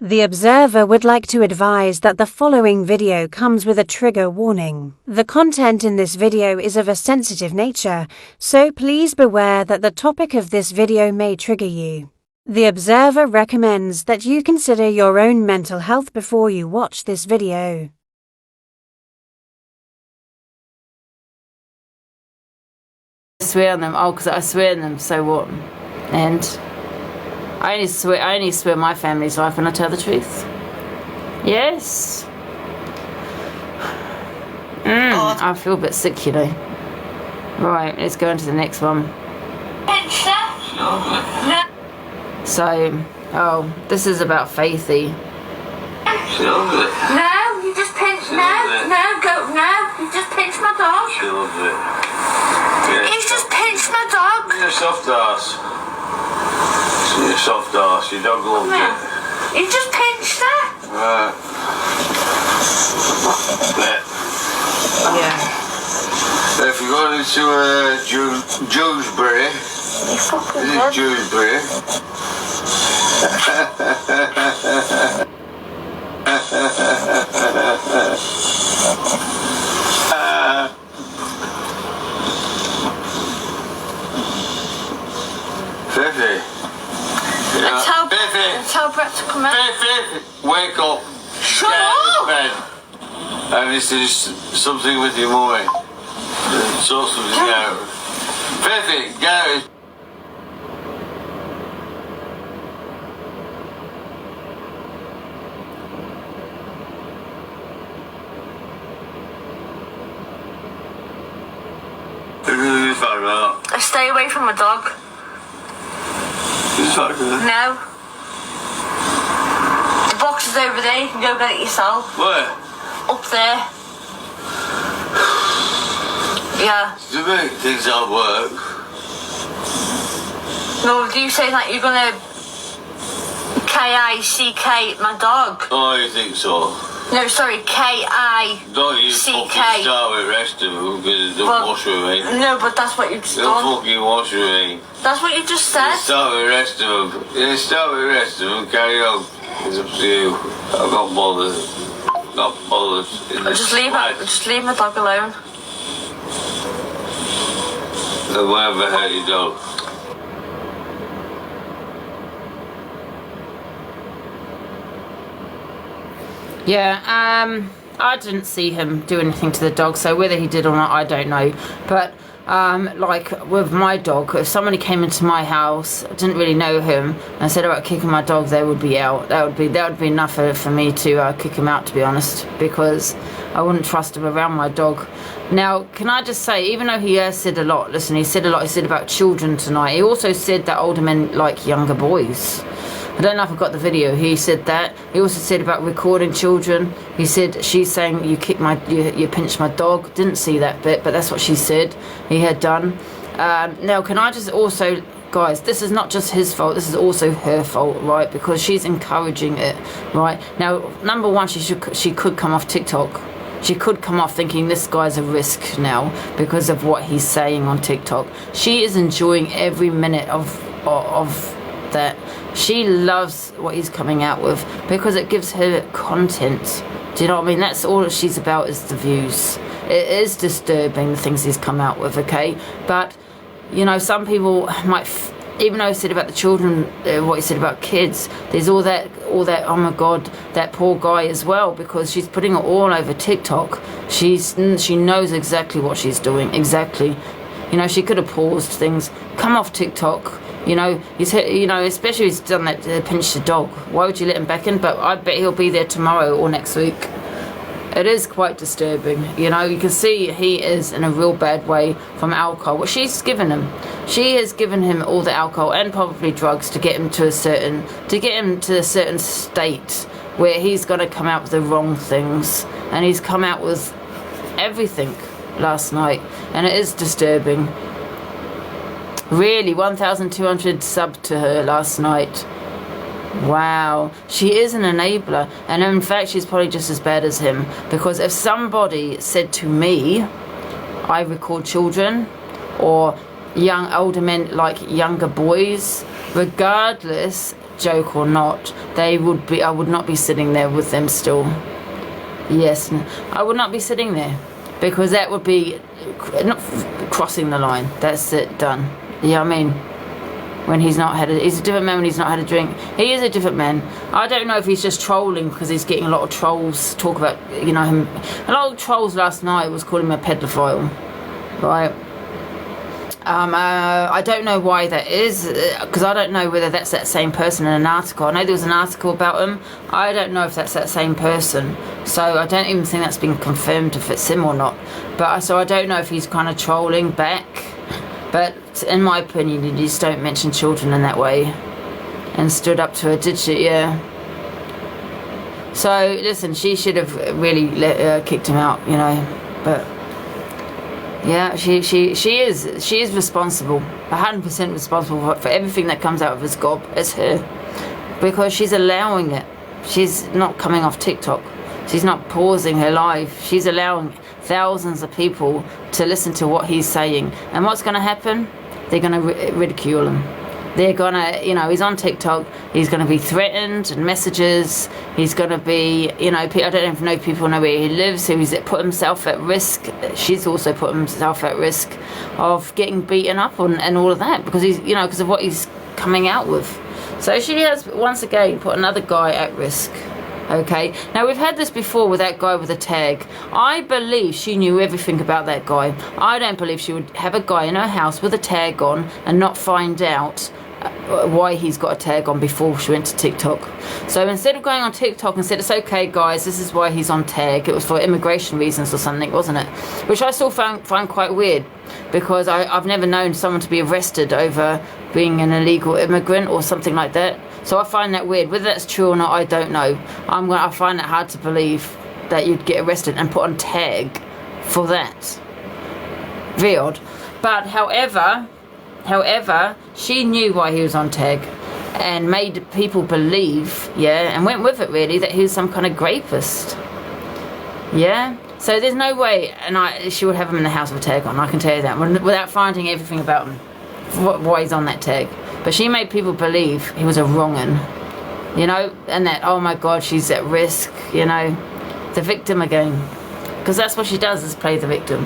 The observer would like to advise that the following video comes with a trigger warning. The content in this video is of a sensitive nature, so please beware that the topic of this video may trigger you. The observer recommends that you consider your own mental health before you watch this video. I swear on them. Oh, because I swear on them, so what? And I only swear my family's life when I tell the truth. Yes. I feel a bit sick, you know. Right, let's go into the next one. So, this is about Faithy. No, you just pinched. You just pinched my dog. She loves it. Yeah. He's just pinched my dog. You're a soft ass. You're a soft ass. Your dog loves it. You just pinched her. Yeah. If you're going into Dewsbury, this is Dewsbury. Fifi. Tell Brett to come out. Fifi, wake up. Shut Get out up. of bed. And this is something with your mummy. Sort something out. Fifi, get out. I stay away from my dog. No. The box is over there. You can go get it yourself. Where? Up there. Yeah. Do you make things at work? No, do you say that you're gonna K-I-C-K my dog? Oh, you think so? No, sorry, K-I-C-K. Don't you fucking start with the rest of them because they don't wash with me. No, but that's what you just done. Don't fucking wash with me. That's what you just said. You start with the rest of them. You start with the rest of them, carry on. It's up to you. I'm not bothered. Not bothered. Just leave my dog alone. And whatever hurt your dog. Yeah, I didn't see him do anything to the dog, so whether he did or not, I don't know. But like with my dog, if somebody came into my house, I didn't really know him, and said about kicking my dog, they would be out. That would be enough for me to kick him out, to be honest, because I wouldn't trust him around my dog. Now, can I just say, even though he has said a lot, listen, he said a lot. He said about children tonight. He also said that older men like younger boys. I don't know if I got the video. He said that. He also said about recording children. He said, she's saying you pinched my dog. Didn't see that bit, but that's what she said he had done. Now, can I just also, guys, this is not just his fault. This is also her fault, right? Because she's encouraging it, right? Now, number one, she could come off TikTok. She could come off thinking this guy's a risk now because of what he's saying on TikTok. She is enjoying every minute of that. She loves what he's coming out with because it gives her content. Do you know what I mean? That's all she's about, is the views. It is disturbing, the things he's come out with, okay? But, you know, some people might, even though he said about the children, what he said about kids, there's all that, oh my God, that poor guy as well, because she's putting it all over TikTok. She knows exactly what she's doing, exactly. You know, she could have paused things, come off TikTok. You know, especially he's done that pinch the dog. Why would you let him back in? But I bet he'll be there tomorrow or next week. It is quite disturbing. You know, you can see he is in a real bad way from alcohol. What she's given him, she has given him all the alcohol and probably drugs to get him to a certain state where he's going to come out with the wrong things, and he's come out with everything last night, and it is disturbing. Really, 1,200 subbed to her last night. Wow, she is an enabler, and in fact she's probably just as bad as him, because if somebody said to me, I record children or older men like younger boys, regardless, joke or not, I would not be sitting there with them still. Yes, I would not be sitting there, because that would be not crossing the line. That's it, done. Yeah, I mean, when he's a different man when he's not had a drink. He is a different man. I don't know if he's just trolling, because he's getting a lot of trolls talk about, you know, him. A lot of trolls last night was calling him a pedophile, right? I don't know why that is, because I don't know whether that's that same person in an article. I know there was an article about him. I don't know if that's that same person, so I don't even think that's been confirmed if it's him or not. But so I don't know if he's kind of trolling back. But in my opinion, you just don't mention children in that way. And stood up to her, did she? Yeah. So listen, she should have really kicked him out, you know. But yeah, she is responsible, 100% responsible for everything that comes out of his gob. It's her, because she's allowing it. She's not coming off TikTok. She's not pausing her life. She's allowing thousands of people to listen to what he's saying. And what's going to happen? They're going to ridicule him. They're going to, you know, he's on TikTok. He's going to be threatened and messages. He's going to be, you know, I don't even know if people know where he lives. So he's put himself at risk. She's also put himself at risk of getting beaten up and all of that, because he's, you know, because of what he's coming out with. So she has once again put another guy at risk. Okay, now we've had this before with that guy with a tag. I believe she knew everything about that guy. I don't believe she would have a guy in her house with a tag on and not find out why he's got a tag on before she went to TikTok. So instead of going on TikTok and said, it's okay guys, this is why he's on tag, it was for immigration reasons or something, wasn't it? Which I still find quite weird, because I've never known someone to be arrested over being an illegal immigrant or something like that. So I find that weird. Whether that's true or not, I don't know. I find it hard to believe that you'd get arrested and put on tag for that. Very odd. But however, she knew why he was on tag and made people believe, yeah, and went with it really, that he was some kind of rapist. Yeah? So there's no way, and she would have him in the house with a tag on, I can tell you that, without finding everything about him, why he's on that tag. But she made people believe he was a wrong-un, you know, and that, oh my God, she's at risk, you know, the victim again. Because that's what she does, is play the victim.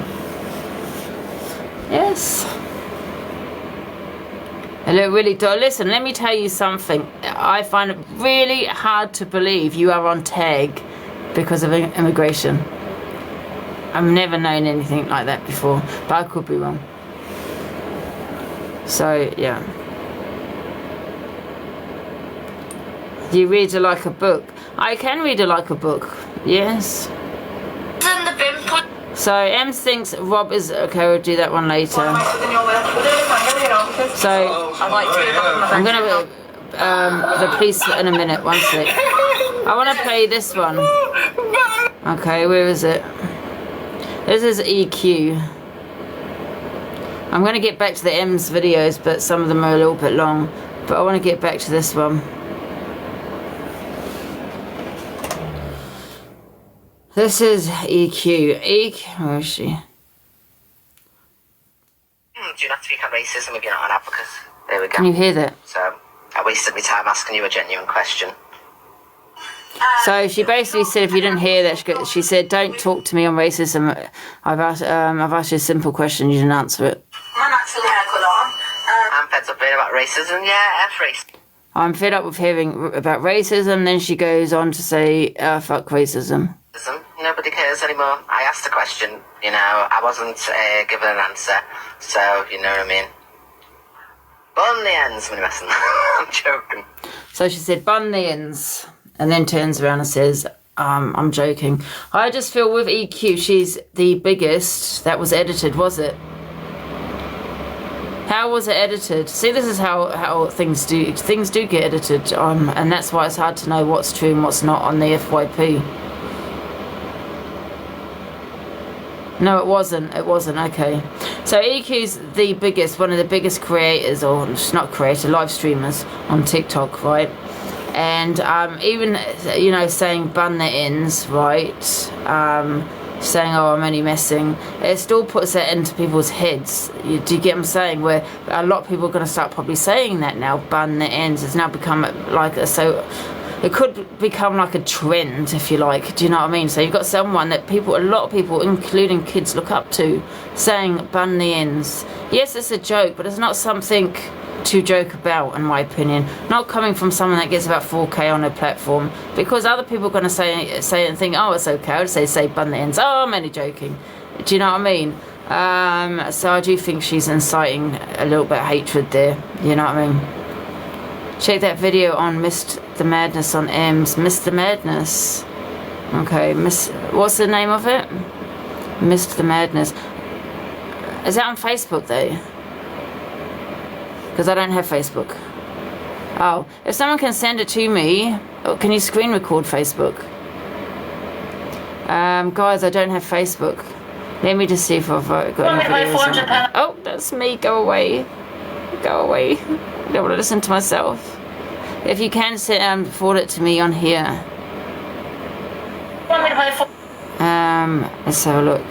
Yes. And it really does. Listen, let me tell you something. I find it really hard to believe you are on tag because of immigration. I've never known anything like that before, but I could be wrong. So, yeah. You read it like a book. I can read it like a book, yes. So Emz thinks Rob is okay. We'll do that one later. So I'm gonna the police in a minute. One sec. I want to play this one. Okay, where is it? This is EQ. I'm gonna get back to the Emz videos, but some of them are a little bit long. But I want to get back to this one. This is EQ. EQ, where is she? Do you not speak on racism if you're not an advocate? There we go. Can you hear that? So, I wasted my time asking you a genuine question. So she basically said, if you didn't hear that, she said, don't talk to me on racism. I've asked you a simple question, you didn't answer it. I'm fed up hearing about racism, yeah, F racism. I'm fed up with hearing about racism, then she goes on to say, fuck racism. Nobody cares anymore. I asked a question, you know, I wasn't given an answer, so, you know what I mean. Bun the ends, when you're messing. I'm joking. So she said, bun the ends, and then turns around and says, I'm joking. I just feel with EQ, she's the biggest that was edited, was it? How was it edited? See, this is how things do get edited, and that's why it's hard to know what's true and what's not on the FYP. No, it wasn't. It wasn't. Okay. So EQ's the biggest, one of the biggest creators, or not creator, live streamers on TikTok, right? And even, you know, saying bun the ends, right? saying, oh, I'm only messing, it still puts it into people's heads. Do you get what I'm saying? Where a lot of people are going to start probably saying that now. Bun the ends. It's now become like a, so it could become like a trend, if you like. Do you know what I mean? So you've got someone that people, a lot of people, including kids, look up to, saying bun the ends. Yes, it's a joke, but it's not something to joke about, in my opinion. Not coming from someone that gets about 4K on a platform, because other people are going to say it and think, oh, it's okay. I would say bun the ends. Oh, I'm only joking. Do you know what I mean? So I do think she's inciting a little bit of hatred there. You know what I mean? Check that video on Missed the Madness on Emz. Missed the Madness. Okay, what's the name of it? Missed the Madness. Is that on Facebook though? Because I don't have Facebook. Oh, if someone can send it to me, can you screen record Facebook? Guys, I don't have Facebook. Let me just see if I've got any videos. Oh, that's me. Go away. Go away. I don't want to listen to myself. If you can forward it to me on here. Let's have a look.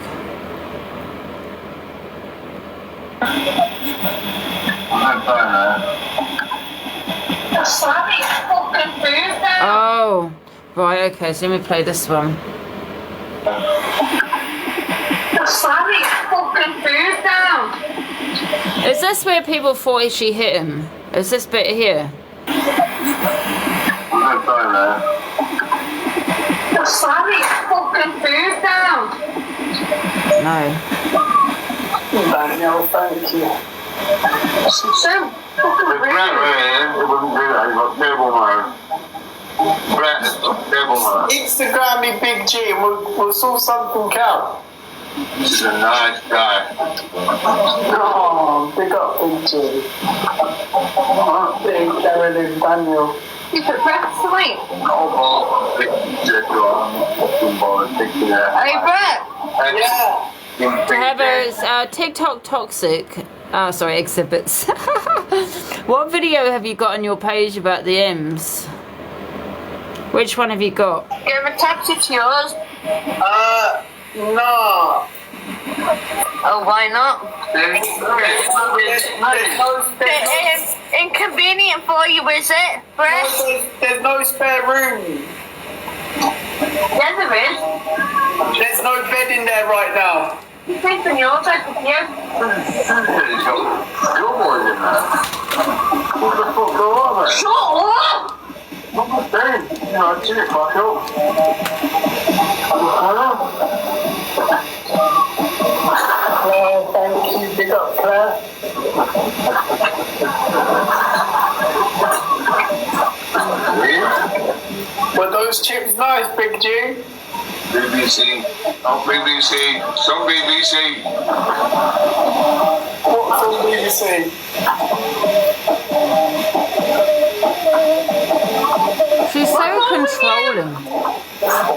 Oh, right, okay, so let me play this one. Is this where people thought she hit him? Is this bit here? No. Daniel, thank you. So, Instagram me Big G and we'll sort something out. He's a nice guy. Oh, big up Big G. Big Carolyn Daniel. you put Brett to sleep. Hey, Brett. Yeah. To have a TikTok toxic. Oh, sorry, exhibits. What video have you got on your page about the Emz? Which one have you got? Give a text it's yours. No. Oh, why not? It is inconvenient for you, is it, Brett? There's no spare room. Yeah, there is. There's no bed in there right now. You think from yours, I could you? What the fuck go on there? Shut up! What was that? You know, turn it back up. Thank you, big up Clare. Were those chips nice, Big G? BBC. Oh, BBC. Some BBC. What's on BBC? She's so controlling.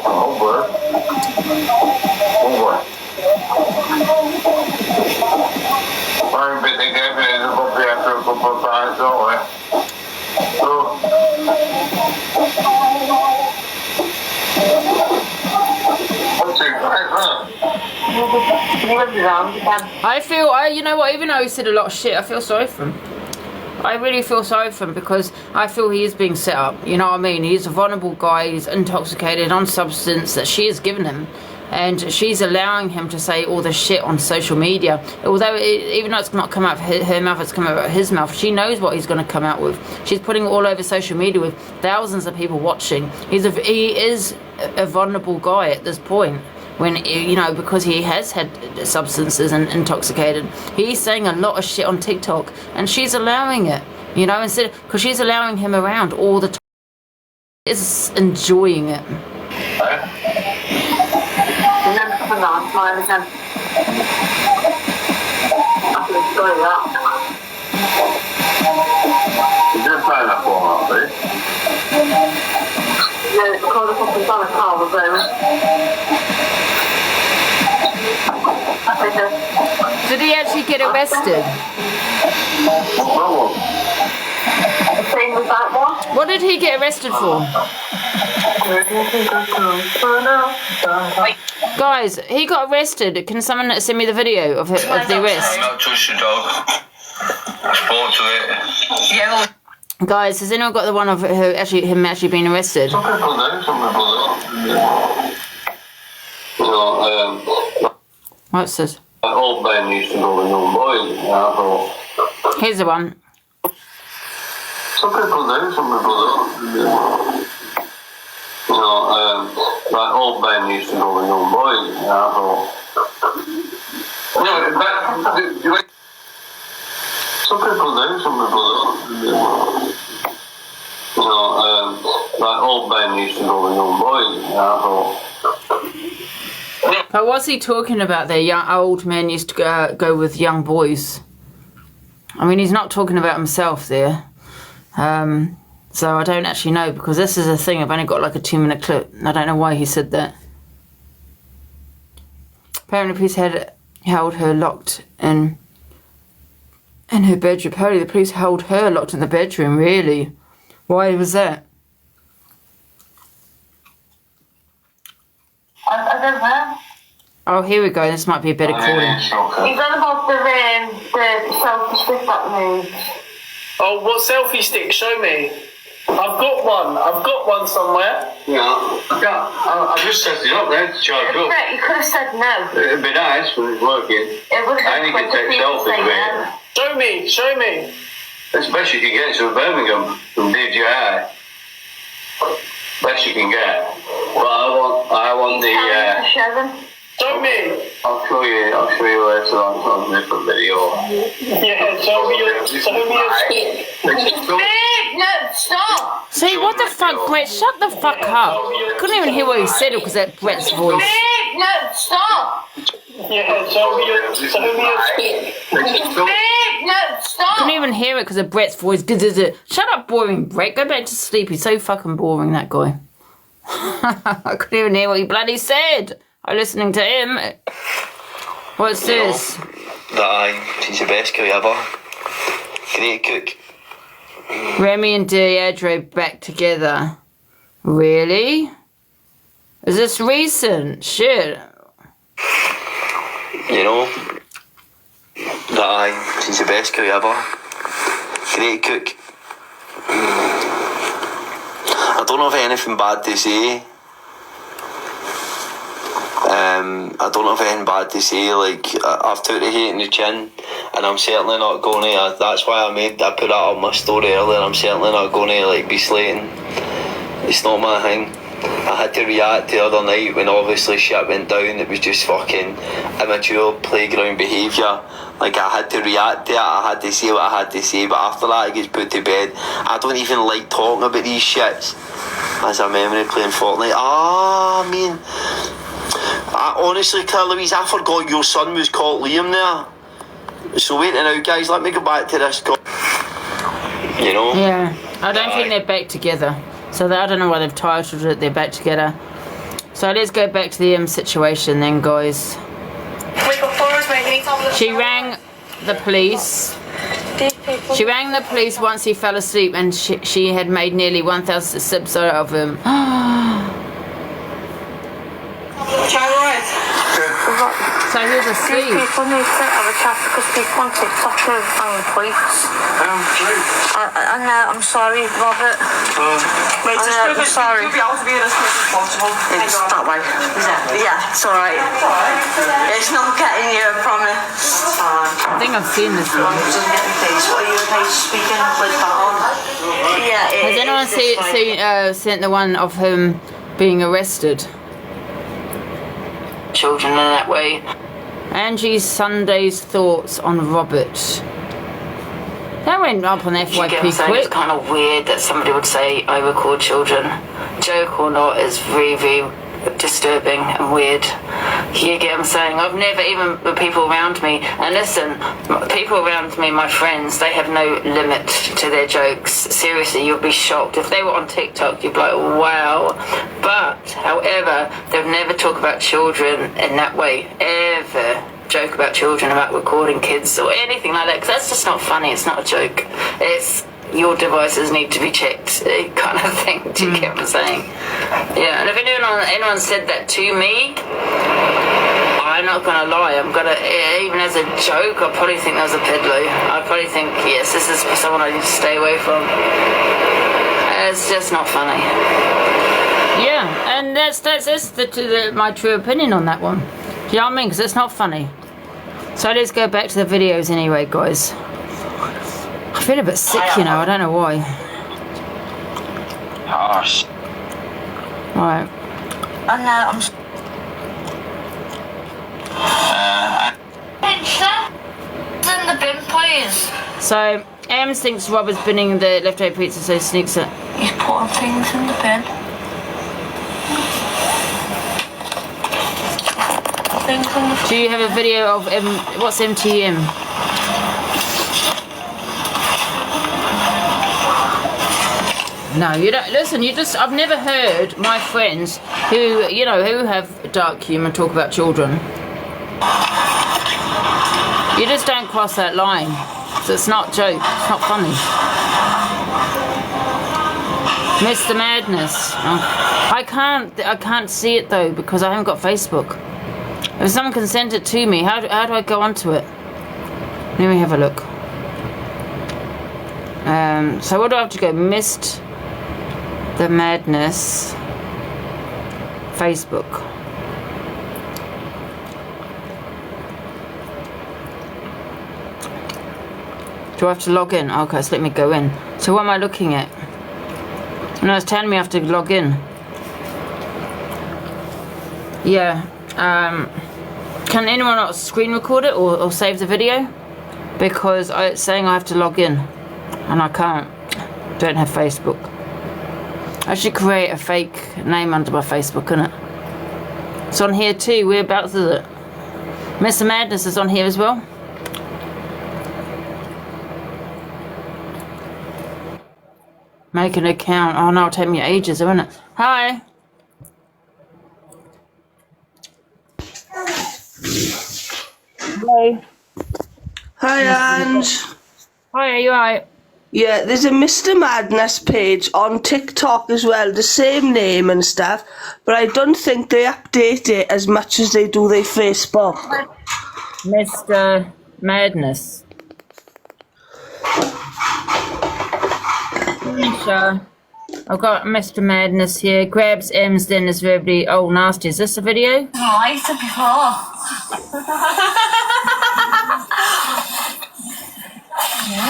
Over. I'm thinking everything will be after a couple of times, don't we? I feel, you know what, even though he said a lot of shit, I feel sorry for him. I really feel sorry for him because I feel he is being set up, you know what I mean? He's a vulnerable guy, he's intoxicated on substance that she has given him. And she's allowing him to say all the shit on social media. Although, even though it's not come out of her mouth, it's come out of his mouth. She knows what he's going to come out with. She's putting it all over social media with thousands of people watching. He is a vulnerable guy at this point. When, you know, because he has had substances and intoxicated. He's saying a lot of shit on TikTok. And she's allowing it. You know, instead, because she's allowing him around all the time. Is enjoying it. Remember for last time again. I can enjoy that. You didn't play that for me, please? Yeah, it's called a fucking dollar car, was there? Did he actually get arrested? The thing with that one? What did he get arrested for? Wait. Guys, he got arrested. Can someone send me the video of the arrest? Not touch the dog. I spoke to it. Yeah. Guys, has anyone got the one of him actually being arrested? Some people do, some people don't. You know, What's this? old men used to go with young boys. I thought. Here's the one. Some people do, some people don't. You know, like old men used to go with young boys. I thought. Some people do, some people don't. You know, like old men used to go with young boys. I thought. But what's he talking about there? Old men used to go with young boys. I mean, he's not talking about himself there. So I don't actually know, because this is a thing. I've only got like a 2-minute clip. I don't know why he said that. Apparently, police had held her locked in her bedroom. Apparently, the police held her locked in the bedroom. Really? Why was that? I don't know. Oh, here we go. This might be a better calling. He's on about the selfie stick that moves. Oh, what selfie stick? Show me. I've got one somewhere. Yeah, I've just set it up there to charge up. Brett, you could have said no. It'd be nice when it's working. It would have I think it takes selfies with it. Show me. That's the best you can get from Birmingham, from DJI. Best you can get. But I want the. Show me. I'll show you later on a different video. Yeah, show me your Babe, no, stop. See, what the fuck, Brett? Shut the fuck up. Couldn't even hear what he said because that Brett's voice. Babe, no, stop. Yeah, show me your Babe, no, stop. Couldn't even hear it because of Brett's voice. Shut up, boring Brett. Go back to sleep. He's so fucking boring, that guy. I couldn't even hear what he bloody said. I'm listening to him. What's this? She's the best cook ever. Great cook. Remy and Deirdre back together. Really? Is this recent? Shit. You know, she's the best cook ever. Great cook. I don't have anything bad to say. I don't have anything bad to say. Like, I've took the hate in the chin, and I'm certainly not going to. That's why I put that on my story earlier. I'm certainly not going to like be slating. It's not my thing. I had to react the other night when obviously shit went down. It was just fucking immature playground behaviour. Like, I had to react to it. I had to say what I had to say. But after that, it gets put to bed. I don't even like talking about these shits. As a memory playing Fortnite. Man. Honestly, Claire Louise, I forgot your son was called Liam there. So wait now, guys, let me go back to this. You know? Yeah, I don't think they're back together. So I don't know why they've titled it, they're back together. So let's go back to the situation then, guys. She rang the police. She rang the police once he fell asleep, and she had made nearly 1,000 sips out of him. So he was asleep. People need to have a chat because people on TikTok are banging police. I know, I'm sorry, Robert. I'm sorry. You'll be able to be as quick as possible. It's that way. Yeah, it's alright. It's not getting you, I promise. I think I've seen this one. Just getting pace. What are you pace speaking with that on? Yeah, Has anyone seen the one of him being arrested? Children in that way. Angie's Sunday's thoughts on Robert. That went up on FYP quick. It's kind of weird that somebody would say I record children. Joke or not is very, very disturbing and weird. You get what I'm saying? I've never, even the people around me, and listen, people around me, my friends, they have no limit to their jokes. Seriously, you'll be shocked. If they were on TikTok, you'd be like, wow. But, however, they'll never talk about children in that way, ever. Joke about children, about recording kids or anything like that, because that's just not funny. It's not a joke. It's your devices need to be checked, kind of thing. Do you get what I'm saying? Yeah, and if anyone said that to me, I'm not gonna lie. I'm gonna, even as a joke, I'll probably think that was a peddler. I'll probably think, yes, this is someone I need to stay away from. It's just not funny. Yeah, and that's my true opinion on that one. Do you know what I mean? Because it's not funny. So let's go back to the videos anyway, guys. I feel a bit sick, you know. I don't know why. Gosh. Right. I know, I'm... in the bin, please. So, Emz thinks Rob is binning the leftover pizza, so he sneaks it. He's putting things in the bin. Things in the... Do you have a video of what's MTM? No, you don't. Listen, I've never heard my friends who have dark humour talk about children. You just don't cross that line. So it's not joke. It's not funny. Mr. Madness. Oh, I can't see it though because I haven't got Facebook. If someone can send it to me, how do I go onto it? Let me have a look. So what do I have to go? Missed the Madness Facebook. Do I have to log in? Okay, so let me go in. So what am I looking at? No, it's telling me I have to log in. Yeah. Can anyone else screen record it or save the video? Because it's saying I have to log in. And I can't. Don't have Facebook. I should create a fake name under my Facebook, innit? It's on here too. Whereabouts is it? Mr. Madness is on here as well. Make an account. Oh no, it'll take me ages, won't it? Hi. Hello. Hi, Ange. Hi, are you alright? Yeah, there's a Mr. Madness page on TikTok as well, the same name and stuff, but I don't think they update it as much as they do their Facebook. Mr. Madness. Sure. I've got Mr. Madness here. Grabs Emz, then is verbally nasty. Is this a video? I liked it before.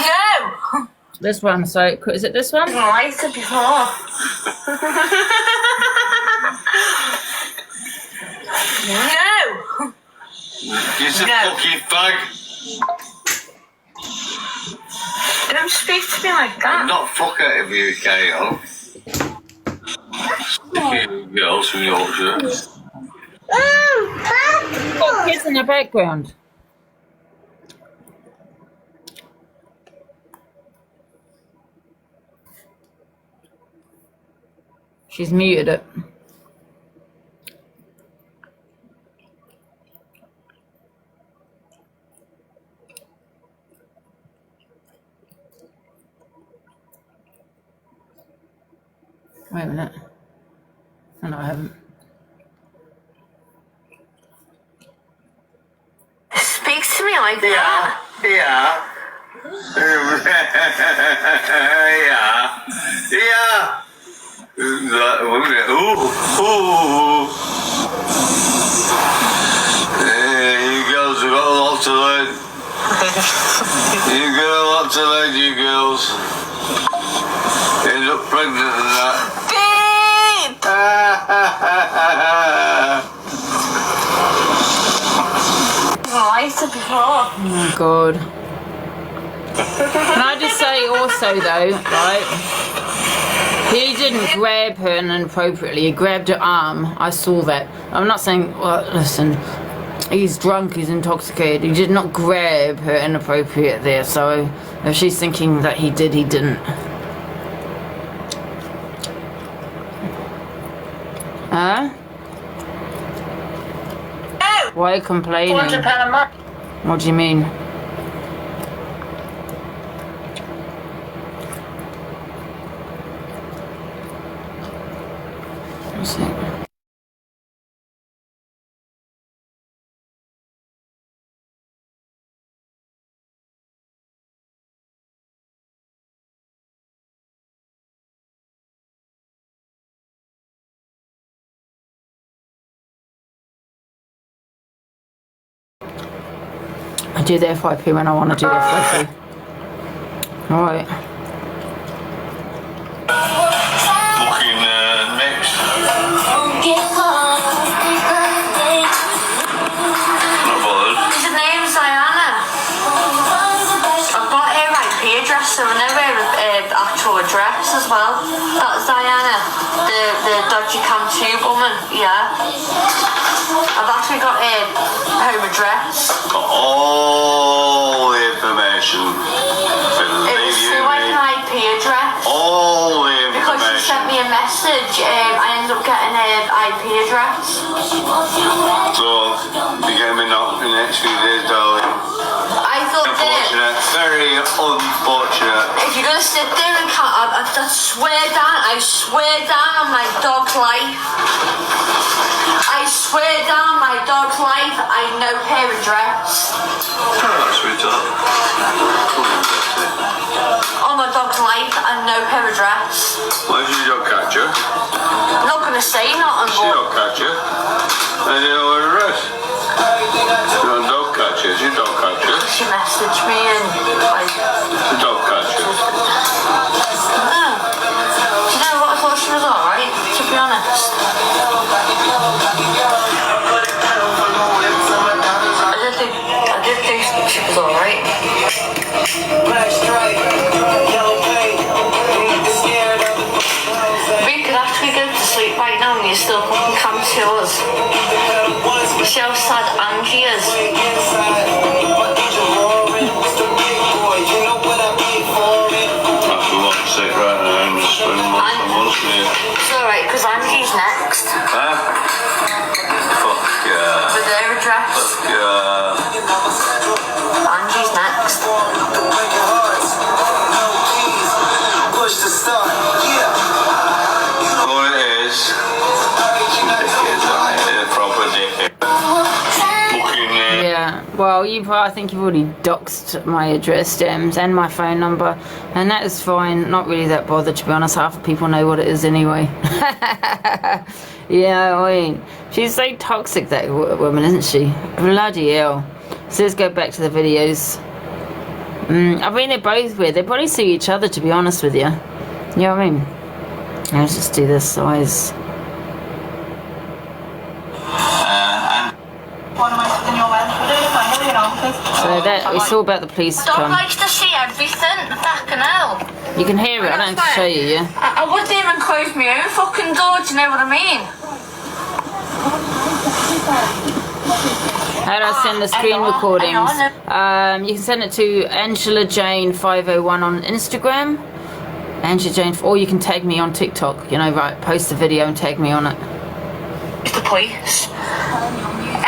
No! This one, so is it this one? I liked it before. No! He's a fucking fag. Don't speak to me like that. Not fuck out of you, Kyle. Sticky girls from Yorkshire. Got kids in the background. She's muted it. Wait a minute. Oh, no, I haven't. Speak to me like that. Yeah. Yeah. You girls have got a lot to learn. You got a lot to learn, you girls. End up pregnant and that. I liked it before. Oh my god. Can I just say also though, right? He didn't grab her inappropriately, he grabbed her arm. I saw that. I'm not saying, well, listen, he's drunk, he's intoxicated. He did not grab her inappropriate there, so if she's thinking that he did, he didn't. Huh? Why are you complaining? £400 a month. What do you mean? I do the FYP when I want to do the FYP. Alright. Booking next. Not bothered. His name's Diana. I've got her IP address, so I know her actual address as well. That's Diana, the dodgy cam tube woman, yeah. I've actually got her home address. Got all the information. It was through like an IP address. All the information. Because she sent me a message, I ended up getting her IP address. So, you're going to be knocked in the next few days, darling. I thought Unfortunate, very unfortunate. if you're gonna sit there and count, I swear down on my dog's life. I swear down my dog's life, I know her address. Oh, sweetheart. On my dog's life, I know her address. Why did your dog catch you? I'm not gonna say nothing, She but don't catch you. I didn't know where it is. Your dog catch you. She don't catch you. she messaged me and like, She don't catch you. no. Do you know what? I thought she was alright, to be honest. I did think she was alright. We could actually go to sleep right now and you still fucking come to us. See how sad Angie is. That's a lot to sit right now and just spend more time on me. It's alright, because Angie's next. Huh? Fuck yeah. With her address. Yeah. Angie's next. All it is, some dickheads on here, proper dickhead. Booking Yeah, well, I think you've already doxed my address, Emz, and my phone number, and that is fine. Not really that bothered, to be honest. Half the people know what it is anyway. Yeah, I mean, she's so toxic, that woman, isn't she? Bloody hell. So let's go back to the videos. I mean, they're both weird. They probably see each other, to be honest with you. You know what I mean? Let's just do this size. So that it's all about the police Dog come. likes to see everything. Fucking hell. You can hear it. I don't have to show you, yeah. I wouldn't even close my own fucking door. Do you know what I mean? How do I send the screen recordings? You can send it to Angela Jane 501 on Instagram. Angela Jane, or you can tag me on TikTok. You know, right? Post the video and tag me on it. It's the police.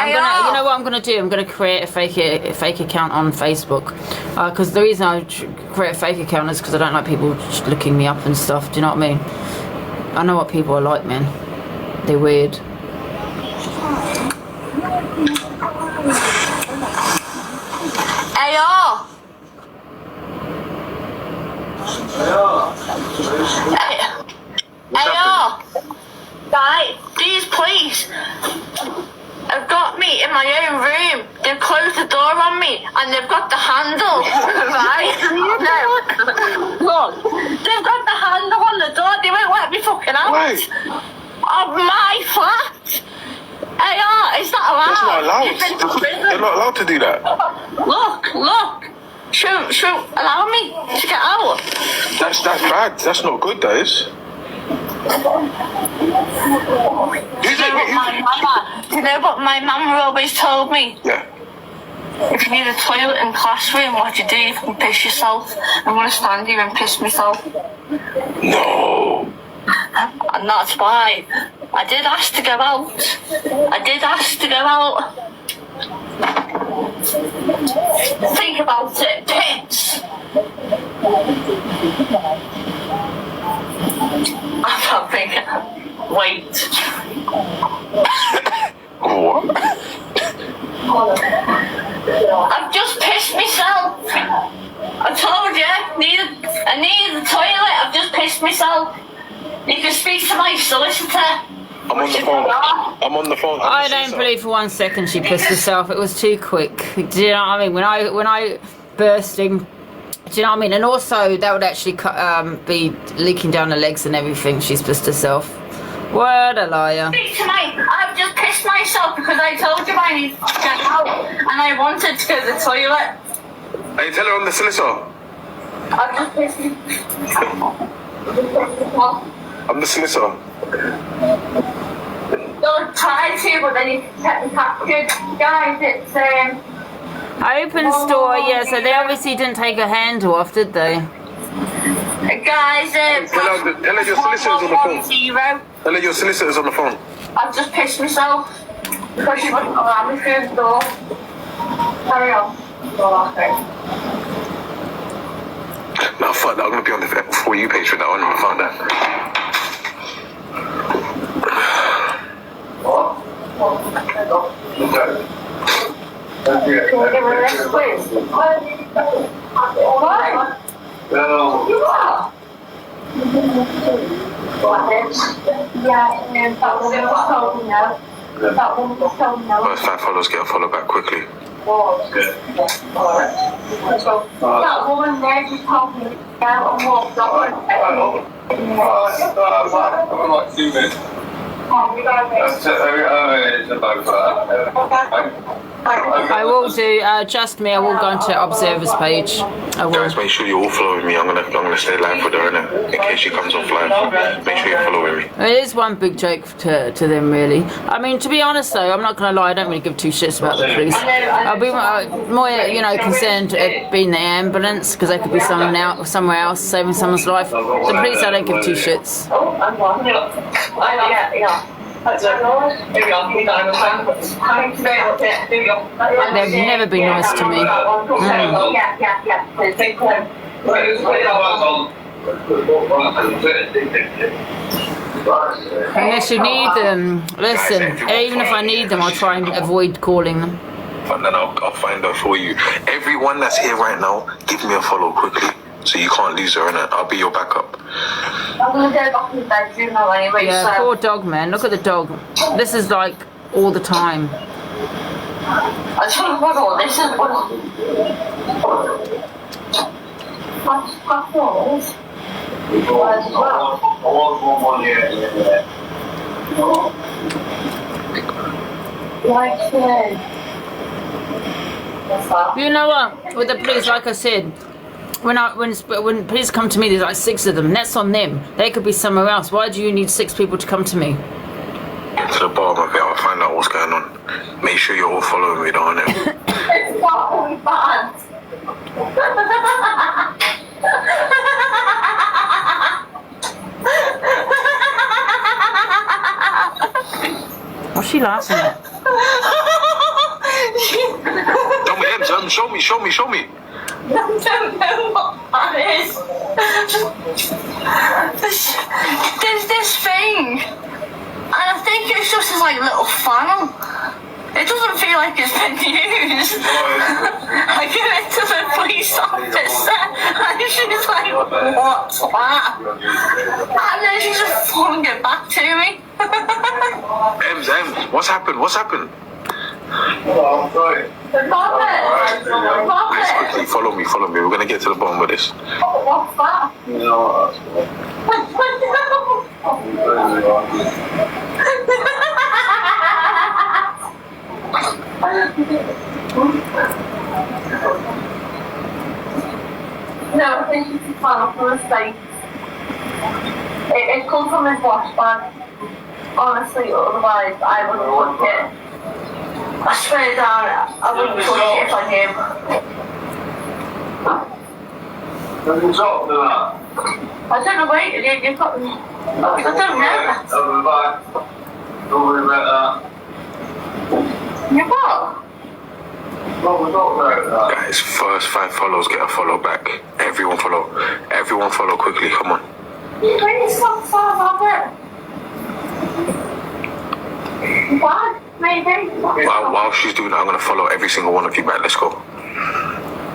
You know what I'm gonna do? I'm gonna create a fake account on Facebook. Because the reason I create a fake account is because I don't like people looking me up and stuff. Do you know what I mean? I know what people are like, man. They're weird. Ayo! Ayo! Right, these police have got me in my own room. They've closed the door on me and they've got the handle. Right? No. Look, they've got the handle on the door. They won't let me fucking out. Wait. Of my flat. Ayo, is that allowed? That's not allowed. You've been to prison. They're not allowed to do that. Look. Shoot, allow me to get out. That's bad. That's not good, that is. You know what my mama always told me? Yeah. If you need a toilet in the classroom, what you do, you can piss yourself. I'm going to stand here and piss myself. No. And that's why I did ask to go out. Think about it, Pits. I'm thinking, wait. What? I've just pissed myself. I told you, I need the toilet. I've just pissed myself. You can speak to my solicitor. I'm on the phone. I'm on the phone. I don't believe for 1 second she pissed herself. It was too quick. Do you know what I mean? When I bursting, do you know what I mean? And also that would actually be leaking down her legs and everything. She's pissed herself. What a liar. Tonight, I've just pissed myself because I told you I need to get out and I wanted to go to the toilet. Hey, tell her I'm the solicitor. I've just pissed myself. I'm the solicitor. Don't try to, but then you kept me captured. Guys, it's Open store, yeah, so they obviously didn't take her handle off, did they? guys, Tell her your solicitor's on the phone. 0. Tell her your solicitor's on the phone. I've just pissed myself because she wouldn't allow me through the door. Carry on. No, fuck that. I'm gonna be on the For You page for that one. I found that. Can we give her a rest, please? What? You are? What, bitch? Yeah, that one was told me no. That one was told me no. First 5 followers get a follow back quickly. That woman there just told me out and walked off. I will do, just me, I will go into Observer's page. I will. Guys, make sure you're all following me. I'm gonna stay live with her innit? In case she comes off live. Make sure you're following me. It is one big joke to them, really. I mean, to be honest, though, I'm not going to lie, I don't really give 2 shits about the police. I'll be more, you know, concerned at being the ambulance, because they could be somewhere else saving someone's life. The police, I don't give 2 shits. They've never been nice to me. Unless you need them, listen, even if I need them, I'll try and avoid calling them. And then I'll find her for you. Everyone that's here right now, give me a follow quickly. So you can't lose her, innit? I'll be your backup. I'm gonna go back in the bedroom now anyway. Yeah, so. poor dog, man. Look at the dog. This is like all the time. I don't know. This is what. You know what? With the police, like I said, when police come to me, there's like 6 of them. That's on them. They could be somewhere else. Why do you need 6 people to come to me? Get to the bottom of it. I'll find out what's going on. Make sure you're all following me, don't it? It's not bad. What's she laughing at? Show me, Emz. Show me. I don't know what that is. There's this thing, and I think it's just this like little funnel. It doesn't feel like it's been used. I give it to the police officer, and she's like, "What's that?" And then she's just flung it back to me. Emz, what's happened? Guys, quickly, follow me. We're gonna get to the bottom of this. What's that? No, I think it's a funnel for the States. It comes from his wash bag. Honestly, otherwise I wouldn't touch it. I swear down, I wouldn't touch it if I knew. I don't know, wait, you've got... I don't know that. Don't worry about You what? Guys, first 5 follows get a follow back. Everyone follow quickly, come on. You really stop far about it. What? Maybe? While she's doing that, I'm gonna follow every single one of you back. Let's go.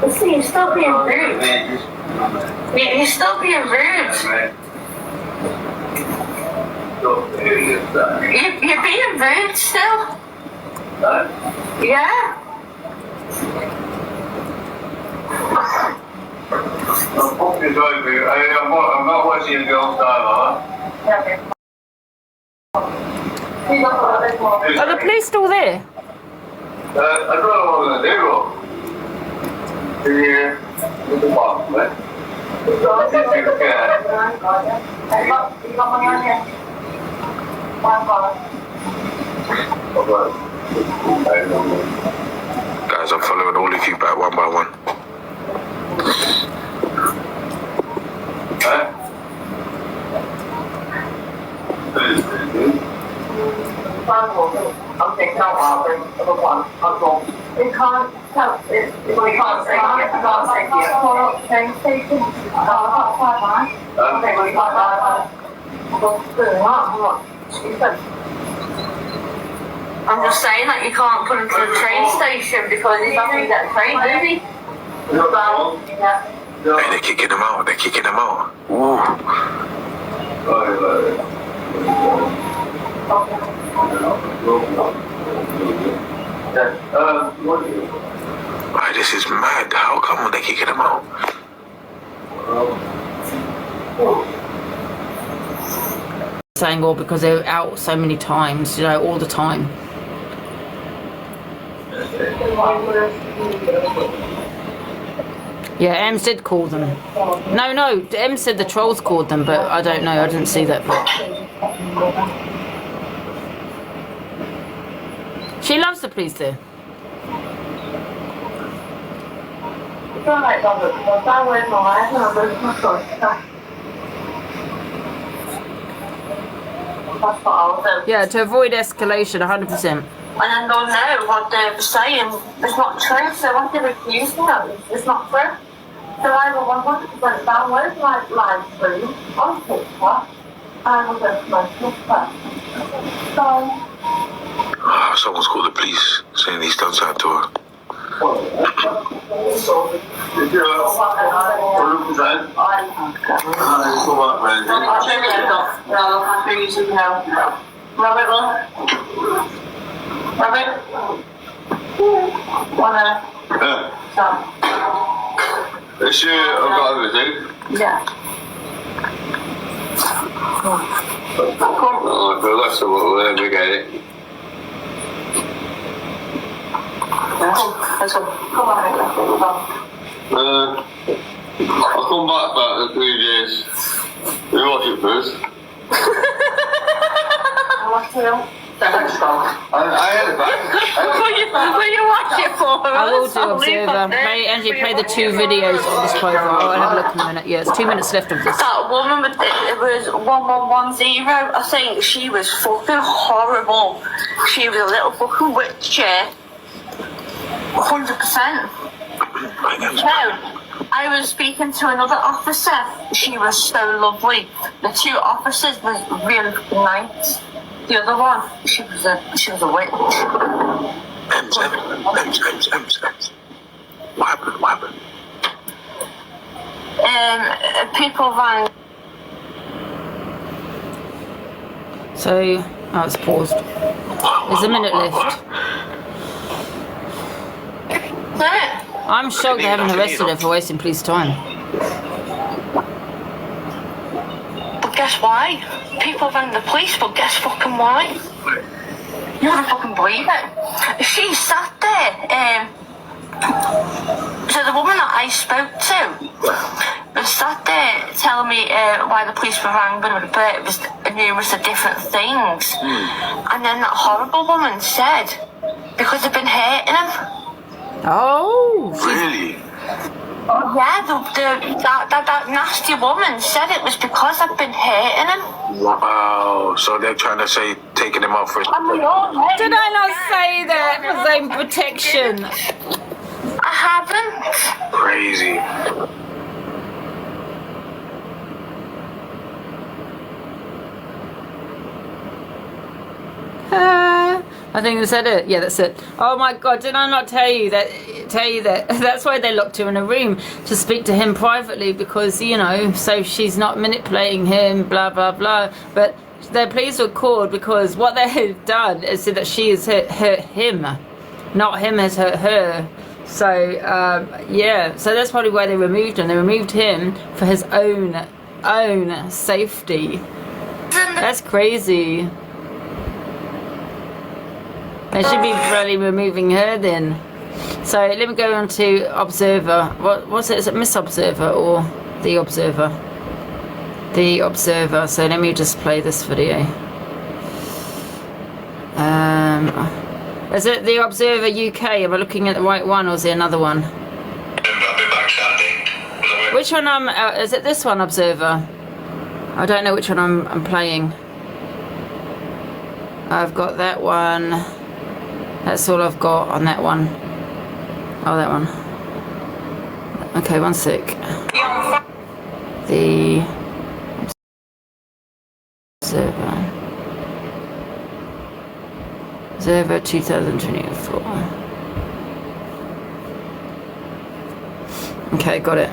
See, you're still being rude. You're still being rude. You're being rude still. Yeah. I'm fucking driving. I'm not watching the girls time, Are the police still there? I don't know what I'm going to do. Here, with the box, right? Guys, I'm following all of you back one by one. I'm taking out one. We can't tell. We can't say here. We can't say here. Train station. Okay, we can't. I'm just saying that you can't put him to the train station because he's not going to get the train, is he? Hey, they're kicking him out. They're kicking him out. Ooh. Right, this is mad. How come they're kicking him out? Saying all because they were out so many times, you know, all the time. Yeah, Emz did call them. No, Emz said the trolls called them, but I don't know, I didn't see that bit. She loves the police there. Yeah, to avoid escalation, 100%. And then they'll know what they're saying is not true, so what they're accusing of is not true. So I will 100% download my live stream on TikTok and will go to my TikTok. So... Someone's called the police saying he's done something to her. Robert? Wanna... Is she, I've got everything? Yeah. Oh, the rest of it, let me get it. Let's go. Come on. I'll come back about in 3 days. You watch it first. What's it on? I had it back. Will you watch it for us? I will do Observer. Angie, play the 2 videos of this profile. I'll have a look in a minute. Yeah, it's 2 minutes left of this. That woman with it was 1110. I think she was fucking horrible. She was a little fucking witch. 100%. No, I was speaking to another officer. She was so lovely. The 2 officers was really nice. The other one, she was a witch. Emz. What happened? People rang. So, oh, it's paused. There's a minute left. I'm shocked they haven't arrested her for wasting police time. But guess why? People rang the police, but guess fucking why? You wouldn't fucking believe it. She sat there, so the woman that I spoke to was sat there telling me why the police were rang, but it was numerous of different things. And then that horrible woman said, because they've been hurting him. Oh, really? Yeah, that nasty woman said it was because I've been hurting him. Wow, so they're trying to say taking him out for... did I not say that for his own protection? I haven't. Crazy. I think is that it? Yeah, that's it. Oh my God, did I not tell you that? That's why they locked her in a room to speak to him privately, because, you know, so she's not manipulating him, blah blah blah. But they're pleased with Cord because what they've done is said that she has hurt him, not him has hurt her. So yeah, so that's probably why they removed him. They removed him for his own safety. That's crazy. They should be really removing her then. So let me go on to Observer. What's it? Is it Miss Observer or The Observer? The Observer. So let me just play this video. Is it The Observer UK? Am I looking at the right one, or is there another one? Which one is it this one, Observer? I don't know which one I'm playing. I've got that one. That's all I've got on that one. Oh, that one. Okay, one sec. The Observer 2024. Okay, got it.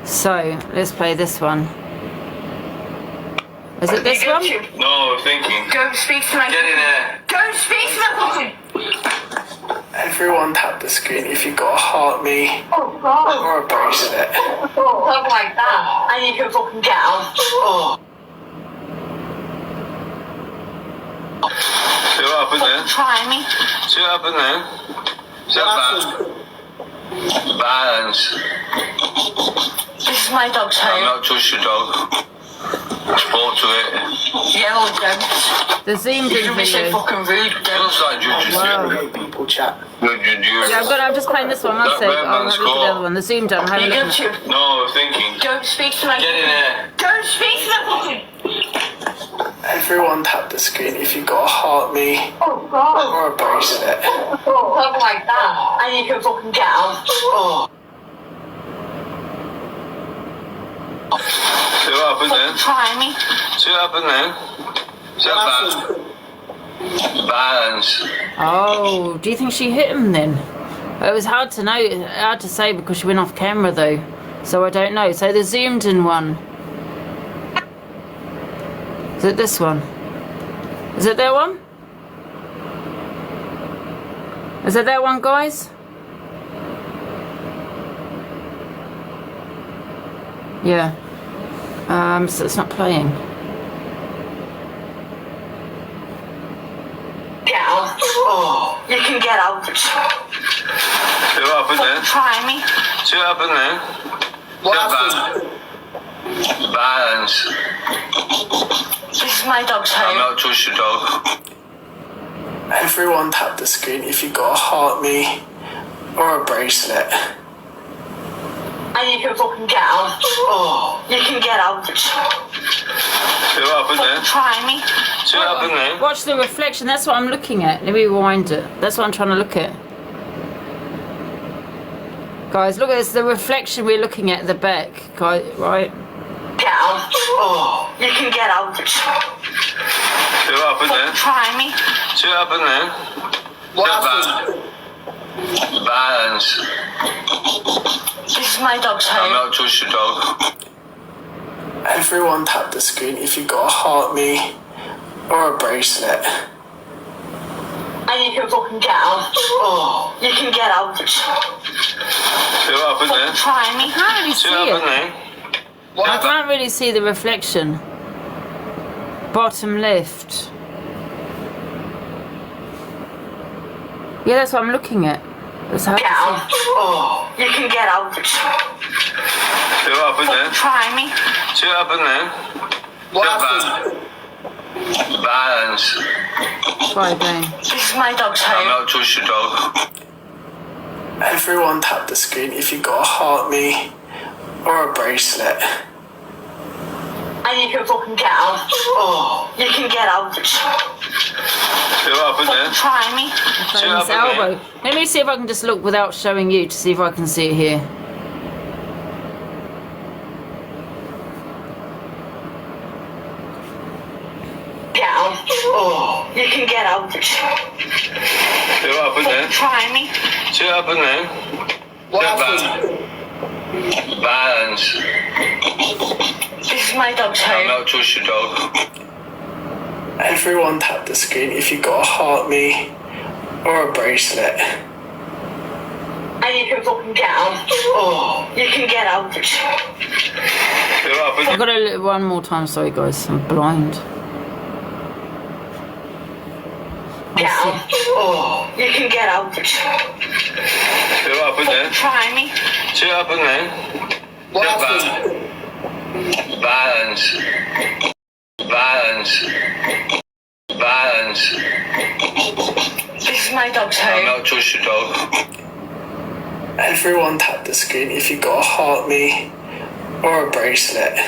So let's play this one. Is it this one? No, thinking. Don't speak to my Get in there. Don't speak to my Everyone tap the screen if you got a heart me Oh God. or a bracelet. Something like that. And you can fucking get out. See what happened then? Try me. See what happened then? See what balance. This is my dog's I'm home. not touch your dog. I spoke to it. Yeah, well, don't. The zoomed You in can be so video. fucking rude, don't. Looks like Juju. Wow. People chat. Yeah, I'm just playing this one. One sec. I'll have a look at the other one. The zoomed in. I'm having You a go look. to. No, thinking. Don't speak to my. Get in there. Don't speak to my. Everyone tap the screen if you got a heart me Oh God. or a bracelet. Something like that. And you can fucking get out. See what happened then? Try me. See what happened then? See what balance. Oh, do you think she hit him then? It was hard to know, hard to say because she went off camera though. So I don't know. So the zoomed in one. Is it this one? Is it that one? Is it that one, guys? Yeah. So it's not playing. Get out. You can get out. See what happened then? Try me. See what happened then? Balance. This is my dog's I'm home. not touch your dog. Everyone tap the screen if you got a heart me or a bracelet. And you can fucking get out. You can get out. See what happened then? Try me. See what happened then? Watch the reflection. That's what I'm looking at. Let me rewind it. That's what I'm trying to look at. Guys, look at this. The reflection we're looking at the back. Guys, right? Get out. You can get out. See what happened then? Try me. See what happened then? Balance. This is my dog's I'm home. not touch your dog. Everyone tap the screen if you got a heart me or a bracelet. And you can fucking get out. You can get out. See what happened then? Try me. I can't really See see what happened it. then? I can't really see the reflection. Bottom left. Yeah, that's what I'm looking at. That's hard Get to out. You can get out. See what happened then? Try me. See what happened then? Balance. see. Try again. This is my dog's I'm home. not touch your dog. Everyone tap the screen if you got a heart me or a bracelet. And you can fucking get out. You can get out. See what happened then? Try me. See His what happened then? elbow. Let me see if I can just look without showing you to see if I can see it here. Get out. You can get out. See what happened then? Try me. See what happened then? Balance. This is is my dog's home. I'll trust your dog. Everyone tap the screen if you got a heart me or a bracelet. And you can fucking get out. Oh, you can get out. I've got to one more time. Sorry, guys. I'm blind. Get out. Oh, you can get out. See what happened then? Try me. See what happened then? What happened? Balance. Balance. Balance. This is my dog's home. I'll trust your dog. Everyone tap the screen if you got a heart me or a bracelet.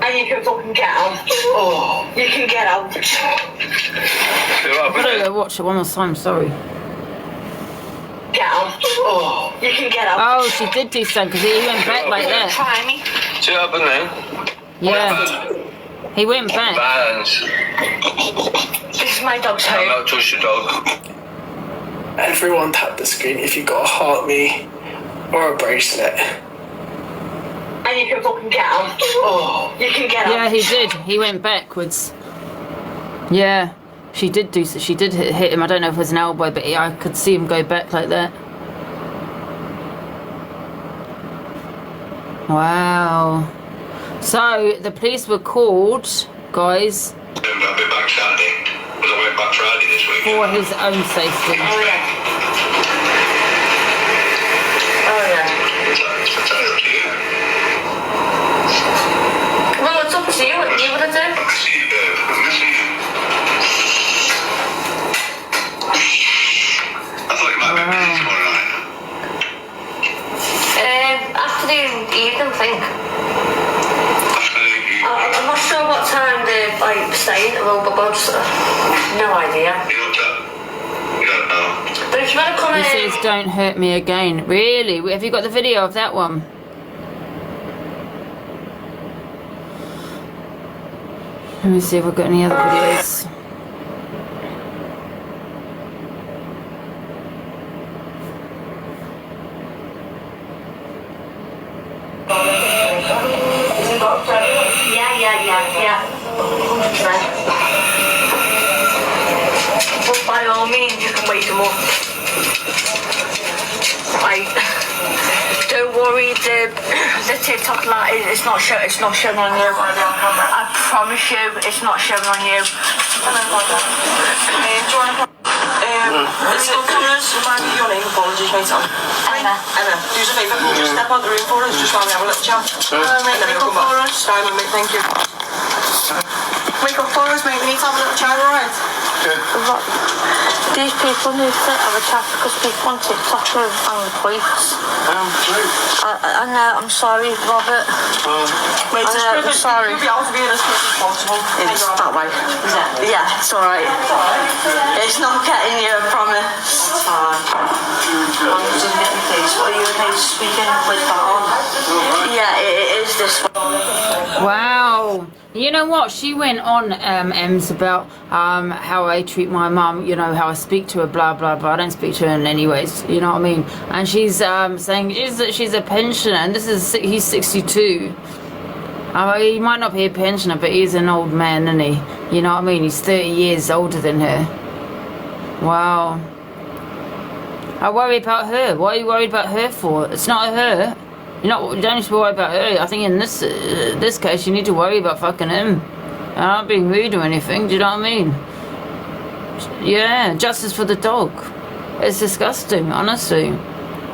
And you can fucking get out. Oh, you can get out. See what I've got happened to watch it one more time. Sorry. Get out. Oh, you can get out. Oh, she did do something because he went back like that. Try me. See what happened then? Yeah. He went back. Balance. This is my dog's home. I'll trust your dog. Everyone tap the screen if you got a heart me or a bracelet. And you can fucking get out. Oh, you can get out. Yeah, he did. He went backwards. Yeah, she did do. She did hit him. I don't know if it was an elbow, but I could see him go back like that. Wow. So the police were called, guys, I'll be back Saturday, because I went back Friday this week. for his own safety. Oh, yeah. Oh, yeah. It's entirely up to you. Well, it's up to you. What you want to do? I'm missing you. I thought you might be busy tomorrow night. After the evening thing. After the evening. I'm not sure what time they're staying at Rob, but no idea. You don't know. But if you want to come He in, says, "Don't hurt me again." Really? Have you got the video of that one? Let me see if we've got any other videos. yeah, 100%. But by all means, you can wake them up. Don't worry, the TikTok light, it's not showing on you. I promise you, it's not showing on you. Still cameras, remind me your name, apologies, mate. Emma. Emma, do us a favour, can you just step out the room for us, just while we have a little chat? Mate, Then we'll come back. Simon, mate, thank you. Wake up for us, mate, we need to have a little chat, alright? These people need to have a chat because people on TikTok are on the police. I know, I'm sorry, Robert. Mate, I'm sorry. You'll be able to be as quick as possible. It's that way. Yeah, it's alright. It's not getting you, I promise. It's fine. What are you speaking with that on? Yeah, it is this one. Wow. You know what? She went on, Emz, about how I treat my mum, you know, how I speak to her, blah, blah, blah. I don't speak to her in any ways, you know what I mean? And she's saying she's a pensioner, and he's 62. He might not be a pensioner, but he's an old man, isn't he? You know what I mean? He's 30 years older than her. Wow. I worry about her. What are you worried about her for? It's not her. You don't need to worry about her. I think in this case, you need to worry about fucking him. I'm not being rude or anything. Do you know what I mean? Yeah, justice for the dog. It's disgusting, honestly.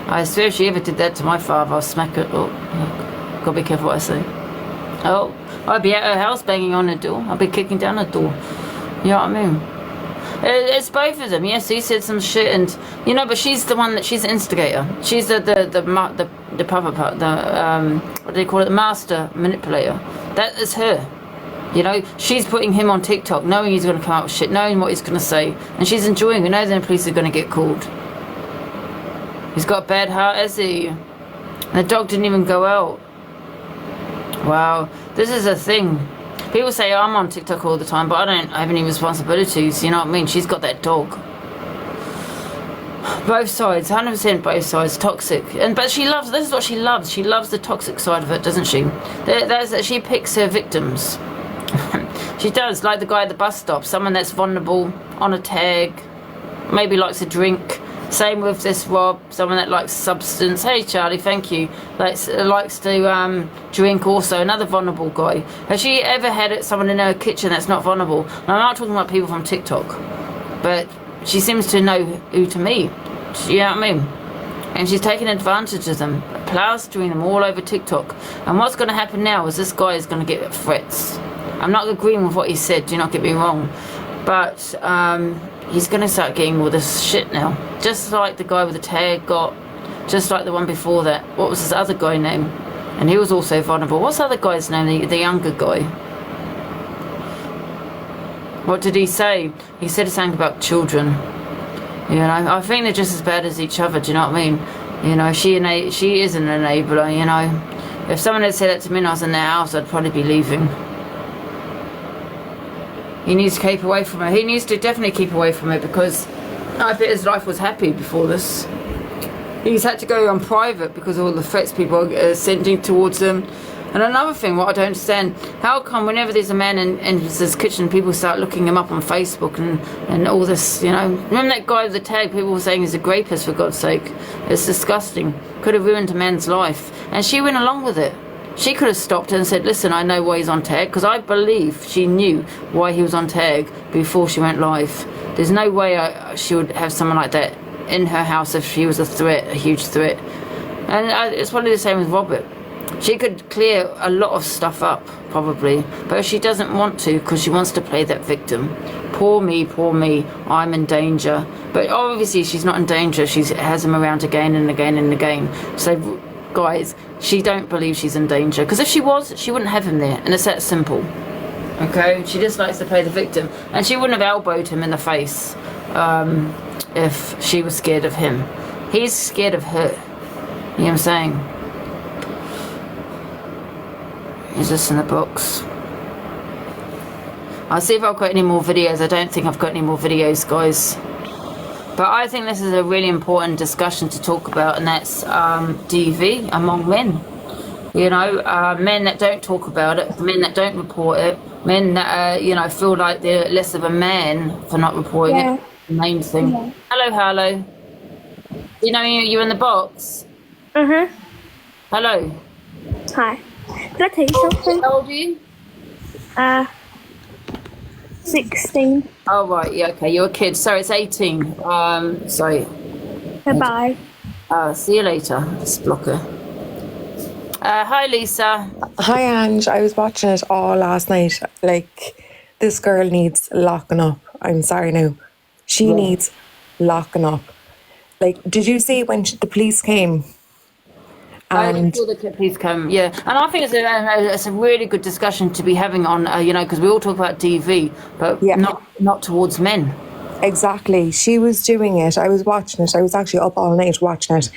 I swear if she ever did that to my father, I'll smack her. Oh, gotta be careful what I say. Oh, I'd be at her house banging on the door. I'd be kicking down the door. You know what I mean? It's both of them. Yes, he said some shit, and you know, but she's the one she's the instigator. She's the puppet part, what do they call it? The master manipulator. That is her. You know, she's putting him on TikTok, knowing he's going to come out with shit, knowing what he's going to say, and she's enjoying it. Knowing the police are going to get called. He's got a bad heart, has he? And the dog didn't even go out. Wow, this is a thing. People say, oh, I'm on TikTok all the time, but I don't have any responsibilities, you know what I mean? She's got that dog. Both sides, 100% both sides, toxic. But she loves, this is what she loves. She loves the toxic side of it, doesn't she? She picks her victims. She does, like the guy at the bus stop, someone that's vulnerable, on a tag, maybe likes a drink. Same with this Rob, someone that likes substance. Hey Charlie, thank you. Likes to drink also, another vulnerable guy. Has she ever had someone in her kitchen that's not vulnerable? Now, I'm not talking about people from TikTok, but she seems to know who to meet. You know what I mean? And she's taking advantage of them, plastering them all over TikTok. And what's going to happen now is this guy is going to get threats. I'm not agreeing with what he said, do not get me wrong. But he's going to start getting all this shit now. Just like the guy with the tag got, just like the one before that. What was this other guy's name? And he was also vulnerable. What's the other guy's name, the younger guy? What did he say? He said something about children. You know, I think they're just as bad as each other, do you know what I mean? You know, she is an enabler, you know. If someone had said that to me when I was in their house, I'd probably be leaving. He needs to keep away from her. He needs to definitely keep away from her because I bet his life was happy before this. He's had to go on private because of all the threats people are sending towards him. And another thing, what I don't understand, how come whenever there's a man in his kitchen, people start looking him up on Facebook and all this, you know? Remember that guy with the tag, people were saying he's a rapist, for God's sake. It's disgusting. Could have ruined a man's life. And she went along with it. She could have stopped and said, listen, I know why he's on tag, because I believe she knew why he was on tag before she went live. There's no way she would have someone like that in her house if she was a threat, a huge threat. And it's probably the same with Robert. She could clear a lot of stuff up, probably, but she doesn't want to because she wants to play that victim. Poor me, I'm in danger. But obviously she's not in danger. She has him around again and again and again. So, guys, she don't believe she's in danger. Because if she was, she wouldn't have him there. And it's that simple. Okay? She just likes to play the victim. And she wouldn't have elbowed him in the face if she was scared of him. He's scared of her. You know what I'm saying? Is this in the box? I'll see if I've got any more videos. I don't think I've got any more videos, guys. But I think this is a really important discussion to talk about, and that's DV among men. You know, men that don't talk about it, men that don't report it, men that, you know, feel like they're less of a man for not reporting it. The main thing. Yeah. Hello. You know you're in the box? Mm-hmm. Hello. Hi. Can I tell you something? How old are you? 16. Oh, right. Yeah, okay. You're a kid. Sorry, it's 18. Sorry. Bye-bye. See you later. Let's block her. Hi, Lisa. Hi, Ange. I was watching it all last night. Like, this girl needs locking up. I'm sorry now. She needs locking up. Like, did you see when the police came? And before the police come, yeah. And I think it's a really good discussion to be having on, you know, because we all talk about DV, but not towards men. Exactly. She was doing it. I was watching it. I was actually up all night watching it.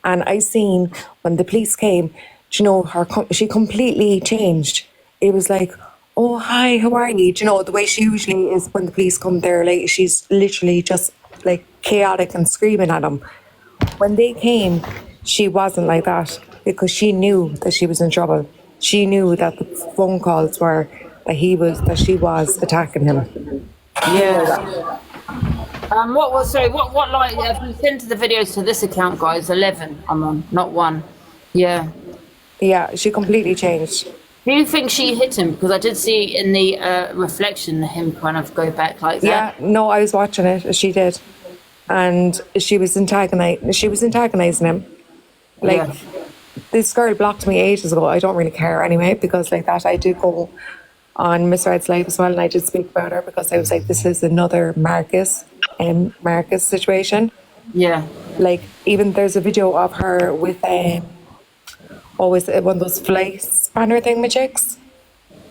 And I seen when the police came, you know, she completely changed. It was like, oh, hi, how are you? Do you know, the way she usually is when the police come there, like, she's literally just, like, chaotic and screaming at them. When they came, she wasn't like that because she knew that she was in trouble. She knew that the phone calls were that she was attacking him. Yeah. What like, if you send the videos to this account, guys, 11 I'm on, not 1. Yeah. Yeah, she completely changed. Do you think she hit him? Because I did see in the reflection him kind of go back like that. Yeah, no, I was watching it. She did. And she was antagonizing him. Like, this girl blocked me ages ago. I don't really care anyway, because like that, I did go on Miss Red's live as well, and I did speak about her because I was like, this is another Marcus situation. Yeah. Like, even there's a video of her with always one of those fly spanner thingamajigs.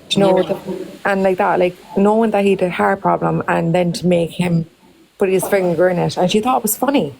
Do you know? And like that, like knowing that he had a heart problem, and then to make him put his finger in it, and she thought it was funny.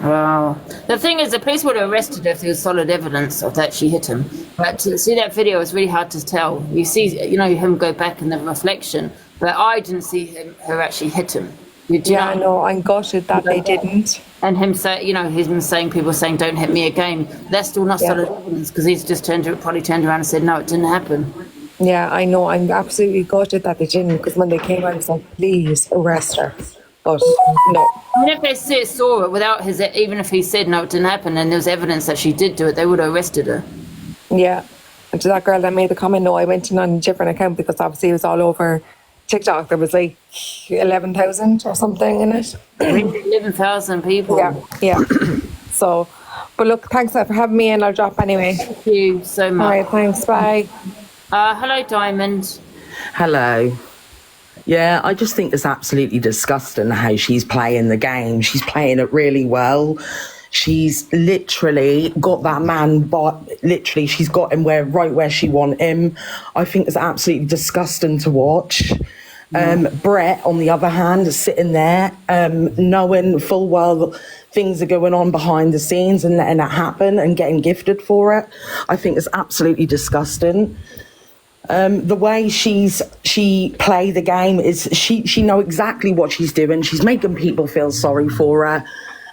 Wow. The thing is, the police would have arrested her if there was solid evidence of that she hit him. But to see that video, it's really hard to tell. You see, you know, him go back in the reflection, but I didn't see her actually hit him. Yeah, no, I'm gutted that they didn't. And him say, him saying, people saying, "Don't hit me again." That's still not solid evidence because he's just probably turned around and said, "No, it didn't happen." Yeah, I know. I'm absolutely gutted that they didn't, because when they came out, I was like, please arrest her. But no. And if they saw it without even if he said no, it didn't happen, and there was evidence that she did do it, they would have arrested her. Yeah. And to that girl that made the comment, no, I went in on a different account because obviously it was all over TikTok. There was like 11,000 or something in it. 11,000 people. Yeah. So, but look, thanks for having me in. I'll drop anyway. Thank you so much. All right, thanks. Bye. Hello, Diamond. Hello. Yeah, I just think it's absolutely disgusting how she's playing the game. She's playing it really well. She's literally got that man, but literally she's got him right where she want him. I think it's absolutely disgusting to watch. Brett, on the other hand, is sitting there knowing full well things are going on behind the scenes and letting it happen and getting gifted for it. I think it's absolutely disgusting. The way she play the game is she know exactly what she's doing. She's making people feel sorry for her.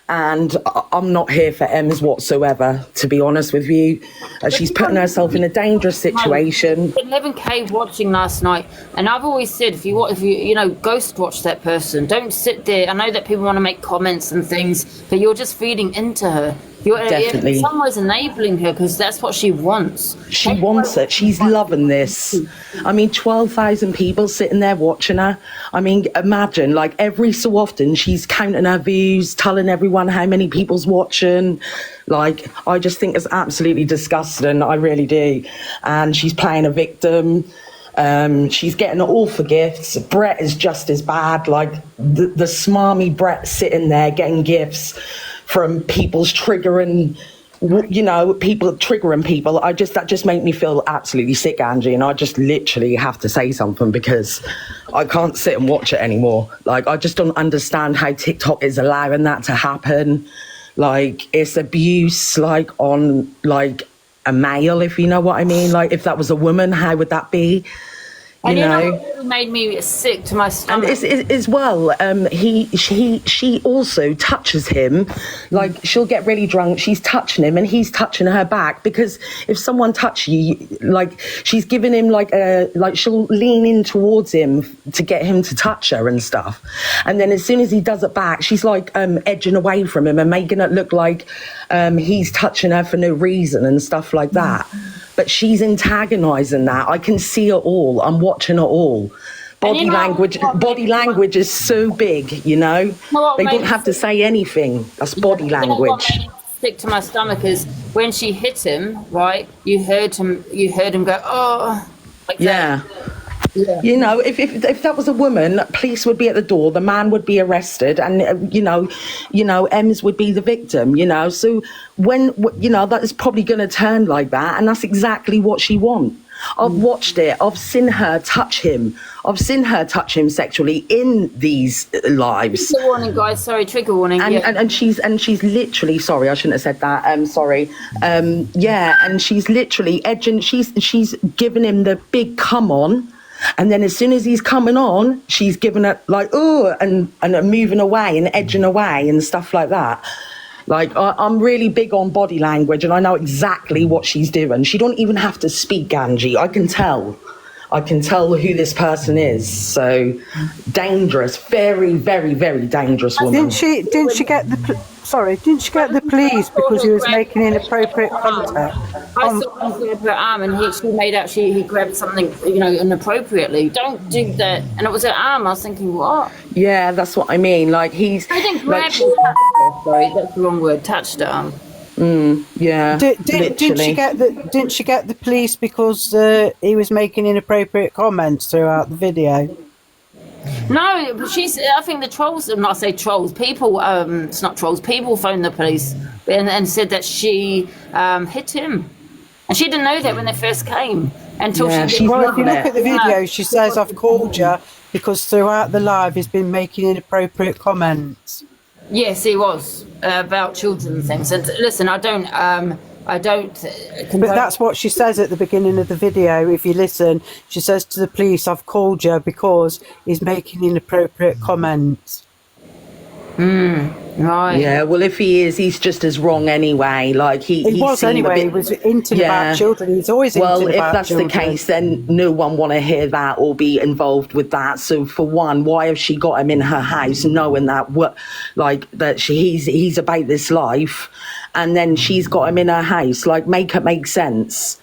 And I'm not here for Emz whatsoever, to be honest with you. She's putting herself in a dangerous situation. 11K watching last night, and I've always said, if you ghost watch that person, don't sit there. I know that people want to make comments and things, but you're just feeding into her. You're Definitely. in some ways enabling her because that's what she wants. She wants it. She's loving this. I mean, 12,000 people sitting there watching her. I mean, imagine, like, every so often she's counting her views, telling everyone how many people's watching. Like, I just think it's absolutely disgusting. I really do. And she's playing a victim. She's getting it all for gifts. Brett is just as bad. Like, the smarmy Brett sitting there getting gifts from people's triggering, people triggering people. That just made me feel absolutely sick, Angie, and I just literally have to say something because I can't sit and watch it anymore. Like, I just don't understand how TikTok is allowing that to happen. Like, it's abuse, like, on, like, a male, if you know what I mean. Like, if that was a woman, how would that be? And it made me sick to my stomach. And as well, she also touches him. Like, she'll get really drunk, she's touching him, and he's touching her back. Because if someone touches you, like, she's giving him she'll lean in towards him to get him to touch her and stuff. And then as soon as he does it back, she's like edging away from him and making it look like he's touching her for no reason and stuff like that. But she's antagonising that. I can see it all. I'm watching it all. Body language is so big, They don't have to say anything. That's body language. What made it stick to my stomach is when she hit him, right? You heard him go, oh, like that. Yeah. If that was a woman, police would be at the door, the man would be arrested, and Emz would be the victim. So when that is probably going to turn like that, and that's exactly what she wants. I've watched it. I've seen her touch him. I've seen her touch him sexually in these lives. Trigger warning, guys. Sorry, trigger warning. And she's literally, sorry, I shouldn't have said that. Sorry. And she's literally edging. She's giving him the big come on. And then as soon as he's coming on, she's giving it like, oh, and moving away and edging away and stuff like that. Like, I'm really big on body language, and I know exactly what she's doing. She don't even have to speak, Angie. I can tell who this person is. So dangerous, very, very, very dangerous woman. Didn't she get the police because he was making inappropriate contact? I saw him grab her arm, and she made out he grabbed something, inappropriately. Don't do that. And it was her arm. I was thinking, what? Yeah, that's what I mean. Like, I didn't grab his arm. Sorry, that's the wrong word. Touched her arm. Yeah. Didn't she get the police because he was making inappropriate comments throughout the video? No, but I think the trolls, not say trolls, people, it's not trolls, people phoned the police and said that she hit him. And she didn't know that when they first came until if you look at the video, she says, I've called you because throughout the live he's been making inappropriate comments. Yes, he was about children and things. And listen, I don't. But that's what she says at the beginning of the video. If you listen, she says to the police, "I've called you because he's making inappropriate comments." Right. Yeah, well, if he is, he's just as wrong anyway. Like He was anyway. He was hinting about children. He's always hinting about children. Well, if that's the case, then no one want to hear that or be involved with that. So, for one, why has she got him in her house, knowing that he's about this life, and then she's got him in her house? Like, make it make sense.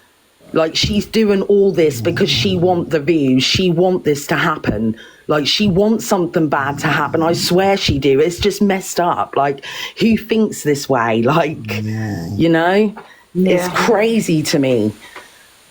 Like, she's doing all this because she want the views. She want this to happen. Like, she wants something bad to happen. I swear she do. It's just messed up. Like, who thinks this way? Like, you know? It's crazy to me.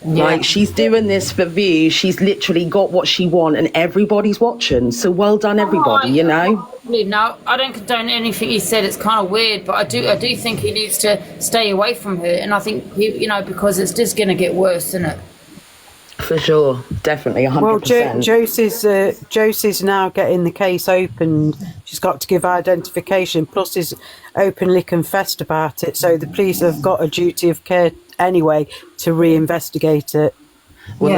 Like, she's doing this for views. She's literally got what she wants and everybody's watching. So well done, everybody, you know? No, I don't condone anything he said. It's kind of weird, but I do think he needs to stay away from her. And I think, because it's just going to get worse, isn't it? For sure, definitely, 100%. Well, Josie's now getting the case opened. She's got to give identification, plus he's openly confessed about it. So the police have got a duty of care anyway to reinvestigate it. Well,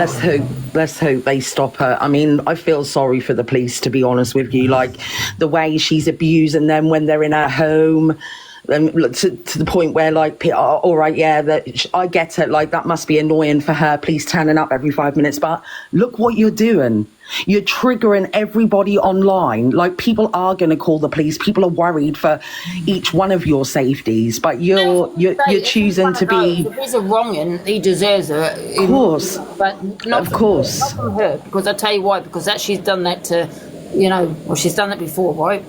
let's hope they stop her. I mean, I feel sorry for the police, to be honest with you. Like, the way she's abusing them when they're in her home. To the point where, like, all right, I get it. Like, that must be annoying for her. Police turning up every 5 minutes, but look what you're doing. You're triggering everybody online. Like, people are going to call the police. People are worried for each one of your safeties, but you're choosing to be. If he's a wronging, he deserves it. Of course, but not from her. Because I tell you why. Because she's done that to, she's done that before, right?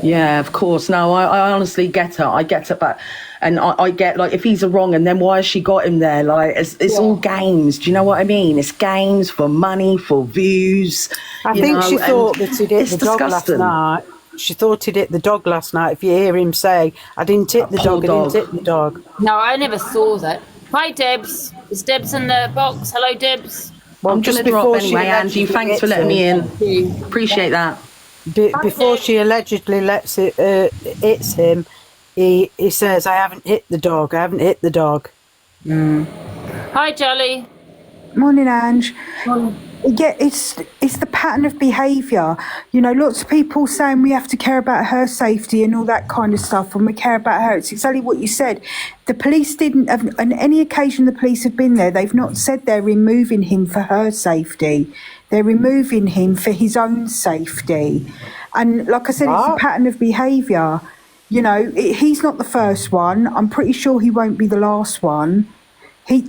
Yeah, of course. No, I honestly get her. I get it, but I get, like, if he's a wrong, and then why has she got him there? Like, it's all games. Do you know what I mean? It's games for money, for views. I think she thought that he'd hit the dog last night. She thought he'd hit the dog last night. If you hear him say, "I didn't hit the dog, I didn't hit the dog." No, I never saw that. Hi, Debs. Is Debs in the box? Hello, Debs. Well, I'm just before anyway, Angie. Thanks for letting me in. Appreciate that. Before she allegedly hits him, he says, "I haven't hit the dog. I haven't hit the dog." Hi, Jolly. Morning, Ange. Yeah, it's the pattern of behaviour. Lots of people saying we have to care about her safety and all that kind of stuff, and we care about her. It's exactly what you said. The police didn't, on any occasion the police have been there, they've not said they're removing him for her safety. They're removing him for his own safety. And like I said, it's a pattern of behaviour. He's not the first one. I'm pretty sure he won't be the last one.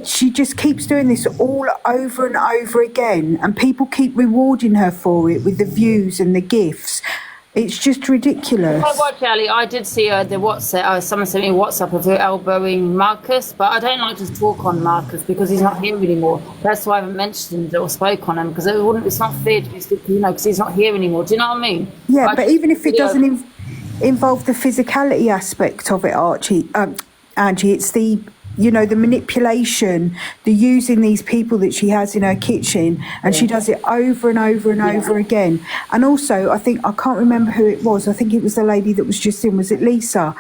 She just keeps doing this all over and over again, and people keep rewarding her for it with the views and the gifts. It's just ridiculous. You know what, Jolly? I did see the WhatsApp. Someone sent me a WhatsApp of her elbowing Marcus, but I don't like to talk on Marcus because he's not here anymore. That's why I haven't mentioned or spoke on him, because it's not fair to be, because he's not here anymore. Do you know what I mean? Yeah, but even if it doesn't involve the physicality aspect of it, Angie, it's the the manipulation, the using these people that she has in her kitchen, and she does it over and over and over again. And also, I can't remember who it was. I think it was the lady that was just in. Was it Lisa?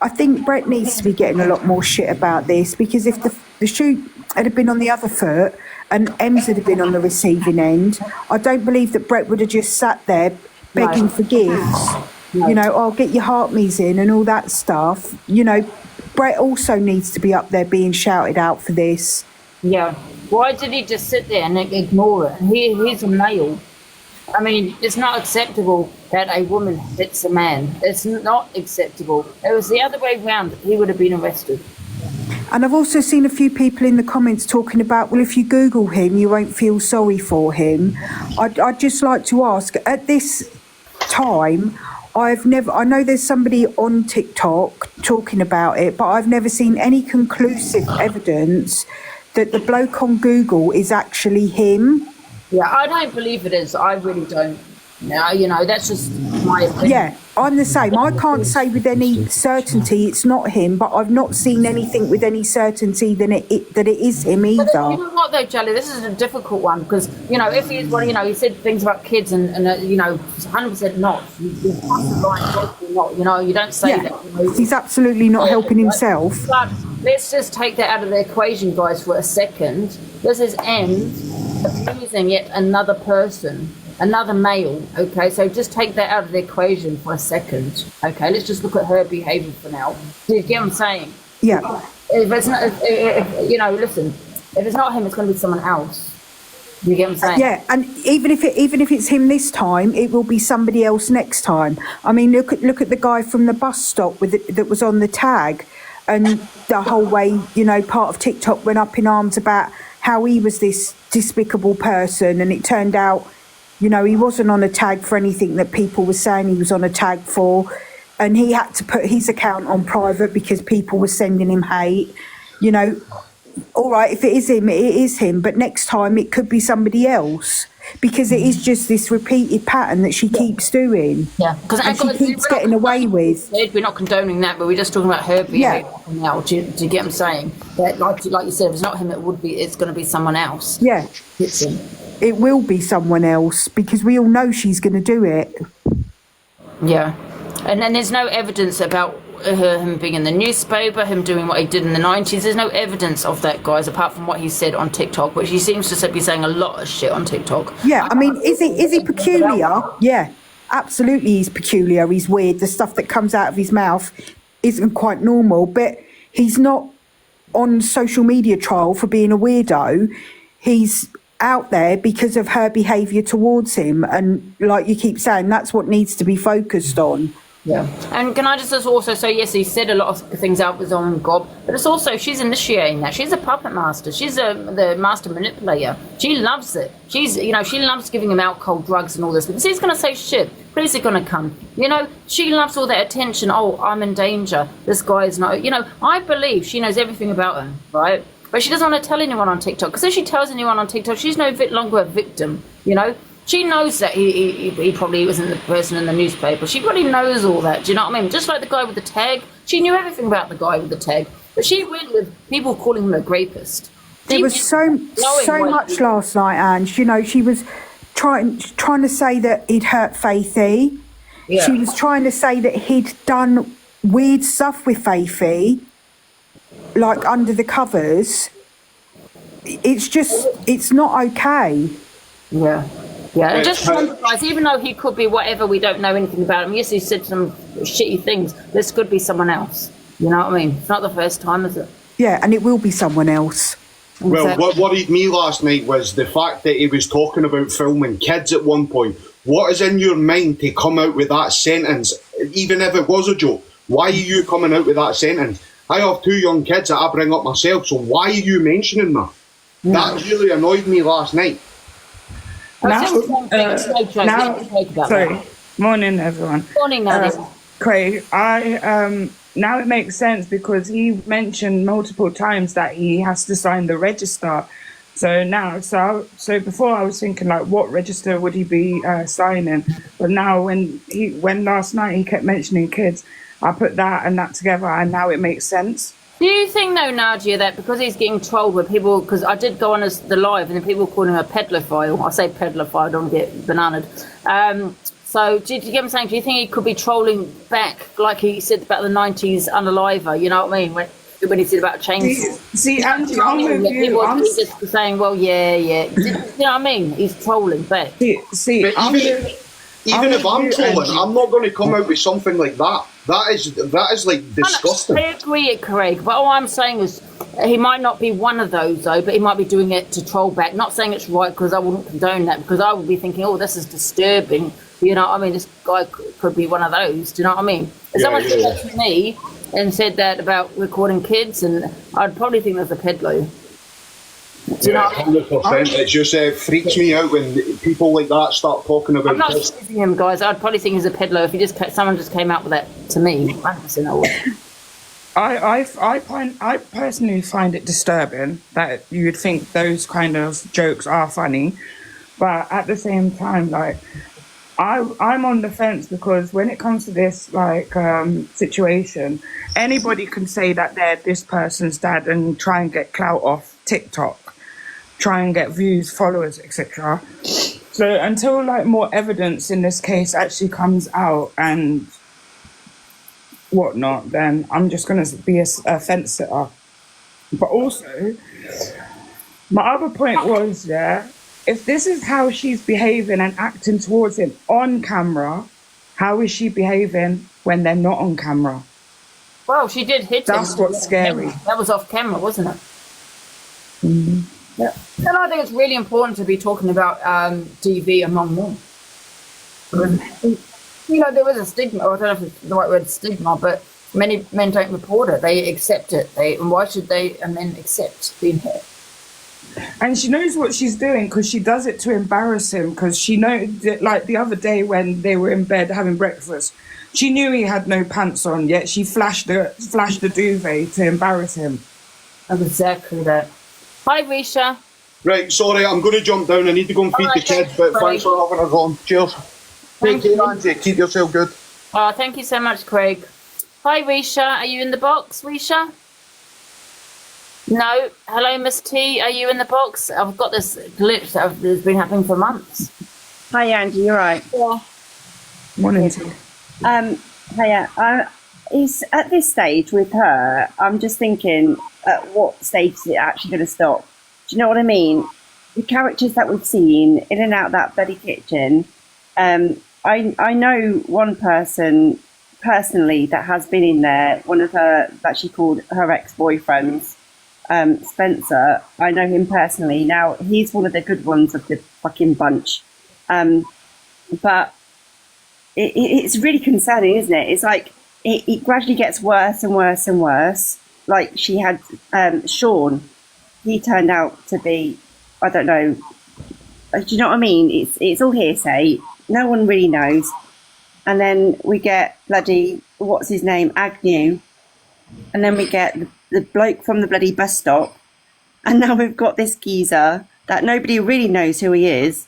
I think Brett needs to be getting a lot more shit about this, because if the shoe had been on the other foot and Emz had been on the receiving end, I don't believe that Brett would have just sat there begging for gifts. I'll get your heart me's in and all that stuff. Brett also needs to be up there being shouted out for this. Yeah. Why did he just sit there and ignore it? He's a male. I mean, it's not acceptable that a woman hits a man. It's not acceptable. It was the other way around. He would have been arrested. And I've also seen a few people in the comments talking about, well, if you Google him, you won't feel sorry for him. I'd just like to ask, at this time, I know there's somebody on TikTok talking about it, but I've never seen any conclusive evidence that the bloke on Google is actually him. Yeah, I don't believe it is. I really don't. No, that's just my opinion. Yeah, I'm the same. I can't say with any certainty it's not him, but I've not seen anything with any certainty that it is him either. But you know what though, Jelly? This is a difficult one, because, if he's, he said things about kids and 100% not. He's not, you don't say that. He's absolutely not helping himself. But let's just take that out of the equation, guys, for a second. This is Emz abusing yet another person. another male, okay? So just take that out of the equation for a second, okay? Let's just look at her behaviour for now. Do you get what I'm saying? Yeah. If it's not, you know, listen, if it's not him, it's going to be someone else. Do you get what I'm saying? Yeah, and even if it's him this time, it will be somebody else next time. I mean, look at the guy from the bus stop that was on the tag, and the whole way, you know, part of TikTok went up in arms about how he was this despicable person, and it turned out, you know, he wasn't on a tag for anything that people were saying he was on a tag for, and he had to put his account on private because people were sending him hate, you know. All right, if it is him, it is him, but next time it could be somebody else, because it is just this repeated pattern that she keeps doing. Yeah, because she keeps getting away with. We're not condoning that, but we're just talking about her behaviour now. Do you get what I'm saying? That, like you said, if it's not him, it's going to be someone else. Yeah, it's him. It will be someone else, because we all know she's going to do it. Yeah, and then there's no evidence about him being in the newspaper, him doing what he did in the 90s. There's no evidence of that, guys, apart from what he said on TikTok, which he seems to be saying a lot of shit on TikTok. Yeah, I mean, is he peculiar? Yeah, absolutely he's peculiar. He's weird. The stuff that comes out of his mouth isn't quite normal, but he's not on social media trial for being a weirdo. He's out there because of her behaviour towards him, and like you keep saying, that's what needs to be focused on. Yeah, and can I just also say, yes, he said a lot of things out with his own gob, but it's also, she's initiating that. She's a puppet master. She's the master manipulator. She loves it. She's, you know, she loves giving him alcohol, drugs, and all this, because he's going to say shit. Police are going to come. You know, she loves all that attention. Oh, I'm in danger. This guy is not, you know, I believe she knows everything about him, right? But she doesn't want to tell anyone on TikTok, because if she tells anyone on TikTok, she's no longer a victim, you know? She knows that he probably wasn't the person in the newspaper. She probably knows all that, do you know what I mean? Just like the guy with the tag. She knew everything about the guy with the tag. But she went with people calling him a rapist. There was so much last night, Ange. You know, she was trying to say that he'd hurt Faithy. Yeah. She was trying to say that he'd done weird stuff with Faithy, like under the covers. It's not okay. Yeah. Yeah, and just remember, guys, even though he could be whatever, we don't know anything about him. Yes, he said some shitty things. This could be someone else. You know what I mean? It's not the first time, is it? Yeah, and it will be someone else. Well, what worried me last night was the fact that he was talking about filming kids at one point. What is in your mind to come out with that sentence, even if it was a joke? Why are you coming out with that sentence? I have 2 young kids that I bring up myself, so why are you mentioning that? That really annoyed me last night. Morning, everyone. Morning, Nadia. Craig, now it makes sense, because he mentioned multiple times that he has to sign the register. So before I was thinking, like, what register would he be signing? But now when last night he kept mentioning kids, I put that and that together, and now it makes sense. Do you think, though, Nadia, that because he's getting trolled with people, because I did go on as the live and then people calling him a pedophile. I say pedophile, I don't get bananaed. So do you get what I'm saying? Do you think he could be trolling back, like he said about the 90s unaliver, you know what I mean? When he said about chainsaw. See, Angie, I'm with you. He's just saying, well, yeah. You know what I mean? He's trolling back. Even if I'm trolling, I'm not going to come out with something like that. That is like disgusting. I agree, Craig. But all I'm saying is he might not be one of those, though, but he might be doing it to troll back. Not saying it's right, because I wouldn't condone that, because I would be thinking, oh, this is disturbing. You know what I mean? This guy could be one of those. Do you know what I mean? If someone said that to me and said that about recording kids, and I'd probably think that's a pedo. Yeah, 100%. It just freaks me out when people like that start talking about. I'm not accusing him, guys. I'd probably think he's a peddler if someone just came out with that to me. I personally find it disturbing that you would think those kind of jokes are funny, but at the same time, like, I'm on the fence, because when it comes to this situation, anybody can say that they're this person's dad and try and get clout off TikTok, try and get views, followers, etc. So until more evidence in this case actually comes out and whatnot, then I'm just going to be a fence sitter. But also, my other point was, if this is how she's behaving and acting towards him on camera, how is she behaving when they're not on camera? Well, she did hit him. That's what's scary. That was off camera, wasn't it? Yeah. And I think it's really important to be talking about DV among men. You know, there was a stigma, or I don't know if it's the right word, stigma, but many men don't report it. They accept it. And why should they and men accept being hit? And she knows what she's doing because she does it to embarrass him. Because she knows that, like the other day when they were in bed having breakfast, she knew he had no pants on, yet she flashed the duvet to embarrass him. Exactly that. Hi, Risha. Right, sorry, I'm going to jump down. I need to go and feed the kids, but thanks for having us on. Cheers. Take care, Angie. Keep yourself good. Oh, thank you so much, Craig. Hi, Risha. Are you in the box, Risha? No. Hello, Miss T. Are you in the box? I've got this glitch that has been happening for months. Hi, Angie. You're right. Yeah. Morning, T. Hiya. Is at this stage with her, I'm just thinking, at what stage is it actually going to stop? Do you know what I mean? The characters that we've seen in and out that bloody kitchen. I know one person personally that has been in there. One of her that she called her ex-boyfriends, Spencer. I know him personally. Now he's one of the good ones of the fucking bunch, but it's really concerning, isn't it? It's like it gradually gets worse and worse and worse. Like she had Sean, he turned out to be, I don't know. Do you know what I mean? It's all hearsay. No one really knows. And then we get bloody, what's his name, Agnew. And then we get the bloke from the bloody bus stop. And now we've got this geezer that nobody really knows who he is.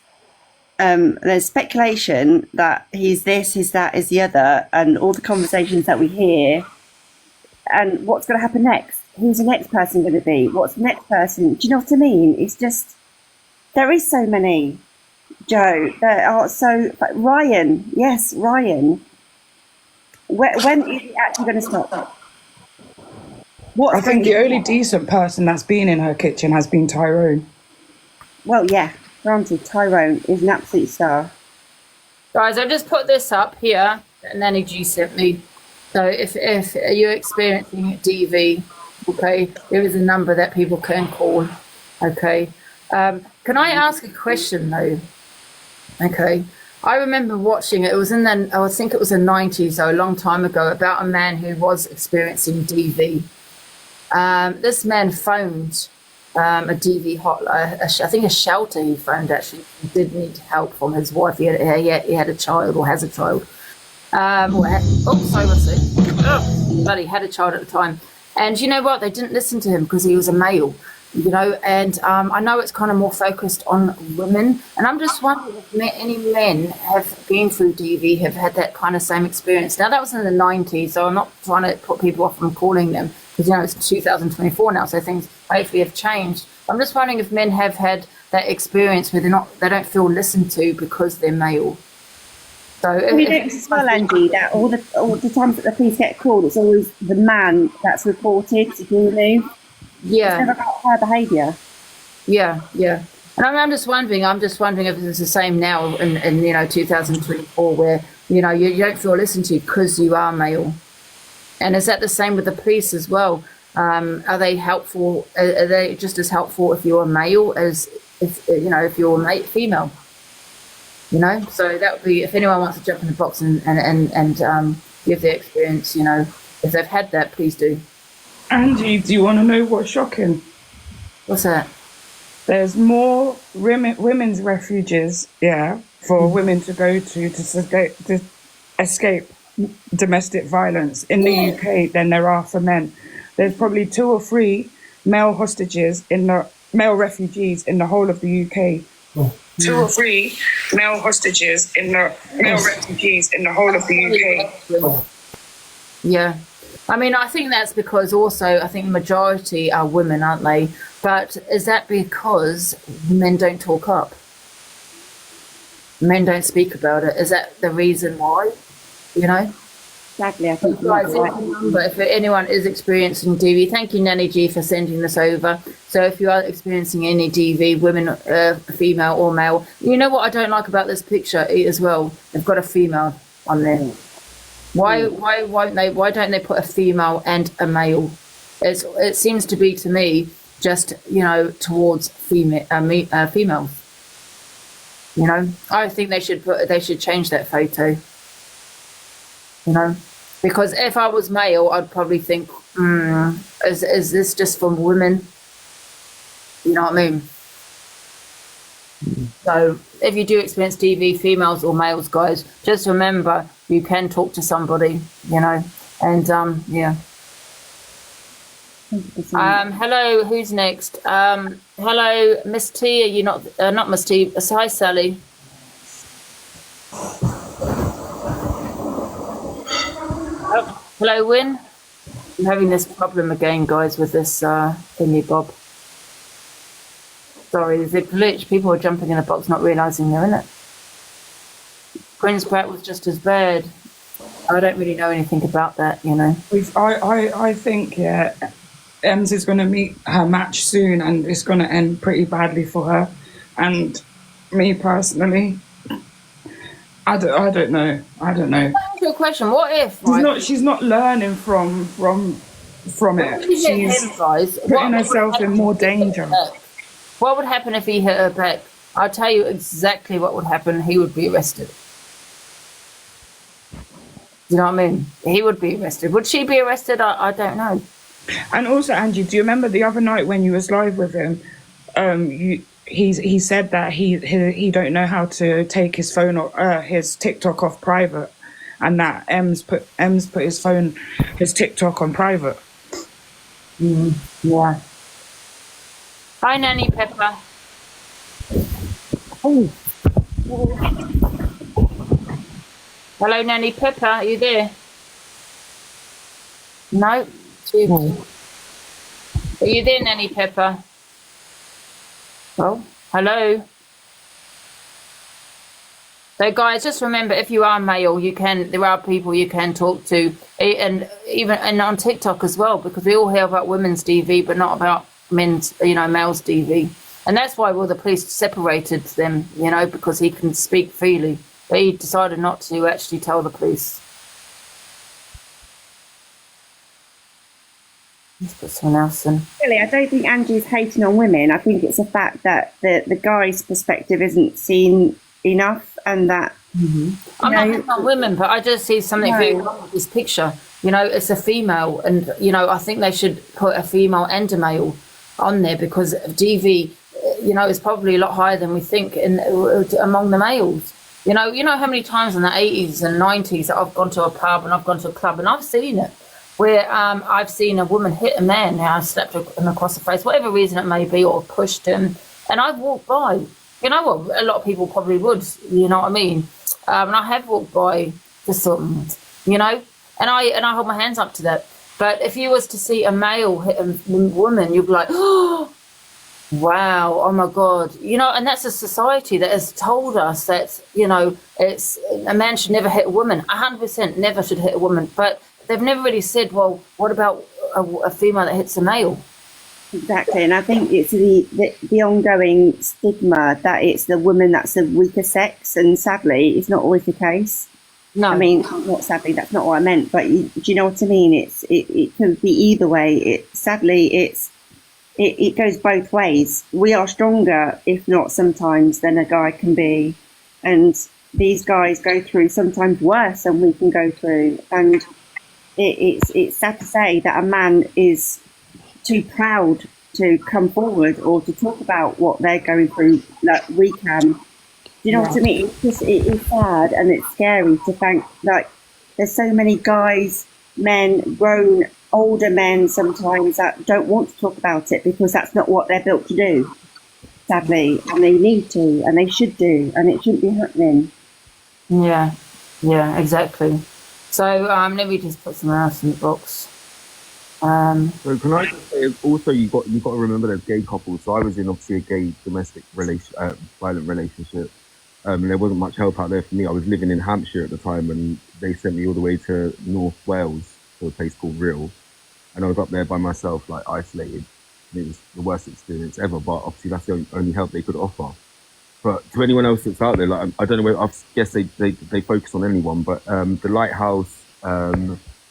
There's speculation that he's this, he's that, he's the other, and all the conversations that we hear. And what's going to happen next? Who's the next person going to be? What's the next person? Do you know what I mean? It's just, there is so many, Joe. There are so, Ryan, yes, Ryan. When is it actually going to stop? I think the only decent person that's been in her kitchen has been Tyrone. Well, yeah, granted, Tyrone is an absolute star. Guys, I've just put this up here that Nanny G sent me. So if you're experiencing DV, okay, there is a number that people can call, okay. Can I ask a question though? Okay, I remember watching it. It was in the, I think it was the 90s, so a long time ago, about a man who was experiencing DV. This man phoned a DV hotline. I think a shelter he phoned actually. He did need help from his wife. He had a child or has a child. Sorry, what's it? But he had a child at the time. And you know what? They didn't listen to him because he was a male. You know, and I know it's kind of more focused on women, and I'm just wondering if any men have been through DV, have had that kind of same experience. Now, that was in the 90s, so I'm not trying to put people off from calling them, because, you know, it's 2024 now, so things hopefully have changed. I'm just wondering if men have had that experience where they don't feel listened to because they're male. So we notice as well, Andy, that all the times that the police get called, it's always the man that's reported to do move. Yeah. It's never about her behaviour. Yeah. And I'm just wondering if it's the same now in 2024, where, you know, you don't feel listened to because you are male. And is that the same with the police as well? Are they helpful? Are they just as helpful if you're a male as if you're a female? You know, so that would be, if anyone wants to jump in the box and give their experience, you know, if they've had that, please do. Angie, do you want to know what's shocking? What's that? There's more women's refuges, for women to go to escape domestic violence in the UK than there are for men. There's probably 2 or 3 male refugees in the whole of the UK. 2 or 3 male refugees in the whole of the UK. Yeah. I mean, I think that's because also, I think the majority are women, aren't they? But is that because men don't talk up? Men don't speak about it? Is that the reason why, you know? Sadly, I think Guys, remember, if anyone is experiencing DV, thank you, Nanny G, for sending this over. So if you are experiencing any DV, women, female or male, you know what I don't like about this picture as well? They've got a female on there. Why don't they put a female and a male? It seems to be, to me, just, towards females. I think they should change that photo. Because if I was male, I'd probably think, is this just for women? You know what I mean? So if you do experience DV, females or males, guys, just remember you can talk to somebody, and yeah. Hello, who's next? Hello, Miss T. Are you not Miss T? Hi, Sally. Oh, hello, Win. I'm having this problem again, guys, with this thingy bob. Sorry, there's a glitch. People are jumping in a box, not realising they're in it. Quinn's Pratt was just as bad. I don't really know anything about that, I think, yeah, Emz is going to meet her match soon, and it's going to end pretty badly for her. And me personally, I don't know. Good question. What if she's not learning from it? She's putting herself in more danger. What would happen if he hit her back? I'll tell you exactly what would happen. He would be arrested. You know what I mean? He would be arrested. Would she be arrested? I don't know. And also, Angie, do you remember the other night when you was live with him? He said that he don't know how to take his phone or his TikTok off private, and that Emz put his TikTok on private. Yeah. Hi, Nanny Pepper. Oh. Hello, Nanny Pepper. Are you there? No. Are you there, Nanny Pepper? Oh, hello. So, guys, just remember, if you are male, there are people you can talk to, and on TikTok as well, because we all hear about women's DV, but not about men's, males DV. And that's why the police separated them, because he can speak freely. But he decided not to actually tell the police. Let's put someone else in. Really, I don't think Angie's hating on women. I think it's a fact that the guy's perspective isn't seen enough, and that I'm not hating on women, but I just see something very wrong with this picture. It's a female, and I think they should put a female and a male on there, because DV, is probably a lot higher than we think among the males. You know how many times in the 80s and 90s that I've gone to a pub and I've gone to a club and I've seen it, where I've seen a woman hit a man, slapped him across the face, whatever reason it may be, or pushed him, and I've walked by. A lot of people probably would, you know what I mean? And I have walked by for something, and I hold my hands up to that. But if you was to see a male hit a woman, you'd be like, oh, wow, oh my God. And that's a society that has told us that, it's a man should never hit a woman. 100% never should hit a woman. But they've never really said, well, what about a female that hits a male? Exactly, and I think it's the ongoing stigma that it's the woman that's the weaker sex, and sadly, it's not always the case. No, I mean, not sadly, that's not what I meant, but do you know what I mean? It can be either way. It goes both ways. We are stronger, if not sometimes, than a guy can be, and these guys go through sometimes worse than we can go through, and it's sad to say that a man is too proud to come forward or to talk about what they're going through like we can. Do you know what I mean? It is sad, and it's scary to think, like, there's so many guys, men, grown, older men sometimes that don't want to talk about it because that's not what they're built to do, sadly, and they need to, and they should do, and it shouldn't be happening. Yeah, exactly. So let me just put something else in the box. So can I just say, also you got to remember there's gay couples. So I was in obviously a gay domestic violent relationship, And there wasn't much help out there for me. I was living in Hampshire at the time, and they sent me all the way to North Wales to a place called Rhyl. And I was up there by myself, like isolated. And it was the worst experience ever, but obviously that's the only help they could offer. But to anyone else that's out there, like, I don't know where, I guess they focus on anyone, but the Lighthouse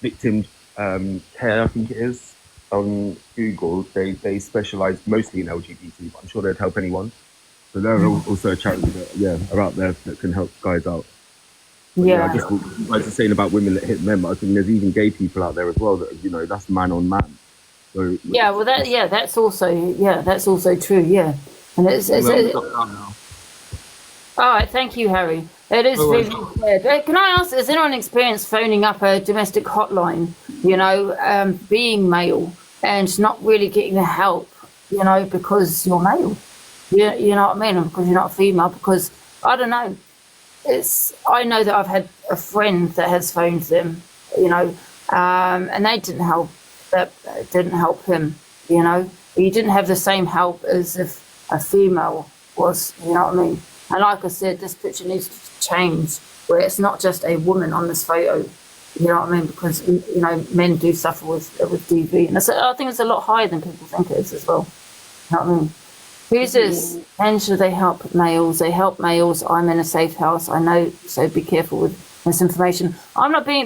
Victim Care, I think it is, on Google, they specialise mostly in LGBT, but I'm sure they'd help anyone. So they're also a charity that, are out there that can help guys out. But Yeah. I just what you guys are saying about women that hit men, but I think there's even gay people out there as well that, that's man on man. So, Yeah, well, that's also true. Yeah, and it's all right. Thank you, Harry. It is really sad. Can I ask? Has anyone experienced phoning up a domestic hotline? Being male and not really getting the help. Because you're male. You know what I mean? Because you're not female. Because I don't know. I know that I've had a friend that has phoned them. And they didn't help. That didn't help him. He didn't have the same help as if a female was. You know what I mean? And like I said, this picture needs to change, where it's not just a woman on this photo. You know what I mean? Because men do suffer with DV, and I think it's a lot higher than people think it is as well. You know what I mean? Who's this? And should they help males? They help males. I'm in a safe house. I know, so be careful with misinformation.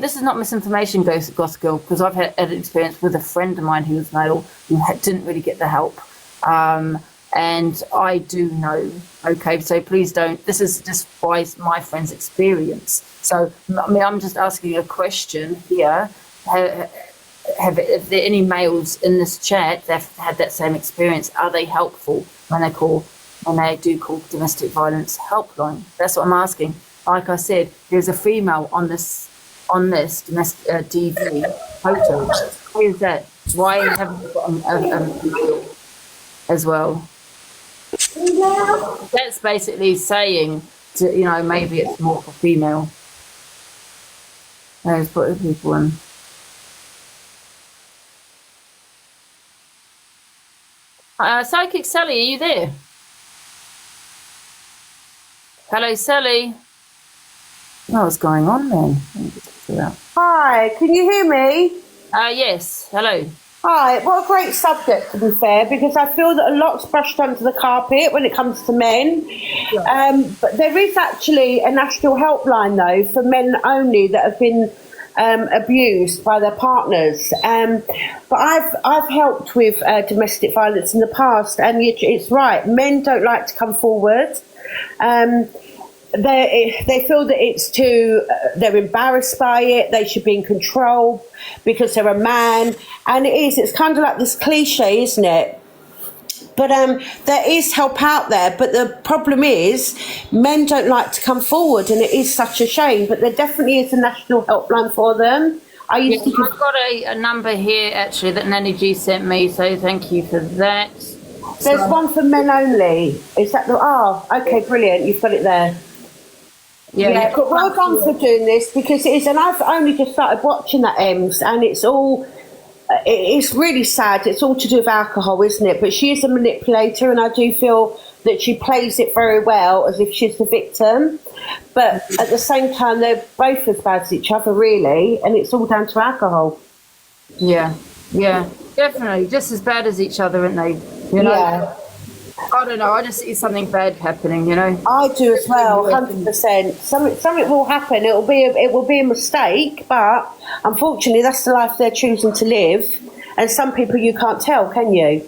This is not misinformation, Gossip Girl, because I've had an experience with a friend of mine who was male who didn't really get the help. And I do know, okay, so please don't, this is just by my friend's experience. So, I'm just asking a question here. Have there any males in this chat that have had that same experience? Are they helpful when they do call domestic violence helpline? That's what I'm asking. Like I said, there's a female on this domestic DV photo. Who is that? Why haven't you got a male as well? That's basically saying, maybe it's more for female. There's putting people in. Psychic Sally, are you there? Hello, Sally. What's going on then? Hi, can you hear me? Yes, hello. Hi, what a great subject, to be fair, because I feel that a lot's brushed under the carpet when it comes to men. Yeah. But there is actually a national helpline, though, for men only that have been abused by their partners. But I've helped with domestic violence in the past, and it's right. Men don't like to come forward. They feel that it's they're embarrassed by it, they should be in control because they're a man, and it's kind of like this cliche, isn't it? But there is help out there, but the problem is men don't like to come forward, and it is such a shame, but there definitely is a national helpline for them. I've got a number here actually that Nanny G sent me, so thank you for that. There's one for men only. Is that okay, brilliant, you've got it there. Yeah, but well done for doing this, because it is, and I've only just started watching that, Emz, and it's really sad. It's all to do with alcohol, isn't it? But she is a manipulator, and I do feel that she plays it very well, as if she's the victim. But at the same time, they're both as bad as each other, really, and it's all down to alcohol. Yeah, definitely, just as bad as each other, aren't they? Yeah. I don't know. I just see something bad happening. I do as well. 100%. Something will happen. It will be a mistake, but unfortunately, that's the life they're choosing to live. And some people you can't tell, can you?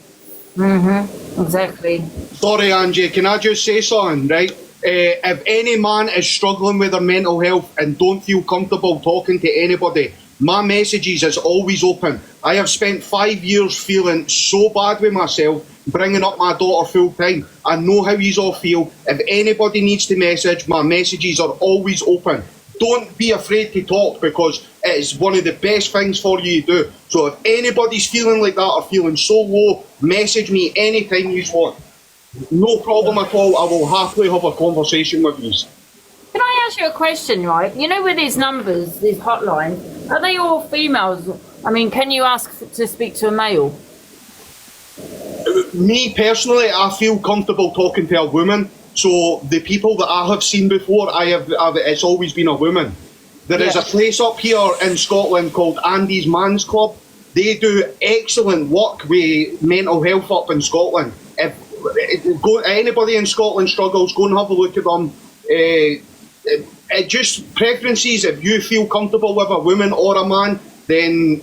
Exactly. Sorry, Angie. Can I just say something, right? If any man is struggling with their mental health and don't feel comfortable talking to anybody, my messages is always open. I have spent 5 years feeling so bad with myself, bringing up my daughter full time. I know how you all feel. If anybody needs to message, my messages are always open. Don't be afraid to talk, because it is one of the best things for you to do. So if anybody's feeling like that or feeling so low, message me anytime you want. No problem at all. I will happily have a conversation with you. Can I ask you a question, right? With these numbers, these hotlines, are they all females? I mean, can you ask to speak to a male? Me personally, I feel comfortable talking to a woman. So the people that I have seen before, it's always been a woman. There is a place up here in Scotland called Andy's Man's Club. They do excellent work with mental health up in Scotland. If anybody in Scotland struggles, go and have a look at them. Just preferences, if you feel comfortable with a woman or a man, then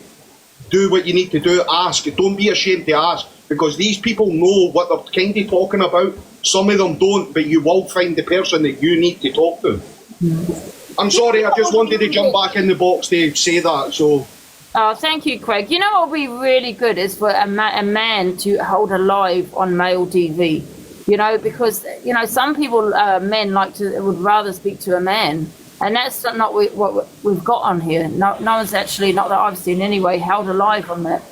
do what you need to do. Ask. Don't be ashamed to ask, because these people know what they're kind of talking about. Some of them don't, but you will find the person that you need to talk to. I'm sorry, I just wanted to jump back in the box to say that. So. Oh, thank you, Craig. You know what would be really good is for a man to hold a live on male DV. You know, because, you know, some people, men would rather speak to a man. And that's not what we've got on here. No one's actually, not that I've seen anyway, held a live on that.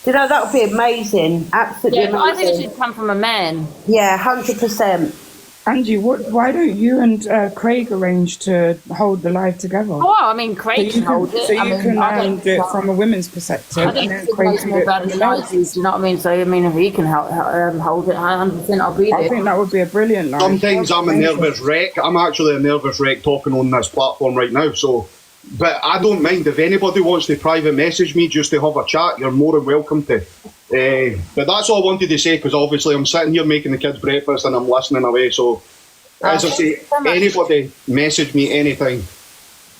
You know, that would be amazing. Absolutely amazing. I think it should come from a man. Yeah, 100%. Angie, why don't you and Craig arrange to hold the live together? Well, I mean, Craig can hold it. So you can do it from a women's perspective. I think it's more about his sizes, you know what I mean? So, I mean, if he can hold it, 100% I'll be there. I think that would be a brilliant live. Sometimes I'm a nervous wreck. I'm actually a nervous wreck talking on this platform right now, so... But I don't mind. If anybody wants to private message me just to have a chat, you're more than welcome to. But that's all I wanted to say, because obviously I'm sitting here making the kids breakfast and I'm listening away. So, as I say, anybody message me anytime.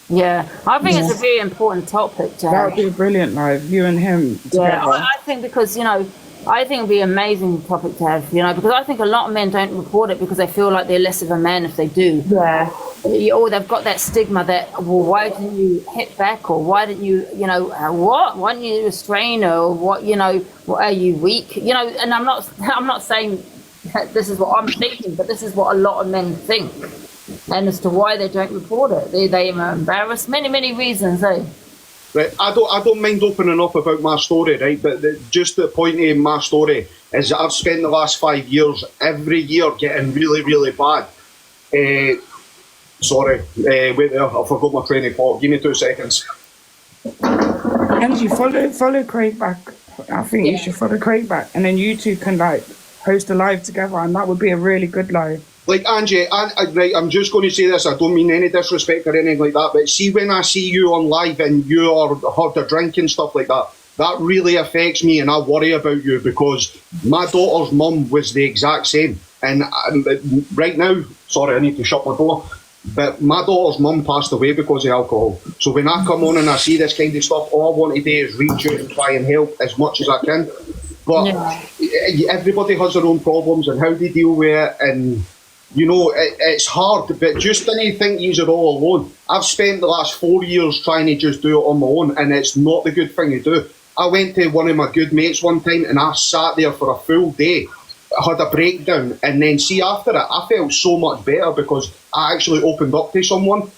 Yeah, I think it's a very important topic to have. That would be a brilliant live, you and him together. Yeah, I think because, you know, I think it would be an amazing topic to have, you know, because I think a lot of men don't report it because they feel like they're less of a man if they do. Yeah. Or they've got that stigma that, well, why didn't you hit back, or why didn't you, you know, why didn't you restrain her, or what, you know, what, are you weak, you know? And I'm not saying that this is what I'm thinking, but this is what a lot of men think, and as to why they don't report it, they are embarrassed, many reasons, eh? Right, I don't mind opening up about my story, right? But just the point of my story is that I've spent the last 5 years every year getting really bad. Sorry, wait there, I forgot my train of thought. Give me 2 seconds. Angie, follow Craig back. I think you should follow Craig back, and then you two can like host a live together, and that would be a really good live. Like, Angie, right, I'm just going to say this, I don't mean any disrespect or anything like that, but see, when I see you on live and you are hard to drink and stuff like that, that really affects me, and I worry about you, because my daughter's mum was the exact same. And right now, sorry, I need to shut my door, but my daughter's mum passed away because of alcohol. So when I come on and I see this kind of stuff, all I want to do is reach out and try and help as much as I can. But everybody has their own problems and how they deal with it, and you know, it's hard, but just don't think you're all alone. I've spent the last 4 years trying to just do it on my own, and it's not the good thing to do. I went to one of my good mates one time and I sat there for a full day. I had a breakdown, and then see, after it, I felt so much better because I actually opened up to someone.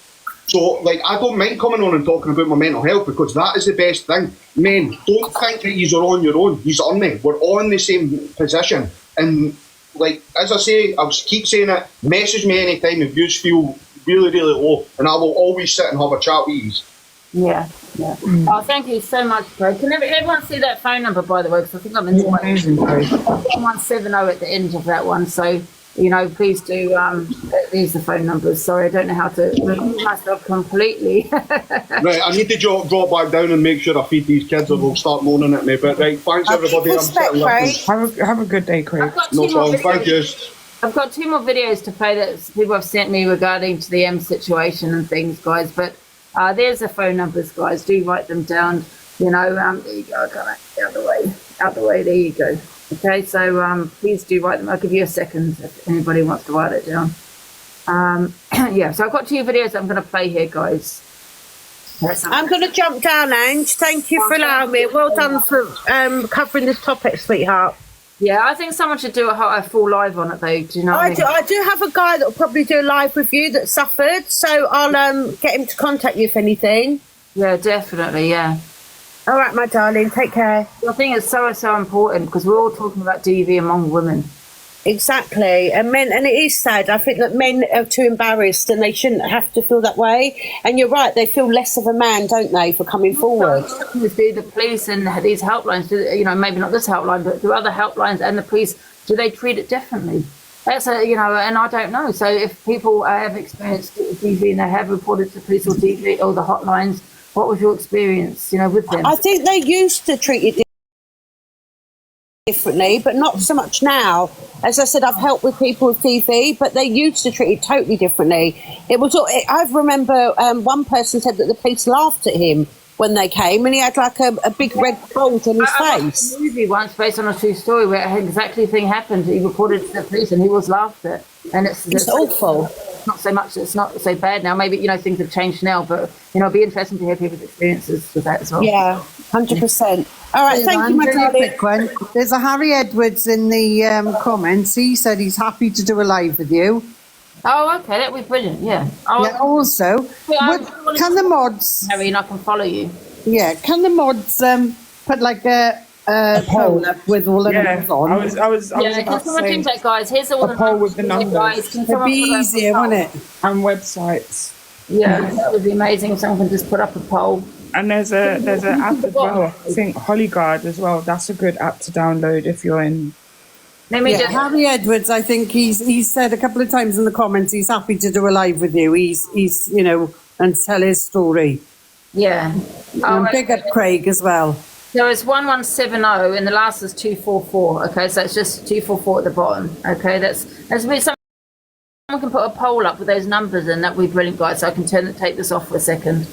So, like, I don't mind coming on and talking about my mental health, because that is the best thing. Men, don't think that you're on your own. You're on me. We're all in the same position. And like, as I say, I'll keep saying it, message me anytime if you feel really low, and I will always sit and have a chat with you. Yeah. Oh, thank you so much, Craig. Can everyone see that phone number, by the way? Because I think I'm in 170 at the end of that one. So, you know, please do, these are the phone numbers. Sorry, I don't know how to remove myself completely. Right, I need to drop back down and make sure I feed these kids, or they'll start moaning at me. But right, thanks everybody. Have a good day, Craig. No problem, thank you. I've got 2 more videos to play that people have sent me regarding to the Emz situation and things, guys. But there's the phone numbers, guys. Do write them down. You know, there you go. Kind of out the way. There you go. Okay, so please do write them. I'll give you a second if anybody wants to write it down. Yeah, so I've got 2 videos that I'm going to play here, guys. I'm going to jump down, Ange. Thank you for allowing me. Well done for covering this topic, sweetheart. Yeah, I think someone should do a full live on it, though. Do you know what I mean? I do have a guy that will probably do a live with you that suffered, so I'll get him to contact you if anything. Yeah, definitely, yeah. All right, my darling, take care. I think it's so important, because we're all talking about DV among women. Exactly, and it is sad. I think that men are too embarrassed, and they shouldn't have to feel that way. And you're right; they feel less of a man, don't they, for coming forward? Do the police and these helplines, you know, maybe not this helpline, but do other helplines and the police, do they treat it differently? That's and I don't know. So if people have experienced DV and they have reported to police or DV or the hotlines, what was your experience, with them? I think they used to treat it differently, but not so much now. As I said, I've helped with people with DV, but they used to treat it totally differently. I remember one person said that the police laughed at him when they came, and he had like a big red bulge on his face. I watched a movie once based on a true story where exactly the thing happened. He reported to the police and he was laughed at. And it's awful. Not so much, it's not so bad now. Maybe, things have changed now, but, it'd be interesting to hear people's experiences with that as well. Yeah, 100%. All right, thank you, my darling. There's a Harry Edwards in the comments. He said he's happy to do a live with you. Oh, okay, that'd be brilliant, yeah. Also, can the mods... Harry, and I can follow you. Yeah, can the mods put like a poll up with all the numbers on? I was can someone change that, guys? Here's all the poll with the numbers. Guys, It'd be easier, wouldn't it? And websites. Yeah, that would be amazing if someone can just put up a poll. And there's an app as well. I think Holyguard as well. That's a good app to download if you're in. Harry Edwards, I think he's said a couple of times in the comments he's happy to do a live with you. He's and tell his story. Yeah. And big up Craig as well. So it's 1170 and the last is 244. Okay, so it's just 244 at the bottom. Okay, that's really something. Someone can put a poll up with those numbers and that would be brilliant, guys. So I can take this off for a second.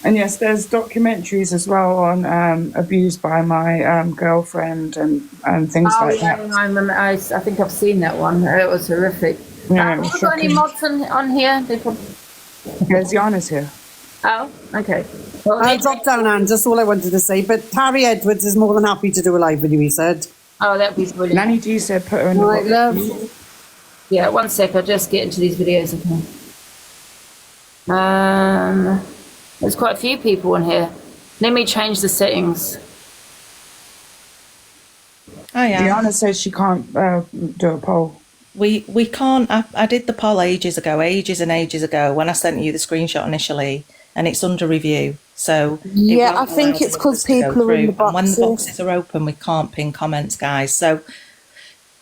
And yes, there's documentaries as well on abused by my girlfriend and things like that. I remember. I think I've seen that one. It was horrific. Yeah, have you got any mods on here? There's Yana's here. Oh, okay. Well, I'll drop down, Anne, just all I wanted to say. But Harry Edwards is more than happy to do a live with you, he said. Oh, that'd be brilliant. Nanny G said put her in the right, love. Yeah, one sec. I'll just get into these videos. Okay. There's quite a few people in here. Let me change the settings. Oh, yeah. Diana says she can't do a poll. We can't. I did the poll ages and ages ago when I sent you the screenshot initially, and it's under review. So yeah, I think it's because people are in the boxes. And when the boxes are open, we can't pin comments, guys. So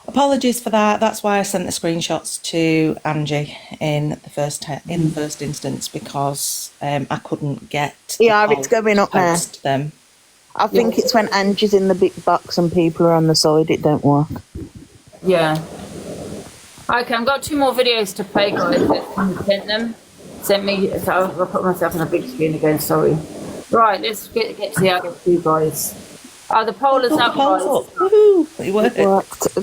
apologies for that. That's why I sent the screenshots to Angie in the first instance, because I couldn't get. Yeah, it's going up there. Them. I think it's when Angie's in the big box and people are on the side, it don't work. Yeah. Okay, I've got 2 more videos to play, guys. Sent me, so I'll put myself on a big screen again, sorry. Right, let's get to the other 2 guys. The poll is up, guys. Woohoo! It worked. It worked. So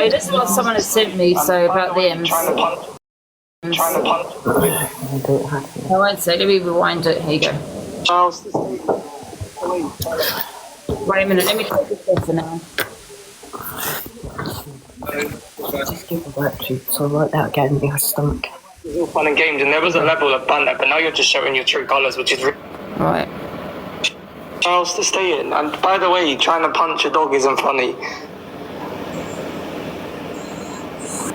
this is what someone has sent me, so about the Emz. I won't say, let me rewind it. Here you go. Wait a minute, let me take this off for now. Just give a worksheet, so I write that again in my stomach. It was all fun and games, and there was a level of banter, but now you're just showing your true colours, which is... Right. Charles to stay in, and by the way, trying to punch a dog isn't funny.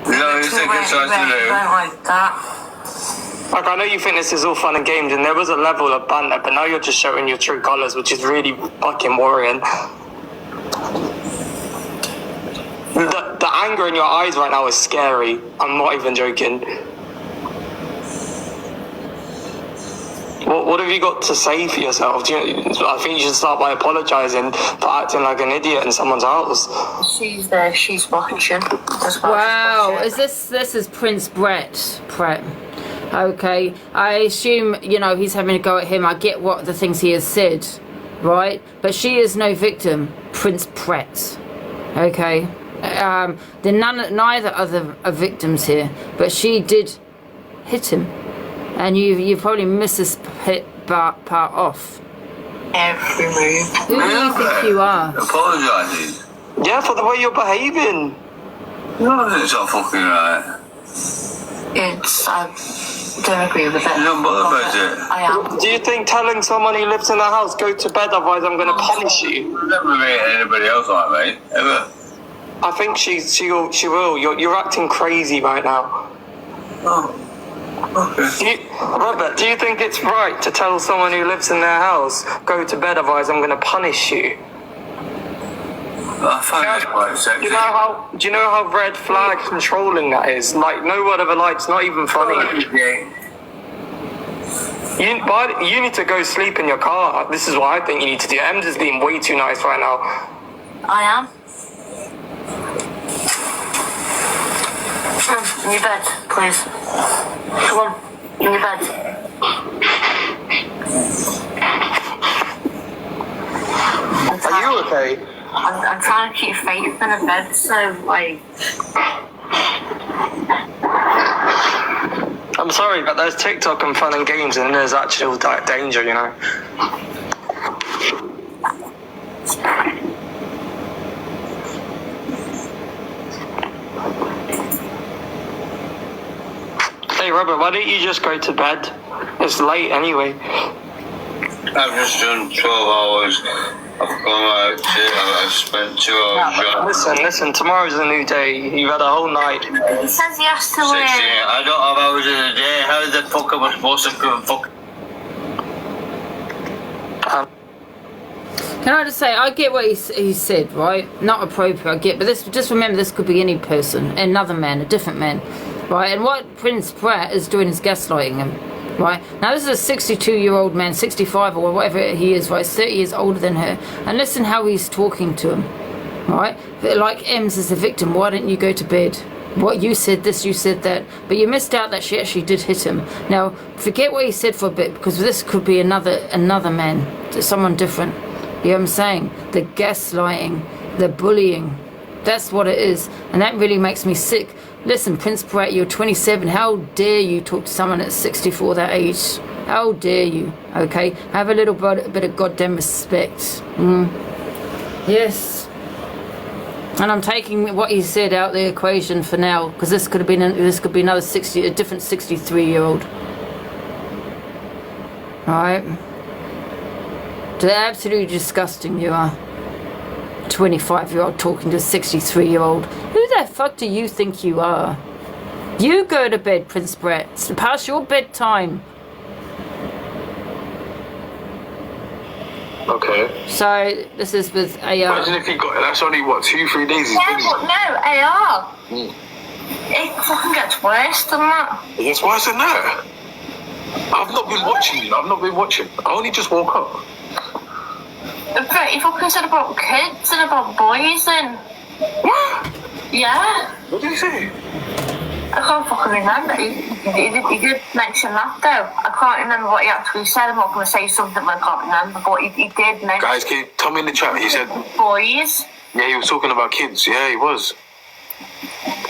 No, you think it's trying to do? Like that. Like, I know you think this is all fun and games, and there was a level of banter, but now you're just showing your true colours, which is really fucking worrying. The anger in your eyes right now is scary. I'm not even joking. What have you got to say for yourself? I think you should start by apologising for acting like an idiot in someone's house. She's there, she's watching. Wow, this is Prince Brett. Okay, I assume, he's having a go at him. I get what the things he has said, right? But she is no victim, Prince Brett. Okay? Neither are victims here, but she did hit him. And you probably missed this part off. Every move. Who do you think you are? Apologising. Yeah, for the way you're behaving. No, it's not fucking right. I don't agree with it. You don't bother about it. I am. Do you think telling someone who lives in the house, go to bed, otherwise I'm going to punish you? I've never made anybody else like me, ever. I think she will. You're acting crazy right now. Oh. Okay. Robert, do you think it's right to tell someone who lives in their house, go to bed, otherwise I'm going to punish you? I find it quite sexy. Do you know how red flag controlling that is? Like, no one ever likes, not even funny. You need to go sleep in your car. This is what I think you need to do. Emz is being way too nice right now. I am. In your bed, please. Come on, in your bed. Are you okay? I'm trying to keep faith in the bed, so, like... I'm sorry, but there's TikTok and fun and games, and there's actual danger, you know? Hey, Robert, why don't you just go to bed? It's late anyway. I've just done 12 hours. I've gone out, I've spent 2 hours. Listen, tomorrow's a new day. You've had a whole night. He says he has to I don't have hours in a day. How the fuck am I supposed to go fuck? Can I just say, I get what he said, right? Not appropriate, I get, but this, just remember, this could be any person, another man, a different man, right? And what Prince Pratt is doing is gaslighting him, right? Now, this is a 62-year-old man, 65 or whatever he is, right? 30 years older than her. And listen how he's talking to him, right? Like Emz is the victim. Why didn't you go to bed? What, you said this, you said that. But you missed out that she actually did hit him. Now, forget what he said for a bit, because this could be another man, someone different. You know what I'm saying? The gaslighting, the bullying. That's what it is. And that really makes me sick. Listen, Prince Pratt, you're 27. How dare you talk to someone at 64 that age? How dare you? Okay? Have a little bit of goddamn respect. Yes. And I'm taking what he said out the equation for now, because this could be another a different 63-year-old. Alright? They're absolutely disgusting, you are. 25-year-old talking to a 63-year-old. Who the fuck do you think you are? You go to bed, Prince Brett. It's past your bedtime. Okay. So, this is with AR. Imagine if he got it. That's only, what, 2-3 days he's Yeah, been. but no, AR. It fucking gets worse than that. It gets worse than that? I've not been watching. I only just woke up. But he fucking said about kids and about boys and... What? Yeah. What did he say? I can't fucking remember. He did mention that though. I can't remember what he actually said. I'm not going to say something I can't remember, but he did mention... Guys, can you tell me in the chat? He said... Boys. Yeah, he was talking about kids. Yeah, he was.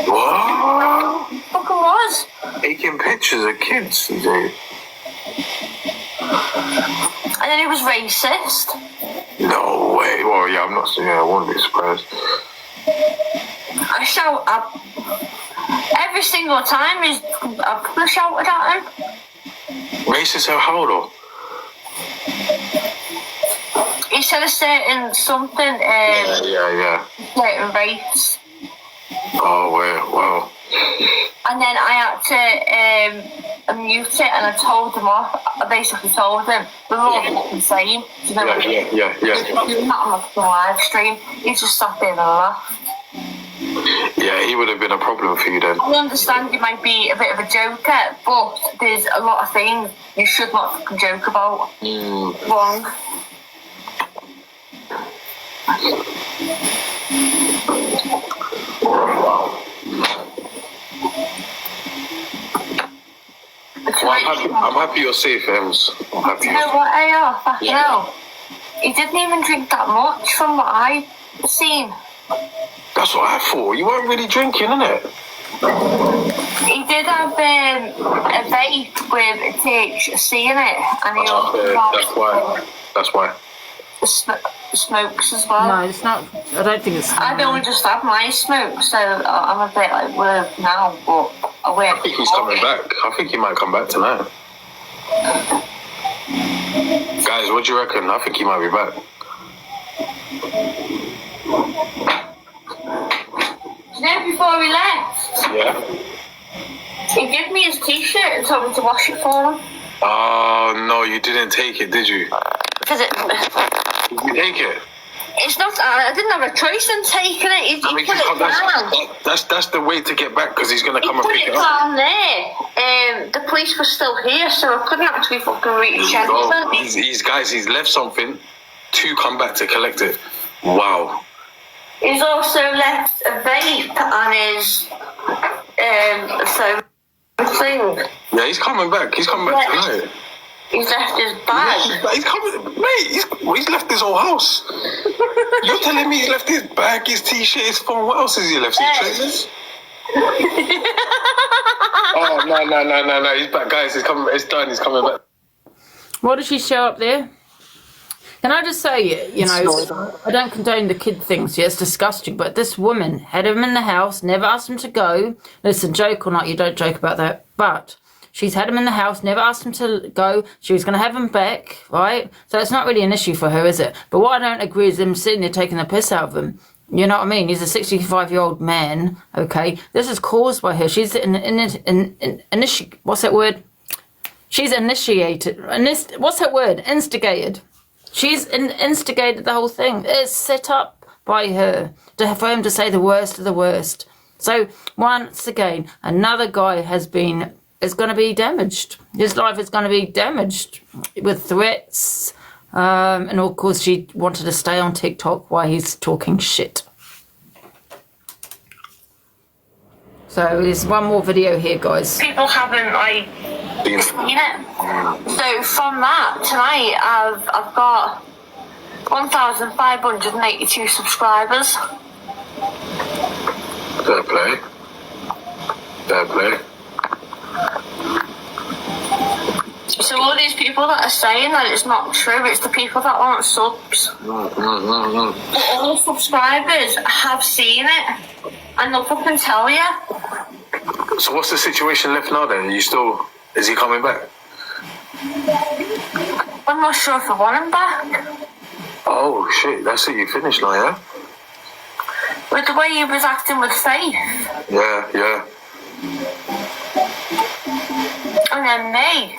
What? He fucking was. Taking pictures of kids, he said. And then he was racist. No way. Well, yeah, I'm not saying I wouldn't be surprised. I shout up every single time. I shouted at him. Racist how though? He said a certain something. Yeah. Certain race. Oh wow. And then I had to mute it, and I told him off. I basically told him we're all the same. Do you know what I mean? Yeah. He's not on the live stream. He just sat there and laughed. Yeah, he would have been a problem for you then. I understand you might be a bit of a joker, but there's a lot of things you should not fucking joke about. Wrong. I'm happy you're safe, Emz. I'm happy. You know what, AR? Fucking hell. He didn't even drink that much from what I've seen. That's what I thought. You weren't really drinking, innit? He did have a vape with THC in it, and he also That's why. Smokes as well. No, it's not. I don't think it's. I've only just had my smoke, so I'm a bit like worried now, but I won't. I think he's coming back. I think he might come back tonight. Guys, what do you reckon? I think he might be back. You know, before he left, Yeah. he gave me his t-shirt and told me to wash it for him. Oh, no, you didn't take it, did you? Because Did you take it? It's not. I didn't have a choice in taking it. He put it down. That's the way to get back because he's gonna come and Put pick it it up. down there. The police were still here, so I couldn't actually fucking reach anything. He's left something to come back to collect it. Wow. He's also left a vape and his phone thing. Yeah, he's coming back. He's coming back tonight. He's left his bag. He's coming, mate. He's left his whole house. You're telling me he's left his bag, his t-shirt, his phone. What else has he left? His trainers? Oh no! He's back, guys. He's coming. It's done. He's coming back. What did she show up there? Can I just say, you know, I don't condone the kid things. Yeah, it's disgusting. But this woman had him in the house, never asked him to go. Listen, joke or not, you don't joke about that. But she's had him in the house, never asked him to go. She was going to have him back, right? So it's not really an issue for her, is it? But what I don't agree is them sitting there taking the piss out of him. You know what I mean? He's a 65-year-old man, okay? This is caused by her. She's what's that word? She's initiated. What's that word? Instigated. She's instigated the whole thing. It's set up by her for him to say the worst of the worst. So once again, another guy is going to be damaged. His life is going to be damaged with threats. And of course, she wanted to stay on TikTok while he's talking shit. So there's one more video here, guys. People haven't seen it. So from that tonight, I've got 1,582 subscribers. Fair play. Fair play. So all these people that are saying that it's not true, it's the people that want subs. But all subscribers have seen it, and they'll fucking tell you. So what's the situation left now then? Is he coming back? I'm not sure if I want him back. Oh shit, that's it, you finished now, yeah? With the way he was acting with Faith. Yeah. And then me.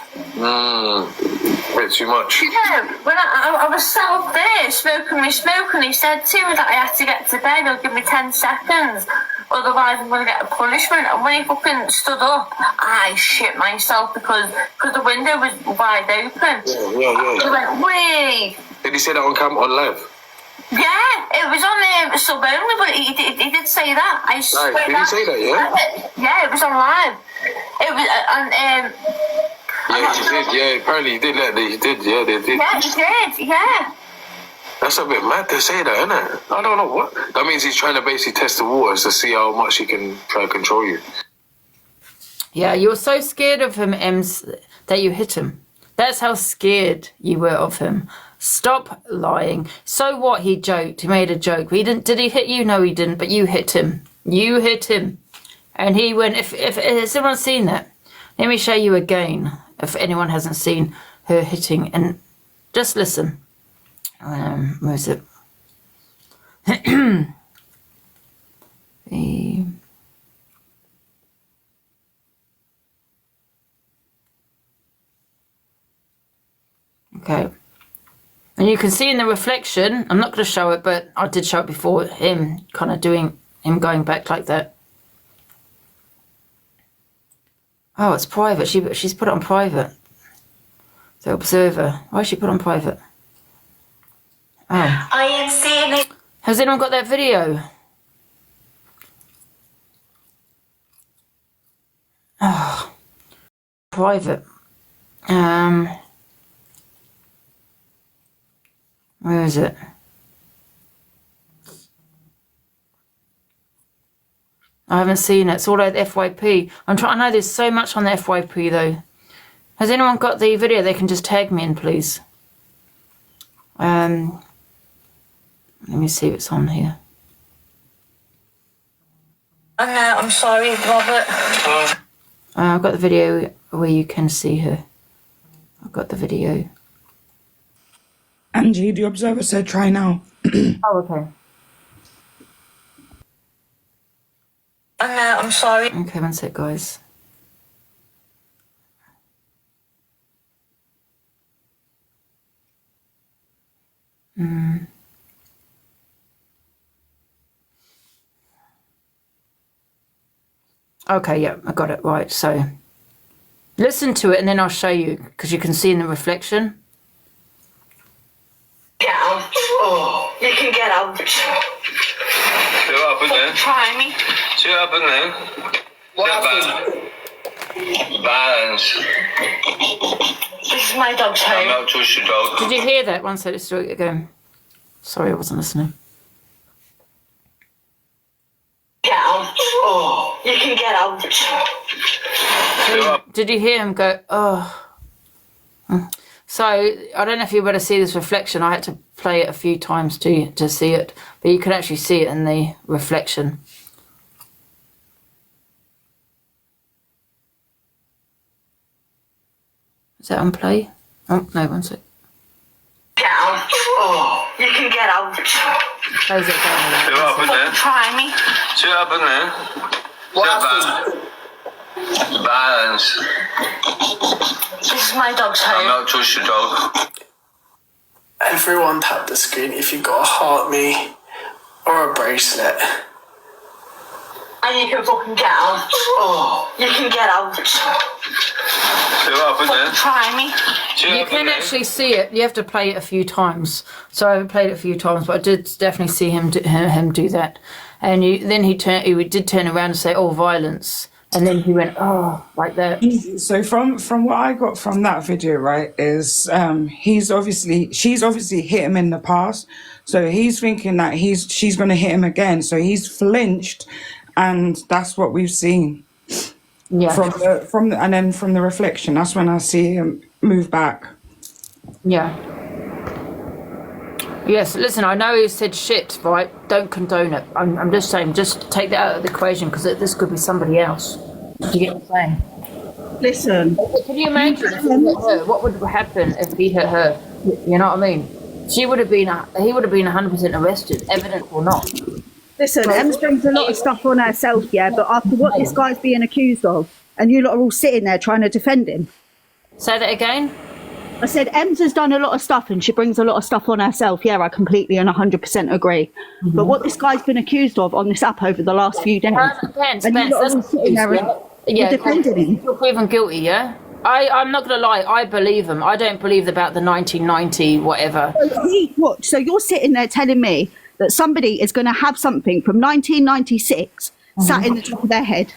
Bit too much. Yeah, when I was sat up there smoking my smoke, and he said to me that I had to get to bed, he'll give me 10 seconds, otherwise I'm going to get a punishment. And when he fucking stood up, I shit myself because the window was wide open. Yeah. He went, wait. Did he say that on live? Yeah, it was on sub only, but he did say that. I swear. Did he say that, yeah? Yeah, it was on live. It was, yeah, he did, yeah, apparently he did that, they did. Yeah, he did, yeah. That's a bit mad to say that, isn't it? I don't know what. That means he's trying to basically test the waters to see how much he can try to control you. Yeah, you were so scared of him, Emz, that you hit him. That's how scared you were of him. Stop lying. So what? He joked. He made a joke. Did he hit you? No, he didn't. But you hit him. You hit him. And he went. If has anyone seen that? Let me show you again. If anyone hasn't seen her hitting, and just listen. Where is it? Okay. And you can see in the reflection, I'm not going to show it, but I did show it before, him kind of doing, him going back like that. Oh, it's private. She's put it on private. The observer. Why is she put on private? Oh. I am seeing it. Has anyone got that video? Oh. Private. Where is it? I haven't seen it. It's all over the FYP. I know there's so much on the FYP though. Has anyone got the video? They can just tag me in, please. Let me see if it's on here. I'm sorry, Robert. I've got the video where you can see her. I've got the video. Angie, the observer said try now. Oh, okay. I'm sorry. Okay, one sec, guys. Okay, yeah, I got it right. So listen to it and then I'll show you because you can see in the reflection. Get out. Oh, you can get out. See what happened then? Try me. See what happened then? What happened? Balance. This is my dog's home. I'm not touch the dog. Did you hear that? One second, let's do it again. Sorry, I wasn't listening. Get out. Oh, you can get out. Did you hear him go, oh? So, I don't know if you better see this reflection. I had to play it a few times to see it. But you can actually see it in the reflection. Is that on play? Oh, no, one sec. Get out. Oh, you can get out. Close it down. See what happened then? Try me. See what happened then? What happened? Balance. This is my dog's home. I'm not touch the dog. Everyone tap the screen if you've got a heart me or a bracelet. And you can fucking get out. Oh, you can get out. See what happened then? Try me. You can actually see it. You have to play it a few times. So I played it a few times, but I did definitely see him do that. And then he did turn around and say, "Oh, violence." And then he went, "Oh," like that. So from what I got from that video, right, is she's obviously hit him in the past, so he's thinking that she's going to hit him again. So he's flinched, and that's what we've seen. Yeah. From the reflection, that's when I see him move back. Yeah. Yes, listen, I know he said shit, right? Don't condone it. I'm just saying, just take that out of the equation because this could be somebody else. Do you get what I'm saying? Listen. Can you imagine if he hit her? What would happen if he hit her? You know what I mean? He would have been 100% arrested, evident or not. Listen, Emz brings a lot of stuff on herself, yeah, but after what this guy's being accused of, and you lot are all sitting there trying to defend him. Say that again? I said Emz has done a lot of stuff and she brings a lot of stuff on herself. Yeah, I completely and 100% agree. Mm-hmm. But what this guy's been accused of on this app over the last few days, Spence, and you lot are all sitting there and defending him. You're proven guilty, yeah? I'm not going to lie, I believe him. I don't believe about the 1990 whatever. So you're sitting there telling me that somebody is going to have something from 1996 sat in the top of their head.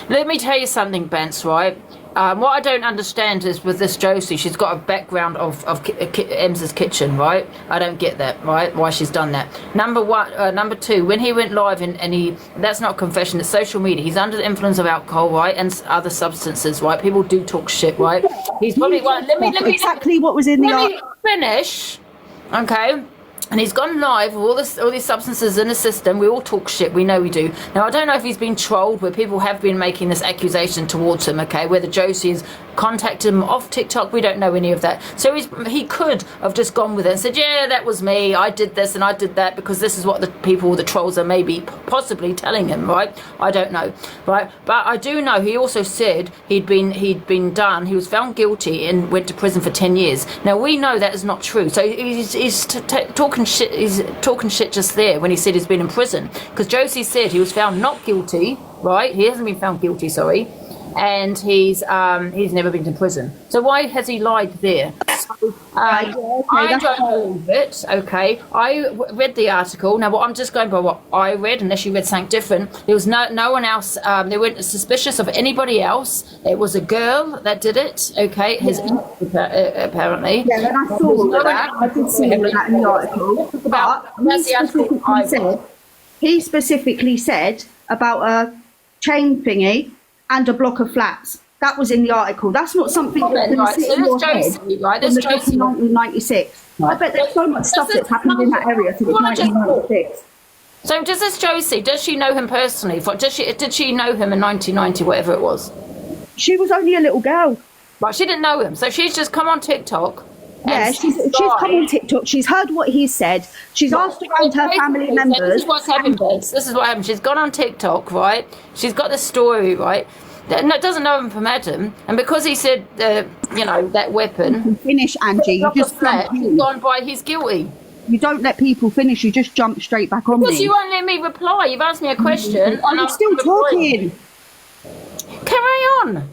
Let me tell you something, Bence, right? What I don't understand is with this Josie, she's got a background of Emz's kitchen, right? I don't get that, right? Why she's done that. Number two, when he went live and that's not confession, it's social media. He's under the influence of alcohol, right? And other substances, right? People do talk shit, right? He's probably, right, let me exactly what was in the let me finish, okay? And he's gone live with all these substances in the system. We all talk shit. We know we do. Now, I don't know if he's been trolled, where people have been making this accusation towards him, okay? Whether Josie has contacted him off TikTok, we don't know any of that. So he could have just gone with it and said, yeah, that was me. I did this and I did that because this is what the trolls are maybe possibly telling him, right? I don't know, right? But I do know he also said he'd been done. He was found guilty and went to prison for 10 years. Now, we know that is not true. So he's talking shit. He's talking shit just there when he said he's been in prison, because Josie said he was found not guilty, right? He hasn't been found guilty, sorry, and he's never been to prison. So why has he lied there? So, I don't believe it. Okay, I read the article. Now, I'm just going by what I read, unless you read something different. There was no one else. They weren't suspicious of anybody else. It was a girl that did it. Okay, apparently. Yeah, and I saw that. I did see that in the article. But he specifically said about a chain thingy and a block of flats. That was in the article. That's not something that's going to sit in your head. Right, there's Josie. 1996. Right. I bet there's so much stuff that's happened in that area since 1996. So does this Josie, does she know him personally? Did she know him in 1990, whatever it was? She was only a little girl. Right, she didn't know him. So she's just come on TikTok. Yeah, she's come on TikTok. She's heard what he said. She's asked around her family members. This is what's happened, This is what happened. She's gone on TikTok, right? She's got this story, right? Doesn't know him from Adam, and because he said, that weapon. Finish, Angie. You just gone by. He's guilty. You don't let people finish. You just jump straight back on me. Because you won't let me reply. You've asked me a question, I'm still talking. on?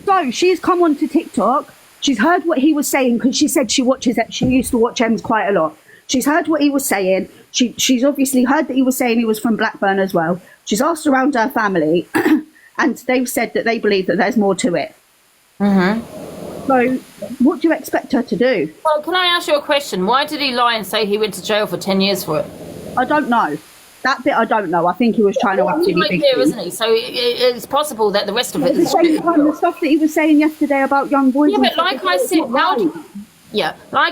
So she's come onto TikTok. She's heard what he was saying because she said she used to watch Emz quite a lot. She's heard what he was saying. She's obviously heard that he was saying he was from Blackburn as well. She's asked around her family, and they've said that they believe that there's more to it. So, what do you expect her to do? Well, can I ask you a question? Why did he lie and say he went to jail for 10 years for it? I don't know. That bit I don't know. I think he was trying to absolutely big deal, isn't he? So it's possible that the rest of it is at the same time, the stuff that he was saying yesterday about young boys. Yeah, but like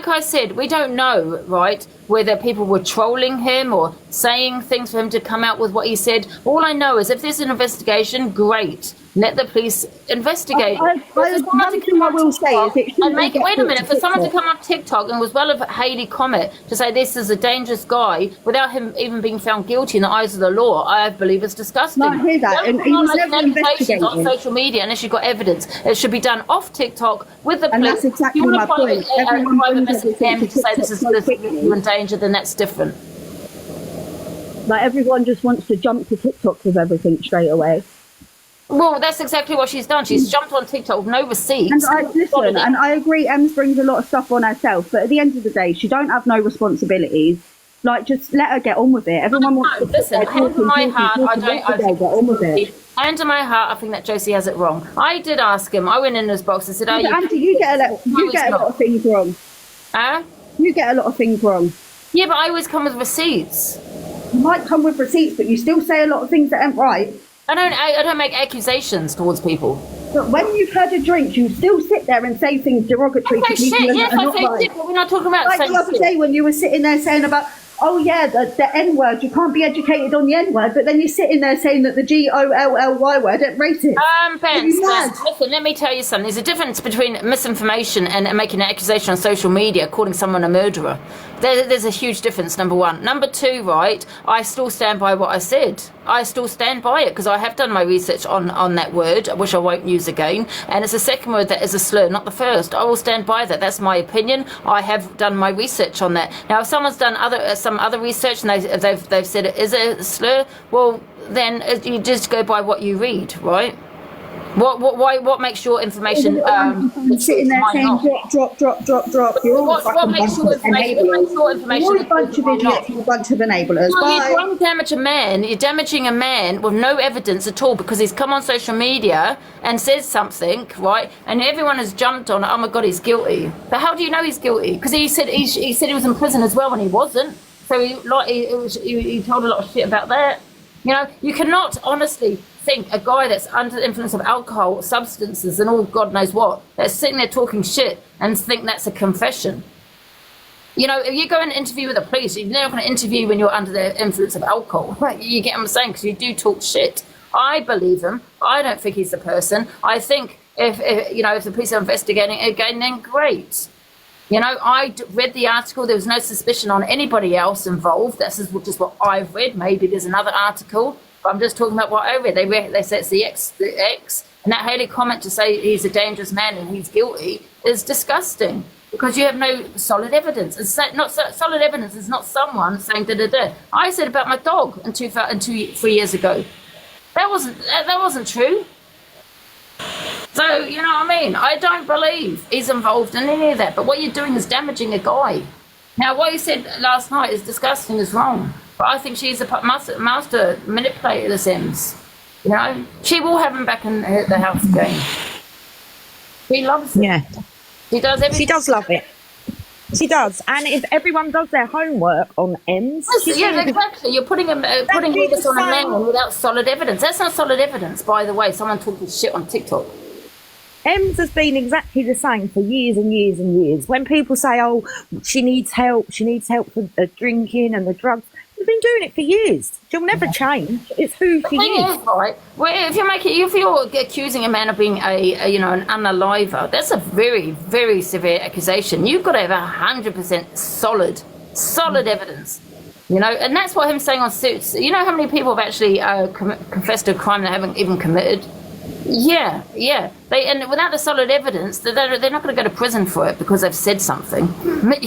I said, we don't know, right, whether people were trolling him or saying things for him to come out with what he said. All I know is if there's an investigation, great. Let the police investigate. One thing I will say is it and make, wait a minute, for someone to come on TikTok and was well of Hayley Comet to say this is a dangerous guy without him even being found guilty in the eyes of the law, I believe it's disgusting. No, I hear that. And he was never investigated on social media unless you've got evidence. It should be done off TikTok with the police. And that's exactly my point. Everyone private message him to say this is in danger, then that's different. Like everyone just wants to jump to TikTok with everything straight away. Well, that's exactly what she's done. She's jumped on TikTok with no receipts. And I agree, Emz brings a lot of stuff on herself, but at the end of the day, she don't have no responsibilities. Like, just let her get on with it. Everyone wants to listen. Hand on my heart, I think that Josie has it wrong. I did ask him. I went in his box and said, "Are you?" Andy, you get a lot of things wrong. Huh? You get a lot of things wrong. Yeah, but I always come with receipts. You might come with receipts, but you still say a lot of things that ain't right. I don't make accusations towards people. But when you've had a drink, you still sit there and say things derogatory to people. Yes, I say shit, but we're not talking about like the other day when you were sitting there saying about, oh yeah, the N-word, you can't be educated on the N-word, but then you're sitting there saying that the G-O-L-L-Y word ain't racist. Ben, listen, let me tell you something. There's a difference between misinformation and making an accusation on social media, calling someone a murderer. There's a huge difference, number one. Number two, right, I still stand by what I said. I still stand by it because I have done my research on that word, which I won't use again. And it's the second word that is a slur, not the first. I will stand by that. That's my opinion. I have done my research on that. Now, if someone's done some other research and they've said it is a slur, well, then you just go by what you read, right? What makes your information sitting there saying drop? You're all what makes your information? You're a bunch of idiots. You're a bunch of enablers. Well, you don't damage a man. You're damaging a man with no evidence at all because he's come on social media and says something, right? And everyone has jumped on. Oh my God, he's guilty. But how do you know he's guilty? Because he said he was in prison as well when he wasn't. So he told a lot of shit about that. You know, you cannot honestly think a guy that's under the influence of alcohol, substances, and all God knows what, that's sitting there talking shit and think that's a confession. You know, if you go and interview with the police, you're never going to interview when you're under the influence of alcohol. You get what I'm saying? Because you do talk shit. I believe him. I don't think he's the person. I think if the police are investigating it again, then great. You know, I read the article. There was no suspicion on anybody else involved. That's just what I've read. Maybe there's another article. But I'm just talking about what I read. They said it's the ex. And that Hayley comment to say he's a dangerous man and he's guilty is disgusting. Because you have no solid evidence. Solid evidence is not someone saying da-da-da. I said about my dog 3 years ago. That wasn't true. So, you know what I mean? I don't believe he's involved in any of that. But what you're doing is damaging a guy. Now, what you said last night is disgusting, is wrong. But I think she's a master manipulator, this Emz. You know? She will have him back in the house again. She loves it. Yeah. She does everything. She does love it. She does. And if everyone does their homework on Emz... Yeah, exactly. You're putting all this on a man without solid evidence. That's not solid evidence, by the way. Someone talking shit on TikTok. Emz has been exactly the same for years and years and years. When people say, oh, she needs help with the drinking and the drugs, she's been doing it for years. She'll never change. It's who she is. Right. Well, if you're accusing a man of being an unaliver, that's a very, very severe accusation. You've got to have 100% solid evidence. You know, and that's what him saying on Suits. You know how many people have actually confessed to a crime they haven't even committed? Yeah. And without the solid evidence, they're not going to go to prison for it because they've said something.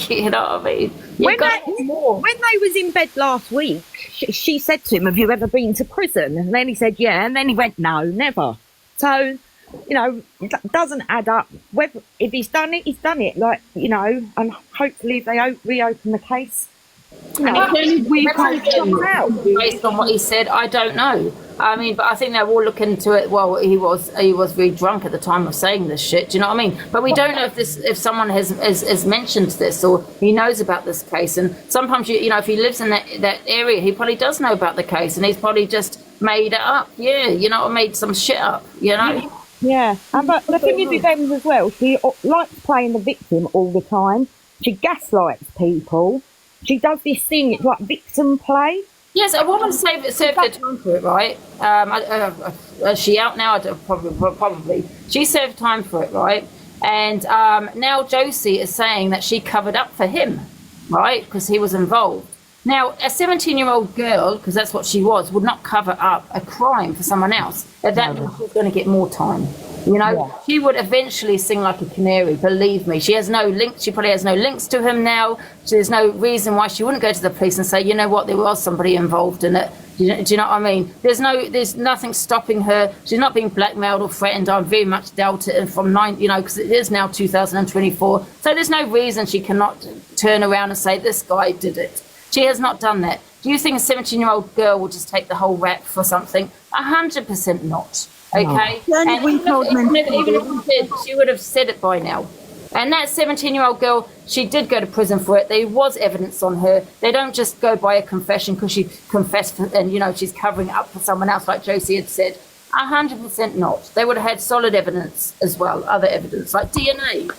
You know what I mean? When they was in bed last week, she said to him, have you ever been to prison? And then he said, yeah. And then he went, no, never. So you know, it doesn't add up. Whether if he's done it, he's done it. Like, you know, and hopefully if they reopen the case, you know, based on what he said, I don't know. I mean, but I think they're all looking into it. Well, he was very drunk at the time of saying this shit. Do you know what I mean? But we don't know if someone has mentioned this or he knows about this case. And sometimes you know, if he lives in that area, he probably does know about the case, and he's probably just made it up. Yeah, you know, or made some shit up. You know. Yeah, but the thing is with Emz as well, she likes playing the victim all the time. She gaslights people. She does this thing, it's like victim play. Yes, a woman served her time for it, right? Is she out now? Probably. She served time for it, right? And now Josie is saying that she covered up for him, right? Because he was involved. Now, a 17-year-old girl, because that's what she was, would not cover up a crime for someone else. At that point, she's going to get more time. You know, she would eventually sing like a canary, believe me. She has no links. She probably has no links to him now. So there's no reason why she wouldn't go to the police and say, you know what, there was somebody involved in it. Do you know what I mean? There's nothing stopping her. She's not being blackmailed or threatened. I very much doubt it. And from because it is now 2024. So there's no reason she cannot turn around and say, this guy did it. She has not done that. Do you think a 17-year-old girl will just take the whole rap for something? 100% not. Okay? No. And even if she did, she would have said it by now. And that 17-year-old girl, she did go to prison for it. There was evidence on her. They don't just go by a confession because she confessed and, you know, she's covering up for someone else like Josie had said. 100% not. They would have had solid evidence as well, other evidence, like DNA.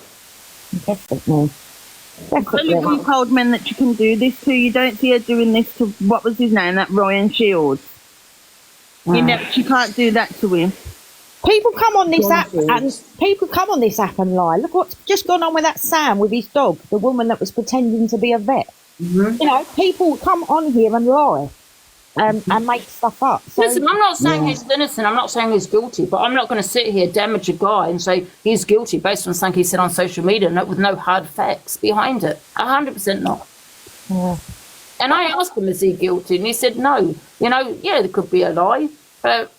Definitely. You told men that you can do this to. You don't see her doing this to, what was his name, that Ryan Shields. You know, she can't do that to him. People come on this app and lie. Look what's just gone on with that Sam with his dog, the woman that was pretending to be a vet. You know, people come on here and lie and make stuff up. So, listen, I'm not saying he's innocent. I'm not saying he's guilty, but I'm not going to sit here, damage a guy and say he's guilty based on something he said on social media with no hard facts behind it. 100% not. Yeah. And I asked him, is he guilty? And he said no. You know, yeah, there could be a lie, but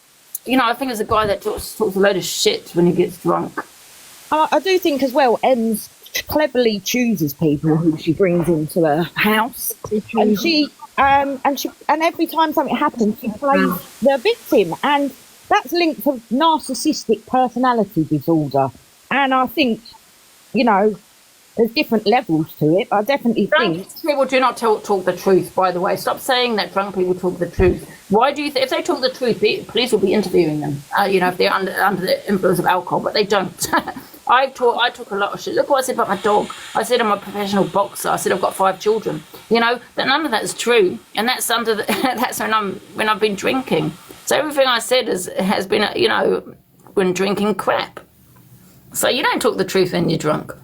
you know, I think it's a guy that talks a load of shit when he gets drunk. I do think as well, Emz cleverly chooses people who she brings into her house, and and every time something happens, she plays the victim, and that's linked to narcissistic personality disorder. And I think, you know, there's different levels to it. I definitely think people do not talk the truth. By the way, stop saying that drunk people talk the truth. Why do you think if they talk the truth, police will be interviewing them? You know, if they're under the influence of alcohol, but they don't. I talk a lot of shit. Look what I said about my dog. I said I'm a professional boxer. I said I've got 5 children. You know, that none of that is true, and that's that's when I've been drinking. So everything I said has been, you know, when drinking crap. So you don't talk the truth when you're drunk.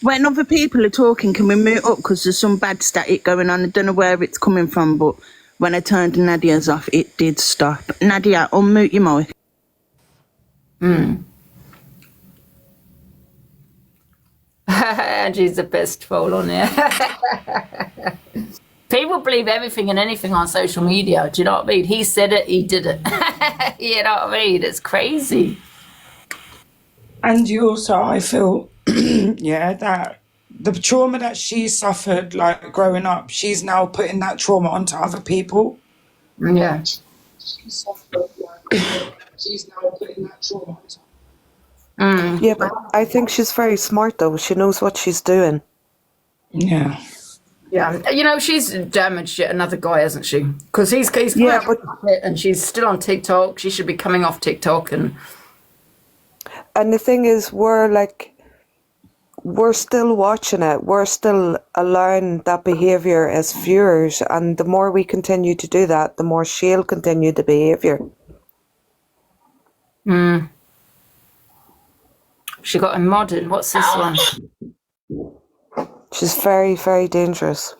When other people are talking, can we mute up because there's some bad static going on? I don't know where it's coming from, but when I turned Nadia's off, it did stop. Nadia, unmute your mic. Angie's the best troll on there. People believe everything and anything on social media. Do you know what I mean? He said it, he did it. You know what I mean? It's crazy. And you also, I feel, that the trauma that she suffered, like growing up, she's now putting that trauma onto other people. Yeah. She's now putting that trauma onto Yeah, but I think she's very smart though. She knows what she's doing. Yeah. Yeah, you know, she's damaged yet another guy, hasn't she? Because he's and she's still on TikTok. She should be coming off TikTok and the thing is, we're still watching it. We're still allowing that behaviour as viewers, and the more we continue to do that, the more she'll continue the behaviour. She got a modern. What's this one? She's very, very dangerous.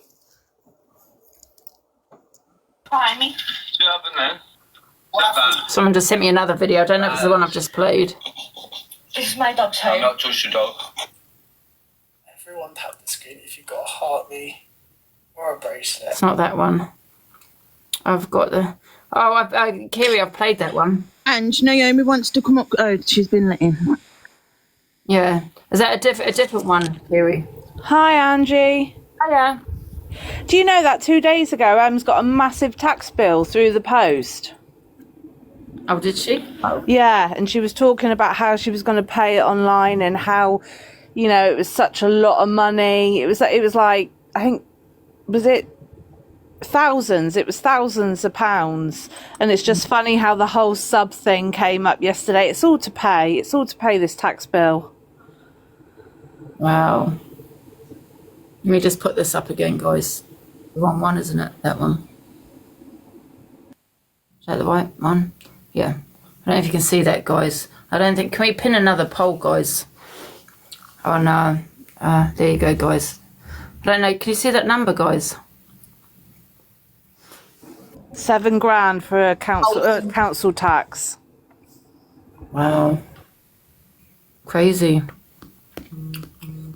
Someone just sent me another video. I don't know if it's the one I've just played. This is my dog's home. I'm not touch your dog. Everyone tap the screen if you've got a heartbeat or a bracelet. It's not that one. I've got the Kiri, I've played that one. And Naomi wants to come up. Oh, she's been let in. Yeah. Is that a different one, Kiri? Hi, Angie. Hiya. Do you know that 2 days ago, Em's got a massive tax bill through the post? Oh, did she? Oh. Yeah, and she was talking about how she was going to pay it online and how, you know, it was such a lot of money. It was like, I think, was it thousands? It was thousands of pounds. And it's just funny how the whole sub thing came up yesterday. It's all to pay. It's all to pay this tax bill. Wow. Let me just put this up again, guys. The wrong one, isn't it? That one. Is that the right one? Yeah. I don't know if you can see that, guys. I don't think... Can we pin another poll, guys? Oh, no. There you go, guys. I don't know. Can you see that number, guys? $7,000 for a council tax. Wow. Crazy.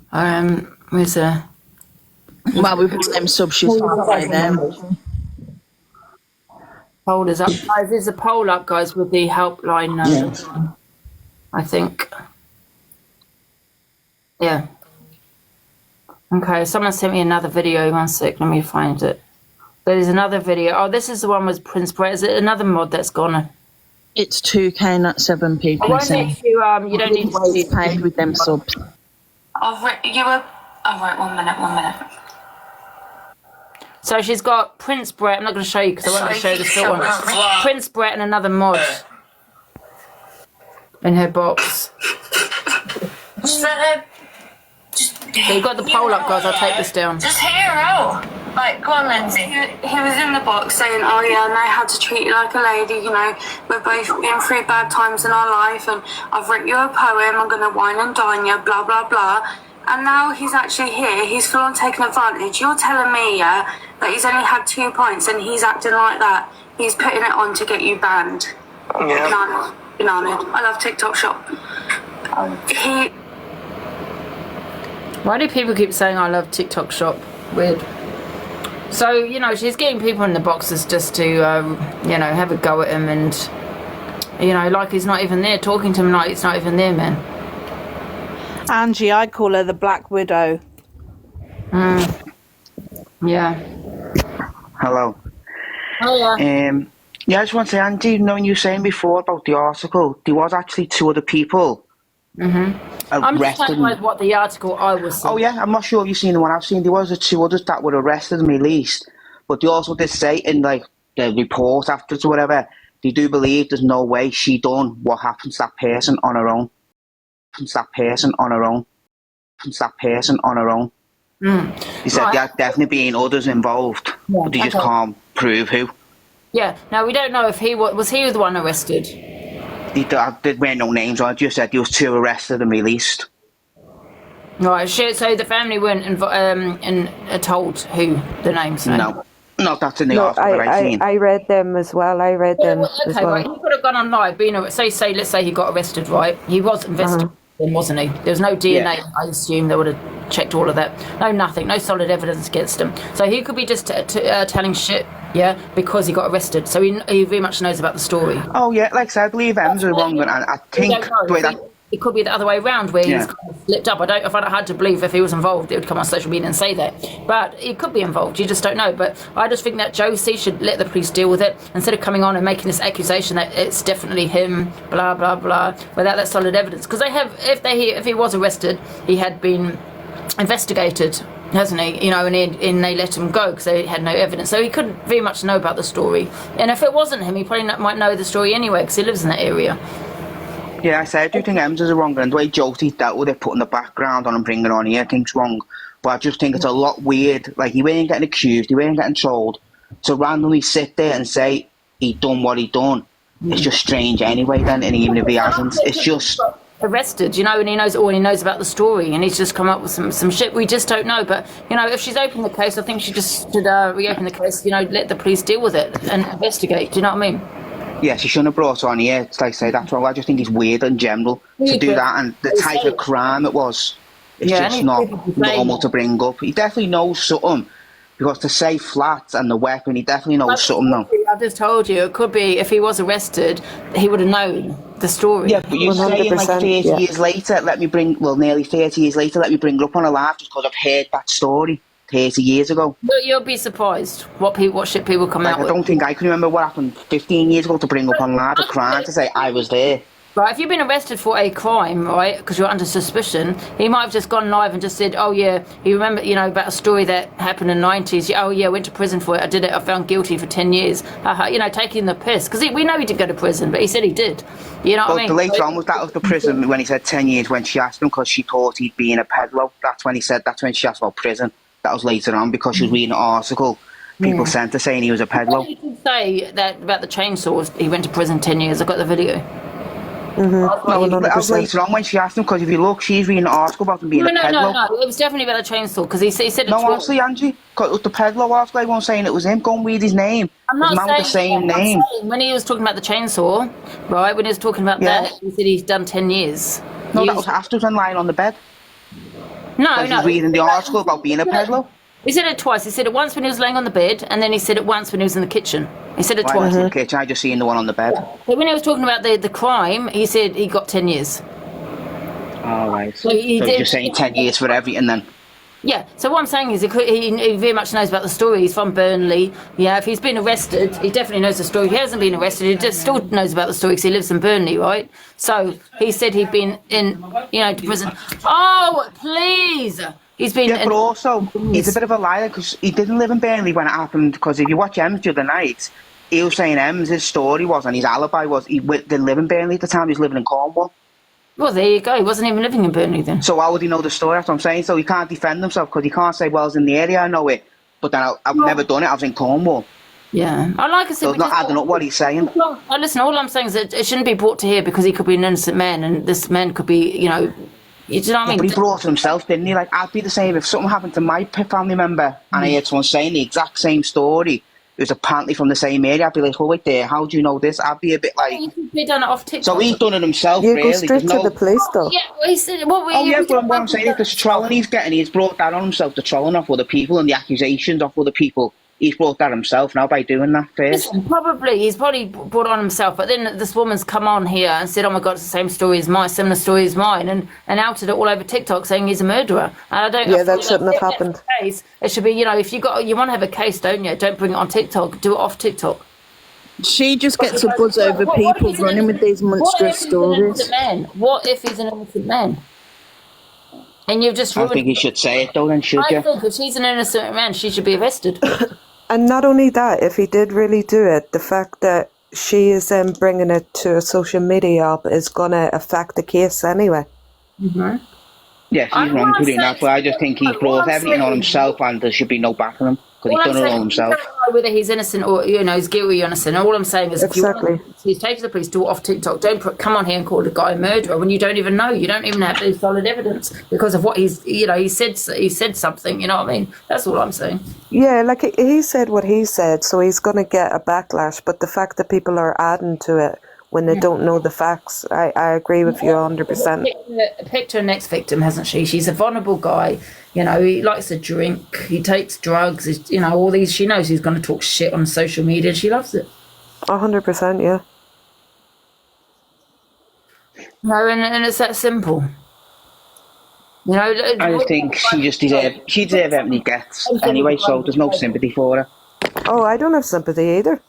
Where's the... Well, we've got them subs right there. Poll is up. Guys, there's a poll up, guys, with the helpline number. I think. Yeah. Okay, someone sent me another video. 1 sec, let me find it. There's another video. Oh, this is the one with Prince Brett. Is it another mod that's gone? It's 2K, not 7 people. You don't need to be paid with them subs. Oh, right, 1 minute. So she's got Prince Brett. I'm not going to show you because I want to show you the short one. Prince Brett and another mod in her box. So you've got the poll up, guys. I'll take this down. Just hear her out. Like, go on, Lindsay. He was in the box saying, oh yeah, I know how to treat you like a lady, you know, we've both been through bad times in our life and I've written you a poem, I'm going to wine and dine you, blah, blah, blah. And now he's actually here, he's full on taking advantage. You're telling me, yeah, that he's only had 2 points and he's acting like that. He's putting it on to get you banned. Yeah. Banana. I love TikTok Shop. Why do people keep saying I love TikTok Shop? Weird. So, you know, she's getting people in the boxes just to, you know, have a go at him and, you know, like he's not even there, talking to him like he's not even there, man. Angie, I call her the Black Widow. Yeah. Hello. Hiya. Yeah, I just want to say, Angie, knowing you were saying before about the article, there was actually 2 other people I'm just talking about what the article I was seeing. Oh yeah, I'm not sure if you've seen the one I've seen. There was 2 others that were arrested and released, but they also did say in like the report afterwards or whatever, they do believe there's no way she done what happened to that person on her own. He said there definitely being others involved, but they just can't prove who. Yeah, now we don't know if he was he the one arrested? There weren't no names. I just said there was 2 arrested and released. Right, so the family weren't told who the names were? No, that's in the article that I've seen. I read them as well. As well. Right, he could have gone on live, let's say he got arrested, right? He was investigated, wasn't he? There was no DNA, I assume they would have checked all of that. No, nothing, no solid evidence against him. So he could be just telling shit, yeah, because he got arrested. So he very much knows about the story. Oh yeah, like I said, I believe Emz are wrong, and I think the way that... It could be the other way around, where he's kind of slipped up. I find it hard to believe if he was involved, it would come on social media and say that. But he could be involved. You just don't know. But I just think that Josie should let the police deal with it instead of coming on and making this accusation that it's definitely him, blah blah blah, without that solid evidence. Because they have, if he was arrested, he had been investigated, hasn't he? You know, and they let him go because they had no evidence. So he couldn't very much know about the story. And if it wasn't him, he probably might know the story anyway because he lives in that area. Yeah, I do think Emz is wrong, and the way Josie dealt with it, putting the background on and bringing it on here, I think's wrong. But I just think it's a lot weird. Like, he weren't getting accused, he weren't getting told. To randomly sit there and say he done what he done, it's just strange anyway then, and even if he hasn't, it's just... Arrested, you know, and he knows all he knows about the story, and he's just come up with some shit we just don't know. But, you know, if she's opened the case, I think she just should reopen the case, you know, let the police deal with it and investigate, do you know what I mean? Yeah, she shouldn't have brought it on here. It's like I say, that's wrong. I just think it's weird in general to do that, and the type of crime it was. It's just not normal to bring up. He definitely knows something Because to say flats and the weapon, he definitely knows something now. I just told you, it could be if he was arrested, he would have known the story. Yeah, but you're saying like 30 years later, nearly 30 years later, let me bring it up on a live just because I've heard that story 30 years ago. But you'll be surprised what shit people come out with. I don't think I can remember what happened 15 years ago to bring up on live a crime to say I was there. Right, if you've been arrested for a crime, right, because you're under suspicion, he might have just gone live and just said, oh yeah, he remembered, about a story that happened in the 90s. Oh yeah, I went to prison for it. I did it. I found guilty for 10 years. Taking the piss. Because we know he didn't go to prison, but he said he did. You know what I mean? The later on was that of the prison when he said 10 years when she asked him because she thought he'd been a peddler. That's when she asked about prison. That was later on because she was reading an article people sent her saying he was a peddler. You can say that about the chainsaws. He went to prison 10 years. I got the video. That was later on when she asked him because if you look, she's reading an article about him being a peddler. No, it was definitely about the chainsaw because he said it. No, honestly, Angie, because the peddler article, I wasn't saying it was him. Go and read his name. I'm not saying the same name. When he was talking about the chainsaw, right? When he was talking about that, he said he's done 10 years. No, that was after him lying on the bed. No. He was reading the article about being a peddler. He said it twice. He said it once when he was laying on the bed, and then he said it once when he was in the kitchen. He said it twice. In the kitchen, I just seen the one on the bed. But when he was talking about the crime, he said he got 10 years. Oh, right. So you're just saying 10 years for everything then? Yeah, so what I'm saying is he very much knows about the story. He's from Burnley. Yeah, if he's been arrested, he definitely knows the story. If he hasn't been arrested, he just still knows about the story because he lives in Burnley, right? So he said he'd been in, to prison. Oh, please! He's been... Yeah, but also, he's a bit of a liar because he didn't live in Burnley when it happened because if you watch Emz the other night, he was saying his story was and his alibi was he didn't live in Burnley at the time, he was living in Cornwall. Well, there you go. He wasn't even living in Burnley then. So how would he know the story? That's what I'm saying. So he can't defend himself because he can't say, well, I was in the area, I know it. But then I've never done it. I was in Cornwall. Yeah. I said... So it's not adding up what he's saying. Well, listen, all I'm saying is that it shouldn't be brought to here because he could be an innocent man and this man could be, you know what I mean? But he brought it himself, didn't he? Like, I'd be the same if something happened to my family member and I heard someone saying the exact same story. It was apparently from the same area. I'd be like, oh, wait there, how do you know this? I'd be a bit like... He done it off TikTok. So he's done it himself, you really. go straight to the police, though. Yeah, well, he said... What I'm saying is the trolling he's getting, he's brought that on himself, the trolling off other people and the accusations off other people. He's brought that himself now by doing that first. Listen, he's probably brought on himself, but then this woman's come on here and said, oh my God, it's the same story as mine, similar story as mine, and outed it all over TikTok saying he's a murderer. And I don't... Yeah, that shouldn't have happened. Case, it should be, if you want to have a case, don't you? Don't bring it on TikTok, do it off TikTok. She just gets a buzz over people running with these monstrous stories. What if he's an innocent man? And you've just ruined... I think he should say it though, then, should you? I think if she's an innocent man, she should be arrested. And not only that, if he did really do it, the fact that she is bringing it to a social media up is going to affect the case anyway. Mm-hmm. Yeah, she's wrong doing that, but I just think he's brought everything on himself and there should be no backing him because he's done it all himself. I don't know whether he's innocent or, he's guilty or innocent. All I'm saying is if you want to take to the police, do it off TikTok. Don't come on here and call the guy a murderer when you don't even know. You don't even have any solid evidence because of what he said something, you know what I mean? That's all I'm saying. Yeah, like he said what he said, so he's going to get a backlash, but the fact that people are adding to it when they don't know the facts, I agree with you 100%. Picked her next victim, hasn't she? She's a vulnerable guy. He likes to drink. He takes drugs. All these. She knows he's going to talk shit on social media. She loves it. 100%, yeah. And it's that simple. I think she deserves everything he gets anyway, so there's no sympathy for her. Oh, I don't have sympathy either.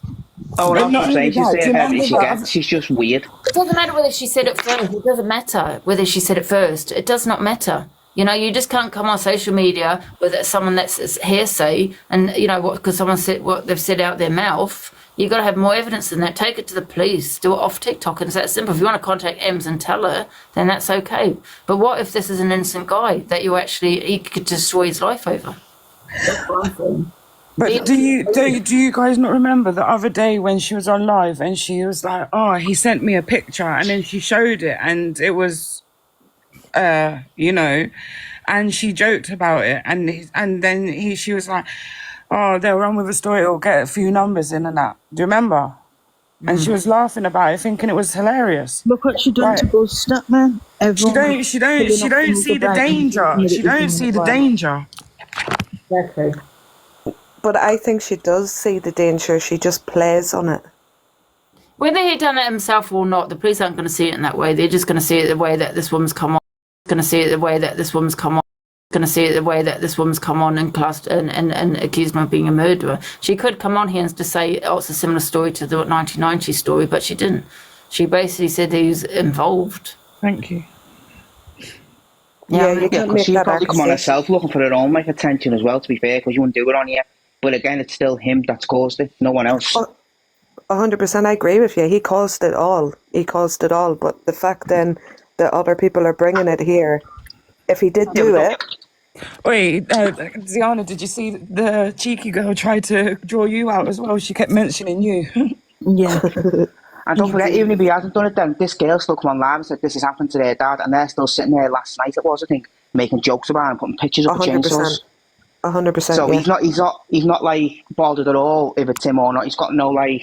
Oh, that's what I'm saying. She deserves everything she gets. She's just weird. It doesn't matter whether she said it first. It doesn't matter whether she said it first. It does not matter. You just can't come on social media with someone that's hearsay and, because someone said what they've said out their mouth. You've got to have more evidence than that. Take it to the police. Do it off TikTok. And it's that simple. If you want to contact Emz and tell her, then that's okay. But what if this is an innocent guy that he could destroy his life over? That's what I'm saying. But do you guys not remember the other day when she was on live and she was like, oh, he sent me a picture and then she showed it and it was, and she joked about it and then she was like, oh, they'll run with a story, it'll get a few numbers in and that. Do you remember? And she was laughing about it, thinking it was hilarious. Look what she done to Ghost Up, man. She don't see the danger. She don't see the danger. Exactly. But I think she does see the danger. She just plays on it. Whether he'd done it himself or not, the police aren't going to see it in that way. They're just going to see it the way that this woman's come on. Going to see it the way that this woman's come on. Going to see it the way that this woman's come on and classed and accused him of being a murderer. She could come on here and just say, oh, it's a similar story to the 1990 story, but she didn't. She basically said he was involved. Thank you. Yeah, you can't make she'd that probably come on accusation. herself looking for her own like attention as well, to be fair, because you wouldn't do it on here. But again, it's still him that's caused it, no one else. 100%, I agree with you. He caused it all. He caused it all. But the fact then that other people are bringing it here, if he did do it... Wait, Ziana, did you see the cheeky girl tried to draw you out as well? She kept mentioning you. Yeah. And don't forget, even if he hasn't done it, then this girl still come on live and said this has happened to their dad, and they're still sitting there last night, it was, I think, making jokes about him, putting pictures up of chainsaws. 100%. So yeah. he's not like bothered at all if it's him or not. He's got no like,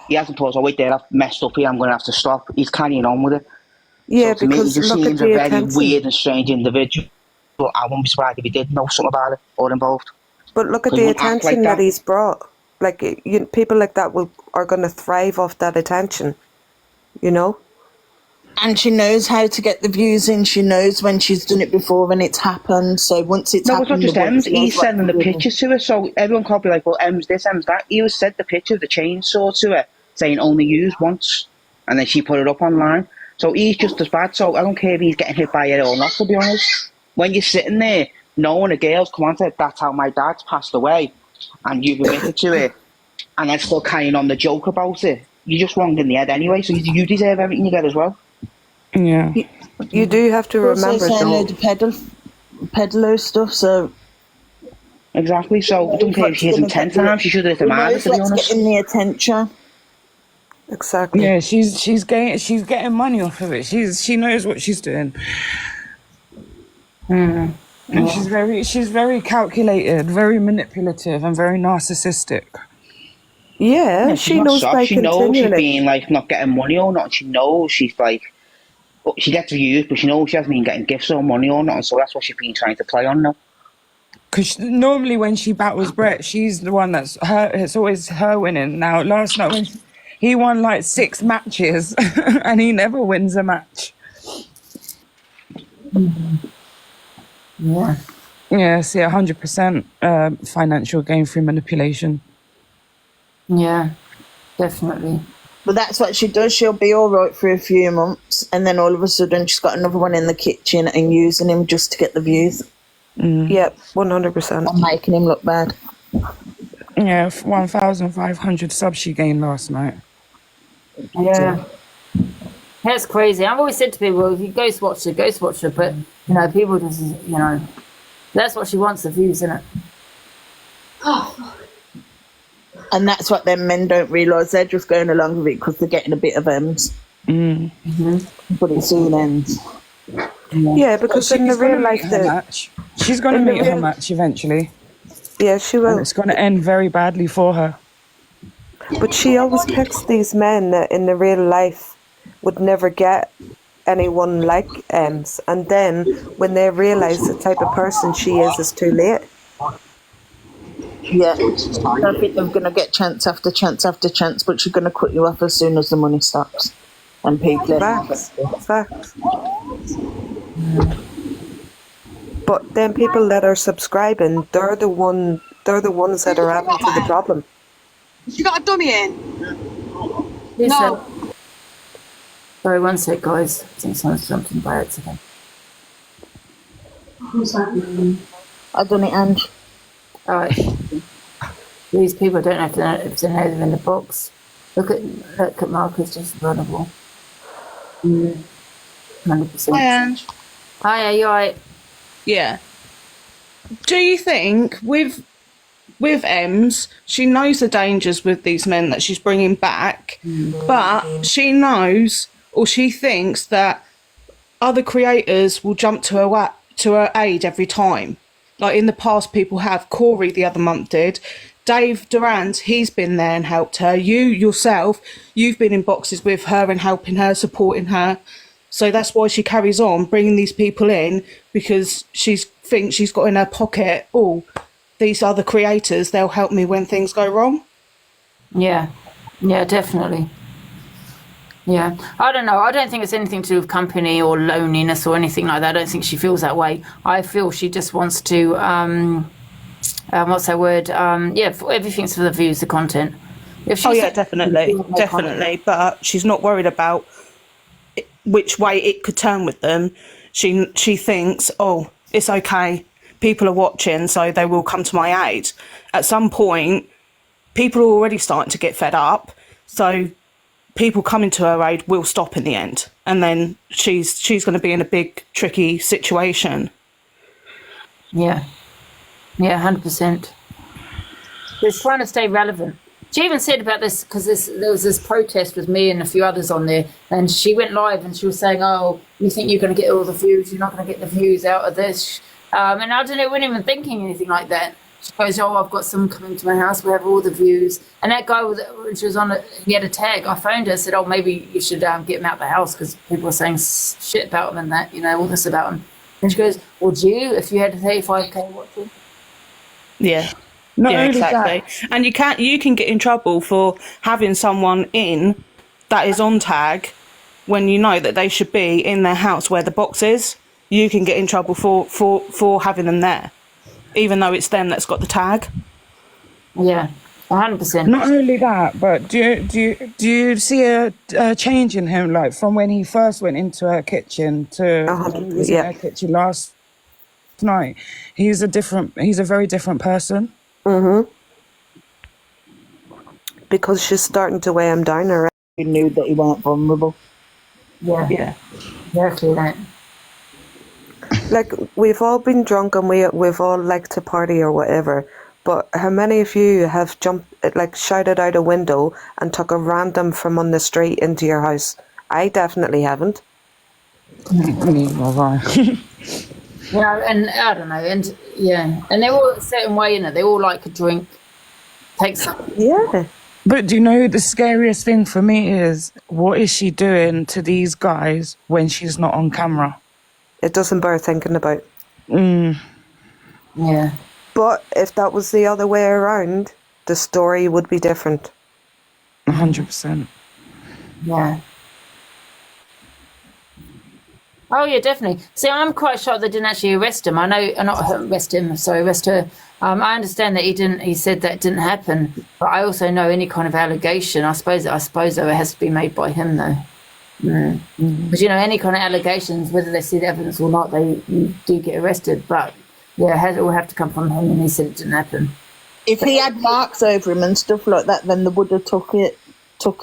he hasn't thought, oh wait there, I've messed up here, I'm going to have to stop. He's carrying on with it. Yeah, so to because me, he just look seems at a the very attention. weird and strange individual. But I wouldn't be surprised if he did know something about it or involved. But look at 'Cause the he wouldn't act attention like that he's brought. Like, people like that are going to thrive off that attention, you know? And she knows how to get the views in. She knows when she's done it before and it's happened. So once it's No, it's happened... not just Emz. He's sending the pictures to her, so everyone can't be like, well, Emz this, Emz that. He was sent the picture of the chainsaw to her, saying only used once, and then she put it up online. So he's just as bad, so I don't care if he's getting hit by it or not, to be honest. When you're sitting there, knowing a girl's come on and said, that's how my dad's passed away, and you've admitted to it, and then still carrying on the joke about it, you're just wrong in the head anyway, so you deserve everything you get as well. Yeah. You do have to remember, also the peddler stuff, so... Exactly, so I don't care if she isn't 10 times, she should have hit the man, to be honest. Getting the attention. Exactly. Yeah, she's getting money off of it. She knows what she's doing. And she's very calculated, very manipulative, and very narcissistic. Yeah, she knows by she knows she's continually. being like not getting money or not. She knows she's like, she gets views, but she knows she hasn't been getting gifts or money or not. So that's what she's been trying to play on now. Because normally when she battles Brett, she's the one that's her. It's always her winning. Now last night when he won like 6 matches, and he never wins a match. Yeah. Yes, yeah, 100% financial gain through manipulation. Yeah, definitely. But that's what she does. She'll be all right for a few months, and then all of a sudden she's got another one in the kitchen and using him just to get the views. Yep, 100%. And making him look bad. Yeah, 1,500 subs she gained last night. Yeah. That's crazy. I've always said to people, if you ghost watch her, but, you know, people just, you know, that's what she wants, the views, isn't it? And that's what them men don't realise. They're just going along with it because they're getting a bit of Emz. But it soon ends. Yeah, because in the real life, she's going to meet her match eventually. Yeah, she will. And it's going to end very badly for her. But she always picks these men that in the real life would never get anyone like Emz. And then when they realise the type of person she is, it's too late. Yeah, I think they're going to get chance after chance after chance, but she's going to cut you off as soon as the money stops. And people... Facts. But then people that are subscribing, they're the ones that are adding to the problem. You got a dummy in? Yes, No. sir. Sorry, one sec, guys. I think someone's jumped in by accident. Who's that? I've done it, and Alright. These people don't have to know if they know they're in the box. Look at Marcus, just vulnerable. 100%. Hi, Ange. Hi, are you alright? Yeah. Do you think with Emz, she knows the dangers with these men that she's bringing back, but she knows, or she thinks that other creators will jump to her aid every time? Like in the past, people have. Corey the other month did. Dave Durant, he's been there and helped her. You yourself, you've been in boxes with her and helping her, supporting her. So that's why she carries on bringing these people in, because she thinks she's got in her pocket, oh, these other creators, they'll help me when things go wrong. Yeah, definitely. Yeah, I don't know. I don't think it's anything to do with company or loneliness or anything like that. I don't think she feels that way. I feel she just wants to, what's that word? Everything's for the views, the content. If she's definitely. But she's not worried about which way it could turn with them. She thinks, oh, it's okay. People are watching, so they will come to my aid. At some point, people are already starting to get fed up, so people coming to her aid will stop in the end, and then she's going to be in a big, tricky situation. Yeah, 100%. She's trying to stay relevant. She even said about this, because there was this protest with me and a few others on there, and she went live and she was saying, oh, you think you're going to get all the views, you're not going to get the views out of this. And I don't know, wasn't even thinking anything like that. She goes, oh, I've got someone coming to my house, we have all the views. And that guy, when she was on it, he had a tag. I phoned her and said, oh, maybe you should get him out the house because people are saying shit about him and that, all this about him. And she goes, would you, if you had 35k watching? Yeah. Exactly. And you can get in trouble for having someone in that is on tag when you know that they should be in their house where the box is. You can get in trouble for having them there, even though it's them that's got the tag. Yeah, 100%. Not only that, but do you see a change in him, like from when he first went into her kitchen to when he was in her kitchen last night? He's a very different person. Because she's starting to weigh him down already. He knew that he wasn't vulnerable. Yeah. Exactly that. Like, we've all been drunk and we've all liked to party or whatever, but how many of you have shouted out a window and took a random from on the street into your house? I definitely haven't. And I don't know, and they're all a certain way, they all like a drink, take something. Yeah. But do you know the scariest thing for me is, what is she doing to these guys when she's not on camera? It doesn't bear thinking about. Yeah. But if that was the other way around, the story would be different. 100%. Yeah. Oh, yeah, definitely. See, I'm quite shocked they didn't actually arrest him. I know, not arrest him, sorry, arrest her. I understand that he said that didn't happen, but I also know any kind of allegation, I suppose though, it has to be made by him, though. Because, any kind of allegations, whether they see the evidence or not, they do get arrested. But, it will have to come from him, and he said it didn't happen. If he had marks over him and stuff like that, then they would have took him. But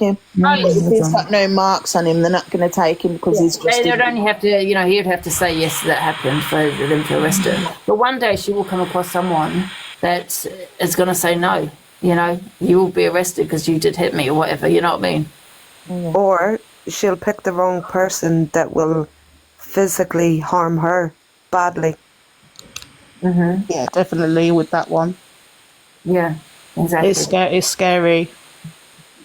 if he's got no marks on him, they're not going to take him because he's just... They would only have to, he would have to say, yes, that happened for them to arrest him. But one day she will come across someone that is going to say, no, you will be arrested because you did hit me or whatever, you know what I mean? Or she'll pick the wrong person that will physically harm her badly. Yeah, definitely with that one. Yeah, exactly. It's scary.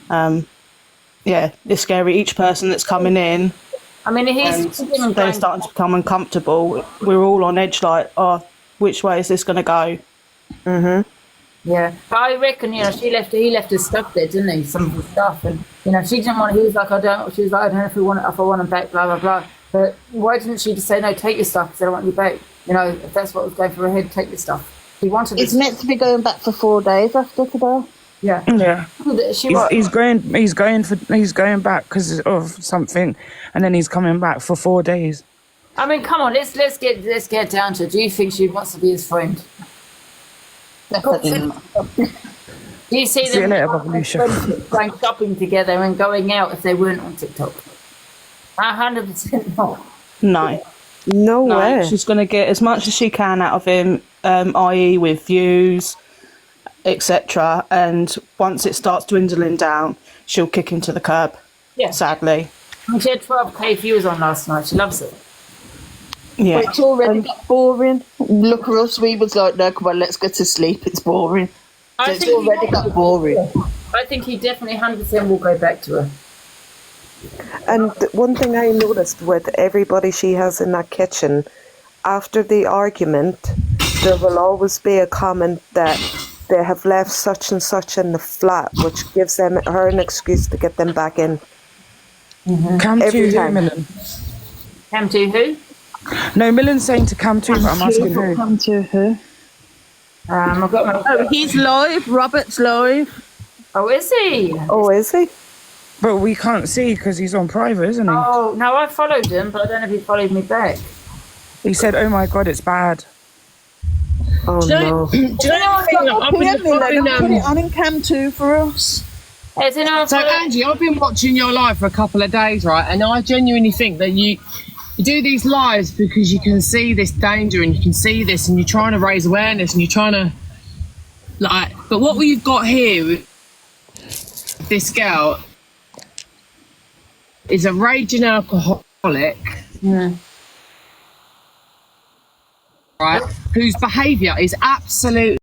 It's scary. Each person that's coming in, I mean, they're starting to become uncomfortable. We're all on edge, like, oh, which way is this going to go? Yeah, but I reckon, he left his stuff there, didn't he? Some of his stuff, and she didn't want. He was like, I don't know if I want him back, blah blah blah. But why didn't she just say, no, take your stuff because I don't want you back? If that's what was going through her head, take your stuff. He wanted. He's meant to be going back for 4 days after today. Yeah. He's going back because of something, and then he's coming back for 4 days. I mean, come on, let's get down to it. Do you think she wants to be his friend? Do you see them going shopping together and going out if they weren't on TikTok? 100% not. No way. She's going to get as much as she can out of him, i.e. with views, etc. And once it starts dwindling down, she'll kick him to the curb. Yeah. Sadly. And she had 12k viewers on last night. She loves it. Yeah. But it's already boring. Look at us. We was like, no, come on, let's go to sleep. It's boring. So it's already got boring. I think he definitely 100% will go back to her. And one thing I noticed with everybody she has in that kitchen, after the argument, there will always be a comment that they have left such and such in the flat, which gives her an excuse to get them back in. Come Every to time. who, Millen? Come to who? No, Millen's saying to come to, but I'm asking who. Come to who? I've got my... Oh, he's live. Robert's live. Oh, is he? Oh, is he? But we can't see because he's on private, isn't he? Oh, no, I followed him, but I don't know if he followed me back. He said, "Oh my God, it's bad." Oh no! Do you know what I've been put it on in cam 2 for us? So Angie, I've been watching your live for a couple of days, right? And I genuinely think that you do these lives because you can see this danger and you can see this and you're trying to raise awareness and you're trying to but what we've got here with this girl is a raging alcoholic. Yeah. Right? Whose behaviour is absolutely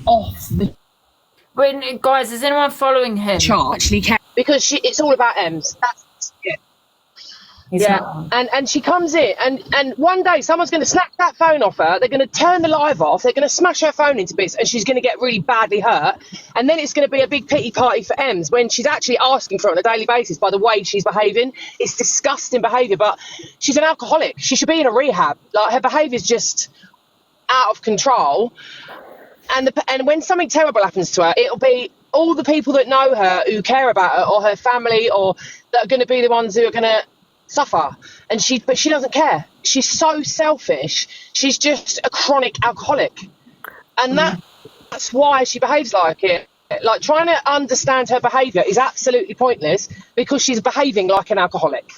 off the Wait, guys, is anyone following him? chart. Because it's all about Emz. That's it. Yeah, and she comes in, and one day someone's going to snatch that phone off her. They're going to turn the live off. They're going to smash her phone into bits, and she's going to get really badly hurt. And then it's going to be a big pity party for Emz when she's actually asking for it on a daily basis by the way she's behaving. It's disgusting behaviour, but she's an alcoholic. She should be in a rehab. Like, her behaviour's just out of control. And when something terrible happens to her, it'll be all the people that know her, who care about her, or her family, or that are going to be the ones who are going to suffer. But she doesn't care. She's so selfish. She's just a chronic alcoholic, and that's why she behaves like it. Like, trying to understand her behaviour is absolutely pointless because she's behaving like an alcoholic.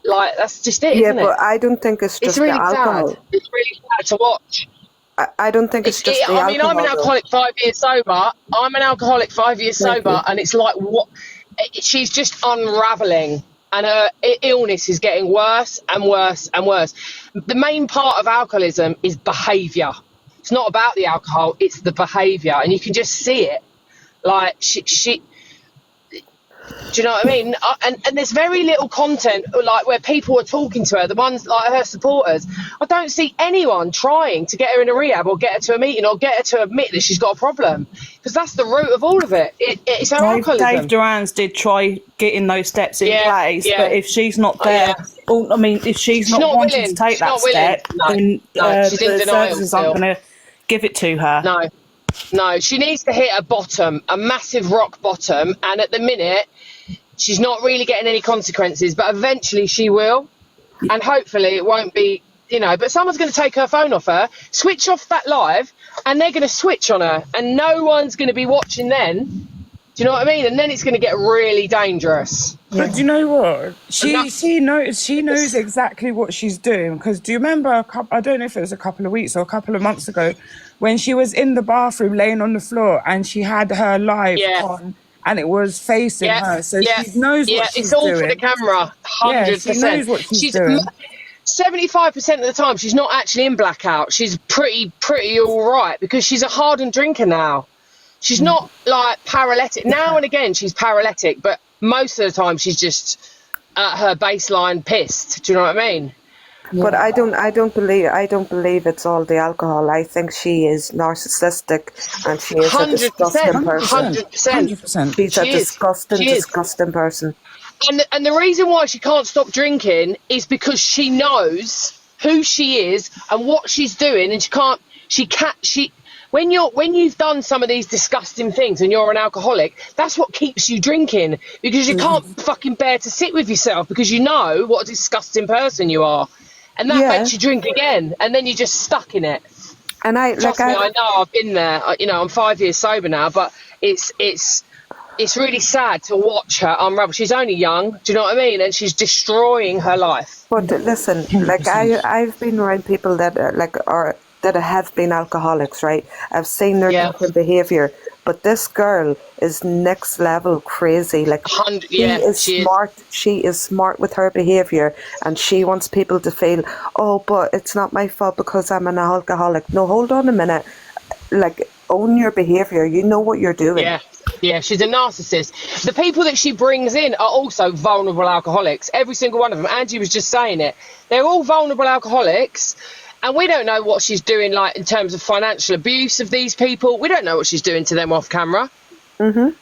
Like, that's just it, isn't it? Yeah, but I don't think it's just really the alcohol. sad. It's really sad to watch. I don't think it's just the alcohol. I mean, I'm an alcoholic 5 years sober. And it's like, what? She's just unravelling, and her illness is getting worse and worse and worse. The main part of alcoholism is behaviour. It's not about the alcohol; it's the behaviour, and you can just see it. Like, she do you know what I mean? And there's very little content, like, where people are talking to her, the ones like her supporters. I don't see anyone trying to get her in a rehab or get her to a meeting or get her to admit that she's got a problem, because that's the root of all of it. It's her alcoholism. Dave Duran's did try getting those steps in place, but if she's not there, if she's not wanting willing. to take She's that not willing. step, then she's the in denial services aren't still. going to give it to her. No, she needs to hit a bottom, a massive rock bottom, and at the minute she's not really getting any consequences, but eventually she will, and hopefully it won't be, but someone's going to take her phone off her, switch off that live, and they're going to switch on her, and no one's going to be watching then. Do you know what I mean? And then it's going to get really dangerous. But do you know what? She knows exactly what she's doing. Because do you remember, I don't know if it was a couple of weeks or a couple of months ago, when she was in the bathroom laying on the floor and she had her live on and it was facing her. So she knows what she's it's all doing. for the camera. 100%. Yeah, she knows what she's doing. 75% of the time she's not actually in blackout. She's pretty all right, because she's a hardened drinker now. She's not like paralytic. Now and again she's paralytic, but most of the time she's just at her baseline pissed. Do you know what I mean? But I don't believe it's all the alcohol. I think she is narcissistic, and she is a disgusting person. 100%. She's a disgusting person. And the reason why she can't stop drinking is because she knows who she is and what she's doing, and when you've done some of these disgusting things and you're an alcoholic, that's what keeps you drinking, because you can't fucking bear to sit with yourself, because you know what a disgusting person you are, and that makes you drink again, and then you're just stuck in it. And I know I've been there. I'm 5 years sober now, but it's really sad to watch her unravel. She's only young, do you know what I mean? And she's destroying her life. But listen, like, I've been around people that that have been alcoholics, right? I've seen their different behaviour, but this girl is next level crazy. Like, she is smart with her behaviour, and she wants people to feel, oh, but it's not my fault because I'm an alcoholic. No, hold on a minute. Like, own your behaviour. You know what you're doing. Yeah, she's a narcissist. The people that she brings in are also vulnerable alcoholics. Every single one of them. Angie was just saying it. They're all vulnerable alcoholics. And we don't know what she's doing, like, in terms of financial abuse of these people. We don't know what she's doing to them off camera. 100%.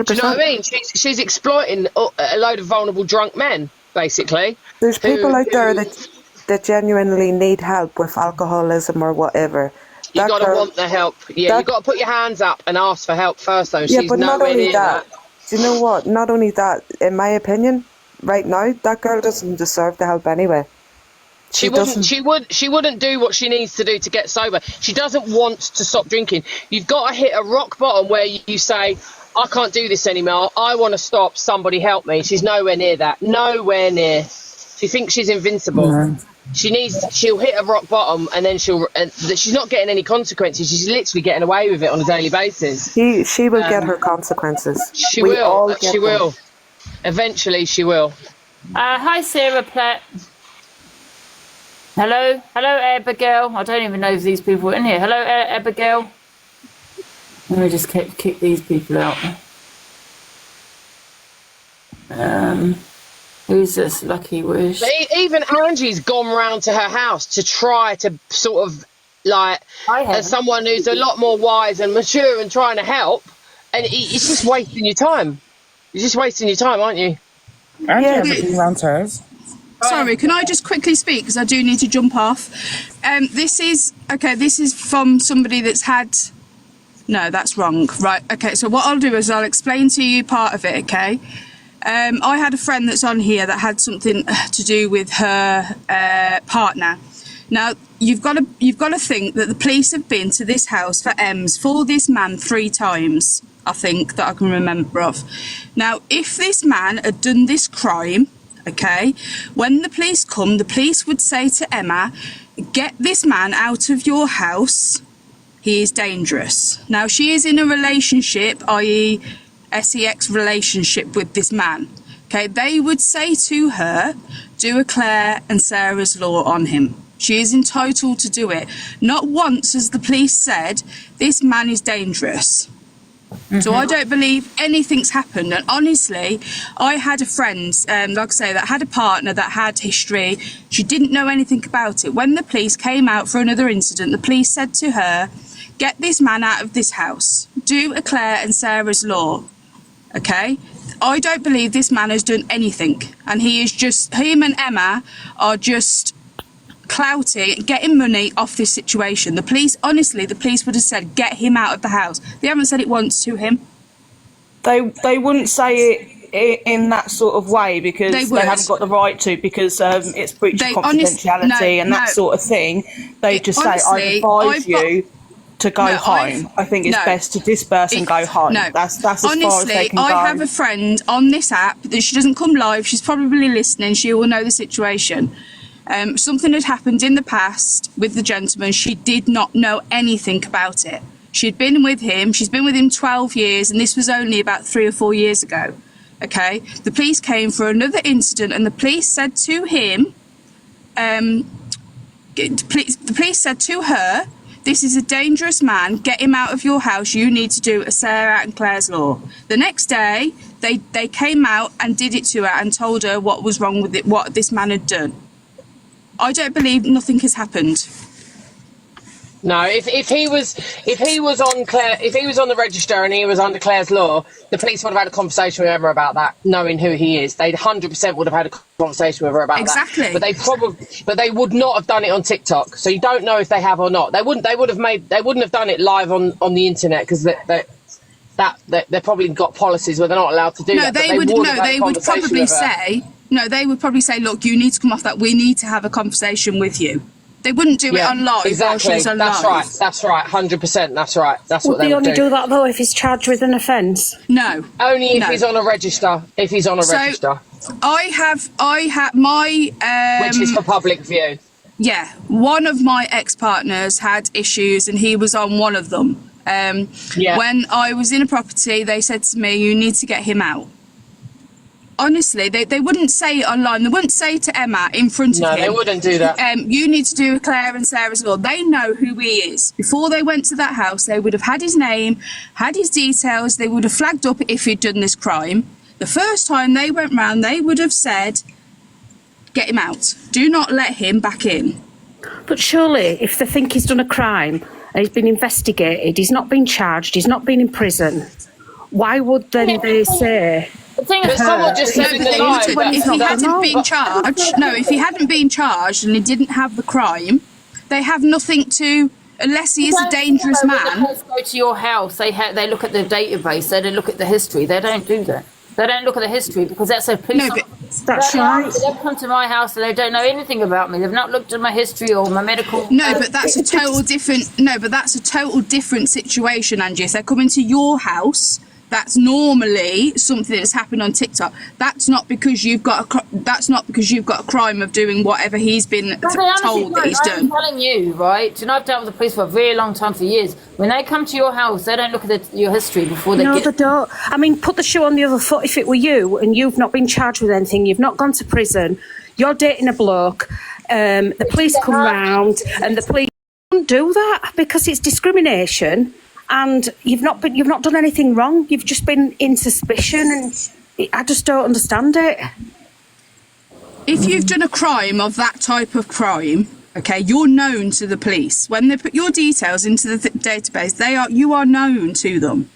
Do you know what I mean? She's exploiting a load of vulnerable drunk men, basically. There's people out there that genuinely need help with alcoholism or whatever. You got to want the help. Yeah, you got to put your hands up and ask for help first, though. Yeah, She's but not nowhere only near that. Do you know what? Not only that, in my opinion, right now, that girl doesn't deserve the help anyway. She wouldn't do what she needs to do to get sober. She doesn't want to stop drinking. You've got to hit a rock bottom where you say, I can't do this anymore. I want to stop. Somebody help me. She's nowhere near that. Nowhere near. She thinks she's invincible. Mm. She'll hit a rock bottom and then she's not getting any consequences. She's literally getting away with it on a daily basis. She will get her consequences. She will. Eventually she will. Hi, Sarah Platt. Hello, Abigail. I don't even know if these people are in here. Hello, Abigail. Let me just kick these people out. Who's this lucky wish? Even Angie's gone round to her house to try to sort of, like, as someone who's a lot more wise and mature and trying to help, and it's just wasting your time. You're just wasting your time, aren't you? Angie hasn't been round to hers. Sorry, can I just quickly speak, because I do need to jump off. This is from somebody that's had... No, that's wrong. Right, okay, so what I'll do is I'll explain to you part of it, okay? I had a friend that's on here that had something to do with her partner. Now, you've got to think that the police have been to this house for Emz for this man 3 times, I think, that I can remember of. Now, if this man had done this crime... Okay, when the police come, the police would say to Emma, get this man out of your house. He is dangerous. Now, she is in a relationship, i.e. sex relationship with this man. Okay, they would say to her, do a Clare and Sarah's law on him. She is entitled to do it. Not once has the police said, this man is dangerous. Mm-hmm. So I don't believe anything's happened. And honestly, I had a friend, like I say, that had a partner that had history. She didn't know anything about it. When the police came out for another incident, the police said to her, get this man out of this house. Do a Clare and Sarah's law. Okay? I don't believe this man has done anything. And him and Emma are just clouting, getting money off this situation. The police would have said, get him out of the house. They haven't said it once to him. They wouldn't say it in that sort of way because they haven't got the right to, because it's breach of confidentiality and that sort of thing. They just say, I advise you to go home. I think it's best to disperse and go home. No. That's as far as they can go. I have a friend on this app that she doesn't come live. She's probably listening. She will know the situation. Something had happened in the past with the gentleman. She did not know anything about it. She'd been with him. She's been with him 12 years, and this was only about 3 or 4 years ago. Okay? The police came for another incident, and the police said to him, the police said to her, this is a dangerous man. Get him out of your house. You need to do a Sarah and Clare's law. The next day, they came out and did it to her and told her what was wrong with it, what this man had done. I don't believe nothing has happened. No, if he was on the register and he was under Clare's law, the police would have had a conversation with her about that, knowing who he is. They 100% would have had a conversation with her about that. Exactly. But they would not have done it on TikTok. So you don't know if they have or not. They wouldn't have done it live on the internet because they've probably got policies where they're not allowed to do that. They would probably say, look, you need to come off that. We need to have a conversation with you. They wouldn't do it on live. Exactly. That's right. 100%. That's right. That's what they would do. Would they only do that though if he's charged with an offence? No. Only if he's on a register. If he's on a register. I have my which is for public view. Yeah, one of my ex-partners had issues, and he was on one of them. When I was in a property, they said to me, "You need to get him out." honestly, they wouldn't say it online. They wouldn't say to Emma in front of him. No, they wouldn't do that. You need to do Claire and Sarah's law. They know who he is. Before they went to that house, they would have had his name, had his details. They would have flagged up if he'd done this crime. The first time they went round, they would have said, get him out. Do not let him back in. But surely, if they think he's done a crime and he's been investigated, he's not been charged, he's not been in prison, why would then they say... The thing is, someone just said in the live if he hadn't been charged, if he hadn't been charged and he didn't have the crime, they have nothing to, unless he is a dangerous man. When the police go to your house, they look at the database, they don't look at the history. They don't do that. They don't look at the history because that's a police. No, but that's right. They've come to my house and they don't know anything about me. They've not looked at my history or my medical. No, but that's a total different. No, but that's a total different situation, Angie. If they're coming to your house, that's normally something that's happened on TikTok. That's not because you've got a crime of doing whatever he's been told that he's done. I'm telling you, right? You know, I've dealt with the police for a very long time, for years. When they come to your house, they don't look at your history before they No, they don't. I mean, put the shoe on the other foot. If it were you and you've not been charged with anything, you've not gone to prison, you're dating a bloke, the police come round and the police don't do that because it's discrimination. And you've not done anything wrong. You've just been in suspicion, and I just don't understand it. If you've done a crime of that type of crime, okay, you're known to the police. When they put your details into the database, you are known to them.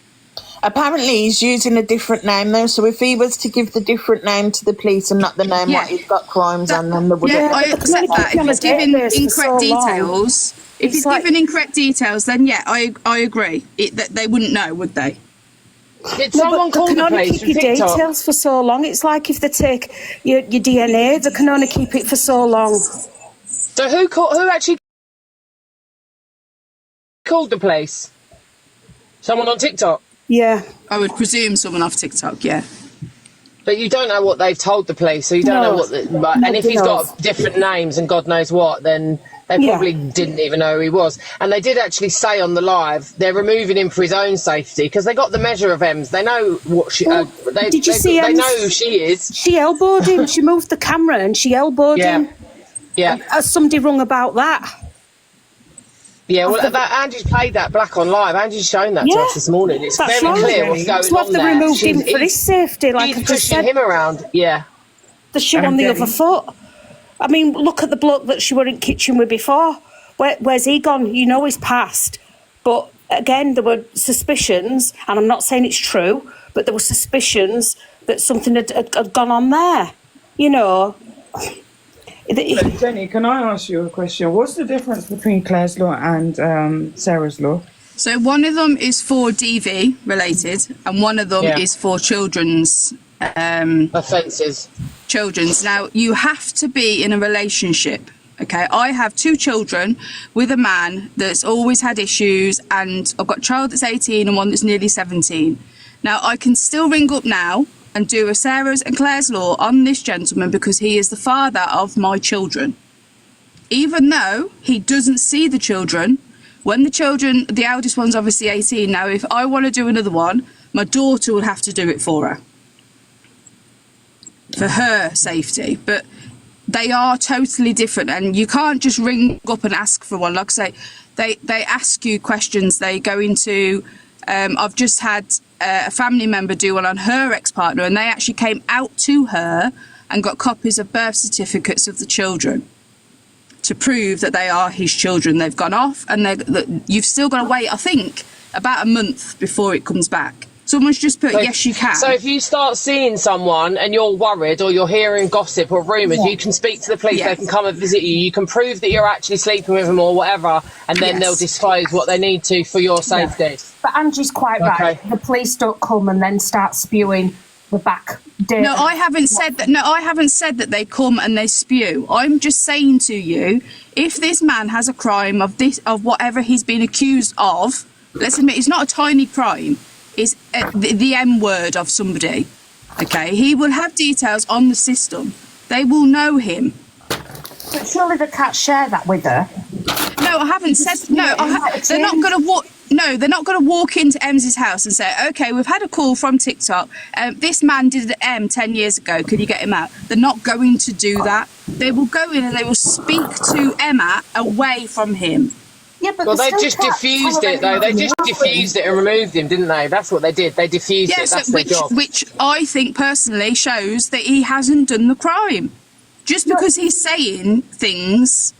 Apparently, he's using a different name though. So if he was to give the different name to the police and not the name what he's got crimes on, then they wouldn't. Yeah, I accept that. If he's given incorrect details. If he's given incorrect details, then I agree. That they wouldn't know, would they? Did someone call the police keep your details for so long. It's like if they take your DNA, they can only keep it for so long. So who actually called the police? Someone on TikTok? Yeah. I would presume someone off TikTok, yeah. But you don't know what they've told the police, so you don't know what... and if he's got different names and God knows what, then... They probably didn't even know who he was. And they did actually say on the live, they're removing him for his own safety because they got the measure of Emz. They know what she... did you see They know who she is. She elbowed him. She moved the camera and she elbowed him. Yeah. And somebody rung about that. Yeah, well, Angie's played that back on live. Angie's shown that to us this morning. It's very clear what's going so on there. So have removed him for his safety, like she's pushing him around, The shoe on the other foot. I mean, look at the bloke that she were in kitchen with before. Where's he gone? You know he's passed. But again, there were suspicions, and I'm not saying it's true, but there were suspicions that something had gone on there. You know. Jenny, can I ask you a question? What's the difference between Claire's law and Sarah's law? So one of them is for DV related, and one of them is for children's offences. Children's. Now, you have to be in a relationship. Okay, I have 2 children with a man that's always had issues, and I've got a child that's 18 and one that's nearly 17. Now, I can still ring up now and do a Sarah's and Claire's law on this gentleman because he is the father of my children. Even though he doesn't see the children, when the eldest one's obviously 18 now, if I want to do another one, my daughter will have to do it for her. For her safety. But they are totally different, and you can't just ring up and ask for one. Like I say, they ask you questions. They go into I've just had a family member do one on her ex-partner, and they actually came out to her and got copies of birth certificates of the children to prove that they are his children. They've gone off, and you've still got to wait, I think, about a month before it comes back. Someone's just put, yes, you can. So if you start seeing someone and you're worried or you're hearing gossip or rumours, you can speak to the police, they can come and visit you, you can prove that you're actually sleeping with them or whatever, and then they'll disclose what they need to for your safety. But Angie's quite right. The police don't come and then start spewing the back data. No, I haven't said that. No, I haven't said that they come and they spew. I'm just saying to you, if this man has a crime of whatever he's been accused of, let's admit it's not a tiny crime, is the M word of somebody, okay? He will have details on the system. They will know him. But surely they can't share that with her. No, I haven't said... No, they're not going to... No, they're not going to walk into Emz's house and say, okay, we've had a call from TikTok. This man did an M 10 years ago. Could you get him out? They're not going to do that. They will go in and they will speak to Emma away from him. Yeah, but well, they just diffused it, though. They just diffused it and removed him, didn't they? That's what they did. They diffused it. That's their job. Which I think personally shows that he hasn't done the crime. Just because he's saying things.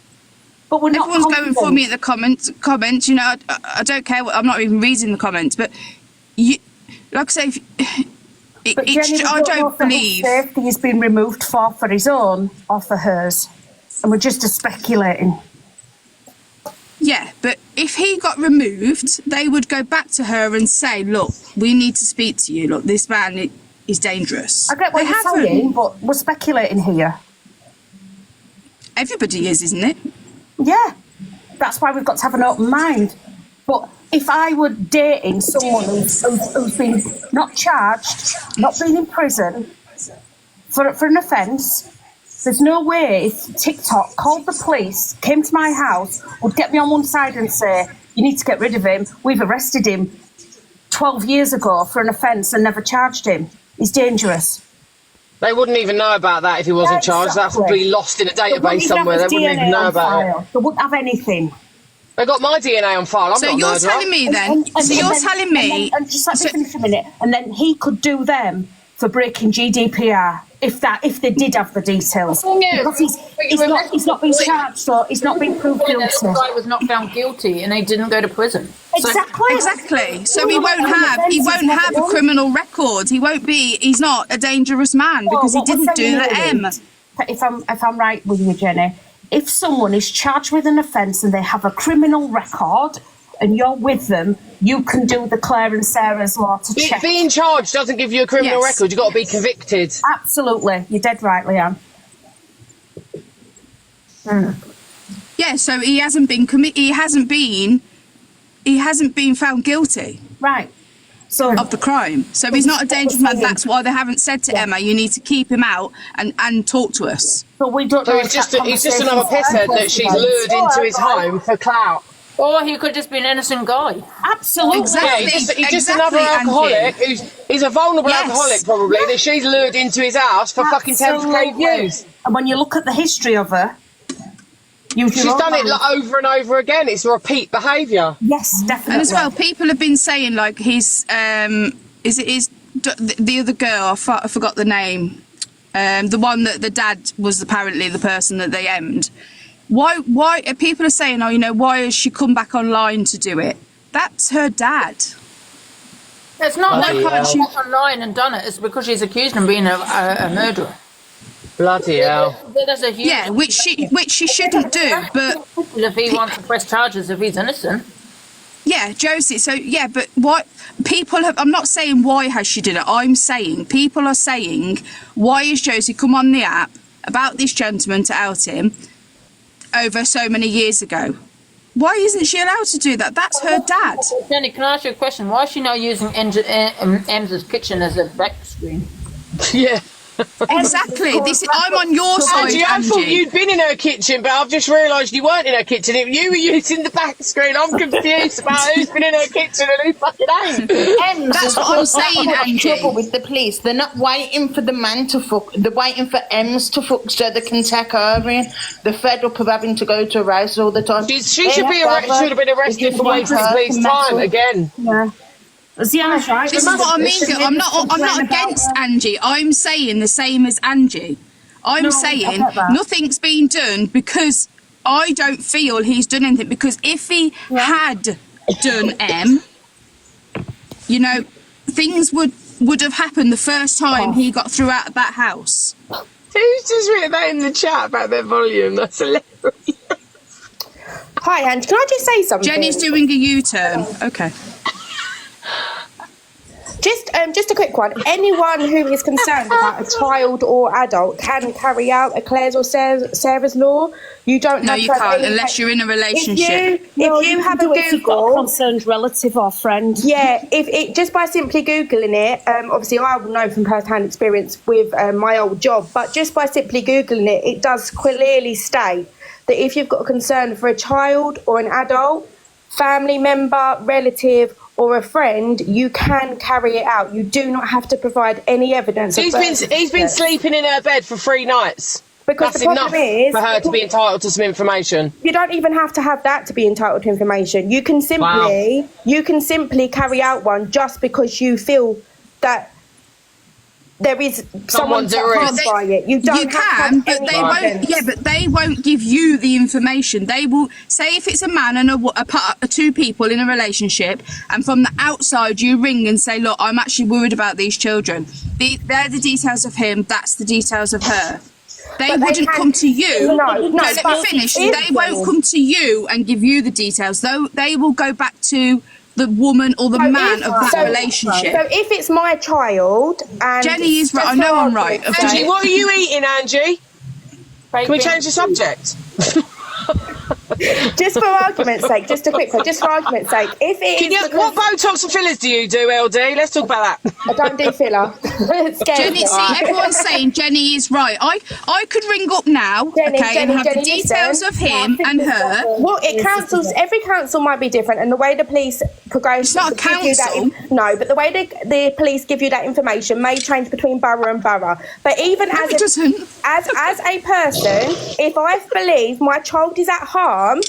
But we're not. Everyone's going for me in the comments. You know, I don't care. I'm not even reading the comments. But you, like I say, I don't believe safety has been removed for his own or for hers, and we're just speculating. Yeah, but if he got removed, they would go back to her and say, look, we need to speak to you. Look, this man is dangerous. I get what you're saying, but we're speculating here. Everybody is, isn't it? Yeah. That's why we've got to have an open mind. But if I were dating someone who's been not charged, not been in prison for an offence, there's no way if TikTok called the police, came to my house, would get me on one side and say, you need to get rid of him. We've arrested him 12 years ago for an offence and never charged him. He's dangerous. They wouldn't even know about that if he wasn't charged. That's probably lost in a database somewhere. They wouldn't even know about it. They wouldn't have anything. They got my DNA on file. I'm so not you're telling me then? So you're telling me? And just let me finish a minute. And then he could do them for breaking GDPR if they did have the details. Because he's not been charged, so he's not been proved guilty. The guy was not found guilty, and he didn't go to prison. Exactly. So he won't have a criminal record. He's not a dangerous man because he didn't do the M. If I'm right with you, Jenny, if someone is charged with an offence and they have a criminal record and you're with them, you can do the Clare and Sarah's law to check. Being charged doesn't give you a criminal record. You've got to be convicted. Absolutely. You're dead right, Leanne. Yeah, so he hasn't been found guilty. Right. Of the crime. So he's not a dangerous man. That's why they haven't said to Emma, you need to keep him out and talk to us. But we don't know. He's just another pisshead that she's lured into his home for clout. Or he could have just be an innocent guy. Absolutely. Exactly. Yeah, he's just another alcoholic. He's a vulnerable alcoholic, probably, that she's lured into his house for fucking 10k views. And when you look at the history of her, she's done it over and over again. It's repeat behaviour. Yes, definitely. And as well, people have been saying, like, the other girl, I forgot the name, the one that the dad was apparently the person that they M'd. Why people are saying, why has she come back online to do it? That's her dad. It's not like she's online and done it. It's because she's accused of being a murderer. Bloody hell. There's a huge which she shouldn't do. But if he wants to press charges, if he's innocent. Yeah, Josie. So yeah, but what people have? I'm not saying why has she done it. I'm saying people are saying, why has Josie come on the app about this gentleman to out him over so many years ago? Why isn't she allowed to do that? That's her dad. Jenny, can I ask you a question? Why is she not using Emz's kitchen as a back screen? Yeah. Exactly. I'm on your side, Angie. I thought you'd been in her kitchen, but I've just realised you weren't in her kitchen. You were using the back screen. I'm confused about who's been in her kitchen and who fucking ain't. That's what I'm saying, Angie. Trouble with the police. They're not waiting for the man to fuck. They're waiting for Emz to fuck so they can take over him. They're fed up of having to go to races all the time. She should have been arrested for wasting police time again. Yeah. Ziana's right. This is what I mean. I'm not against Angie. I'm saying the same as Angie. I'm saying nothing's been done because I don't feel he's done anything. Because if he had done M, things would have happened the first time he got through out of that house. Who's just written that in the chat about their volume? That's hilarious. Hi, Angie. Can I just say something? Jenny's doing a U-turn. Okay. Just a quick one. Anyone who is concerned about a child or adult can carry out a Clare's or Sarah's law. You don't. No, you can't unless you're in a relationship. If you have a Google, a concerned relative or friend. Yeah, if it just by simply googling it, obviously I will know from first-hand experience with my old job, but just by simply googling it, it does clearly state that if you've got a concern for a child or an adult, family member, relative, or a friend, you can carry it out. You do not have to provide any evidence. He's been sleeping in her bed for 3 nights. Because that's the problem enough is, for her to be entitled to some information. You don't even have to have that to be entitled to information. You can simply carry out one just because you feel that there is someone harmed by it. You don't have but they won't. Yeah, but they won't give you the information. They will say if it's a man and two people in a relationship, and from the outside you ring and say, "Look, I'm actually worried about these children. They're the details of him. That's the details of her." They wouldn't come to you. No, let me finish. They won't come to you and give you the details. Though they will go back to the woman or the man of that relationship. So if it's my child, and Jenny is right. I know I'm right. Angie, what are you eating, Angie? Can we change the subject? Just for argument's sake, just a quick one. Just for argument's sake, if it is what Botox and fillers do you do, LD? Let's talk about that. I don't do filler. Jenny, see, everyone's saying Jenny is right. I could ring up now, and have the details of him and her. Well, every council might be different, and the way the police progress. It's not a council. No, but the way the police give you that information may change between borough and borough. But even as a person, if I believe my child is at harm,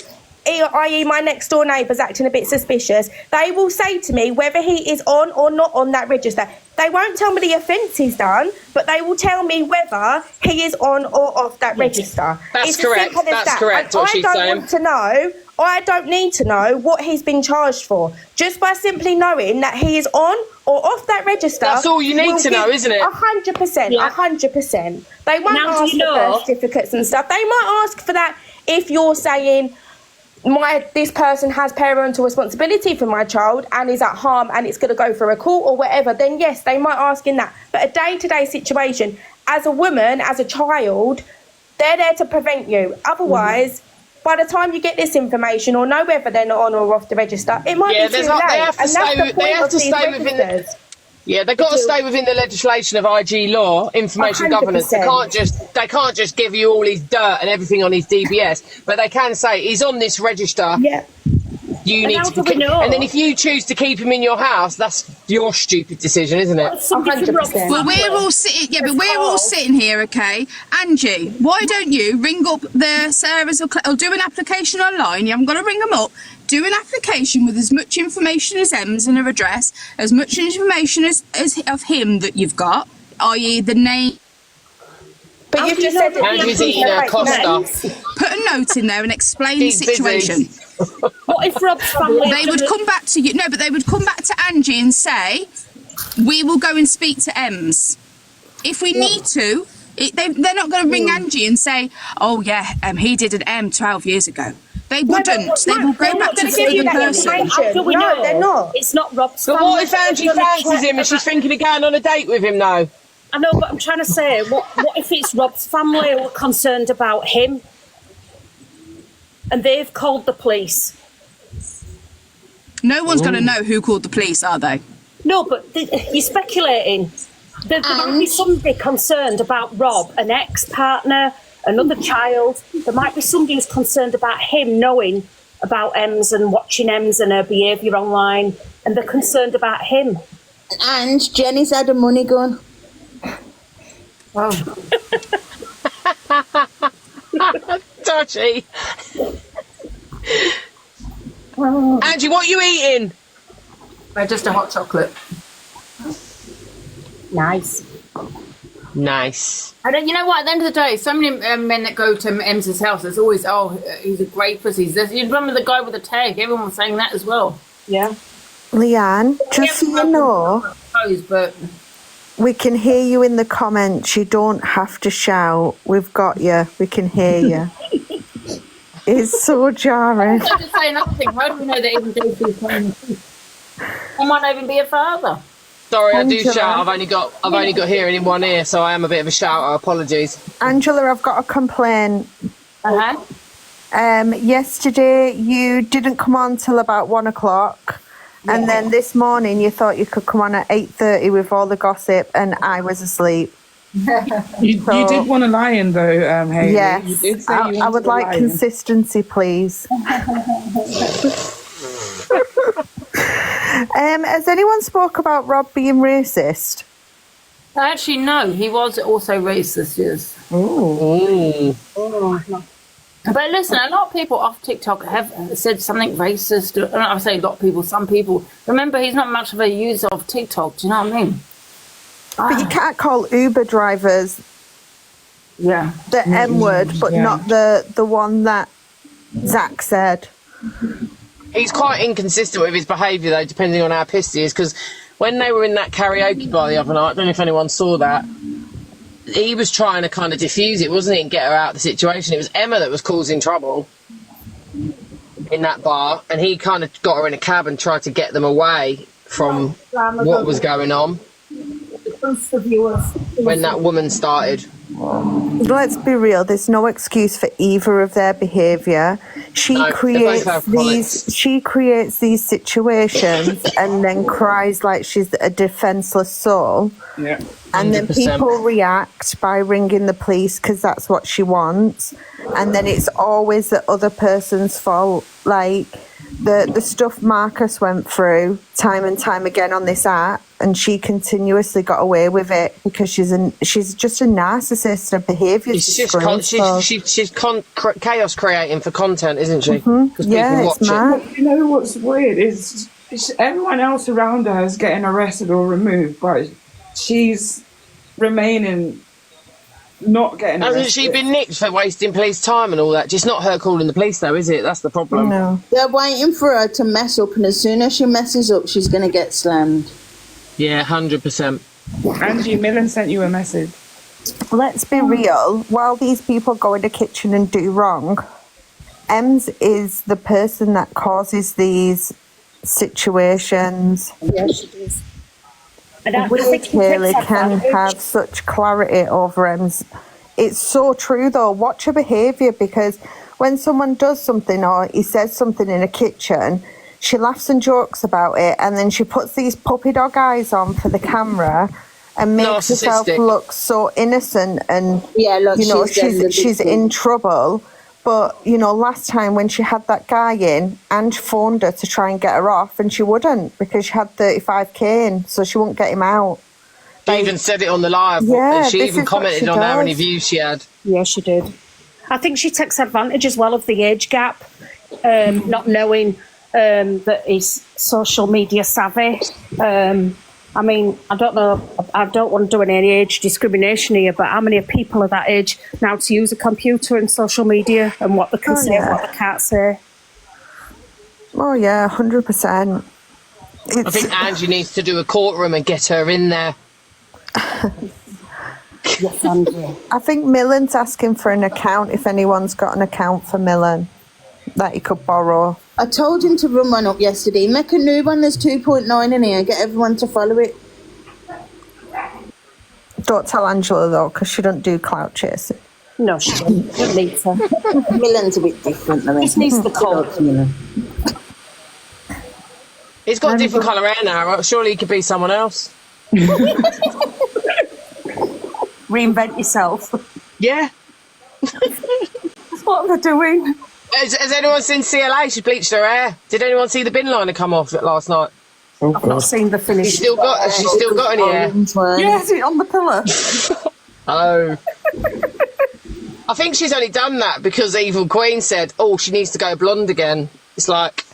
i.e. my next door neighbour's acting a bit suspicious, they will say to me whether he is on or not on that register. They won't tell me the offence he's done, but they will tell me whether he is on or off that register. That's correct. That's correct. What she's saying. I don't need to know what he's been charged for. Just by simply knowing that he is on or off that register. That's all you need to know, isn't it? 100%. 100%. They won't ask for birth certificates and stuff. They might ask for that if you're saying this person has parental responsibility for my child and is at harm and it's going to go for a court or whatever, then yes, they might ask in that. But a day-to-day situation, as a woman, as a child, they're there to prevent you. Otherwise, by the time you get this information or know whether they're not on or off the register, it might be too late. They have to stay within the... Yeah, they've got to stay within the legislation of IG law, information 100%. governance. They can't just give you all his dirt and everything on his DBS, but they can say he's on this register. Yeah. You need to and then if you choose to keep him in your house, that's your stupid decision, isn't it? 100%. Well, we're all sitting. Yeah, but we're all sitting here, okay? Angie, why don't you ring up the Sarah's or do an application online? You haven't got to ring them up. Do an application with as much information as Emz and her address, as much information as of him that you've got, i.e. the name. But you've just said Andrew's eating a Costa. Put a note in there and explain the situation. What if Rob's family? They would come back to you. No, but they would come back to Angie and say, "We will go and speak to Emz if we need to." They're not going to ring Angie and say, "Oh yeah, he did an M 12 years ago." They wouldn't. They will go back to the other person. No, they're not. It's not Rob's family. family. But what if Angie fancies him and she's thinking of going on a date with him now? I know, but I'm trying to say, what if it's Rob's family who are concerned about him and they've called the police? No one's going to know who called the police, are they? No, but you're speculating. There might be somebody concerned about Rob, an ex-partner, another child. There might be somebody who's concerned about him knowing about Emz and watching Emz and her behaviour online, and they're concerned about him. And Jenny's had her money gone. Wow. Dodgy. Angie, what are you eating? Just a hot chocolate. Nice. I don't. You know what? At the end of the day, so many men that go to Emz's house, there's always, he's a great pussy. You remember the guy with the tag? Everyone was saying that as well. Yeah. Leanne, just so you know, but we can hear you in the comments. You don't have to shout. We've got you. We can hear you. It's so jarring. I just say another thing. How do we know that even Daisy's playing? He might not even be a father. Sorry, I do shout. I've only got hearing in one ear, so I am a bit of a shouter. Apologies. Angela, I've got a complaint. Yesterday you didn't come on till about 1 o'clock. And then this morning you thought you could come on at 8:30 with all the gossip, and I was asleep. You did want a lion though, Hayley. Yes, You did say I would like consistency, please. Has anyone spoke about Rob being racist? Actually, no. He was also racist, yes. Oh. But listen, a lot of people off TikTok have said something racist. I say a lot of people, some people. Remember, he's not much of a user of TikTok. Do you know what I mean? But you can't call Uber drivers the M word, but not the one that Zach said. He's quite inconsistent with his behaviour, though, depending on how pissed he is. Because when they were in that karaoke bar the other night, I don't know if anyone saw that, he was trying to kind of diffuse it, wasn't he, and get her out of the situation. It was Emma that was causing trouble in that bar, and he kind of got her in a cab and tried to get them away from what was going on when that woman started. Let's be real, there's no excuse for either of their behaviour. She creates these situations and then cries like she's a defenceless soul. Yeah. And then people react by ringing the police because that's what she wants. And then it's always the other person's fault. Like the stuff Marcus went through time and time again on this app, and she continuously got away with it because she's just a narcissist. Her behaviour is she's chaos creating for content, isn't she? Yeah, it's mad. You know what's weird is everyone else around her is getting arrested or removed, but she's remaining not getting arrested. Hasn't she been nicked for wasting police time and all that? It's not her calling the police, though, is it? That's the problem. No. They're waiting for her to mess up, and as soon as she messes up, she's going to get slammed. Yeah, 100%. Angie, Millen sent you a message. Let's be real. While these people go in the kitchen and do wrong, Emz is the person that causes these situations. Yes, it is. We clearly can have such clarity over Emz. It's so true, though. Watch her behaviour, because when someone does something or he says something in a kitchen, she laughs and jokes about it, and then she puts these puppy dog eyes on for the camera and makes herself look so innocent and, she's in trouble. But, last time when she had that guy in, Ange phoned her to try and get her off, and she wouldn't because she had 35k in, so she wouldn't get him out. She even said it on the live. Yeah, and she even commented on how many views she had. Yeah, she did. I think she takes advantage as well of the age gap, not knowing that he's social media savvy. I mean, I don't know, I don't want to do any age discrimination here, but how many people are that age now to use a computer and social media and what they can say and what they can't say? Oh, yeah, 100%. I think Angie needs to do a courtroom and get her in there. Yes, Angie. I think Millen's asking for an account, if anyone's got an account for Millen that he could borrow. I told him to run one up yesterday. Make a new one, there's 2.9 in here. Get everyone to follow it. Don't tell Angela, though, because she don't do clout chasing. No, she don't need to. Millen's a bit different, though. Just needs the call. He's got a different colour hair now. Surely he could be someone else. Reinvent yourself. Yeah. That's what they're doing. Has anyone seen CLA? She bleached her hair. Did anyone see the bin liner come off last night? I've not seen the finish. She's still got any hair. Yeah, is it on the pillar? Oh. I think she's only done that because Evil Queen said, she needs to go blonde again. It's like,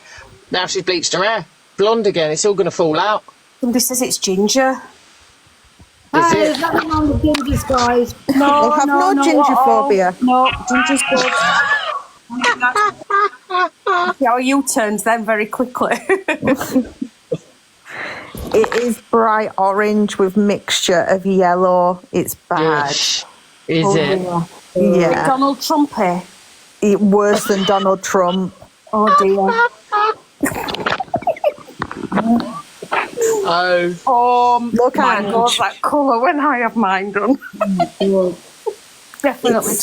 now she's bleached her hair. Blonde again, it's all going to fall out. Somebody says it's ginger. Is it? Nothing wrong with gingers, guys. No, They have no gingerphobia. No, ginger's good. See how you turns then very quickly. It is bright orange with mixture of yellow. It's bad. Is it? Yeah. Donald Trump here. Worse than Donald Trump. Oh dear. Look, mine goes that colour when I have mine done. Definitely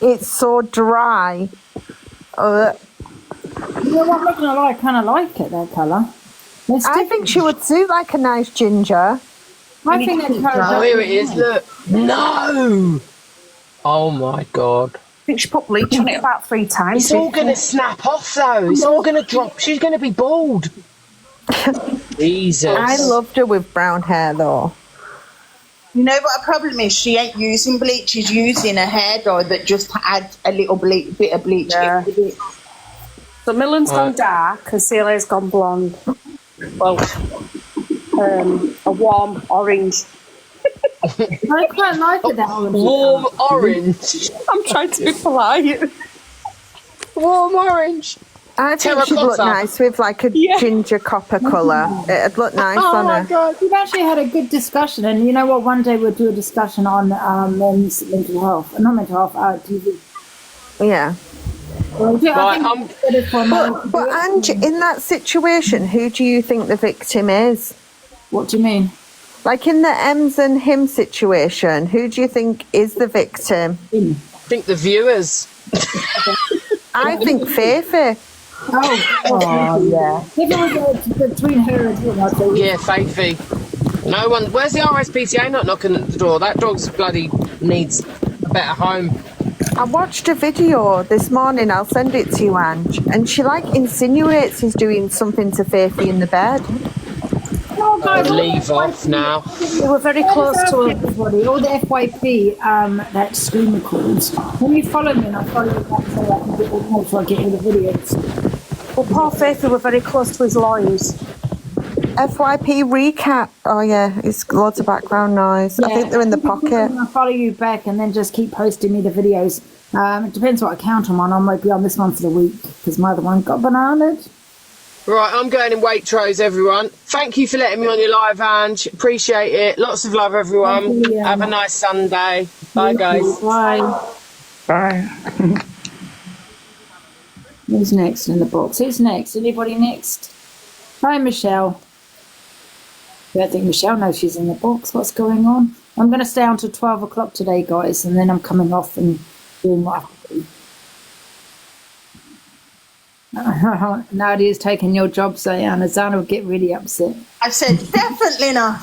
it's so dry. You know what, I'm not going to lie, I kind of like it, that colour. I think she would suit like a nice ginger. I think it's here it is, look. No! Oh my God. think she put bleach on it about 3 times. It's all going to snap off, though. It's all going to drop. She's going to be bald. Jesus. I loved her with brown hair, though. You know what the problem is? She ain't using bleach. She's using a hair dye that just adds a little bit of bleach. Yeah. So Millen's gone dark and Celia's gone blonde. Well, a warm orange. I quite like that orange. Warm orange. I'm trying to be polite. Warm orange. I think she'd look nice with like a ginger copper colour. It'd look nice on her. Oh my God, we've actually had a good discussion, and you know what? One day we'll do a discussion on men's mental health, not mental health, TV. Yeah. Well, But Ange, in that situation, who do you think the victim is? What do you mean? Like in the Emz and him situation, who do you think is the victim? I think the viewers. I think Faithy. Oh yeah. If it was between her and him, I'd say. Yeah, Faithy. No one. Where's the RSPCA not knocking at the door? That dog's bloody needs a better home. I watched a video this morning, I'll send it to you, Ange, and she like insinuates he's doing something to Faithy in the bed. Oh, guys, leave off now. We were very close to everybody. All the FYP that screen records. When you follow me and I follow you back so I can get all more so I get all the videos. Well, Paul Faithy were very close to his lawyers. FYP recap. Oh yeah, it's lots of background noise. I think they're in the pocket. I'll follow you back and then just keep posting me the videos. It depends what account I'm on. I might be on this one for the week because my other one got bananaed. Right, I'm going in Waitrose, everyone. Thank you for letting me on your live, Ange. Appreciate it. Lots of love, everyone. Have a nice Sunday. Bye, guys. Bye. Bye. Who's next in the box? Who's next? Anybody next? Hi, Michelle. I don't think Michelle knows she's in the box. What's going on? I'm going to stay on till 12 o'clock today, guys, and then I'm coming off and doing what I have to do. Nadia's taking your job, Zayana. Zana would get really upset. I said, definitely not.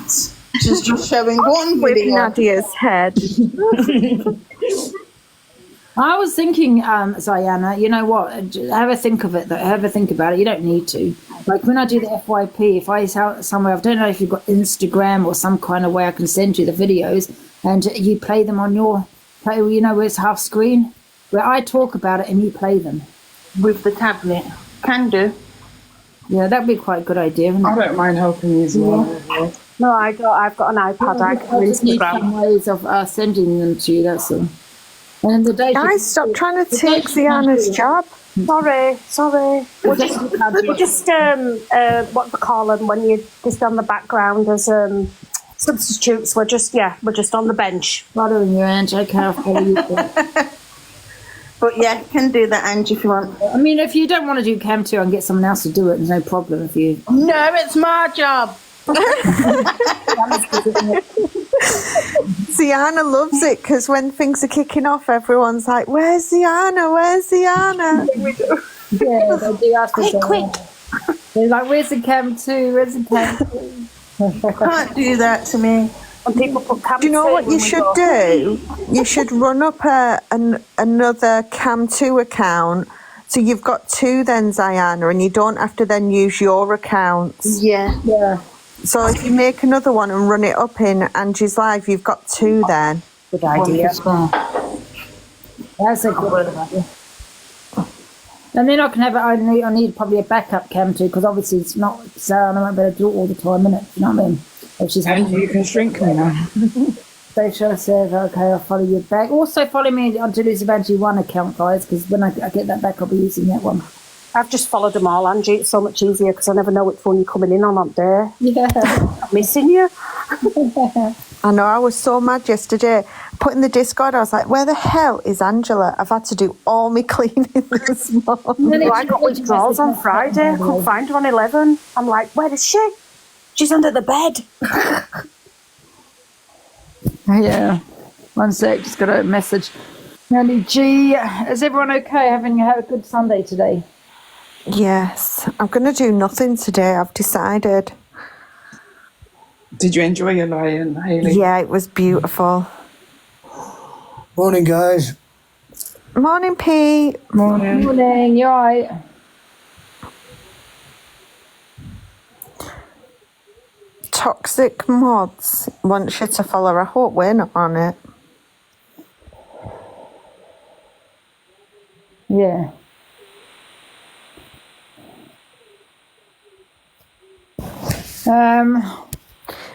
She's just showing one with video. Nadia's head. I was thinking, Zayana, you know what? Have a think of it, though. Have a think about it. You don't need to. Like when I do the FYP, if I somewhere, I don't know if you've got Instagram or some kind of way I can send you the videos and you play them on your, you know, where it's half screen, where I talk about it and you play them. With the tablet. Can do. Yeah, that'd be quite a good idea, wouldn't it? I don't mind helping you as well. No, I've got an iPad. I can just need some ways of sending them to you, that's all. And the day Guys, stop trying to take Ziana's job. Sorry. We're just what they call them when you just on the background as substitutes. We're just on the bench. Following you, Ange. Okay, I'll follow you. But yeah, can do that, Ange, if you want. I mean, if you don't want to do Cam 2 and get someone else to do it, there's no problem if you... No, it's my job. Ziana loves it because when things are kicking off, everyone's like, "Where's Ziana? Where's Ziana?" We do. Yeah, they do ask us. Quick! They're like, "Where's the Cam 2? Where's the Cam 2? Can't do that to me. When people put Cam Do you know what you should do? You should run up another Cam 2 account. So you've got 2 then, Ziana, and you don't have to then use your accounts. Yeah. So if you make another one and run it up in Angie's Live, you've got 2 then. Good idea. That's a good idea. And then I can have it. I need probably a backup Cam 2 because obviously it's not Sarah. I won't be able to do it all the time, innit? You know what I mean? If she's You can shrink me now. Rachel says, okay, I'll follow you back. Also follow me on Toulouse Evangeline 1 account, guys, because when I get that back, I'll be using that one. I've just followed them all, Angie. It's so much easier because I never know which one you're coming in on that day. Yeah. I'm missing you. I know, I was so mad yesterday. Put in the Discord, I was like, where the hell is Angela? I've had to do all my cleaning this morning. I got withdrawals on Friday. Couldn't find her on 11. I'm like, where is she? She's under the bed. Yeah. One sec, just got a message. Andy G, is everyone okay? Having a good Sunday today? Yes, I'm going to do nothing today, I've decided. Did you enjoy your lie-in, Hayley? Yeah, it was beautiful. Morning, guys. Morning, Pete. Morning, you alright? Toxic Mods wants you to follow her. I hope we're not on it. Yeah.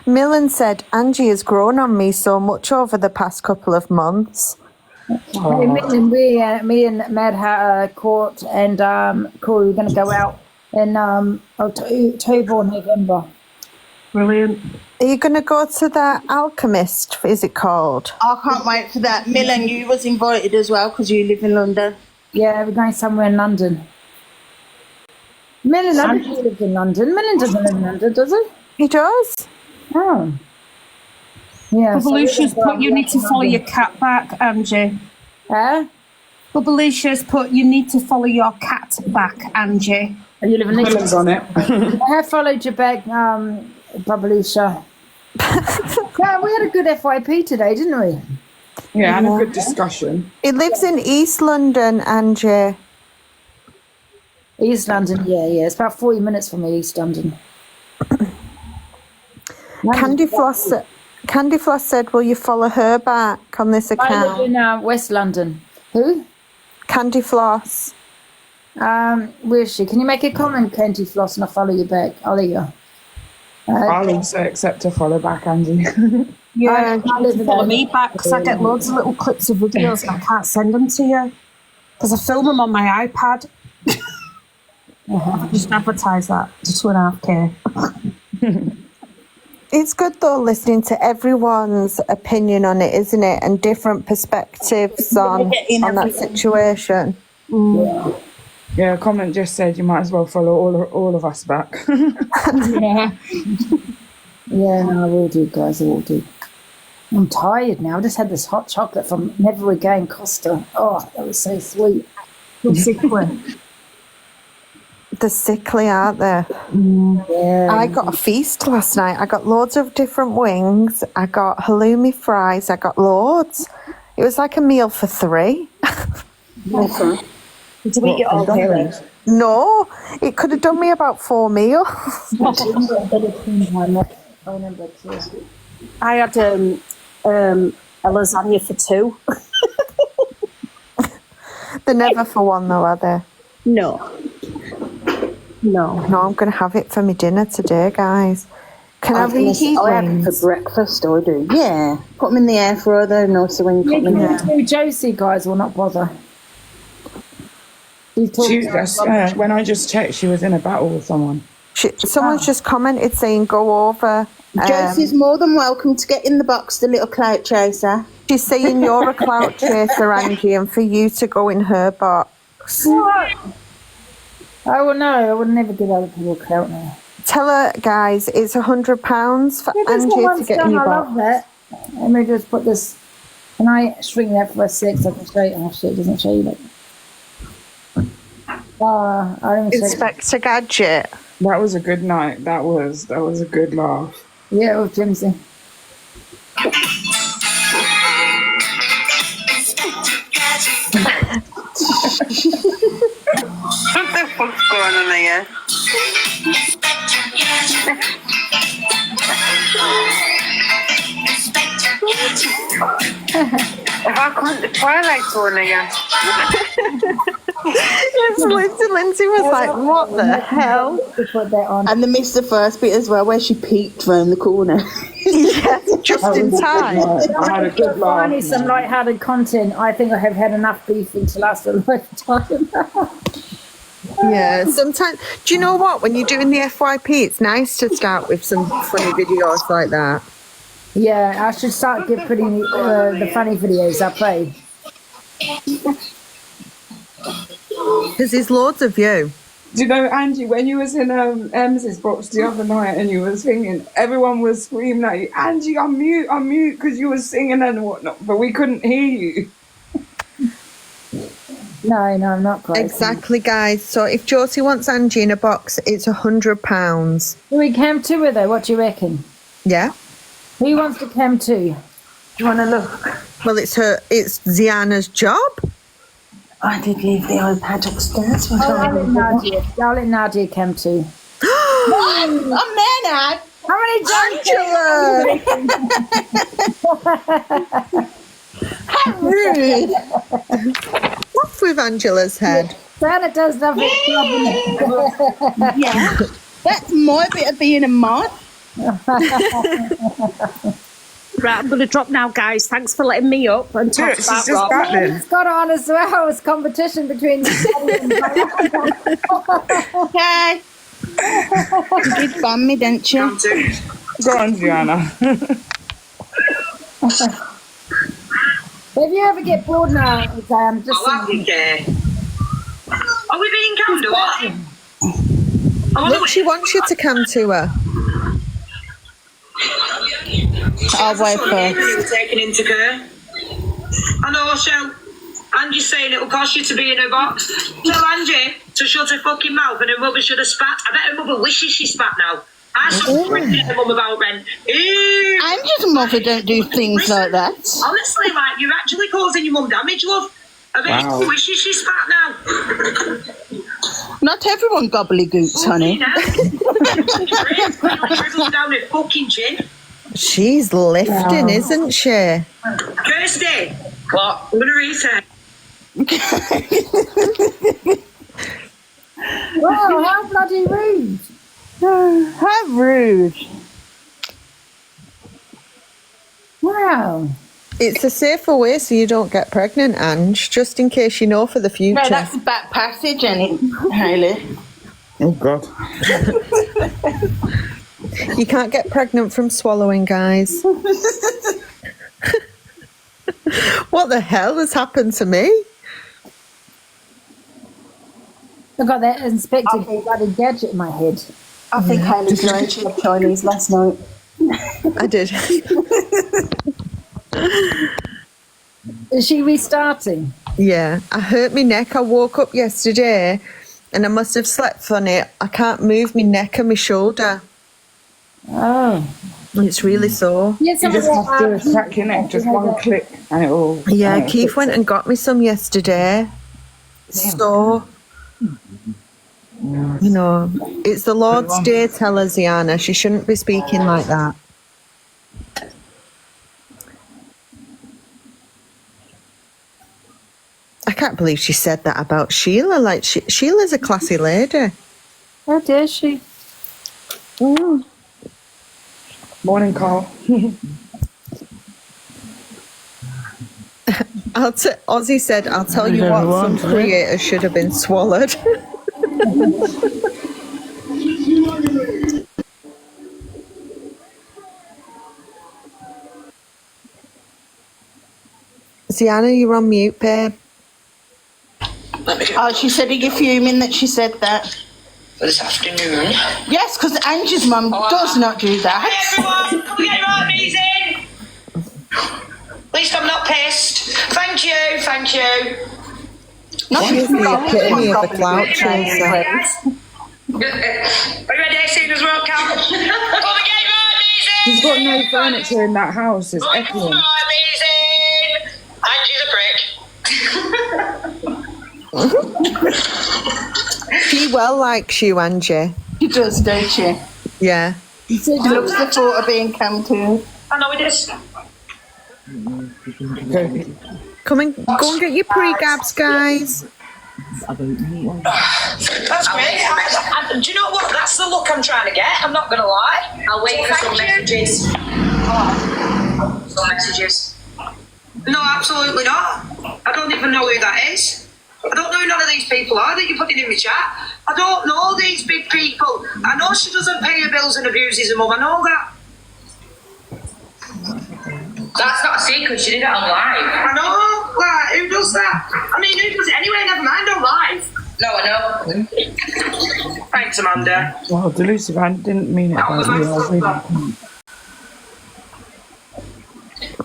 Millen said, Angie has grown on me so much over the past couple of months. Hey, me and Mad Hatter, Court, and Corey were going to go out in October or November. Brilliant. Are you going to go to the Alchemist, is it called? I can't wait for that. Millen, you was invited as well because you live in London. Yeah, we're going somewhere in London. Millen, I didn't live in London. Millen doesn't live in London, does he? He does. Oh. Yeah. Bubblicious put you need to follow your cat back, Angie. Bubblicious put you need to follow your cat back, Angie. Are you living in Millen's on it. I have followed your back, Bubblicious. Yeah, we had a good FYP today, didn't we? Yeah, and a good discussion. He lives in East London, Angie. East London, yeah. It's about 40 minutes from me, East London. Candy Floss said, will you follow her back on this account? I live in West London. Who? Candy Floss. Where is she? Can you make a comment, Candy Floss, and I'll follow you back? I'll let you. I'll also accept a follow back, Angie. Yeah, you need to follow me back because I get loads of little clips of videos and I can't send them to you because I film them on my iPad. Just advertise that to 2.5K. It's good though listening to everyone's opinion on it, isn't it? And different perspectives on that situation. Yeah, a comment just said you might as well follow all of us back. Yeah, no, I will do, guys. I will do. I'm tired now. I just had this hot chocolate from Never Again Costa. Oh, that was so sweet. Sickly. They're sickly, aren't they? Yeah. I got a feast last night. I got loads of different wings. I got halloumi fries. I got loads. It was like a meal for 3. Did you eat it all day? No, it could have done me about 4 meals. I had a lasagna for 2. They're never for one though, are they? No, I'm going to have it for my dinner today, guys. Can I reheat I have it for breakfast, I do. Yeah, put them in the air fryer, they're nicer when you put them in there. Josie, guys, will not bother. When I just checked, she was in a battle with someone. Someone's just commented saying go over. Josie's more than welcome to get in the box, the little clout chaser. She's saying you're a clout chaser, Angie, and for you to go in her box. What? Oh, no, I would never give other people clout now. Tell her, guys, it's £100 for Angie to get in your box. I love that. Let me just put this. Can I shrink that for a sec so I can show you? Oh, shit, it doesn't show you that. Inspector Gadget. That was a good night. That was a good laugh. Yeah, it was Jimsy. What the fuck's going on here? Waar komt de Twilight Zone again? Yes, Lindsay was like, what the hell? And they missed the first bit as well, where she peeked round the corner. Yes, just in time. I had a good laugh. Finally, some light-hearted content. I think I have had enough beefing to last a lifetime. Yeah, sometimes. Do you know what? When you're doing the FYP, it's nice to start with some funny videos like that. Yeah, I should start putting the funny videos up, eh? Because there's loads of you. Do you know, Angie, when you was in Emz's box the other night and you were singing, everyone was screaming at you, Angie, I'm mute, because you were singing and whatnot, but we couldn't hear you. No, I'm not quite. Exactly, guys. So if Josie wants Angie in a box, it's £100. Do we cam to her, though? What do you reckon? Yeah. Who wants to cam to? Do you want to look? Well, it's Ziana's job. I did leave the iPad upstairs. I'll let Nadia come too. I'm there now. How many How rude. What's with Angela's head? Santa does nothing. Yeah, that's my bit of being a mod. Right, I'm going to drop now, guys. Thanks for letting me up and talk about Rob. It's got on as well. It's competition between Okay. You did ban me, didn't you? Go on, Gianna. If you ever get bored now, I'm just saying. Are we being cammed or what? Look, she wants you to come to her. I'll wait first. Taken into care. I know, so Angie's saying it'll cost you to be in her box. Tell Angie to shut her fucking mouth and her mother should have spat. I bet her mother wishes she spat now. I saw printing her mum about rent. Angie's mother don't do things like that. Honestly, like, you're actually causing your mum damage, love. I bet she wishes she spat now. Not everyone gobbledygooks, honey. Dribble down her fucking chin. She's lifting, isn't she? Kirsty, what? I'm going to reset. Wow, how bloody rude. How rude. Wow. It's a safer way so you don't get pregnant, Ange, just in case you know for the future. No, that's the back passage, ain't it, Hayley? Oh, God. You can't get pregnant from swallowing, guys. What the hell has happened to me? I got that Inspector bloody gadget in my head. I think Hayley's learned she had Chinese last night. I did. Is she restarting? Yeah, I hurt my neck. I woke up yesterday and I must have slept funny. I can't move my neck and my shoulder. Oh. It's really sore. Yes, You just have to crack your neck, just one click, and it will. Yeah, Keith went and got me some yesterday. So, you know, it's the Lord's Day, tell her, Ziana. She shouldn't be speaking like that. I can't believe she said that about Sheila. Like, Sheila's a classy lady. How dare she? Mm. Morning, Carl. Ozzy said, I'll tell you what, some creators should have been swallowed. Ziana, you're on mute, babe. Oh, she said, are you fuming that she said that? This afternoon. Yes, because Angie's mum does not do that. Hey everyone, come get your armies in. At least I'm not pissed. Thank you, thank you. She's the epitome of a clout chaser. Are you ready? Soon as well, Cal. Come and get your armies in. She's got no furniture in that house. It's echoing. Armies in. Angie's a brick. She well likes you, Angie. She does, don't she? Yeah. She loves the thought of being come to. I know it is. Come and go and get your pre-gabs, guys. That's great. Do you know what? That's the look I'm trying to get. I'm not going to lie. I'll wait for some messages. Some messages. No, absolutely not. I don't even know who that is. I don't know who none of these people are that you're putting in my chat. I don't know these big people. I know she doesn't pay her bills and abuses her mum. I know that. That's not a secret. She did it on live. I know. Like, who does that? I mean, who does it anyway? Never mind on live. No, I know. Thanks, Amanda. Well, delusive, I didn't mean it about you.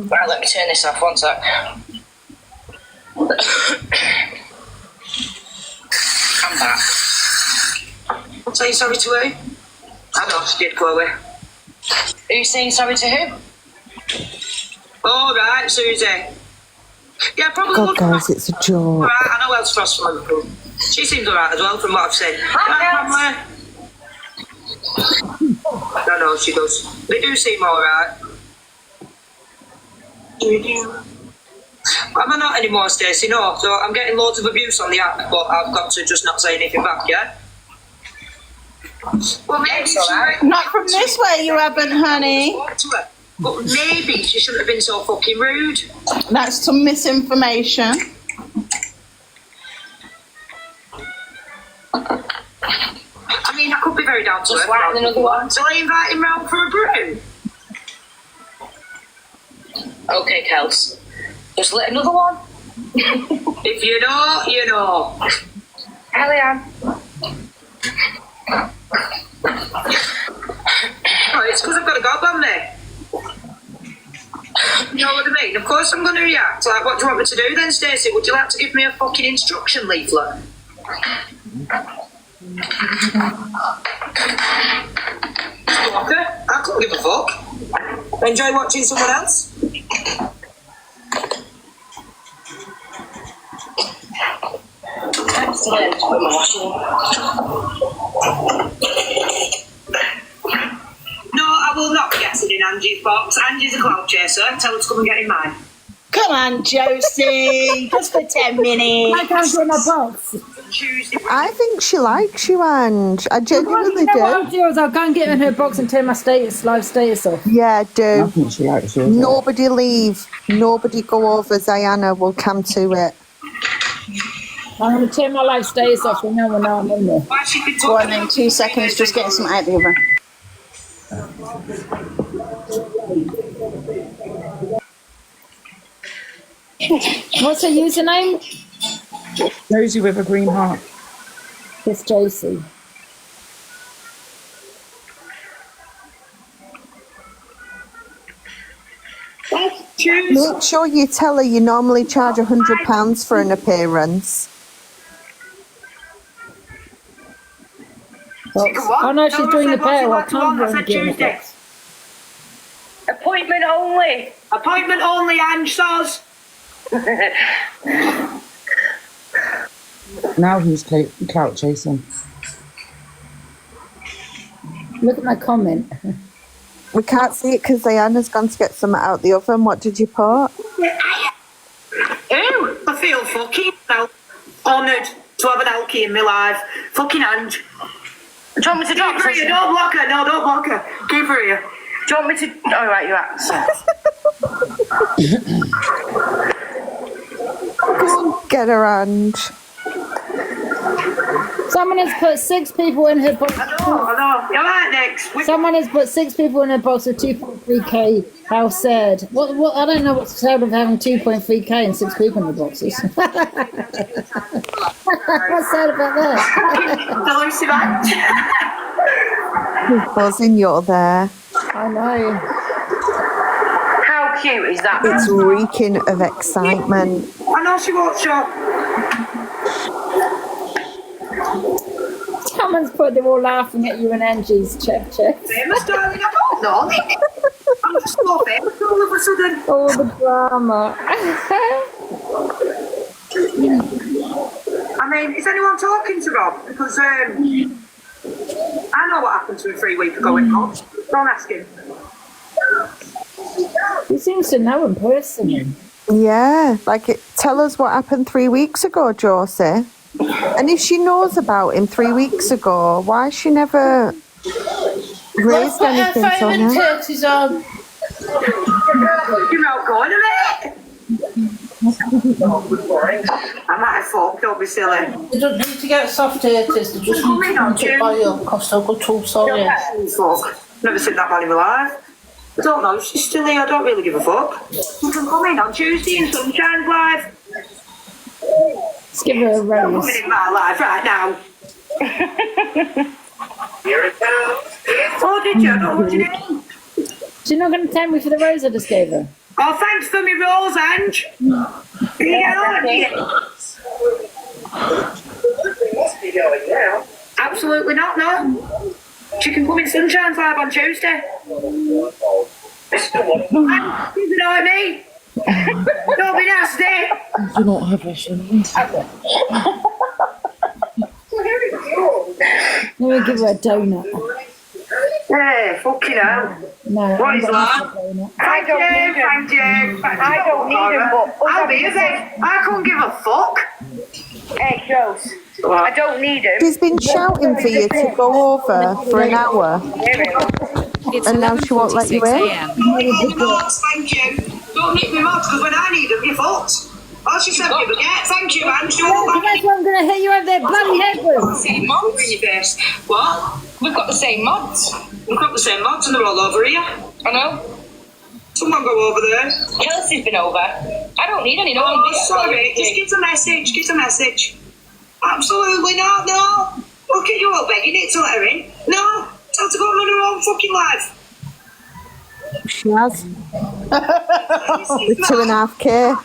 Right, let me turn this off. One sec. I'm back. Saying sorry to who? I know, she did, Chloe. Who's saying sorry to who? All right, Susie. Yeah, probably God, would. guys, it's a joke. Right, I know Elsa Frost from Liverpool. She seems alright as well, from what I've seen. Right, no, she does. They do seem alright. Am I not anymore, Stacey? No. So I'm getting loads of abuse on the app, but I've got to just not say anything back, yeah? Well, maybe Not from this way, you haven't, honey. But maybe she shouldn't have been so fucking rude. That's some misinformation. I mean, I could be very down to earth. Another one. So I invite him round for a brew. Okay, Kels. Just lit another one. If you know, you know. Elian. Oh, it's because I've got a gob on me. You know what I mean? Of course I'm going to react. Like, what do you want me to do then, Stacey? Would you like to give me a fucking instruction leaflet? Okay, I couldn't give a fuck. Enjoy watching someone else? Excellent. Put my washing. No, I will not be getting in Angie's box. Angie's a cloud chaser. Tell her to come and get in mine. Come on, Josie, just for 10 minutes. I can't get in my box. I think she likes you, Ange. I genuinely What do. I'll do is I'll go and get in her box and turn my live status off. Yeah, do. I think she likes you. Nobody leave. Nobody go over. Ziana will come to it. I'm going to turn my live status off and no one know I'm in there. Go on then, 2 seconds, just get some out the oven. What's her username? Josie with a green heart. It's Josie. Make sure you tell her you normally charge £100 for an appearance. Oh no, she's doing the better. I can't go and get in the box. Appointment only. Appointment only, Ange Soz. Now who's clout chasing? Look at my comment. We can't see it because Diana's gone to get something out the oven. What did you put? Ew, I feel fucking honoured to have an alky in my life. Fucking Ange. Do you want me to drop her? Don't block her. No, don't block her. Give her here. Do you want me to... Oh, right, you're out. Get her, Ange. Someone has put 6 people in her box. I know. You're right, next. Someone has put 6 people in her box with 2.3k. How sad. What? I don't know what's sad of having 2.3k and 6 people in the boxes. What's sad about that? Who's buzzing you're there? I know. How cute is that? It's reeking of excitement. I know she won't show. Someone's put they're all laughing at you and Angie's check. Famous, darling, I don't know. I'm just so famous all of a sudden. All the drama. I mean, is anyone talking to Rob? Because I know what happened to him 3 weeks ago in Rob. Don't ask him. He seems to know him personally. Yeah, tell us what happened 3 weeks ago, Josie. And if she knows about him 3 weeks ago, why she never raised anything to her? on. You're out going a minute. I might have fucked, don't be silly. You don't need to get soft taters, they just need to come to oil, cost a good tool, sorry. Fuck. Never seen that man in my life. I don't know, she's still here, I don't really give a fuck. You can come in on Tuesday in Sunshine's live. Let's give her a rose. I'm coming in my life right now. Here it comes. Oh, did you? I don't know what you did. She's not going to thank me for the rose I just gave her. Oh, thanks for me rose, Ange. Can you get on it? Must be going now. Absolutely not, no. She can come in Sunshine's live on Tuesday. You know what I mean? Don't be nasty. Do not have visions. Let me give her a donut. Yeah, fucking hell. No, What is that? I don't need them. Thank you. I don't need them, but I'll be there. I couldn't give a fuck. Hey, Joes. I don't need them. She's been shouting for you to go over for an hour. And now she won't let you in. Thank you. Don't hit me mods, because when I need them, you're fucked. Oh, she said you forget. Thank you, man. That's why I'm going to hit you over there bloody head with. Same mods in your face. What? We've got the same mods. We've got the same mods and they're all over here. I know. Someone go over there. Kelsey's been over. I don't need any. No one. Sorry. Just give a message. Give a message. Absolutely not. No. Look at you all begging it to let her in. No. Tell her to go and run her own fucking life. She has. With 2.5K.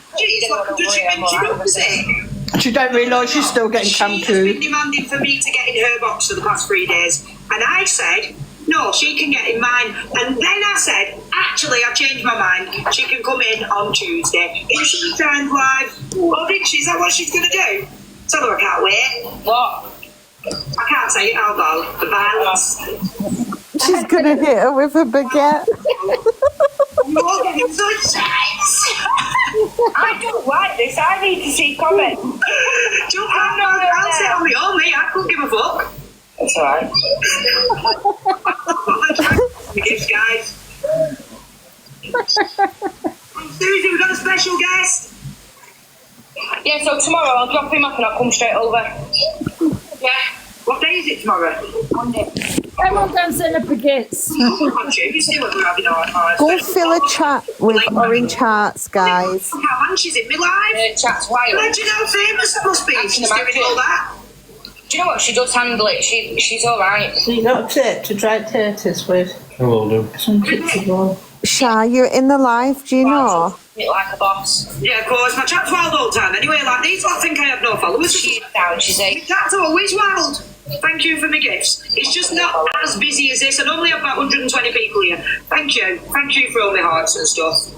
She don't realise she's still getting come She's been demanding for me to get in her box for the past 3 days. And I said, no, she can get in mine. And then I said, actually, I've changed my mind. She can come in on Tuesday. If she turned live, oh, did she? Is that what she's going to do? Tell her I can't wait. What? I can't say it, I'll go. The violence. She's going to hit her with a baguette. You're getting such sense. I don't like this. I need to see comments. I'll sit on my own, mate. I couldn't give a fuck. That's alright. Gifts, guys. Susie, we've got a special guest. Yeah, so tomorrow I'll drop him up and I'll come straight over. Yeah. What day is it tomorrow? Monday. Everyone go and send her baguettes. On Tuesday when we're having our Go fill a chat with orange hearts, guys. Look how long she's in my life. Chat's wild. Imagine how famous it must be. She's doing all that. Do you know what? She does handle it. She's all right. So you got to dry potatoes with I will do. some chips as well. Sha, you're in the live, do you know? Like a boss. Yeah, of course. My chat's wild all the time. Anyway, like these lot think I have no followers. She's down. She's My chat's always wild. Thank you for my gifts. It's just not as busy as this. I normally have about 120 people here. Thank you. Thank you for all my hearts and stuff.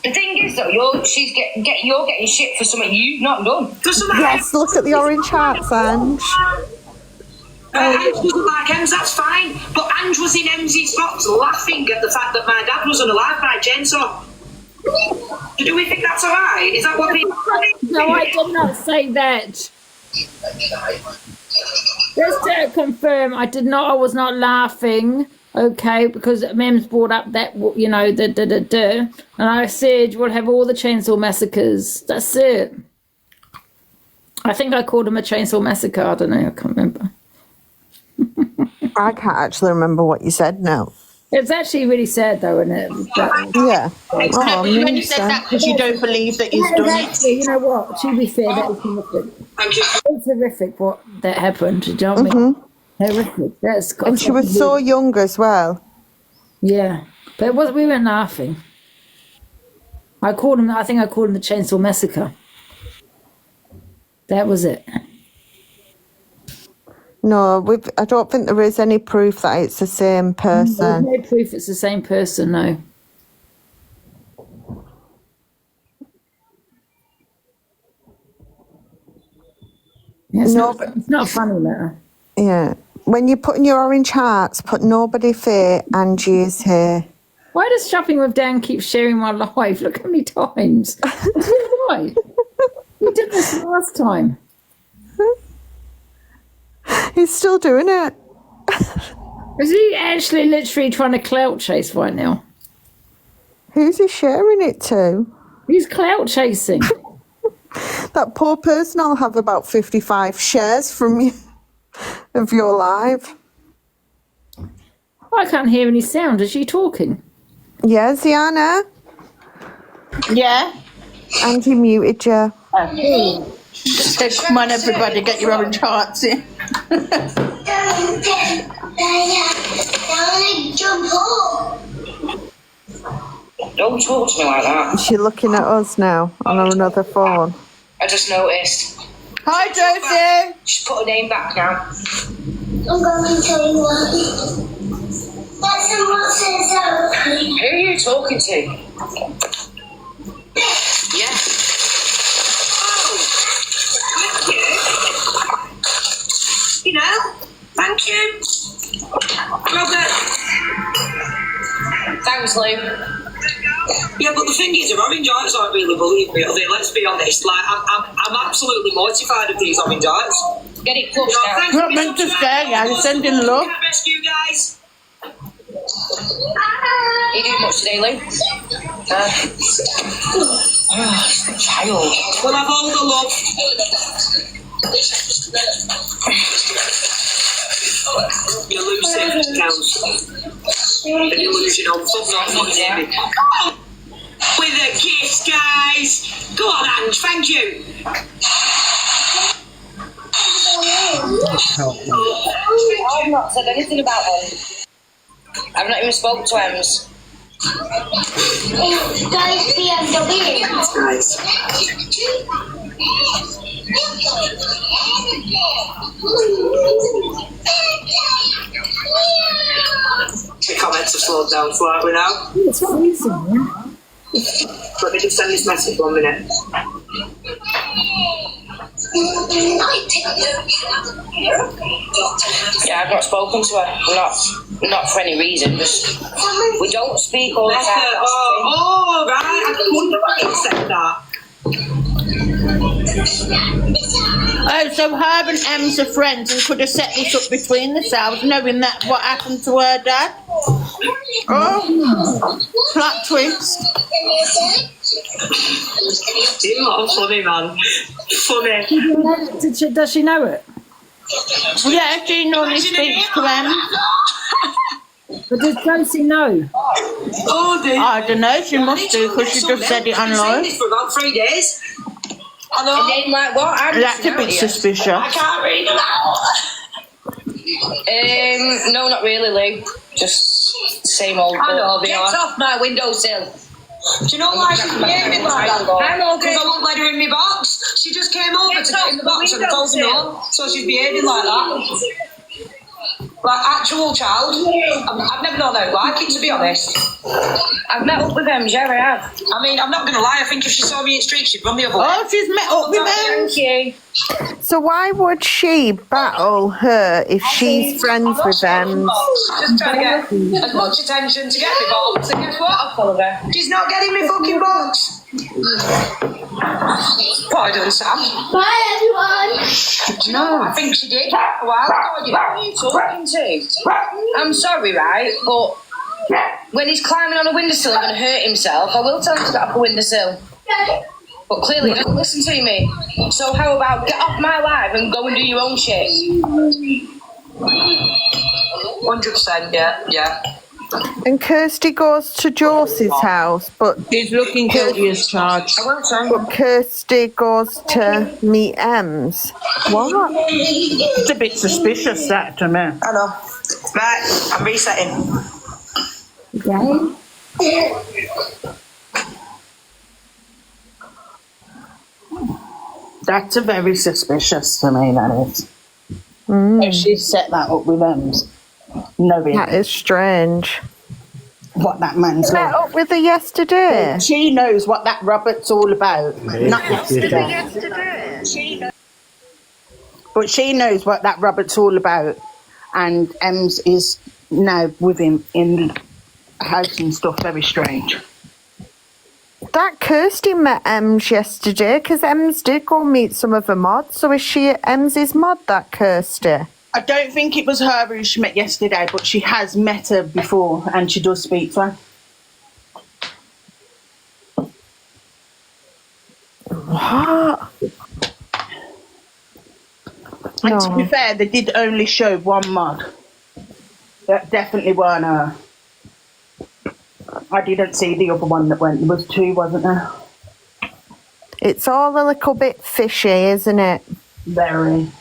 The thing is, though, you're getting shit for something you've not done. Yes, look at the orange hearts, Ange. Ange doesn't like Emz, that's fine. But Ange was in Emz's box laughing at the fact that my dad was unalive by a chainsaw. Do we think that's alright? Is that what people... No, I did not say that. Just to confirm, I was not laughing, okay, because Mem's brought up that, you know, and I said we'll have all the chainsaw massacres. That's it. I think I called him a chainsaw massacre. I don't know, I can't remember. I can't actually remember what you said now. It's actually really sad, though, isn't it? Yeah. No, you only said that because you don't believe that he's done it. Actually, you know what? To be fair, that was horrific. It's horrific what that happened. Do you know what I mean? Horrific. That's got And she was so young as well. Yeah, but we weren't laughing. I think I called him the Chainsaw Massacre. That was it. No, I don't think there is any proof that it's the same person. There's no proof it's the same person, no. Yeah, it's not a funny matter. Yeah. When you put in your orange hearts, put nobody fear Angie is here. Why does Shopping with Dan keep sharing my live? Look how many times. Why? We did this last time. He's still doing it. Is he actually literally trying to clout chase right now? Who's he sharing it to? He's clout chasing. That poor person will have about 55 shares from you of your live. I can't hear any sound. Is she talking? Yeah, Ziana? Yeah? Angie muted you. So come on, everybody, get your orange hearts in. Don't talk to me like that. Is she looking at us now on another phone? I just noticed. Hi, Josie. She's put her name back now. I'm going to tell you what. That's the monsters out. Who are you you talking to? Yeah. Oh, thank you. You know, thank you. Robert. Thanks, Lou. Yeah, but the thing is, the orange eyes aren't really bullying me, are they? Let's be honest. Like, I'm absolutely mortified of these orange eyes. Get it close now. Not meant to scare you, I'm sending love. Can I rescue, guys? Are you doing much today, Lou? Child. We'll have all the love. You're losing, girls. And you're losing on foot, not money. With a kiss, guys. Go on, Ange, thank you. I've not said anything about them. I've not even spoken to Emz. Guys, BMW. Nice. The comments have slowed down slightly now. It's freezing. Let me just send this message 1 minute. Yeah, I've not spoken to her. Not for any reason. Just we don't speak all the time. Oh, right. I wonder why you said that. Oh, so her and Emz are friends and could have set this up between themselves, knowing that what happened to her dad. Oh, plot twist. You're funny, man. Funny. Does she know it? Yeah, she normally speaks to Emz. But does Josie know? Oh, dear. I don't know, she must do, because she just said it online. I've been saying this for about 3 days. I know. And then, like, what? That's a bit suspicious. I can't read them out. No, not really, Lou. Just same old. I know, they are. Get off my windowsill. Do you know why she's behaving like that? I'm okay. Because I won't let her in my box. She just came over to get in the box and closed it up. So she's behaving like that. Like actual child. I've never known how like it, to be honest. I've met up with them, yeah, I have. I mean, I'm not going to lie. I think if she saw me in the street, she'd run the other way. Oh, she's met up with them. Thank you. So why would she battle her if she's friends with them? Just trying to get as much attention to get me box. And guess what? I'll follow her. She's not getting me fucking box. Pardon, Sam. Bye, everyone. No, I think she did a while ago. Who are you talking to? I'm sorry, right? But when he's climbing on a windowsill and going to hurt himself, I will tell him to get off a windowsill. But clearly he doesn't listen to me. So how about get off my life and go and do your own shit? 100%, yeah. And Kirsty goes to Josie's house, but she's looking guilty as charged. But Kirsty goes to meet Emz. What? It's a bit suspicious, that, to me. I know. Right, I'm resetting. Okay. That's a very suspicious to me, that is. If she set that up with Emz. No, that is strange. What that man's met up with her yesterday. She knows what that Robert's all about. Not yesterday. But she knows what that Robert's all about. And Emz is now with him in the house and stuff. Very strange. That Kirsty met Emz yesterday because Emz did go meet some of her mods. So is she Emz's mod, that Kirsty? I don't think it was her who she met yesterday, but she has met her before and she does speak to her. What? And to be fair, they did only show one mod. That definitely weren't her. I didn't see the other one that went. There was 2, wasn't there? It's all a little bit fishy, isn't it? Very.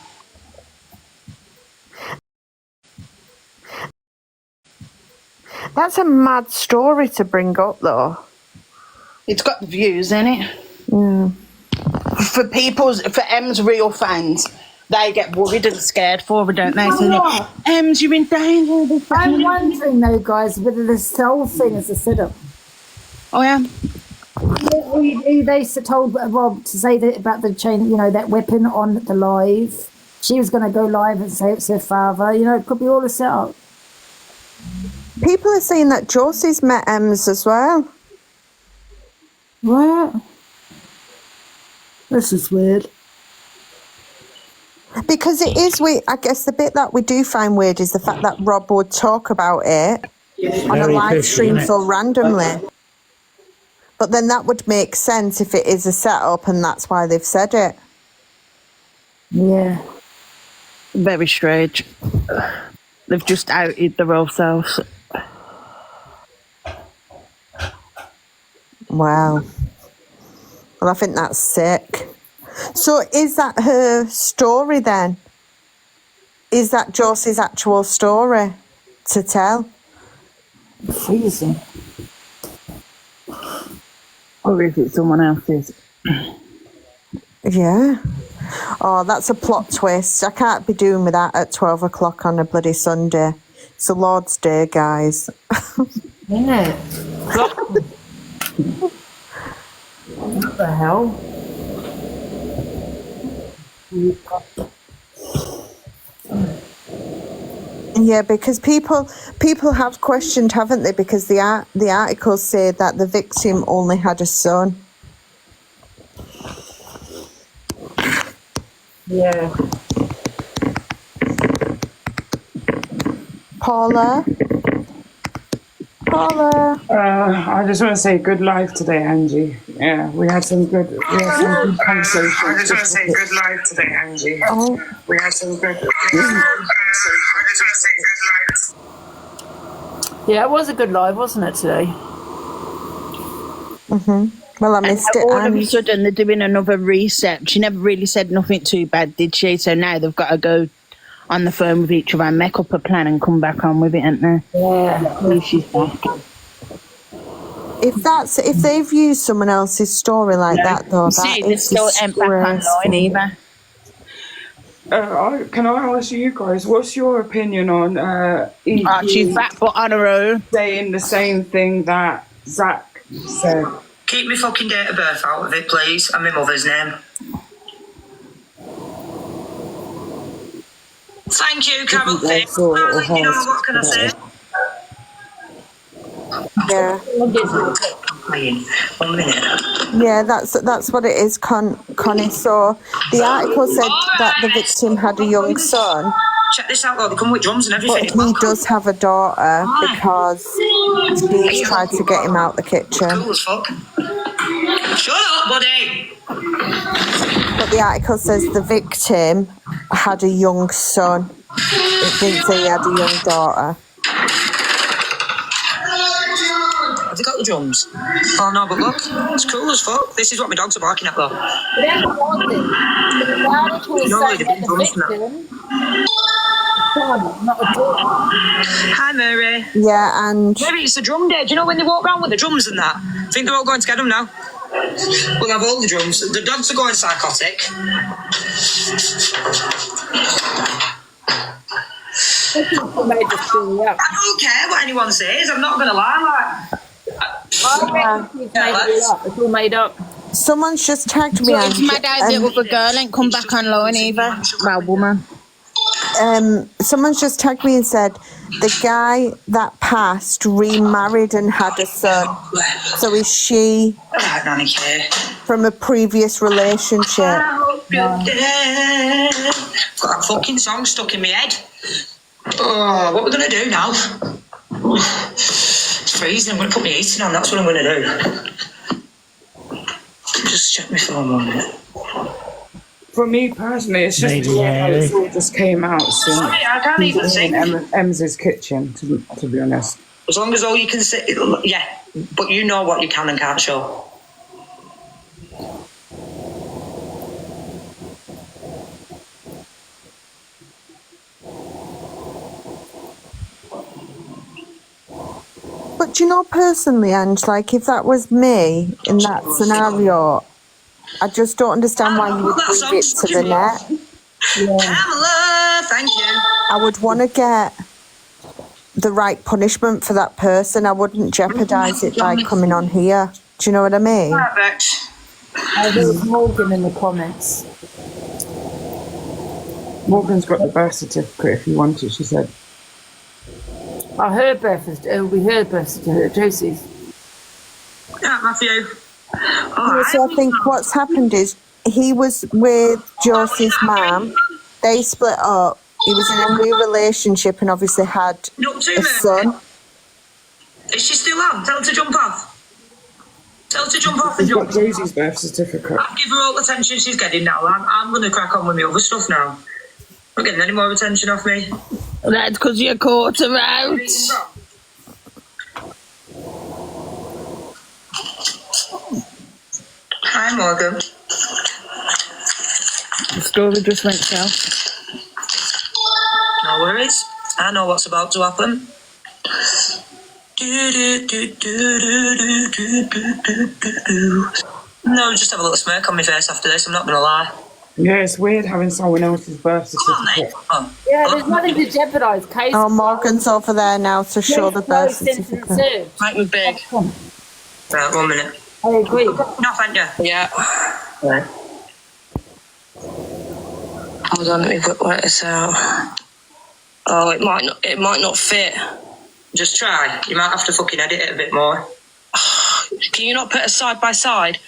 That's a mad story to bring up, though. It's got the views, in it? For Emz real fans, they get worried and scared for her, don't they? So Emz, you're in danger. I'm wondering, though, guys, whether this whole thing is a setup. I am. They told Rob to say that about the chain, you know, that weapon on the live. She was going to go live and say it's her father. You know, it could be all a setup. People are saying that Josie's met Emz as well. What? This is weird. Because it is weird. I guess the bit that we do find weird is the fact that Rob would talk about it on a live stream so randomly. But then that would make sense if it is a setup and that's why they've said it. Yeah. Very strange. They've just outed their own selves. Wow. Well, I think that's sick. So is that her story then? Is that Josie's actual story to tell? Freezing. Or is it someone else's? Yeah. Oh, that's a plot twist. I can't be doing with that at 12 o'clock on a bloody Sunday. It's the Lord's Day, guys. Yeah. What the hell? Yeah, because people have questioned, haven't they? Because the articles say that the victim only had a son. Yeah. Paula? I just want to say good life today, Angie. Yeah, we had some good conversations. I just want to say good life today, Angie. Oh. We had some good Yeah, it was a good live, wasn't it, today? Well, I missed it. All of a sudden, they're doing another reset. She never really said nothing too bad, did she? So now they've got to go on the phone with each other and make up a plan and come back on with it, ain't they? Yeah. She's back. If they've used someone else's story like that, though, See, that they is still ain't back online either. Can I ask you guys, what's your opinion on she's back but on her own, saying the same thing that Zach said? Keep my fucking date of birth out of it, please, and my mother's name. Thank you, Carol. You know, what can I say? Yeah. 1 minute. Yeah, that's what it is, Connie. So the article said that the victim had a young son. Check this out, though. They come with drums and everything. But he does have a daughter because she tried to get him out the kitchen. Cool as fuck. Shut up, buddy. But the article says the victim had a young son. It didn't say he had a young daughter. Have they got the drums? Oh no, but look, it's cool as fuck. This is what my dogs are barking at, though. Hi, Mary. Yeah, and Mary, it's a drum day. Do you know when they walk around with the drums and that? I think they're all going to get them now. We'll have all the drums. The dogs are going psychotic. I don't care what anyone says. I'm not going to lie. It's all made up. Someone's just tagged me. So it's mad out the other girl ain't come back online either. Well, woman. Someone's just tagged me and said the guy that passed remarried and had a son. So is she from a previous relationship? Got that fucking song stuck in my head. Oh, what are we going to do now? It's freezing. I'm going to put my heating on. That's what I'm going to do. Just check my phone 1 minute. For me personally, it's just the way how it all just came out since Sorry, I can't even sing. Emz's kitchen, to be honest. As long as all you can say, yeah, but you know what you can and can't show. But you know, personally, Ange, like if that was me in that scenario, I just don't understand why you would leave it to the net. Pamela, thank you. I would want to get the right punishment for that person. I wouldn't jeopardise it by coming on here. Do you know what I mean? Perfect. There's Morgan in the comments. Morgan's got the birth certificate if you want it, she said. I heard birth certificate. We heard birth certificate. Josie's. Yeah, Matthew. So I think what's happened is he was with Josie's mum. They split up. He was in a new relationship and obviously had a son. Is she still on? Tell her to jump off. Tell her to jump off and She's jump. got Josie's birth certificate. I'll give her all the attention she's getting now. I'm going to crack on with my other stuff now. Not getting any more attention off me. That's because you're caught her out. Hi, Morgan. The story just went south. No worries. I know what's about to happen. No, just have a little smirk on my face after this, I'm not going to lie. Yeah, it's weird having someone else's birth certificate. Yeah, there's nothing to jeopardise. Case. Oh, Morgan's over there now to show the birth certificate. Make me big. Right, 1 minute. I agree. No, thank you. Yeah. Right. Hold on, let me work this out. Oh, it might not fit. Just try. You might have to fucking edit it a bit more. Can you not put a side by side?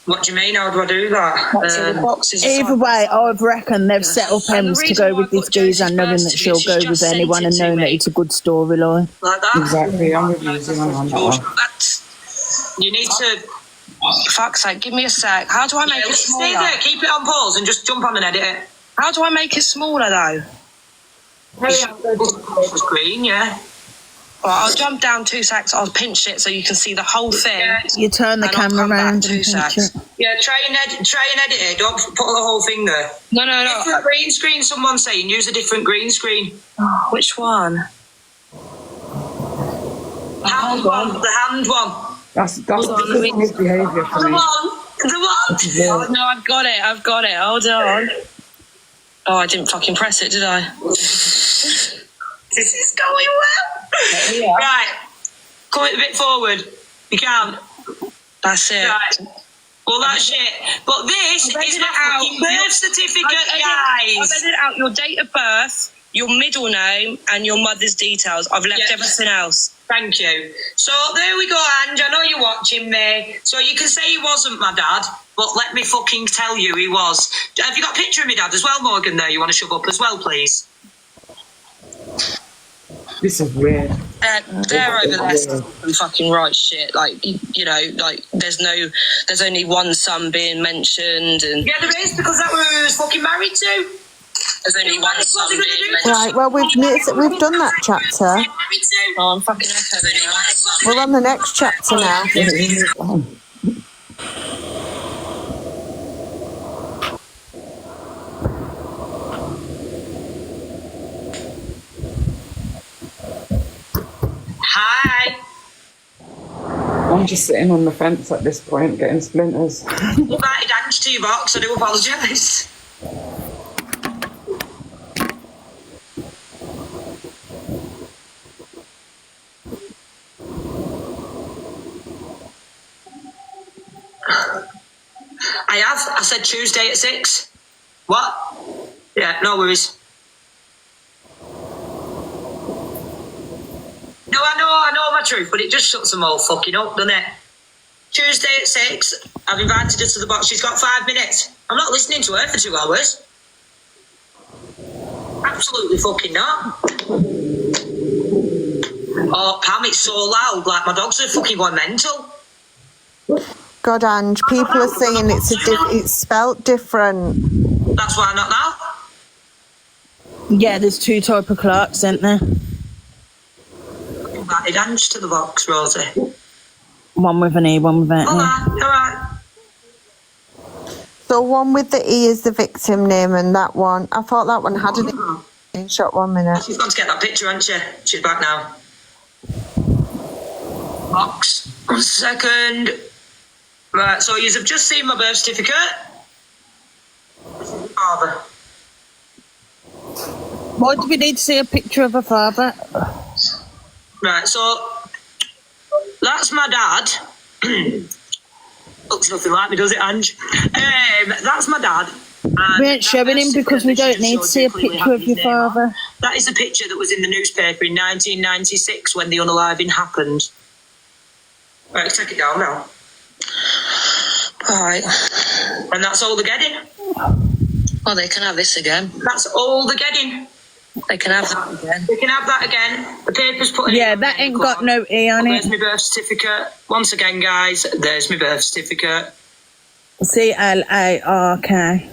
What do you mean? How do I do that? So the boxes are Either way, I reckon they've set up Emz to go with this geezer, knowing that she'll go with anyone and knowing that it's a good storyline. Like that? Exactly, I'm with you on that one. You need to... Fuck's sake, give me a sec. How do I make it smaller? Stay there, keep it on pause and just jump on and edit it. How do I make it smaller though? Screen, yeah. Well, I'll jump down 2 secs, I'll pinch it so you can see the whole thing. Yeah. You turn the camera around. 2 secs. Yeah, try and edit it. Don't put the whole thing there. No. Different green screen, someone's saying. Use a different green screen. Oh, which one? Hand one. The hand one. That's misbehaviour for me. The one. Oh, no, I've got it. Hold on. Oh, I didn't fucking press it, did I? This is going well. Yeah. Right. Come it a bit forward. You can't. That's it. Right. Well, that's it. But this is my fucking birth certificate, guys. I've edited out your date of birth, your middle name, and your mother's details. I've left everything else. Thank you. So there we go, Ange. I know you're watching me. So you can say he wasn't my dad, but let me fucking tell you he was. Have you got a picture of my dad as well, Morgan, there you want to shove up as well, please? This is weird. They're over there some fucking right shit. Like, you know, like there's only one son being mentioned, and yeah, there is, because that's who he was fucking married to. There's only one son being mentioned. Right, well, we've done that chapter. Oh, I'm fucking echoing now. We're on the next chapter now. Hi. I'm just sitting on the fence at this point, getting splinters. You invited Ange to your box, I do apologise. I said Tuesday at 6. What? Yeah, no worries. No, I know my truth, but it just shuts them all fucking up, doesn't it? Tuesday at 6, I've invited her to the box. She's got 5 minutes. I'm not listening to her for 2 hours. Absolutely fucking not. Oh, Pam, it's so loud. Like, my dogs are fucking going mental. God, Ange, people are saying it's spelt different. That's why not now. Yeah, there's 2 type of clerks, isn't there? Invited Ange to the box, Rosie. One with an E, one with an E. All right. So one with the E is the victim name, and that one, I thought that one had an screenshot. 1 minute. She's gone to get that picture, hasn't she? She's back now. Box. 1 second. Right, so you've just seen my birth certificate. This is my father. Why do we need to see a picture of her father? Right, so that's my dad. Looks nothing like me, does it, Ange? That's my dad. We ain't showing him because we don't need to see a picture of your father. That is a picture that was in the newspaper in 1996 when the unaliving happened. Right, take it down now. Right. And that's all they're getting. Well, they can have this again. That's all they're getting. They can have that again. They can have that again. The paper's put in. Yeah, that ain't got no E on it. There's my birth certificate. Once again, guys, there's my birth certificate. C-L-A-R-K.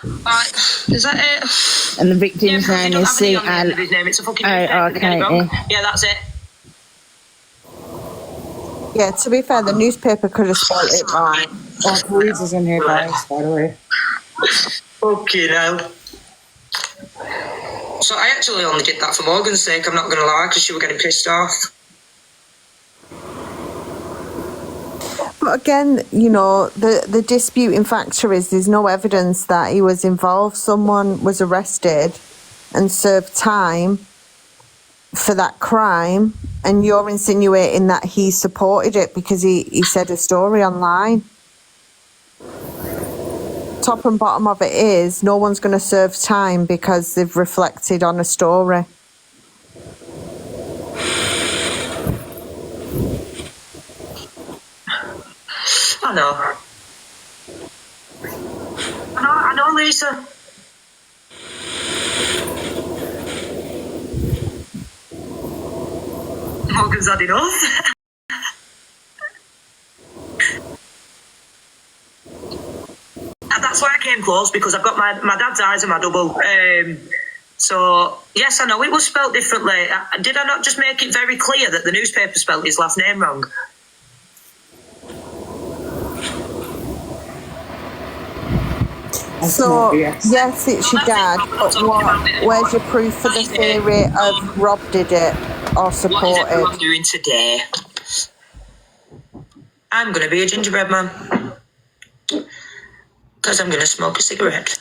Right, is that it? And the victim's name is C-L-A-R-K-E. Yeah, that's it. Yeah, to be fair, the newspaper could have spelled it right. Oh, Louise is in here, guys, by the way. Okay, now. So I actually only did that for Morgan's sake, I'm not going to lie, because she was getting pissed off. But again, you know, the disputing factor is there's no evidence that he was involved. Someone was arrested and served time for that crime, and you're insinuating that he supported it because he said a story online. Top and bottom of it is no one's going to serve time because they've reflected on a story. I know, Lisa. Morgan's had enough. And that's why I came close, because I've got my dad's eyes on my double. So, yes, I know it was spelt differently. Did I not just make it very clear that the newspaper spelt his last name wrong? So, yes, it's your dad, but where's your proof for the theory of Rob did it or supported? What is everyone doing today? I'm going to be a gingerbread man. Because I'm going to smoke a cigarette.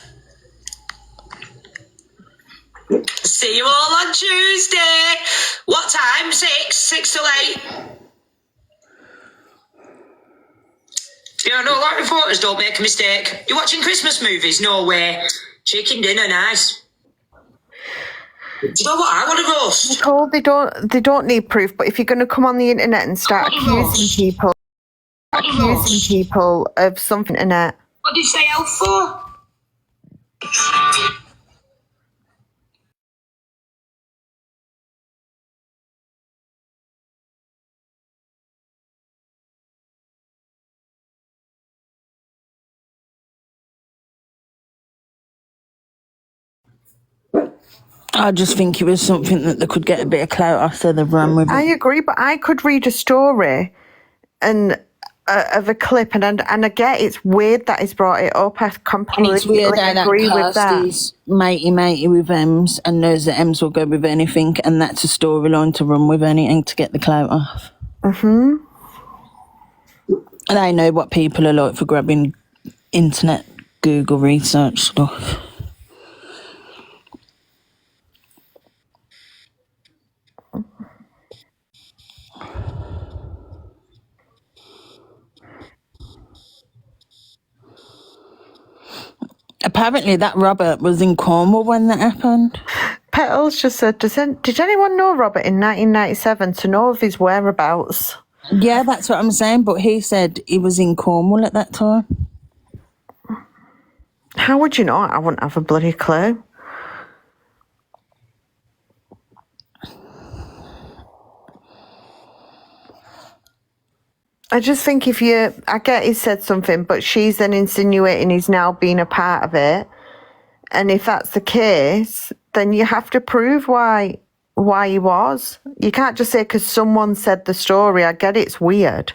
See you all on Tuesday. What time? 6 till 8. Yeah, no, like reporters don't make a mistake. You're watching Christmas movies? No way. Chicken dinner, nice. Do you know what? I want to roast. Nicole, they don't need proof, but if you're going to come on the internet and start accusing people of something on the internet. What did you say elf for? I just think it was something that they could get a bit of clout after they've run with it. I agree, but I could read a story and of a clip, and I get it's weird that he's brought it up. I completely it's weird agree with that. Kirsty's matey with Emz and knows that Emz will go with anything, and that's a storyline to run with anything to get the clout off. Mm-hmm. And I know what people are like for grabbing internet Google research stuff. Apparently that Robert was in Cornwall when that happened. Petals just said, did anyone know Robert in 1997 to know of his whereabouts? Yeah, that's what I'm saying, but he said he was in Cornwall at that time. How would you know? I wouldn't have a bloody clue. I just think I get he said something, but she's then insinuating he's now been a part of it. And if that's the case, then you have to prove why he was. You can't just say because someone said the story. I get it's weird.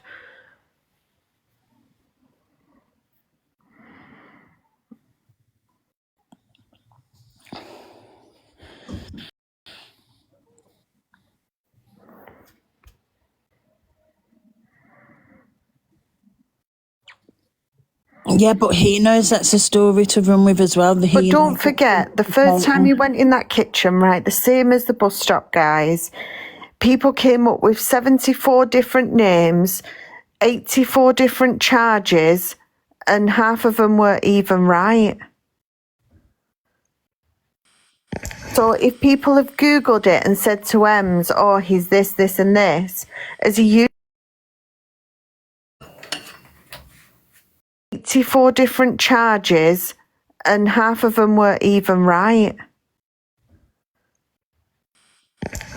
Yeah, but he knows that's a story to run with as well. But don't forget, the first time you went in that kitchen, right, the same as the bus stop guys, people came up with 74 different names, 84 different charges, and half of them were even right. So if people have Googled it and said to Emz, oh, he's this, this and this, as he used 84 different charges and half of them were even right.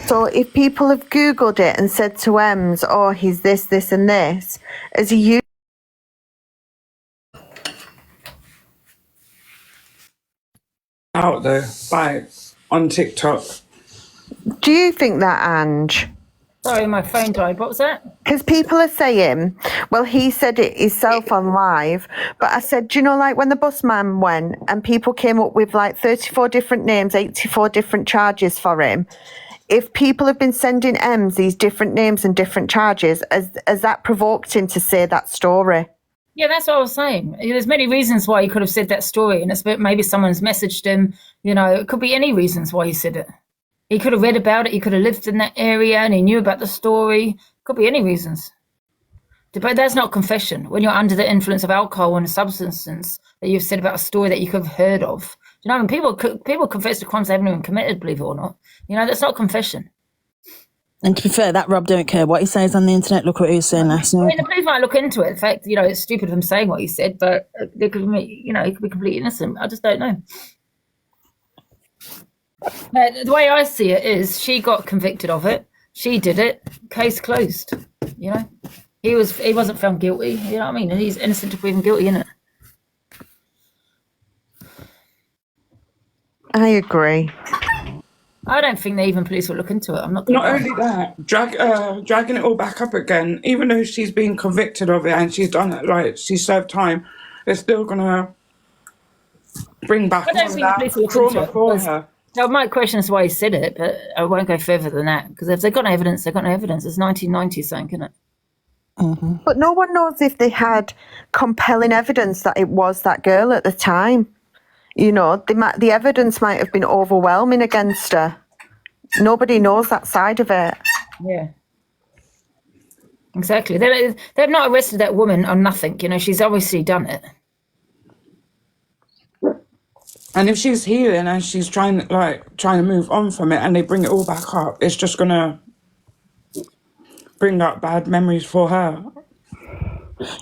So if people have Googled it and said to Emz, oh, he's this, this and this, as he used out there, like on TikTok. Do you think that, Ange? Sorry, my phone died. What was that? Because people are saying, well, he said it himself on live, but I said, do you know, like when the bus man went and people came up with like 34 different names, 84 different charges for him, if people have been sending Emz these different names and different charges, has that provoked him to say that story? Yeah, that's what I was saying. There's many reasons why he could have said that story, and it's maybe someone's messaged him. You know, it could be any reasons why he said it. He could have read about it. He could have lived in that area and he knew about the story. Could be any reasons. But that's not confession. When you're under the influence of alcohol and substances that you've said about a story that you could have heard of. Do you know, I mean, people confess to crimes they haven't even committed, believe it or not. You know, that's not confession. And to be fair, that Rob don't care what he says on the internet. Look what he was saying last night. I mean, the police might look into it. In fact, you know, it's stupid of him saying what he said, but they could be, you know, he could be completely innocent. I just don't know. The way I see it is she got convicted of it. She did it. Case closed. You know, he wasn't found guilty. You know what I mean? And he's innocent to proven guilty, innit? I agree. I don't think they even police will look into it. I'm not. Not only that, dragging it all back up again, even though she's been convicted of it and she's done it, like she served time, they're still gonna bring back all that trauma for her. I might question as to why he said it, but I won't go further than that because if they've got no evidence, they've got no evidence. It's 1990 something, isn't it? Mm-hmm. But no one knows if they had compelling evidence that it was that girl at the time. You know, the evidence might have been overwhelming against her. Nobody knows that side of it. Yeah. Exactly. They've not arrested that woman on nothing. You know, she's obviously done it. And if she's healing and she's trying to move on from it and they bring it all back up, it's just going to bring up bad memories for her.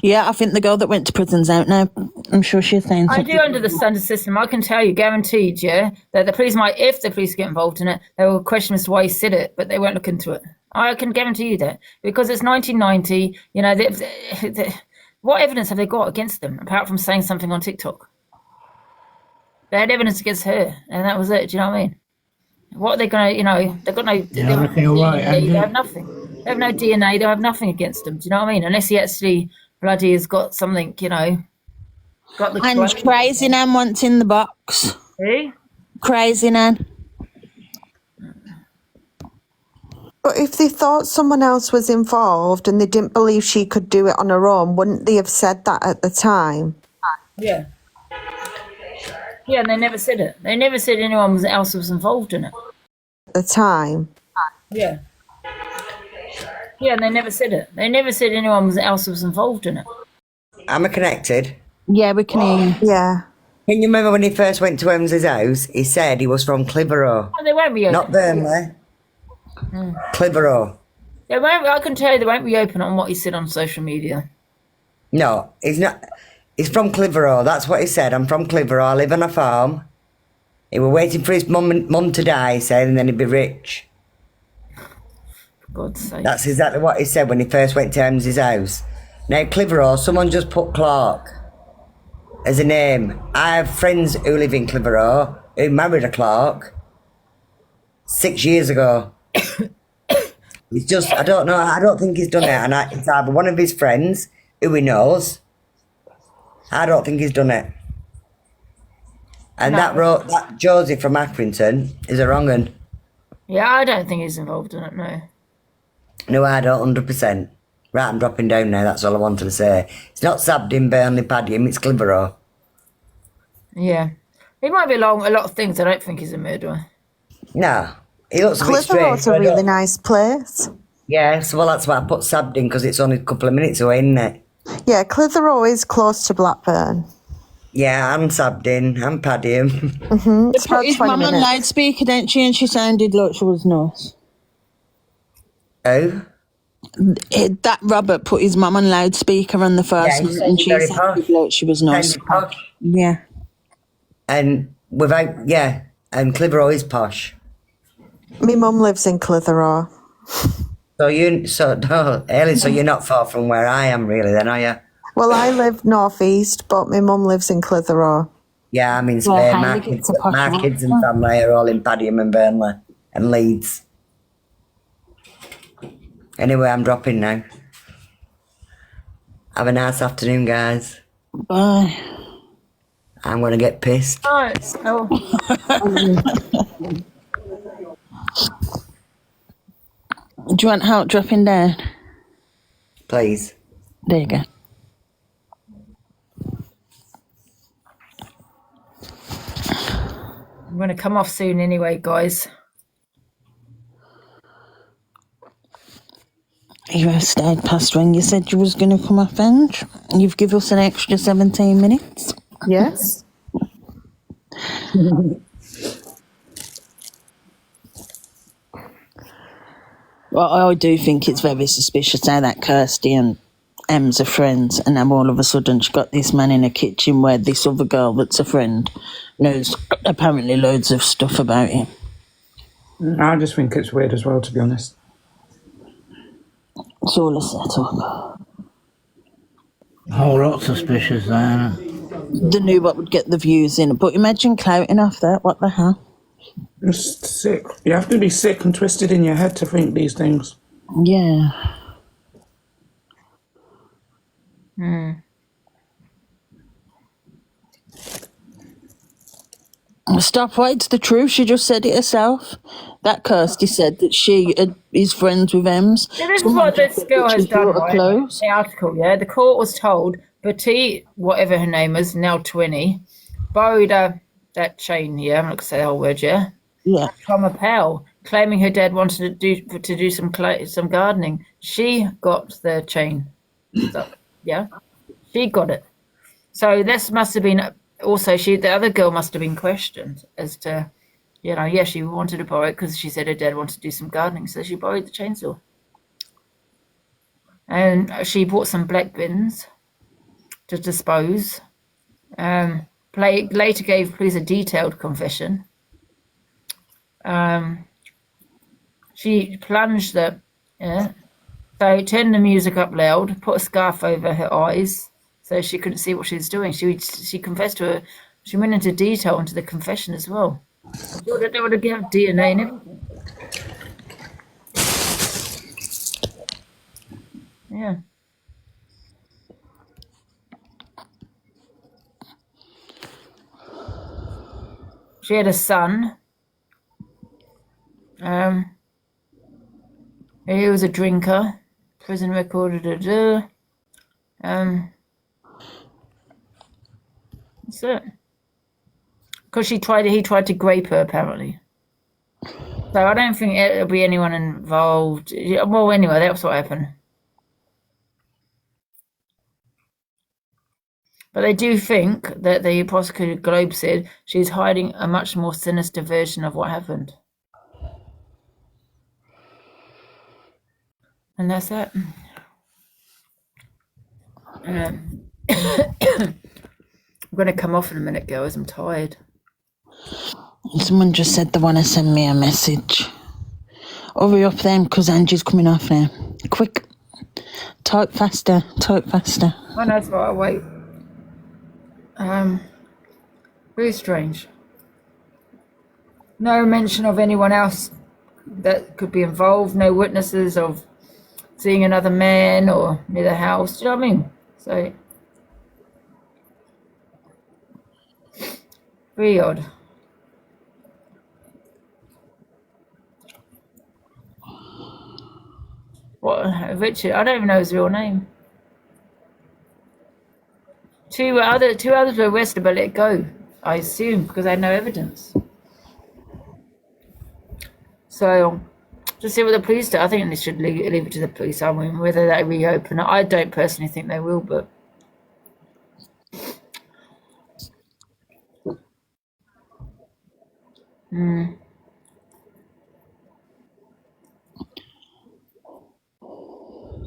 Yeah, I think the girl that went to prison's out now. I'm sure she's saying something. I do understand the system. I can tell you, guaranteed, yeah, that the police might, if the police get involved in it, they will question as to why he said it, but they won't look into it. I can guarantee you that. Because it's 1990, you know, what evidence have they got against them, apart from saying something on TikTok? They had evidence against her, and that was it. Do you know what I mean? What are they going to, you know, they've got no... Yeah, I think all right, they have nothing. They have no DNA, they have nothing against them. Do you know what I mean? Unless he actually bloody has got something, you know... And Crazy Nan wants in the box. Who? Crazy Nan. But if they thought someone else was involved and they didn't believe she could do it on her own, wouldn't they have said that at the time? Yeah. Yeah, and they never said it. They never said anyone else was involved in it. At the time? Yeah. Yeah, and they never said it. They never said anyone else was involved in it. Am I connected? Yeah, we can hear you. Yeah. Can you remember when he first went to Emz's house? He said he was from Clitheroe. Oh, they won't reopen. Not Burnley. Clitheroe. They won't, I can tell you they won't reopen on what he said on social media. No, he's not. He's from Clitheroe. That's what he said. I'm from Clitheroe. I live on a farm. He was waiting for his mum to die, he said, and then he'd be rich. For God's sake. That's exactly what he said when he first went to Emz's house. Now, Clitheroe, someone just put Clark as a name. I have friends who live in Clitheroe who married a Clark 6 years ago. It's just, I don't know, I don't think he's done it. And it's either one of his friends who he knows. I don't think he's done it. And No. that Josie from Accrington is a wrong un. Yeah, I don't think he's involved in it, no. No, I don't, 100%. Right, I'm dropping down now. That's all I wanted to say. It's not Sabden, Burnley, Padiham. It's Clitheroe. Yeah. He might be along a lot of things. I don't think he's a murderer. No. He looks a bit Clitheroe's strange. a really nice place. Yes, well, that's why I put Sabden, because it's only a couple of minutes away, isn't it? Yeah, Clitheroe is close to Blackburn. Yeah, I'm Sabden. I'm Padiham. Mm-hmm. They put his mum on loudspeaker, didn't she? And she sounded like she was nice. Oh? That Robert put his mum on loudspeaker on the first Yeah, night, and she sounded like she was nice. Yeah. And and Clitheroe is posh. My mum lives in Clitheroe. So you're not far from where I am, really, then, are you? Well, I live northeast, but my mum lives in Clitheroe. Yeah, I'm in Spain. My kids and family are all in Padiham and Burnley and Leeds. Anyway, I'm dropping now. Have a nice afternoon, guys. Bye. I'm going to get pissed. Nice. Oh. Do you want help dropping down? Please. There you go. I'm going to come off soon anyway, guys. You have stayed past when you said you was going to come off, Ange. You've given us an extra 17 minutes. Yes. Well, I do think it's very suspicious how that Kirsty and Emz are friends, and now all of a sudden she got this man in her kitchen where this other girl that's a friend knows apparently loads of stuff about him. I just think it's weird as well, to be honest. It's all a setup. A whole lot suspicious, Diana. They knew what would get the views in, but imagine clouting off that. What the hell? It's sick. You have to be sick and twisted in your head to think these things. Yeah. Stop, wait, it's the truth. She just said it herself. That Kirsty said that she is friends with Emz. Yeah, this is what this girl has done, right? The article, yeah. The court was told Betty, whatever her name is, now 20, borrowed that chain, yeah, I'm not going to say the whole word, yeah? Yeah. From a pal, claiming her dad wanted to do some gardening. She got the chain. So, yeah? She got it. So this must have been... Also, the other girl must have been questioned as to, she wanted to borrow it because she said her dad wanted to do some gardening, so she borrowed the chainsaw. And she bought some black bins to dispose. Later gave police a detailed confession. She plunged so turned the music up loud, put a scarf over her eyes, so she couldn't see what she was doing. She confessed to her. She went into detail into the confession as well. They would have given DNA and everything. Yeah. She had a son. He was a drinker. Prison record. That's it. Because he tried to grape her, apparently. So I don't think it'll be anyone involved. Well, anyway, that's what happened. But they do think that the prosecutor Globe said she's hiding a much more sinister version of what happened. And that's it. I'm going to come off in a minute, girls. I'm tired. Someone just said they want to send me a message. Hurry up then, because Angie's coming off now. Quick. Type faster. Oh, no, it's right. I'll wait. Very strange. No mention of anyone else that could be involved. No witnesses of seeing another man or near the house. Do you know what I mean? So, very odd. What, Richard? I don't even know his real name. Two others were arrested but let go, I assume, because they had no evidence. So, just see what the police do. I think they should leave it to the police. I mean, whether they reopen it, I don't personally think they will, but.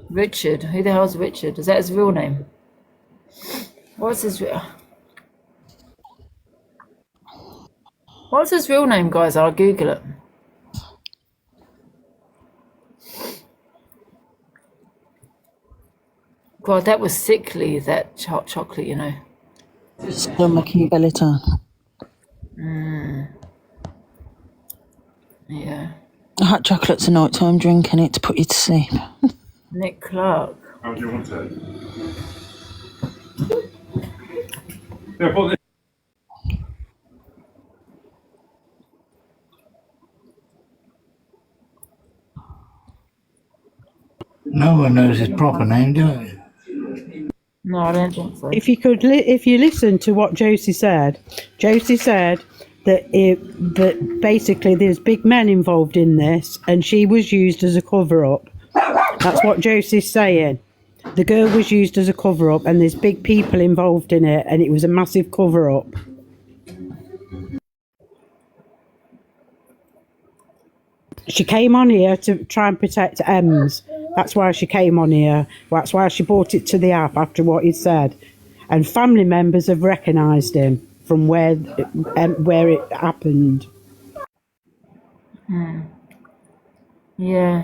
Richard, who the hell's Richard? Is that his real name? What's his real name, guys? I'll Google it. God, that was sickly, that hot chocolate, you know. Stomachy belly turn. Yeah. Hot chocolate's a nighttime drink, and it to put you to sleep. Nick Clark. How do you want it? Yeah, put this. No one knows his proper name, do they? No, I don't think so. If you listen to what Josie said that basically there's big men involved in this, and she was used as a cover-up. That's what Josie's saying. The girl was used as a cover-up, and there's big people involved in it, and it was a massive cover-up. She came on here to try and protect Emz. That's why she came on here. That's why she brought it to the app after what he said. And family members have recognised him from where it happened. Yeah.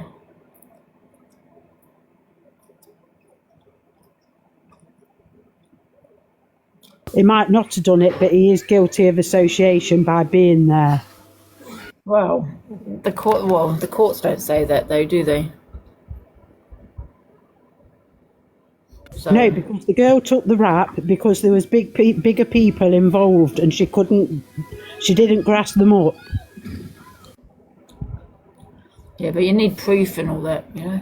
He might not have done it, but he is guilty of association by being there. Well, the courts don't say that though, do they? So. No, because the girl took the rap because there was bigger people involved, and she didn't grasp them up. Yeah, but you need proof and all that, you know.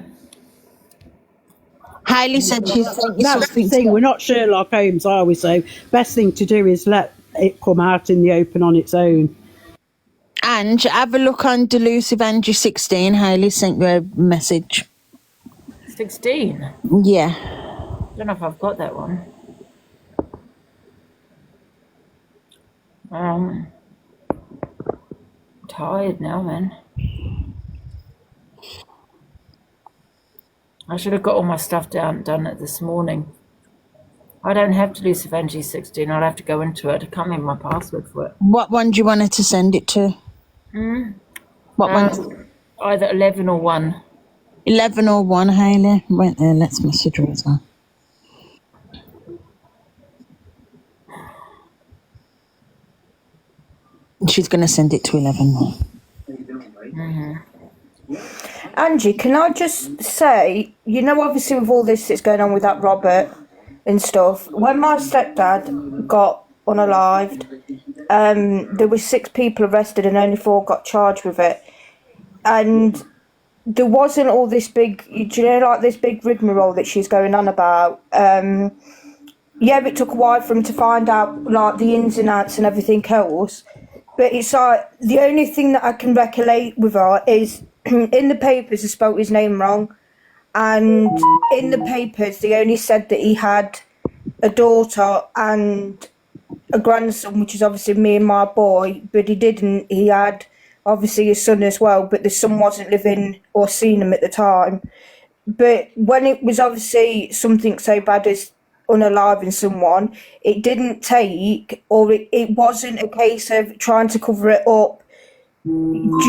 Hayley said she sent you That's something. the thing. We're not Sherlock Holmes, are we? So best thing to do is let it come out in the open on its own. And have a look on Delusive Angie 16. Hayley sent you a message. 16? Yeah. I don't know if I've got that one. Tired now, man. I should have got all my stuff done it this morning. I don't have Delusive Angie 16. I'll have to go into it. I can't remember my password for it. What one do you want her to send it to? What one? Either 11 or 1. 11 or 1, Hayley. Wait there, let's message her as well. She's going to send it to 11 now. Angie, can I just say, you know, obviously with all this that's going on with that Robert and stuff, when my stepdad got unalived, there were 6 people arrested and only 4 got charged with it. And there wasn't all this big, do you know, like this big rigmarole that she's going on about. Yeah, it took a while for him to find out, like, the ins and outs and everything else. But it's like, the only thing that I can recollect with her is in the papers, they spelt his name wrong. And in the papers, they only said that he had a daughter and a grandson, which is obviously me and my boy, but he didn't. He had obviously a son as well, but the son wasn't living or seen him at the time. But when it was obviously something so bad as unaliving someone, it didn't take, or it wasn't a case of trying to cover it up. Do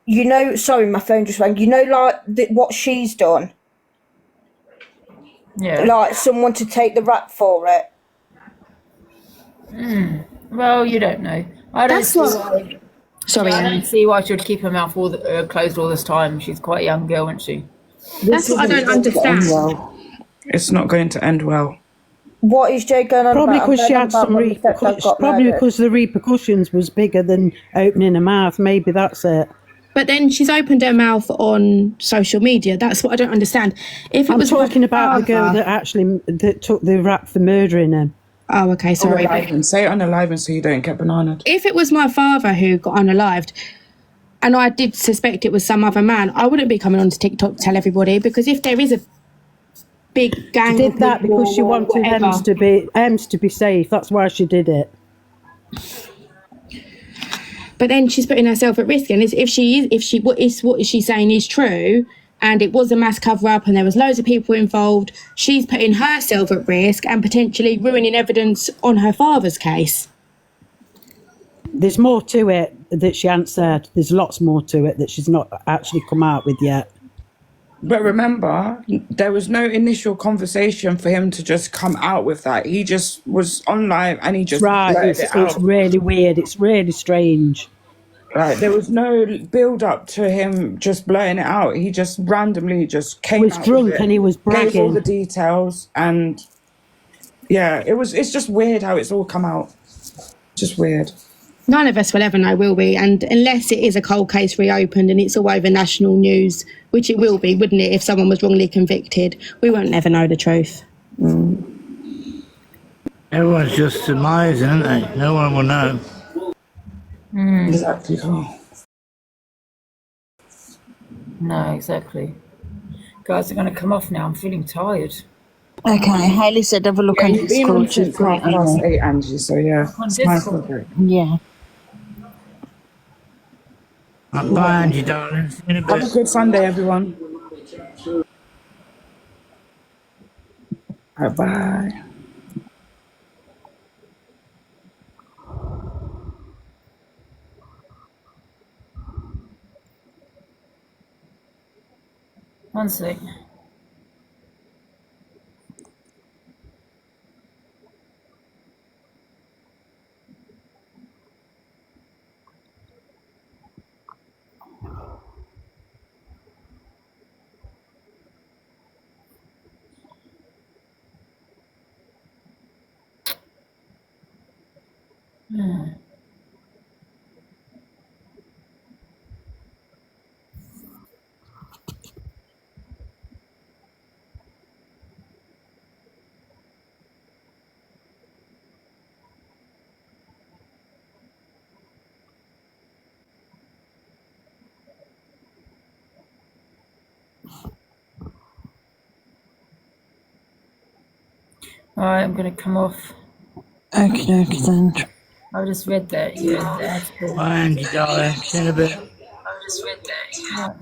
you know, sorry, my phone just rang, you know, like what she's done? Yeah. Like someone to take the rap for it. Well, you don't know. I don't see why. Sorry, I don't see why she would keep her mouth closed all this time. She's quite a young girl, isn't she? That's what I don't understand. It's not going to end well. What is Jay going on Probably about? because she had some repercussions. Probably because the repercussions was bigger than opening her mouth. Maybe that's it. But then she's opened her mouth on social media. That's what I don't understand. If it I'm was talking my about the girl father- that took the rap for murdering him. Oh, okay, sorry. Say it unalive so you don't get bananaed. If it was my father who got unalived, and I did suspect it was some other man, I wouldn't be coming onto TikTok to tell everybody, because if there is a big gang, She did that because she wanted whatever, Emz to be safe. That's why she did it. but then she's putting herself at risk. And what she's saying is true, and it was a mass cover up, and there was loads of people involved, she's putting herself at risk and potentially ruining evidence on her father's case. There's more to it that she hasn't said. There's lots more to it that she's not actually come out with yet. But remember, there was no initial conversation for him to just come out with that. He just was on live and he just blurted it out. It's really weird. It's really strange. Right, there was no build up to him just blurting it out. He just randomly just came. He was out drunk with it, and he was gave all bragging. the details, and yeah, it's just weird how it's all come out. Just weird. None of us will ever know, will we? And unless it is a cold case reopened and it's all over national news, which it will be, wouldn't it, if someone was wrongly convicted, we won't ever know the truth. Everyone's just surmising, aren't they? No one will know. Exactly. No, exactly. Guys are going to come off now. I'm feeling tired. Okay, Hayley said have a look Yeah, on you've been on Discord. since 8:30, Angie, so yeah. It's nice to agree. Yeah. Bye, Angie, darling. See you in a bit. Have a good Sunday, everyone. Bye. One sec. Alright, I'm going to come off. Okay, then. I just read that. Yeah, that's cool. Bye, Angie, darling. See you in a bit. I just read that. Yeah.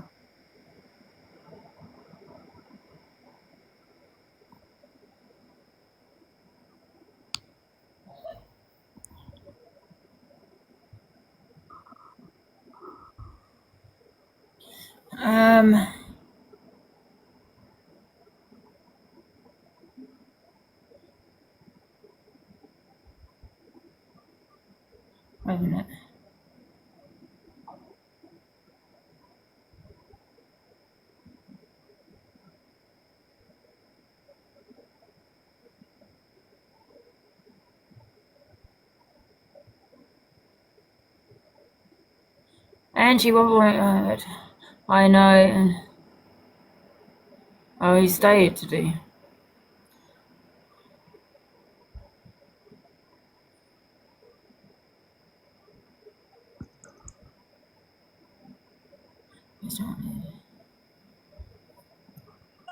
Wait a minute. Angie, what were I know. Oh, he stayed today.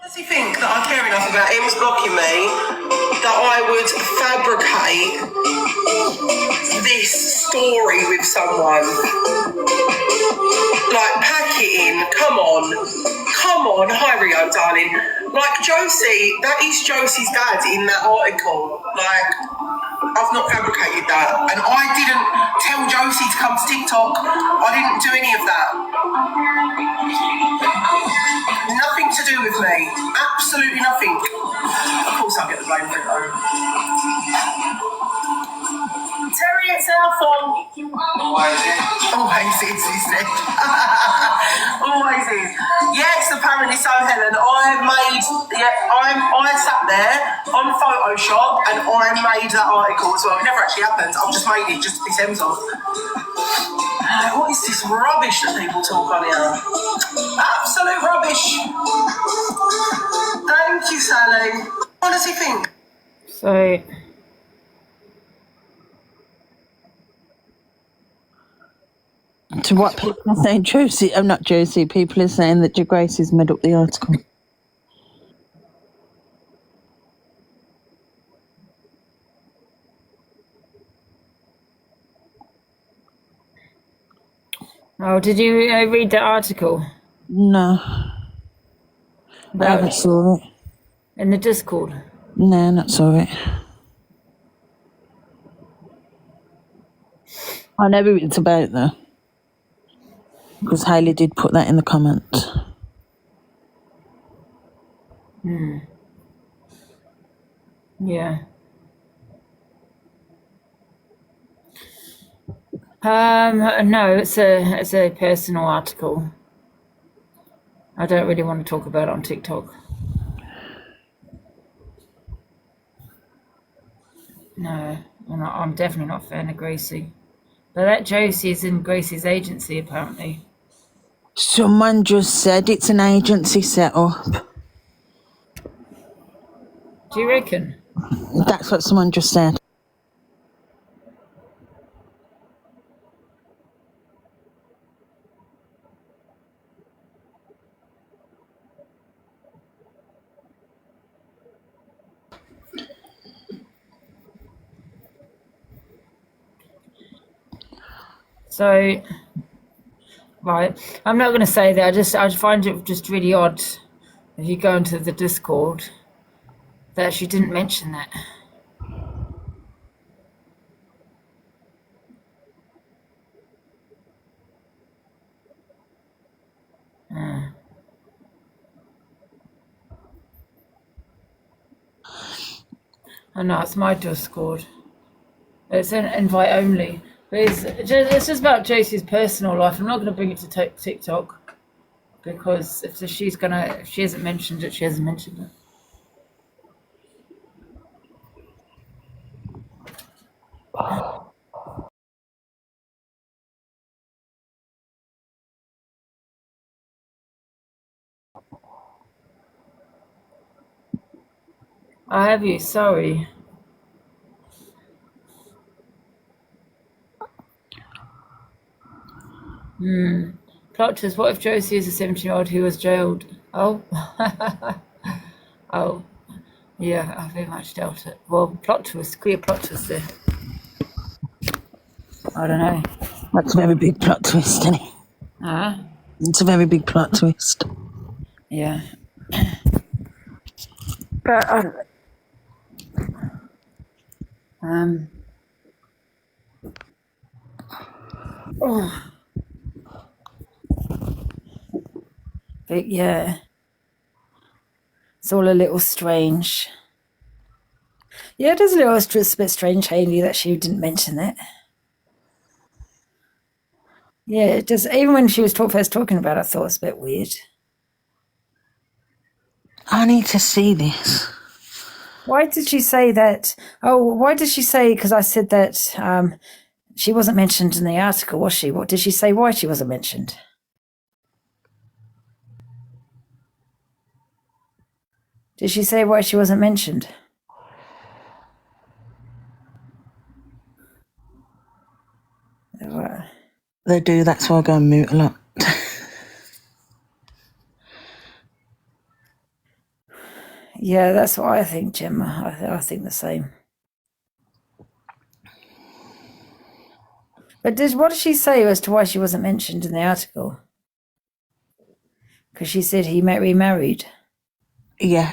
Does he think that I care enough about Emz blocking me that I would fabricate this story with someone? Like, pack it in, come on, hi Rio, darling. Like, Josie, that is Josie's dad in that article. Like, I've not fabricated that. And I didn't tell Josie to come to TikTok. I didn't do any of that. Nothing to do with me. Absolutely nothing. Of course I'll get the blame for it though. Terry, it's our fault. Always is, isn't it? Always is. Yes, apparently so, Helen. I sat there on Photoshop and I made that article as well. It never actually happened. I've just made it just to piss Emz off. What is this rubbish that people talk on here? Absolute rubbish. Thank you, Sally. What does he think? So, To what people are saying, Josie, I'm not Josie, people are saying that Your Grace has made up the article. oh, did you read the article? No. I haven't saw it. In the Discord? No, not saw it. I know who it's about though. Because Hayley did put that in the comments. Yeah. No, it's a personal article. I don't really want to talk about it on TikTok. No, I'm definitely not a fan of Gracie. But that Josie is in Gracie's agency, apparently. Someone just said it's an agency set up. Do you reckon? That's what someone just said. So, right, I'm not going to say that. I find it just really odd if you go into the Discord that she didn't mention that. I know it's my Discord. It's an invite only. But it's just about Josie's personal life. I'm not going to bring it to TikTok because if she hasn't mentioned it, she hasn't mentioned it. I have you. Sorry. Plot twist, what if Josie is a 17-year-old who was jailed? Oh. Oh. Yeah, I very much doubt it. Well, plot twist, clear plot twist there. I don't know. That's a very big plot twist, isn't it? It's a very big plot twist. Yeah. But, but yeah, it's all a little strange. Yeah, it is a bit strange, Hayley, that she didn't mention that. Yeah, it does. Even when she was first talking about it, I thought it was a bit weird. I need to see this. Why did she say that? Oh, why did she say, because I said that she wasn't mentioned in the article, was she? What did she say why she wasn't mentioned? Did she say why she wasn't mentioned? They do, that's why I go and mute a lot. Yeah, that's what I think, Gemma. I think the same. But what did she say as to why she wasn't mentioned in the article? Because she said he remarried. Yeah.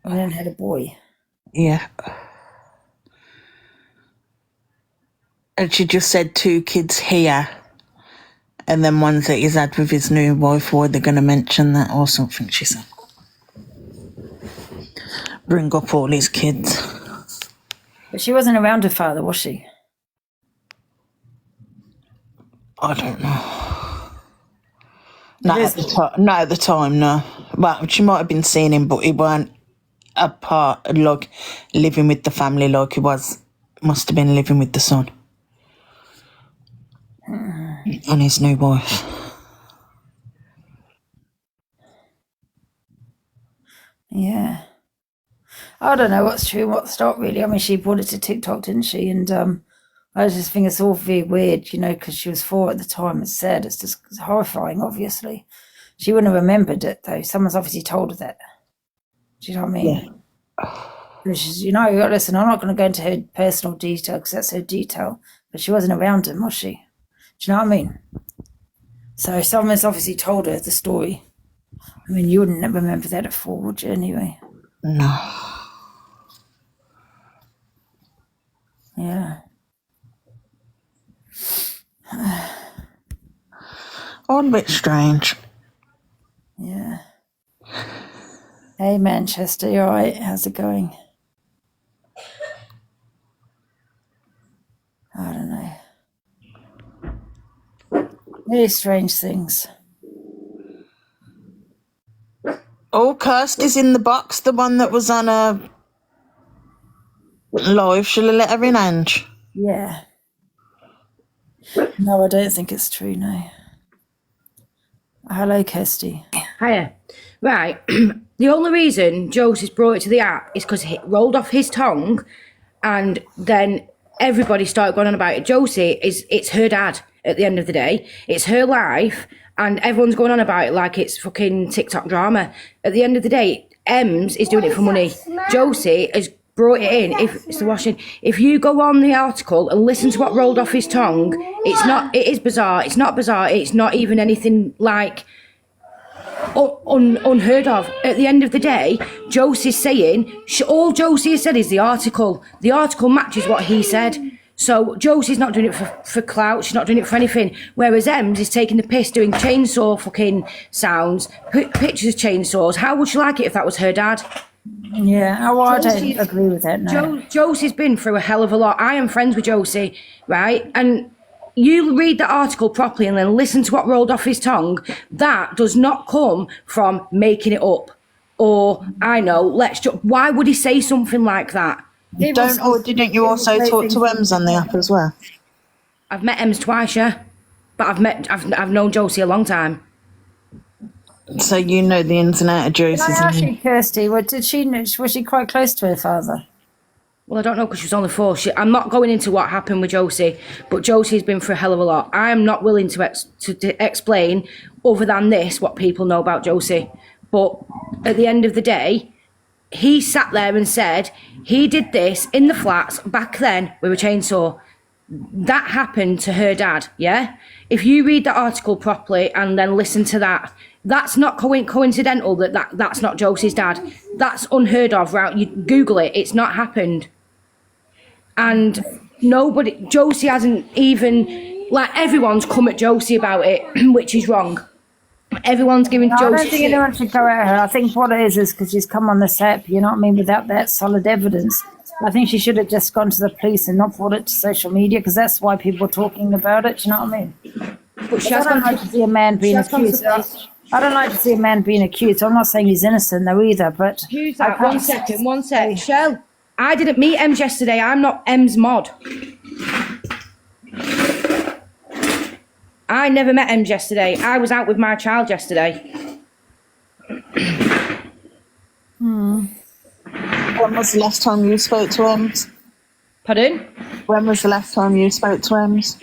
And then had a boy. Yeah. And she just said 2 kids here. And then ones that he's had with his new wife, why they're going to mention that or something, she said. Bring up all his kids. But she wasn't around her father, was she? I don't know. Not at the time, no. Well, she might have been seeing him, but he weren't a part, like, living with the family like he must have been living with the son. And his new wife. Yeah. I don't know what's true and what's not really. I mean, she brought it to TikTok, didn't she? And I just think it's all very weird, you know, because she was 4 at the time. It's sad. It's just horrifying, obviously. She wouldn't have remembered it, though. Someone's obviously told her that. Do you know what I mean? Yeah. She's, you know, listen, I'm not going to go into her personal detail because that's her detail. But she wasn't around him, was she? Do you know what I mean? So someone's obviously told her the story. I mean, you wouldn't remember that at 4, would you, anyway? No. Yeah. All a bit strange. Yeah. Hey, Manchester, you all right? How's it going? I don't know. Very strange things. Oh, Kirsty's in the box, the one that was on a live. Shall I let her in, Ange? Yeah. No, I don't think it's true, no. Hello, Kirsty. Hiya. Right. The only reason Josie's brought it to the app is because it rolled off his tongue and then everybody started going on about it. Josie, it's her dad at the end of the day. It's her life and everyone's going on about it like it's fucking TikTok drama. At the end of the day, Emz is doing it for money. Josie has brought it in. If it's the washing, if you go on the article and listen to what rolled off his tongue, it is bizarre. It's not bizarre. It's not even anything like unheard of. At the end of the day, Josie's saying, all Josie has said is the article. The article matches what he said. So Josie's not doing it for clout. She's not doing it for anything. Whereas Emz is taking the piss, doing chainsaw fucking sounds, pictures of chainsaws. How would she like it if that was her dad? Yeah, oh, I don't agree with that, no. Josie's been through a hell of a lot. I am friends with Josie, right? And you read the article properly and then listen to what rolled off his tongue. That does not come from making it up. Or, I know, why would he say something like that? Didn't you also talk to Emz on the app as well? I've met Emz twice, yeah. But I've known Josie a long time. So you know the ins and outs of Josie's. Can I ask you, Kirsty, was she quite close to her father? Well, I don't know because she was only 4. I'm not going into what happened with Josie, but Josie's been through a hell of a lot. I am not willing to explain, other than this, what people know about Josie. But at the end of the day, he sat there and said he did this in the flats back then with a chainsaw. That happened to her dad, yeah? If you read the article properly and then listen to that, that's not coincidental that's not Josie's dad. That's unheard of, right? You Google it, it's not happened. And Josie hasn't even, like, everyone's come at Josie about it, which is wrong. Everyone's giving Josie. I don't think anyone should go at her. I think what it is because she's come on this app, you know what I mean, without that solid evidence. I think she should have just gone to the police and not brought it to social media because that's why people are talking about it, you know what I mean? But I don't like to see a man being accused. I don't like to see a man being accused. I'm not saying he's innocent though either, but... Who's that? One sec. Shell, I didn't meet Emz yesterday. I'm not Emz mod. I never met Emz yesterday. I was out with my child yesterday. When was the last time you spoke to Emz? Pardon? When was the last time you spoke to Emz?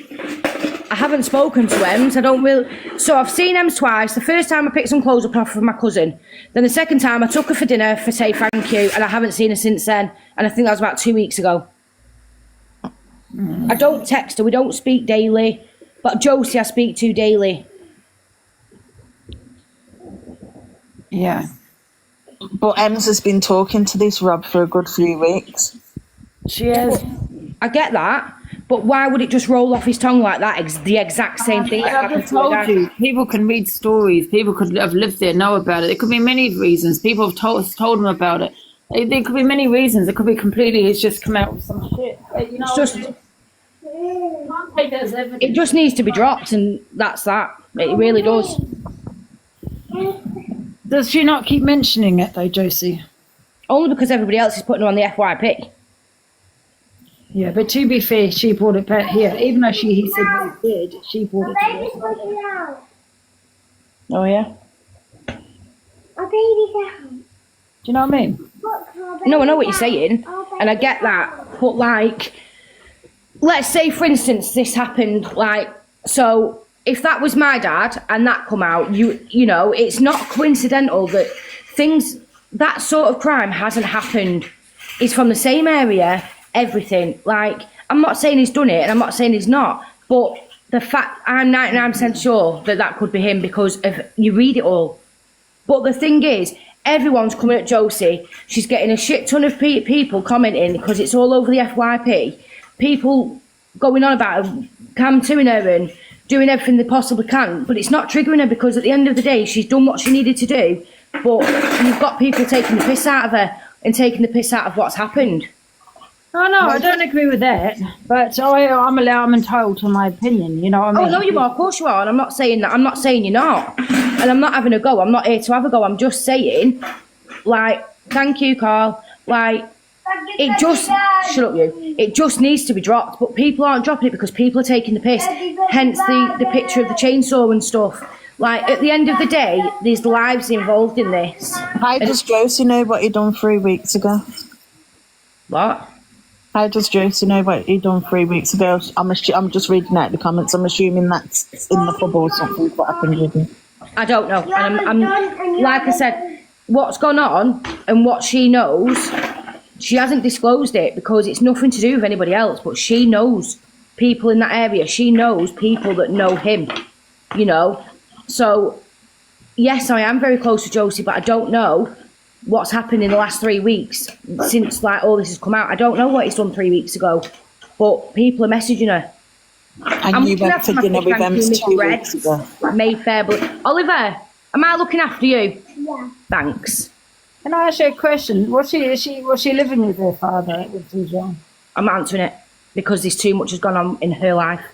I haven't spoken to Emz. I don't really. So I've seen Emz twice. The first time I picked some clothes up off of my cousin. Then the second time I took her for dinner for say thank you, and I haven't seen her since then. And I think that was about 2 weeks ago. I don't text her. We don't speak daily. But Josie I speak to daily. Yeah. But Emz has been talking to this Rob for a good few weeks. She has. I get that. But why would it just roll off his tongue like that? The exact same thing that happened to her dad. People can read stories. People could have lived there, know about it. There could be many reasons. People have told them about it. There could be many reasons. It could be completely, it's just come out with some shit. You know, it just needs to be dropped, and that's that. It really does. Does she not keep mentioning it though, Josie? Only because everybody else is putting her on the FYP. Yeah, but to be fair, she brought it back here. Even though he said what he did, she brought it back. Oh, yeah? Do you know what I mean? No, I know what you're saying, and I get that, but like, let's say for instance this happened, like, so if that was my dad and that come out, you know, it's not coincidental that that sort of crime hasn't happened. It's from the same area, everything. Like, I'm not saying he's done it and I'm not saying he's not, but the fact, I'm 99% sure that could be him because you read it all. But the thing is, everyone's coming at Josie. She's getting a shit ton of people commenting because it's all over the FYP. People going on about her, cam-toing her and doing everything they possibly can. But it's not triggering her because at the end of the day, she's done what she needed to do. But you've got people taking the piss out of her and taking the piss out of what's happened. Oh, no, I don't agree with that. But I'm entitled to my opinion, you know what I mean? Oh, no, you are. Of course you are. And I'm not saying that. I'm not saying you're not. And I'm not having a go. I'm not here to have a go. I'm just saying, like, thank you, Carl. Like, it just, shut up you. It just needs to be dropped. But people aren't dropping it because people are taking the piss. Hence the picture of the chainsaw and stuff. Like, at the end of the day, there's lives involved in this. How does Josie know what he done 3 weeks ago? What? How does Josie know what he done 3 weeks ago? I'm just reading out the comments. I'm assuming that's in the pub or something. What happened with him? I don't know. And I'm like I said, what's gone on and what she knows, she hasn't disclosed it because it's nothing to do with anybody else. But she knows people in that area. She knows people that know him. You know. So yes, I am very close to Josie, but I don't know what's happened in the last 3 weeks since like all this has come out. I don't know what he's done 3 weeks ago, but people are messaging her. And you went for dinner with Emz 2 weeks ago. Mayfair, but Oliver, am I looking after you? Yeah. Thanks. Can I ask you a question? Was she living with her father with you, John? I'm not answering it because there's too much has gone on in her life.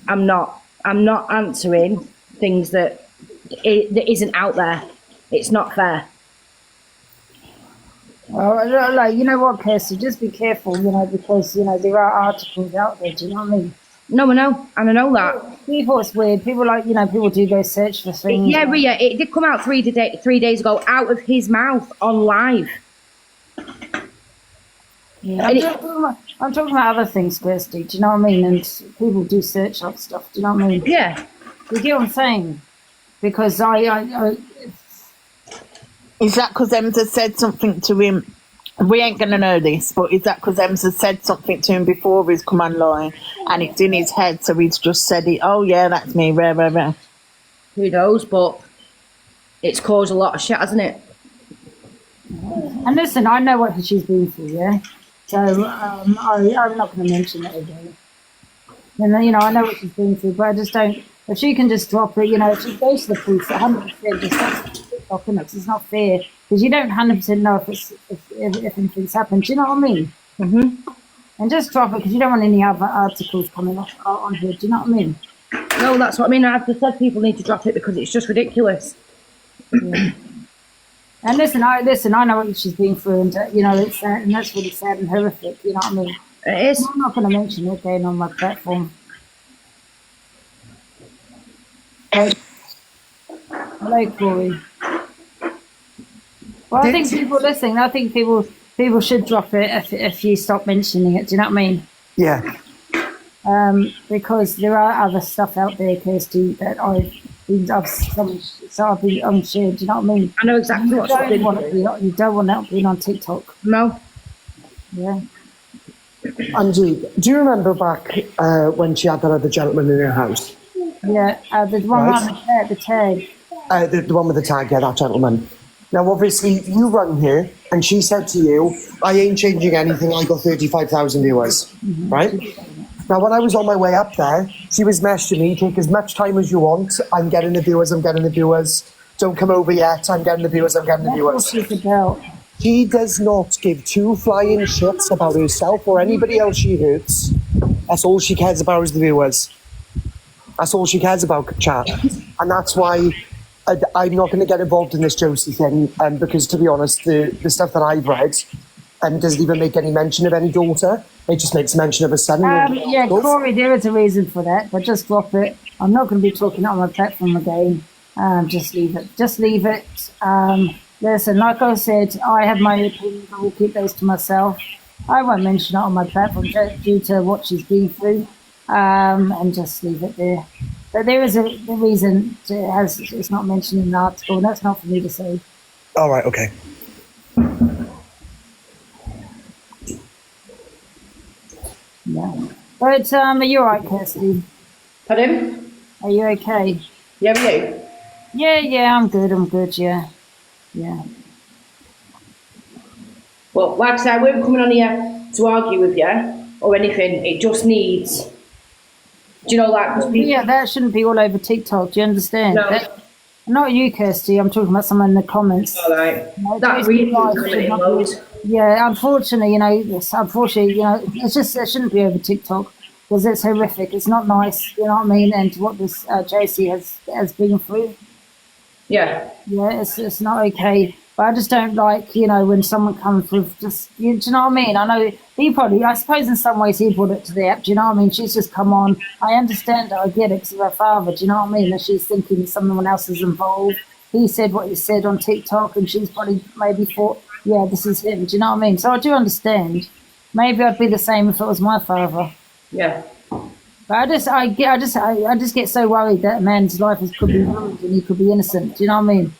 I'm not answering things that isn't out there. It's not fair. Well, like, you know what, Kirsty, just be careful, you know, because, you know, there are articles out there, do you know what I mean? No, I know, and I know that. People, it's weird. People, like, you know, people do go search for things. Yeah, Ria, it did come out 3 days ago out of his mouth on live. Yeah, I'm talking about other things, Kirsty, do you know what I mean? And people do search up stuff, do you know what I mean? Yeah. You get what I'm saying? Because Is that because Emz has said something to him? We ain't going to know this, but is that because Emz has said something to him before he's come online and it's in his head, so he's just said it, oh yeah, that's me, rah, rah, rah. Who knows, but it's caused a lot of shit, hasn't it? And listen, I know what she's been through, yeah? So I'm not going to mention it again. And, you know, I know what she's been through, but I just don't, if she can just drop it, you know, if she goes to the police, 100% just stop it, it's not fair, because you don't 100% know if anything's happened, do you know what I mean? Mm-hmm. And just drop it, because you don't want any other articles coming on here, do you know what I mean? No, that's what I mean. I've just said people need to drop it because it's just ridiculous. Yeah. And listen, I know what she's been through, and you know, it's and that's really sad and horrific. You know what I mean? It is. I'm not going to mention it again on my platform. Hello, Corey. Well, I think people listening. I think people should drop it if you stop mentioning it. Do you know what I mean? Yeah. Because there are other stuff out there, Kirsty, that I've been unshared. Do you know what I mean? I know exactly what you don't want that being on TikTok. No. Yeah. Angie, do you remember back when she had that other gentleman in her house? Yeah, the one right? The tag. The one with the tag, yeah, that gentleman. Now, obviously, you rang here, and she said to you, I ain't changing anything, I got 35,000 viewers, right? Now, when I was on my way up there, she was messaging me, take as much time as you want, I'm getting the viewers, don't come over yet, I'm getting the viewers. That's what she's about. She does not give two flying shits about herself or anybody else she hurts. That's all she cares about is the viewers. That's all she cares about, chat. And that's why I'm not going to get involved in this Josie thing, because to be honest, the stuff that I've read, and doesn't even make any mention of any daughter. It just makes mention of a son. Yeah, Corey, there is a reason for that, but just drop it. I'm not going to be talking on my platform again. Just leave it. Just leave it. Listen, like I said, I have my opinions. I will keep those to myself. I won't mention it on my platform due to what she's been through, and just leave it there. But there is a reason it's not mentioned in the article, and that's not for me to say. All right, okay. Yeah. But are you alright, Kirsty? Pardon? Are you okay? Yeah, are you? Yeah, I'm good, yeah. Well, like I said, I won't coming on here to argue with you or anything. It just needs, do you know, like... Yeah, that shouldn't be all over TikTok, do you understand? No. Not you, Kirsty, I'm talking about someone in the comments. All right. That really is yeah, unfortunately, it's just, it shouldn't be over TikTok because it's horrific. It's not nice, you know what I mean? And what this JC has been through. Yeah. Yeah, it's not okay. But I just don't like, when someone comes with just, do you know what I mean? I know I suppose in some ways he brought it to the app, do you know what I mean? She's just come on. I understand it, I get it because of her father, do you know what I mean? And she's thinking someone else is involved. He said what he said on TikTok and she's probably maybe thought, yeah, this is him, do you know what I mean? So I do understand. Maybe I'd be the same if it was my father. Yeah. But I just get so worried that a man's life could be ruined and he could be innocent, do you know what I mean?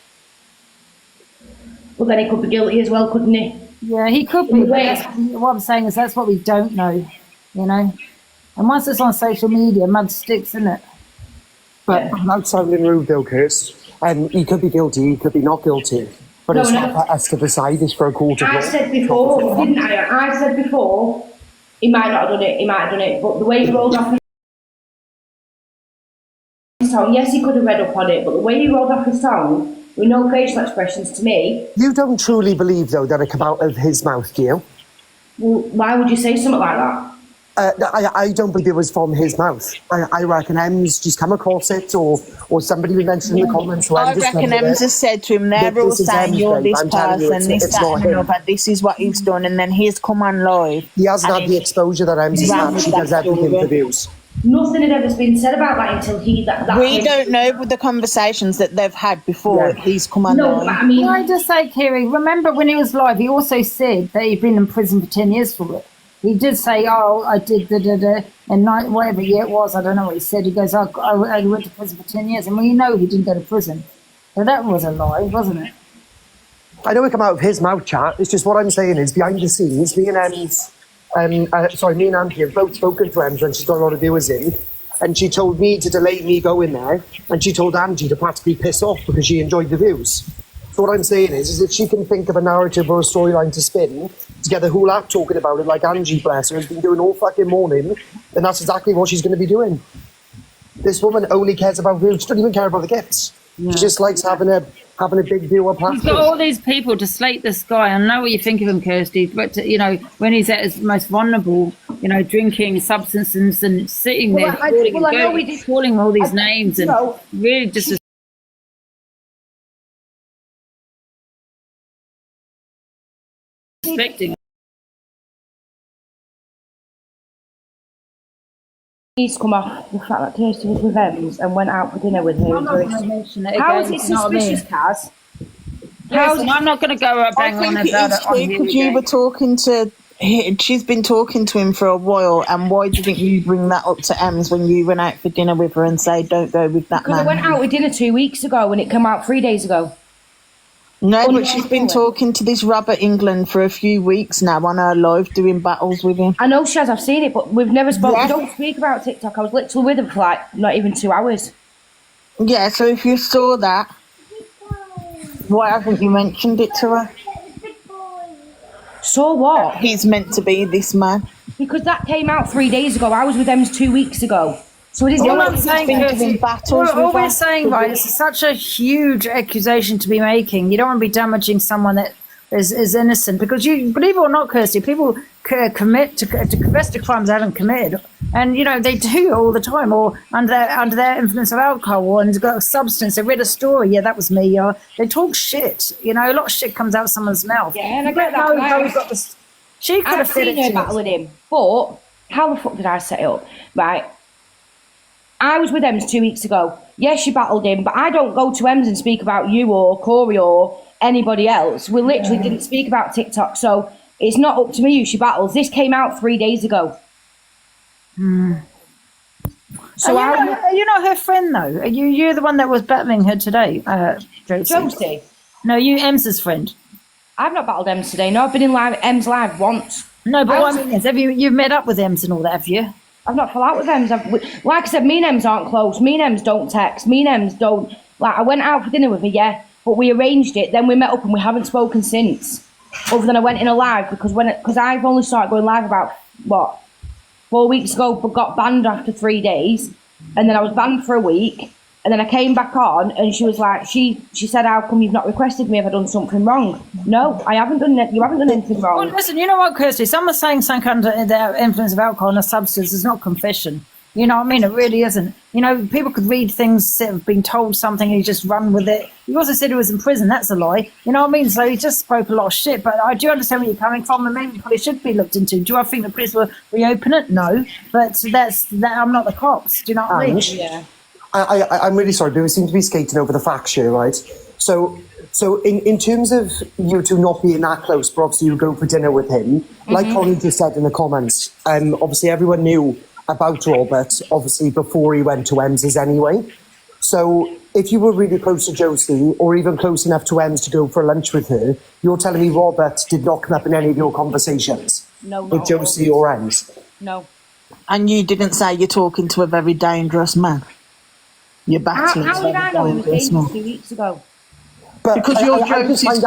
Well, then he could be guilty as well, couldn't he? Yeah, he could be. What I'm saying is that's what we don't know, And once it's on social media, mud sticks, isn't it? But without sounding rude though, Kirst, he could be guilty, he could be not guilty. But it's not for us to decide, it's for a court of law. I said before, didn't I? I said before, he might not have done it, he might have done it, but the way he rolled off his tongue, yes, he could have read up on it, but the way he rolled off his tongue, with no facial expressions to me. You don't truly believe, though, that it came out of his mouth, do you? Well, why would you say something like that? I don't believe it was from his mouth. I reckon Emz just come across it, or somebody mentioned in the comments. I reckon Emz has said to him, they're all saying you're this person, this, that, and another, this is what he's done, and then he's come on live. He hasn't had the exposure that Emz has had. She does everything for views. Nothing had ever been said about that until we don't know with the conversations that they've had before he's come on live. I mean, can I just say, Kiri, remember when he was live, he also said that he'd been in prison for 10 years for it. He did say, I did and whatever year it was, I don't know what he said. He goes, I went to prison for 10 years. And we know he didn't go to prison. So that was a lie, wasn't it? I know it came out of his mouth, chat. It's just what I'm saying is, behind the scenes, me and Emz, me and Andy have both spoken to Emz when she's got a lot of viewers in. And she told me to delay me going there. And she told Angie to practically piss off because she enjoyed the views. So what I'm saying is if she can think of a narrative or a storyline to spin, to get the whole app talking about it like Angie, bless her, has been doing all fucking morning, then that's exactly what she's going to be doing. This woman only cares about views. She doesn't even care about the gifts. Yeah. She just likes having a big viewer platform. He's got all these people to slate this guy. I know what you think of him, Kirsty, but when he's at his most vulnerable, drinking substances and sitting there calling all these names and really just respecting. He's come off the fact that Kirsty was with Emz and went out for dinner with him. I'm not going to mention it How again, is it suspicious, Kaz? I'm not going to go bang on about it on here because you were talking to... She's been talking to him for a while, and why didn't you bring that up to Emz when you went out for dinner with her and say, don't go with that man? Because I went out with dinner 2 weeks ago and it came out 3 days ago. No, but she's been talking to this Robert England for a few weeks now on her live doing battles with him. I know she has, I've seen it, but we've never spoken. We don't speak about TikTok. I was literally with her for like not even 2 hours. Yeah, so if you saw that, why haven't you mentioned it to her? So what? He's meant to be this man. Because that came out 3 days ago. I was with them 2 weeks ago. So it is all I'm saying, all we're saying, right, it's such a huge accusation to be making. You don't want to be damaging someone that is innocent, because you believe it or not, Kirsty, people commit to confess to crimes they haven't committed, and they do all the time, or under their influence of alcohol and got a substance. They read a story, yeah, that was me. They talk shit. A lot of shit comes out of someone's mouth. Yeah, and I get that. She could have seen her battling him, but how the fuck did I set it up? Right. I was with Emz 2 weeks ago. Yes, she battled him, but I don't go to Emz and speak about you or Corey or anybody else. We literally didn't speak about TikTok, so it's not up to me who she battles. This came out 3 days ago. So you're not her friend though. You're the one that was battling her today, Josie. No, you Emz's friend. I've not battled Emz today. No, I've been in Emz live once. No, but what I mean is, you've met up with Emz and all that, have you? I've not fell out with Emz. Like I said, me and Emz aren't close. Me and Emz don't text. Me and Emz don't. Like, I went out for dinner with her, yeah, but we arranged it. Then we met up and we haven't spoken since. Other than I went in a live because I've only started going live about 4 weeks ago, but got banned after 3 days, and then I was banned for a week, and then I came back on, and she was like, she said, "How come you've not requested me? Have I done something wrong?" No, I haven't done it. You haven't done anything wrong. Well, listen, you know what, Kirsty? Someone saying something under the influence of alcohol and a substance is not confession. You know what I mean? It really isn't. You know, people could read things, have been told something, and you just run with it. He also said he was in prison. That's a lie. You know what I mean? So he just spoke a lot of shit. But I do understand where you're coming from, and maybe probably should be looked into. Do I think the police will reopen it? No. But that I'm not the cops. Do you know what I mean? Yeah. I'm really sorry, but we seem to be skating over the facts here, right? So in terms of you two not being that close, but obviously you go for dinner with him, like Connie just said in the comments, obviously everyone knew about Robert, obviously before he went to Emz's anyway. So if you were really close to Josie, or even close enough to Emz to go for lunch with her, you're telling me Robert did not come up in any of your conversations? No. With Josie or Emz? No. And you didn't say you're talking to a very dangerous man? You're battling How did I know he was dangerous man. 2 weeks ago? But because you're I just find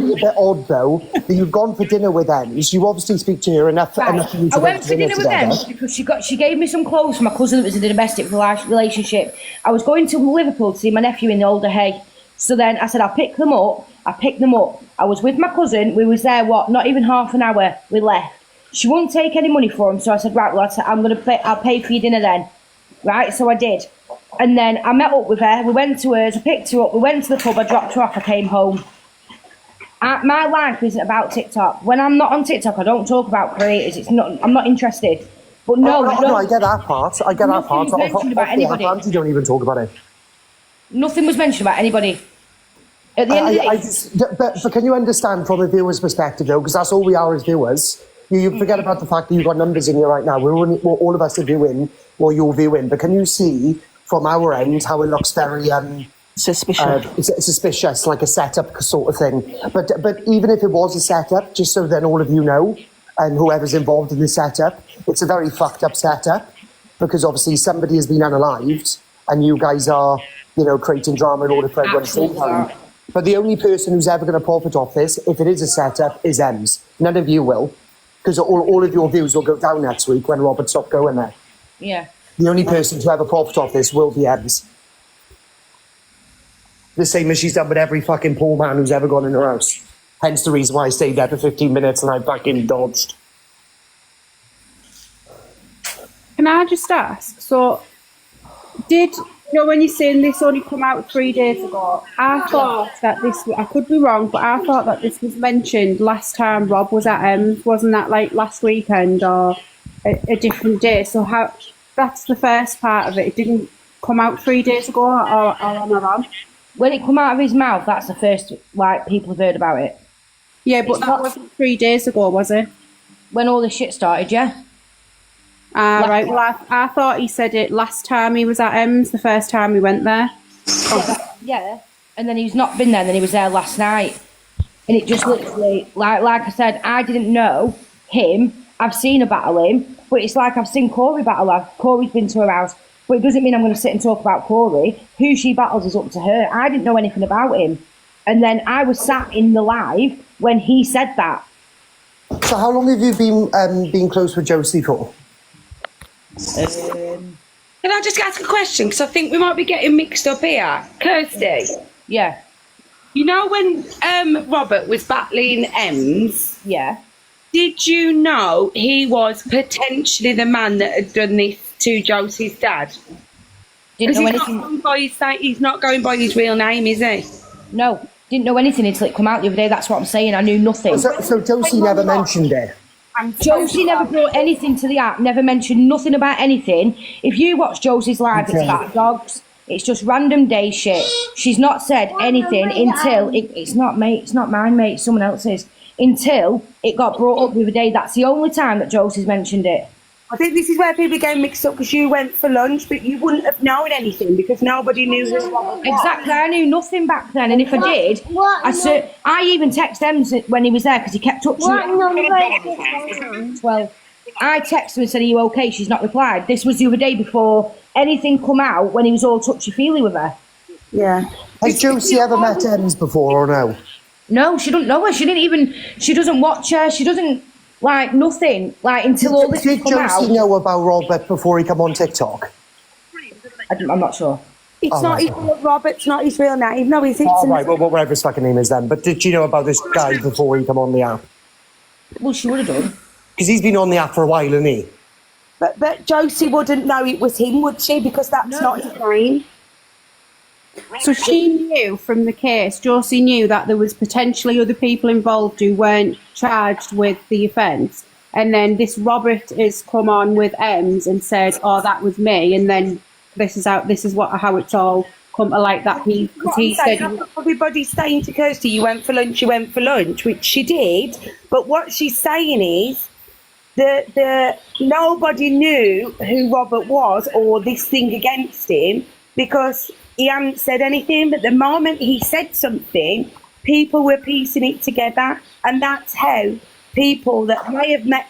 it a bit odd, though, that you've gone for dinner with Emz. You obviously speak to her enough for you to I went for dinner with Emz because she gave me some clothes for my cousin that was in a domestic relationship. I was going to Liverpool to see my nephew in the Older Hay. So then I said, I'll pick them up. I picked them up. I was with my cousin. We was there, not even half an hour. We left. She wouldn't take any money for them. So I said, right, well, I'll pay for your dinner then. Right, so I did. And then I met up with her, we went to hers, I picked her up, we went to the pub, I dropped her off, I came home. My life isn't about TikTok. When I'm not on TikTok, I don't talk about creators. I'm not interested. But no, I get that part. I get that part. Nothing was mentioned about anybody. You don't even talk about it. Nothing was mentioned about anybody. At the end of the day... But can you understand from a viewer's perspective, though, because that's all we are as viewers. You forget about the fact that you've got numbers in here right now. All of us are viewing, or you're viewing. But can you see from our end how it looks very suspicious, like a setup sort of thing? But even if it was a setup, just so then all of you know, and whoever's involved in the setup, it's a very fucked up setup, because obviously somebody has been unalived, and you guys are, creating drama in order for everyone to stay home. But the only person who's ever going to profit off this, if it is a setup, is Emz. None of you will. Because all of your views will go down next week when Robert stopped going there. Yeah. The only person to ever profit off this will be Emz. The same as she's done with every fucking poor man who's ever gone in her house. Hence the reason why I stayed there for 15 minutes and I fucking dodged. Can I just ask? So, when you're saying this only come out 3 days ago, I thought that I could be wrong, but I thought that this was mentioned last time Rob was at Emz. Wasn't that like last weekend or a different day? So that's the first part of it. It didn't come out 3 days ago, or am I wrong? When it come out of his mouth, that's the first, people have heard about it. Yeah, but that wasn't 3 days ago, was it? When all this shit started, yeah. Right, well, I thought he said it last time he was at Emz, the first time he went there. Yeah, and then he's not been there, and then he was there last night. And it just literally, like I said, I didn't know him. I've seen her battle him, but it's like I've seen Corey battle her. Corey's been to her house, but it doesn't mean I'm going to sit and talk about Corey. Who she battles is up to her. I didn't know anything about him. And then I was sat in the live when he said that. So how long have you been close with Josie for? Can I just ask a question? Because I think we might be getting mixed up here. Kirsty? Yeah. You know when Robert was battling Emz? Yeah. Did you know he was potentially the man that had done this to Josie's dad? Because he's not going by his real name, is he? No. Didn't know anything until it come out the other day. That's what I'm saying. I knew nothing. So Josie never mentioned it? Josie never brought anything to the app, never mentioned nothing about anything. If you watch Josie's live, it's about dogs. It's just random day shit. She's not said anything until it's not mine, mate, it's someone else's. Until it got brought up the other day. That's the only time that Josie's mentioned it. I think this is where people get mixed up because you went for lunch, but you wouldn't have known anything because nobody knew who Robert was. Exactly, I knew nothing back then, and if I did, I even texted Emz when he was there because he kept touching me. Well, I texted him and said, "Are you okay?" She's not replied. This was the other day before anything come out when he was all touchy-feely with her. Yeah. Has Josie ever met Emz before or no? No, she don't know her. She doesn't watch her. She doesn't, like, nothing. Like, until all this has come out. Did Josie know about Robert before he came on TikTok? I'm not sure. It's not his Robert's not his real name. No, is it? Oh, right, well, whatever his fucking name is then. But did you know about this guy before he came on the app? Well, she would have done. Because he's been on the app for a while, hasn't he? But Josie wouldn't know it was him, would she? Because that's not his name. So she knew from the case, Josie knew that there was potentially other people involved who weren't charged with the offence. And then this Robert has come on with Emz and said, "Oh, that was me." And then this is how it's all come to light that he said. Everybody's saying to Kirsty, "You went for lunch," which she did. But what she's saying is that nobody knew who Robert was or this thing against him because he hadn't said anything, but the moment he said something, people were piecing it together, and that's how people that may have met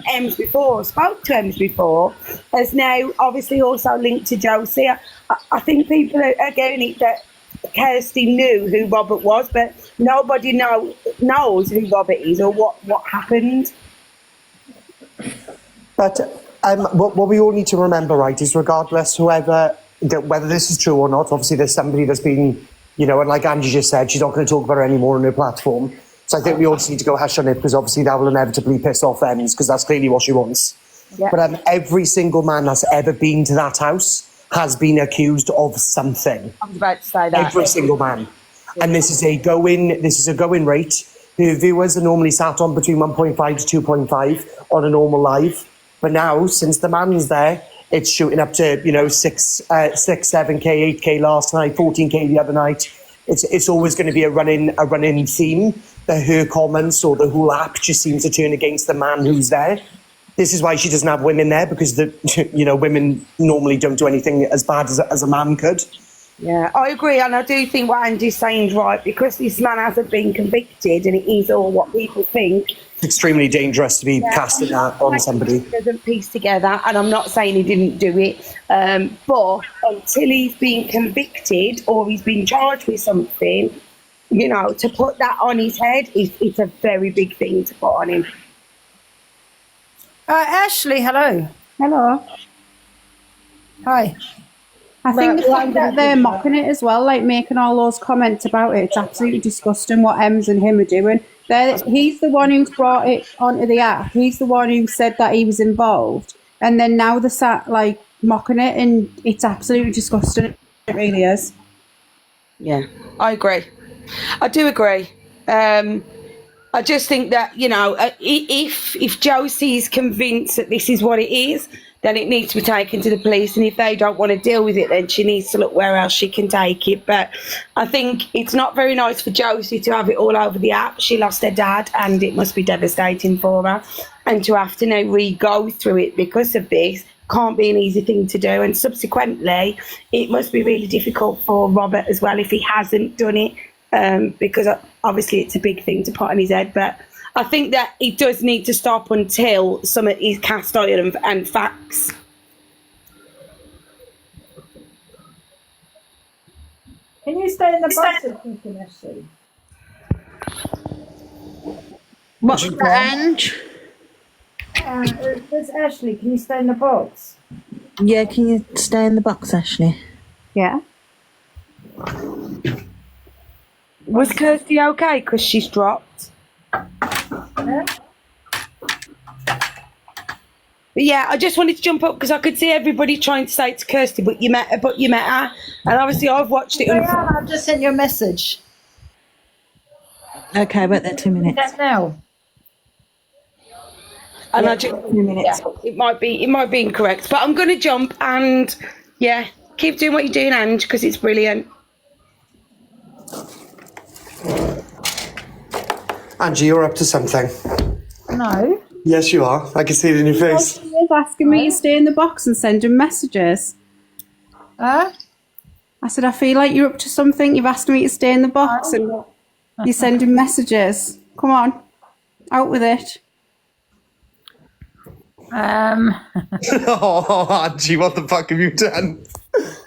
Emz before, spoke to Emz before, has now obviously also linked to Josie. I think people are getting it that Kirsty knew who Robert was, but nobody knows who Robert is or what happened. But what we all need to remember, right, is regardless whether this is true or not, obviously there's somebody that's been, and like Angie just said, she's not going to talk about it anymore on her platform. So I think we all just need to go hush on it because obviously that will inevitably piss off Emz because that's clearly what she wants. Yeah. But every single man that's ever been to that house has been accused of something. I was about to say that. Every single man. Yeah. And this is a going rate. The viewers are normally sat on between 1.5 to 2.5 on a normal live. But now, since the man's there, it's shooting up to, 6, 7K, 8K last night, 14K the other night. It's always going to be a running theme. Her comments or the whole app just seems to turn against the man who's there. This is why she doesn't have women there because women normally don't do anything as bad as a man could. Yeah, I agree, and I do think what Andy's saying is right because this man hasn't been convicted, and it is all what people think. It's extremely dangerous to be casting that on somebody. He doesn't piece together, and I'm not saying he didn't do it, but until he's been convicted or he's been charged with something, to put that on his head, it's a very big thing to put on him. Ashley, hello. Hello. Hi. I think the fact that they're mocking it as well, like making all those comments about it, it's absolutely disgusting what Emz and him are doing. He's the one who's brought it onto the app. He's the one who said that he was involved. And then now they're sat, like, mocking it, and it's absolutely disgusting. It really is. Yeah, I agree. I do agree. I just think that, if Josie is convinced that this is what it is, then it needs to be taken to the police, and if they don't want to deal with it, then she needs to look where else she can take it. But I think it's not very nice for Josie to have it all over the app. She lost her dad, and it must be devastating for her, and to have to now re-go through it because of this can't be an easy thing to do, and subsequently it must be really difficult for Robert as well if he hasn't done it, because obviously it's a big thing to put on his head. But I think that it does need to stop until some of his cast iron and facts. Can you stay in the box and thinking, Ashley? What's that, Ange? There's Ashley. Can you stay in the box? Yeah, can you stay in the box, Ashley? Yeah. Was Kirsty okay because she's dropped? Yeah, I just wanted to jump up because I could see everybody trying to say it to Kirsty, but you met her, and obviously I've watched it. I've just sent you a message. Okay, wait there 2 minutes. That now. And I just, it might be incorrect, but I'm going to jump and keep doing what you're doing, Ange, because it's brilliant. Angie, you're up to something. No. Yes, you are. I can see it in your face. She was asking me to stay in the box and send him messages. Huh? I said, I feel like you're up to something. You've asked me to stay in the box and you're sending messages. Come on, out with it. Oh, Angie, what the fuck have you done?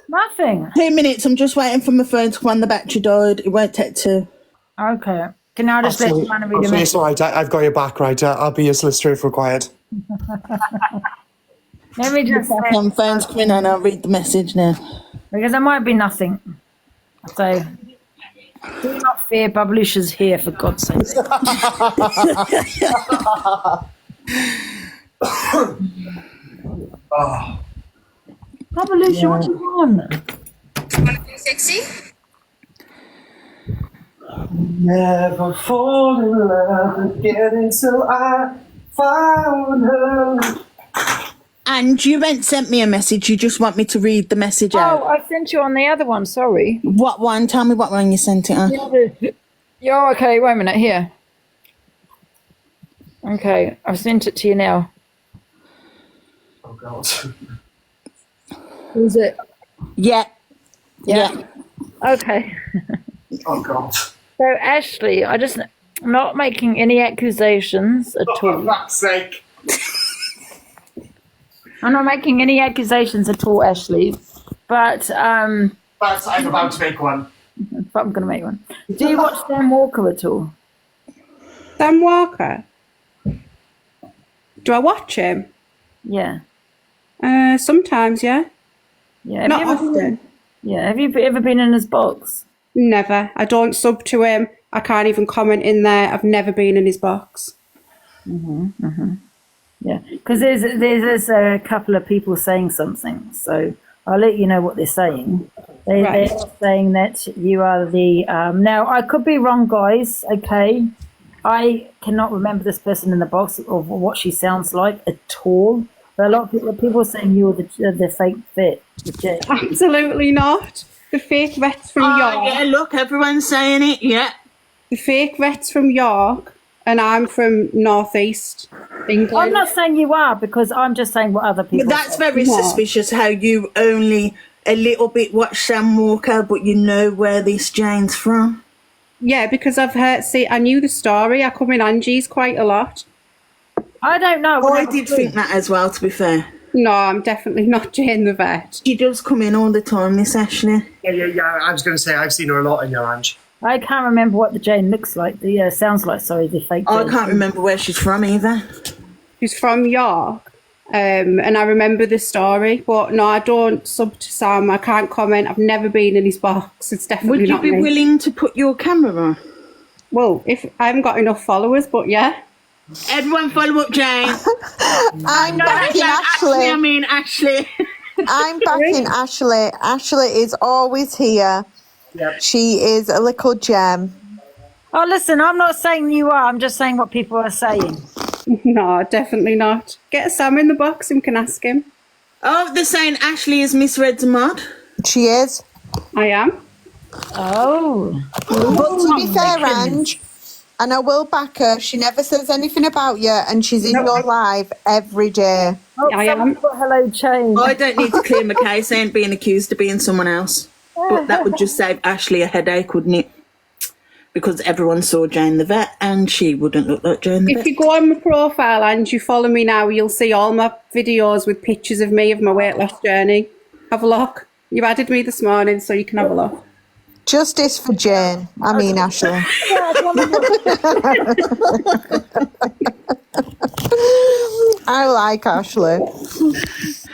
Nothing. 2 minutes. I'm just waiting for my phone to come on. The battery died. It won't take 2. Okay. Can I just let you man read a message? It's all right. I've got your back, right? I'll be your solicitor if required. Let me just my phone's coming on. I'll read the message now. Because there might be nothing. So, do not fear, Babalusha's here, for God's sake. Babalusha, what do you want? You want to be sexy? Never fall in love again until I found her. And you ain't sent me a message. You just want me to read the message out. Oh, I sent you on the other one. Sorry. What one? Tell me what one you sent it on. Yeah, okay. Wait a minute. Here. Okay, I've sent it to you now. Oh God. Who's it? Yeah. Okay. Oh God. So Ashley, I'm not making any accusations at all. For fuck's sake. I'm not making any accusations at all, Ashley. But I'm about to make one. But I'm going to make one. Do you watch Sam Walker at all? Sam Walker? Do I watch him? Yeah. Sometimes, yeah. Yeah. Not often. Yeah. Have you ever been in his box? Never. I don't sub to him. I can't even comment in there. I've never been in his box. Yeah, because there's a couple of people saying something, so I'll let you know what they're saying. They're saying that you are the now I could be wrong, guys. Okay, I cannot remember this person in the box or what she sounds like at all. But a lot of people are saying you're the fake vet. Absolutely not. The fake vet's from York. Yeah, look, everyone's saying it. Yeah. The fake vet's from York, and I'm from Northeast England. I'm not saying you are, because I'm just saying what other people. But that's very suspicious. How you only a little bit watch Sam Walker, but you know where this Jane's from. Yeah, because I've heard. See, I knew the story. I come in Angie's quite a lot. I don't know. I did think that as well, to be fair. No, I'm definitely not Jane the vet. She does come in all the time, Miss Ashley. Yeah. I was going to say, I've seen her a lot in your Ange. I can't remember what the Jane looks like. Sounds like, sorry, the fake I Jane. can't remember where she's from either. She's from York. And I remember the story. But no, I don't sub to Sam. I can't comment. I've never been in his box. It's definitely not me. Would you be willing to put your camera on? Well, if I haven't got enough followers, but yeah. Everyone follow up Jane. I'm backing Ashley. Ashley. I'm backing Ashley. Ashley is always here. Yep. She is a little gem. Oh, listen, I'm not saying you are. I'm just saying what people are saying. No, definitely not. Get Sam in the box and we can ask him. Oh, they're saying Ashley is misread the mod. She is. I am. Oh. But to be fair, Ange, and I will back her, she never says anything about you, and she's in your live every day. Oh, I am. Hello, Jane. I don't need to clear my case. I ain't being accused of being someone else. But that would just save Ashley a headache, wouldn't it? Because everyone saw Jane the vet, and she wouldn't look like Jane the vet. If you go on my profile and you follow me now, you'll see all my videos with pictures of me of my weight loss journey. Have a look. You added me this morning, so you can have a look. Justice for Jane. I mean, Ashley. I like Ashley.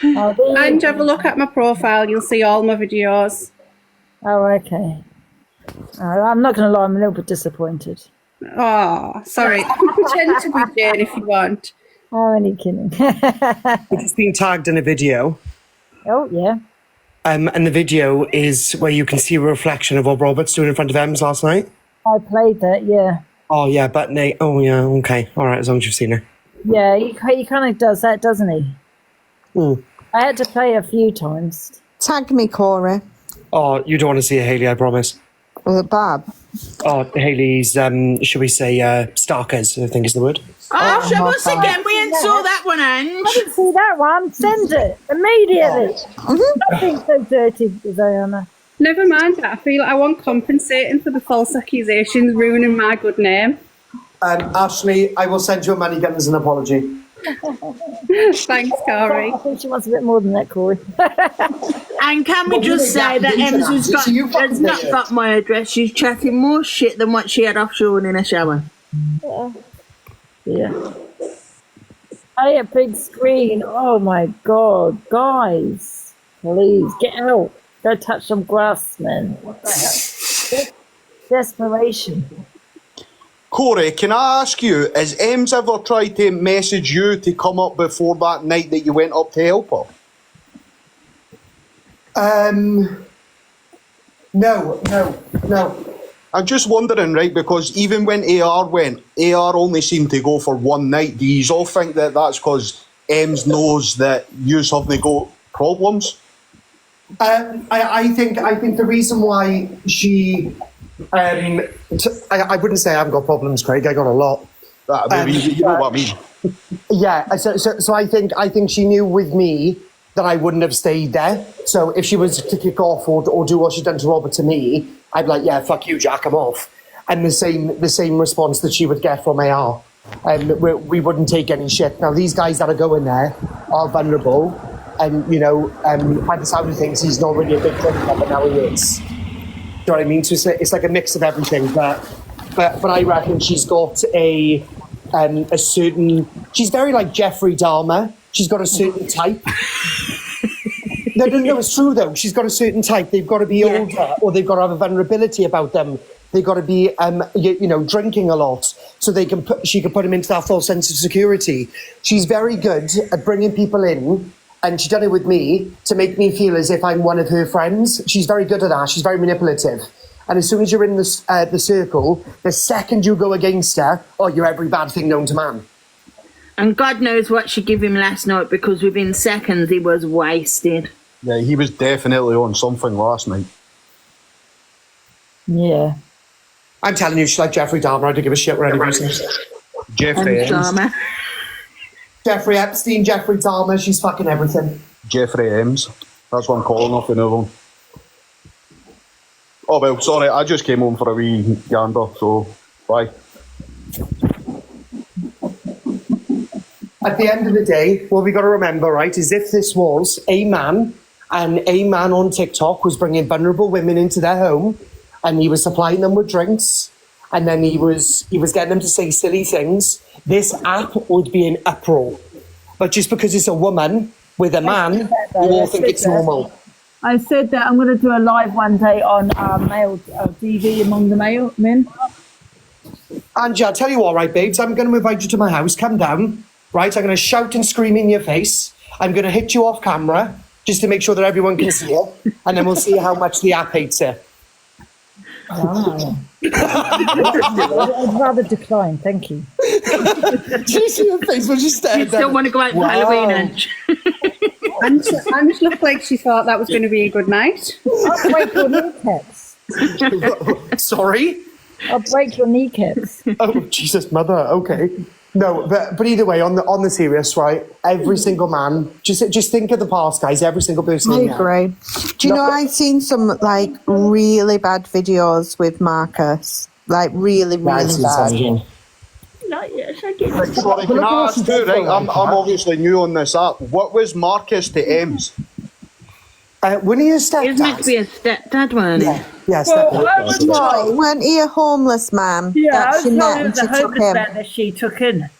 And have a look at my profile. You'll see all my videos. Oh, okay. I'm not going to lie, I'm a little bit disappointed. Oh, sorry. Pretend to be Jane if you want. Oh, only kidding. We've just been tagged in a video. Oh, yeah. And the video is where you can see a reflection of what Robert's doing in front of Emz last night. I played that, yeah. Oh, yeah, but Nate. Oh, yeah, okay. All right, as long as you've seen it. Yeah, he kind of does that, doesn't he? I had to play a few times. Tag me, Corey. Oh, you don't want to see Hayley, I promise. Bab. Oh, Hayley's, should we say, stalkers, I think is the word. Oh, show us again. We ain't saw that one, Ange. I didn't see that one. Send it immediately. Nothing so dirty, Diana. Never mind that. I feel like I want compensating for the false accusations ruining my good name. Ashley, I will send you a money gun as an apology. Thanks, Corey. I think she wants a bit more than that, Corey. And can we just say that Emz has not got my address? She's chatting more shit than what she had offshore in a shower. Yeah. Hey, a big screen. Oh my God, guys, please get out. Go touch some grass, man. What the hell? Desperation. Corey, can I ask you, has Emz ever tried to message you to come up before that night that you went up to help her? No. I'm just wondering, right, because even when AR went, AR only seemed to go for one night. Do you all think that that's because Emz knows that you haven't got problems? I think the reason why she... I wouldn't say I haven't got problems, Craig. I got a lot. You know what I mean. Yeah. So I think she knew with me that I wouldn't have stayed there. So if she was to kick off or do what she'd done to Robert to me, I'd be like, yeah, fuck you, Jack, I'm off. And the same response that she would get from AR. We wouldn't take any shit. Now these guys that are going there are vulnerable, and by the sound of things, he's not really a big drinker, but now he is. Do you know what I mean? So it's like a mix of everything, but I reckon she's got a certain. She's very like Jeffrey Dahmer. She's got a certain type. No, it's true though. She's got a certain type. They've got to be older, or they've got to have a vulnerability about them. They've got to be, drinking a lot, so she can put them into that false sense of security. She's very good at bringing people in. And she's done it with me to make me feel as if I'm one of her friends. She's very good at that. She's very manipulative. And as soon as you're in the circle, the second you go against her, you're every bad thing known to man. And God knows what she gave him last night, because within seconds he was wasted. Yeah, he was definitely on something last night. Yeah. I'm telling you, she's like Jeffrey Dahmer. I don't give a shit what anybody says. Jeffrey Dahmer. Jeffrey Epstein, Jeffrey Dahmer, she's fucking everything. Jeffrey Emz. That's what I'm calling her for now. Oh, well, sorry, I just came home for a wee gander, so bye. At the end of the day, what we got to remember, right, is if this was a man, and a man on TikTok was bringing vulnerable women into their home, and he was supplying them with drinks, and then he was getting them to say silly things, this app would be in uproar. But just because it's a woman with a man, you all think it's normal. I said that I'm going to do a live one day on male TV among the male men. Angie, I'll tell you what, right, babes, I'm going to invite you to my house. Come down, right? I'm going to shout and scream in your face. I'm going to hit you off camera just to make sure that everyone can see it, and then we'll see how much the app hates it. Oh. I'd rather decline, thank you. Do you see your face when she stared? You still want to go out for Halloween, Ange? Ange looked like she thought that was going to be a good night. I'll break your kneecaps. Sorry? I'll break your kneecaps. Oh, Jesus, mother, okay. No, but either way, on the serious, right? Every single man, just think of the past, guys. Every single person. I agree. Do you know I've seen some like really bad videos with Marcus, like really bad. Not yet. I get Right, sorry, can I ask you, right? I'm obviously new on this app. What was Marcus to Emz? When he is stepdad. He was meant to be a stepdad, weren't he? Yeah, stepdad. Well, weren't he a homeless man? Yeah, that I she was met told it and was she a took homeless him. man that she took in.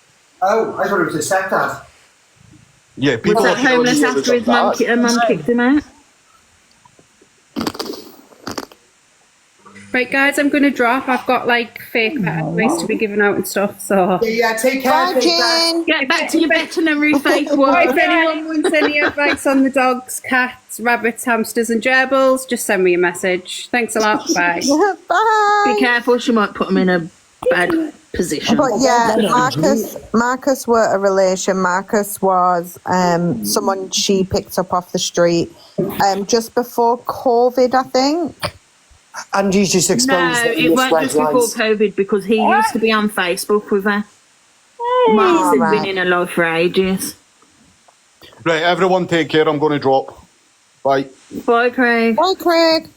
Oh, I thought it was a stepdad. Yeah, people was that homeless after his mum kicked him out? Right, guys, I'm going to drop. I've got like fake advice to be given out and stuff. So yeah, take care. Bye, Jen. Get back to your veterinary fake work. if anyone wants any advice on the dogs, cats, rabbits, hamsters, and gerbils, just send me a message. Thanks a lot. Bye. Bye. Be careful, she might put them in a bad position. But yeah, Marcus were a relation. Marcus was someone she picked up off the street just before COVID, I think. And you just exposed No, it weren't just before COVID because he used to be on Facebook with her. Marcus has been in her life for ages. Right, everyone take care. I'm going to drop. Bye. Bye, Craig. Bye, Craig.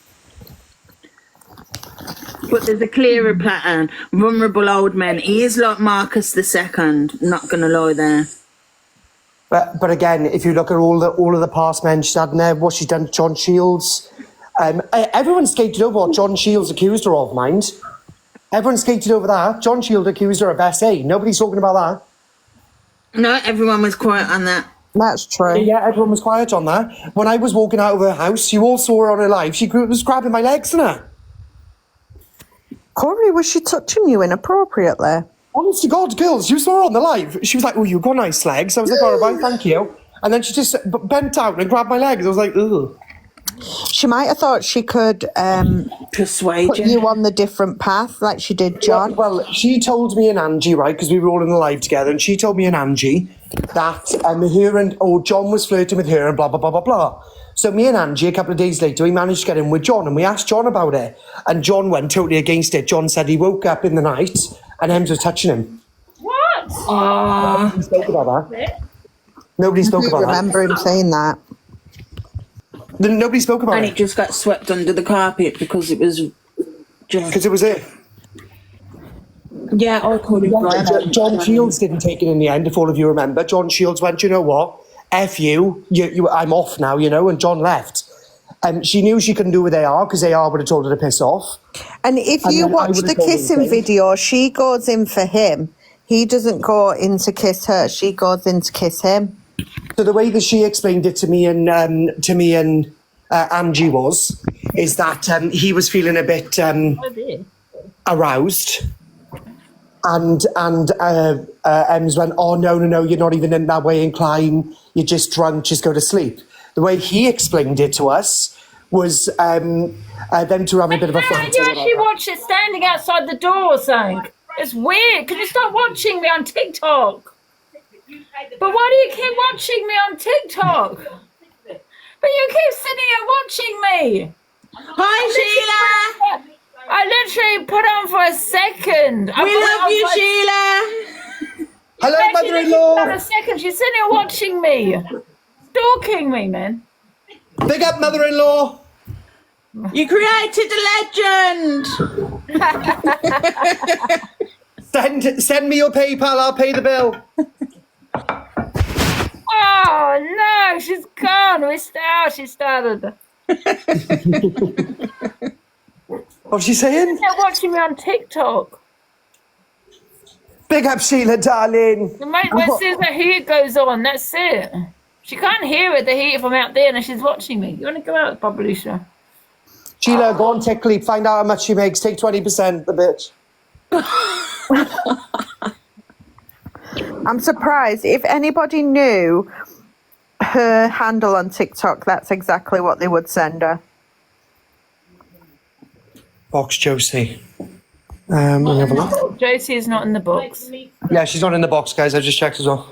But there's a clearer pattern. Vulnerable old men. He is like Marcus II. Not going to lie there. But again, if you look at all of the past men she's had in there, what she's done to John Shields, everyone skated over what John Shields accused her of, mind. Everyone skated over that. John Shields accused her of SA. Nobody's talking about that. No, everyone was quiet on that. That's true. Yeah, everyone was quiet on that. When I was walking out of her house, you all saw her on her live. She was grabbing my legs, and her. Corey, was she touching you inappropriately? Honest to God, girls, you saw her on the live. She was like, "Oh, you've got nice legs." I was like, "All right, thank you." And then she just bent out and grabbed my legs. I was like, "Ugh." She might have thought she could persuade put you on the different path like she did John. Well, she told me and Angie, right, because we were all in the live together, and she told me and Angie that her and John was flirting with her and blah, blah, blah, blah, blah. So me and Angie, a couple of days later, we managed to get in with John, and we asked John about it. And John went totally against it. John said he woke up in the night and Emz was touching him. What? Nobody spoke about that. Nobody spoke about that. I remember him saying that. Nobody spoke about and it. And it just got swept under the carpet because it was John. Because it was it. Yeah, I called him Brian. John Shields didn't take it in the end, if all of you remember. John Shields went, "You know what? F you, I'm off now, you know," and John left. And she knew she couldn't do with AR because AR would have told her to piss off. And if you watch the kissing video, she goes in for him. He doesn't go in to kiss her. She goes in to kiss him. So the way that she explained it to me and Angie is that he was feeling a bit aroused, and Emz went, "Oh no, you're not even in that way inclined. You're just drunk. Just go to sleep." The way he explained it to us was them to have a bit of a fight. You actually watch it standing outside the door or something. It's weird. Can you stop watching me on TikTok? But why do you keep watching me on TikTok? But you keep sitting here watching me. Hi, Sheila. I literally put on for a second. We love you, Sheila. Hello, mother-in-law. For a second, she's sitting here watching me, stalking me, man. Big up, mother-in-law. You created a legend. Send me your PayPal. I'll pay the bill. Oh no, she's gone. She started. What's she saying? They're watching me on TikTok. Big up, Sheila, darling. As soon as the heat goes on, that's it. She can't hear it, the heat from out there, and she's watching me. You want to go out, Babalusha? Sheila, go on TikTok, find out how much she makes. Take 20%, the bitch. I'm surprised. If anybody knew her handle on TikTok, that's exactly what they would send her. Box Josie. Let me have a look. Josie is not in the box. Yeah, she's not in the box, guys. I just checked as well.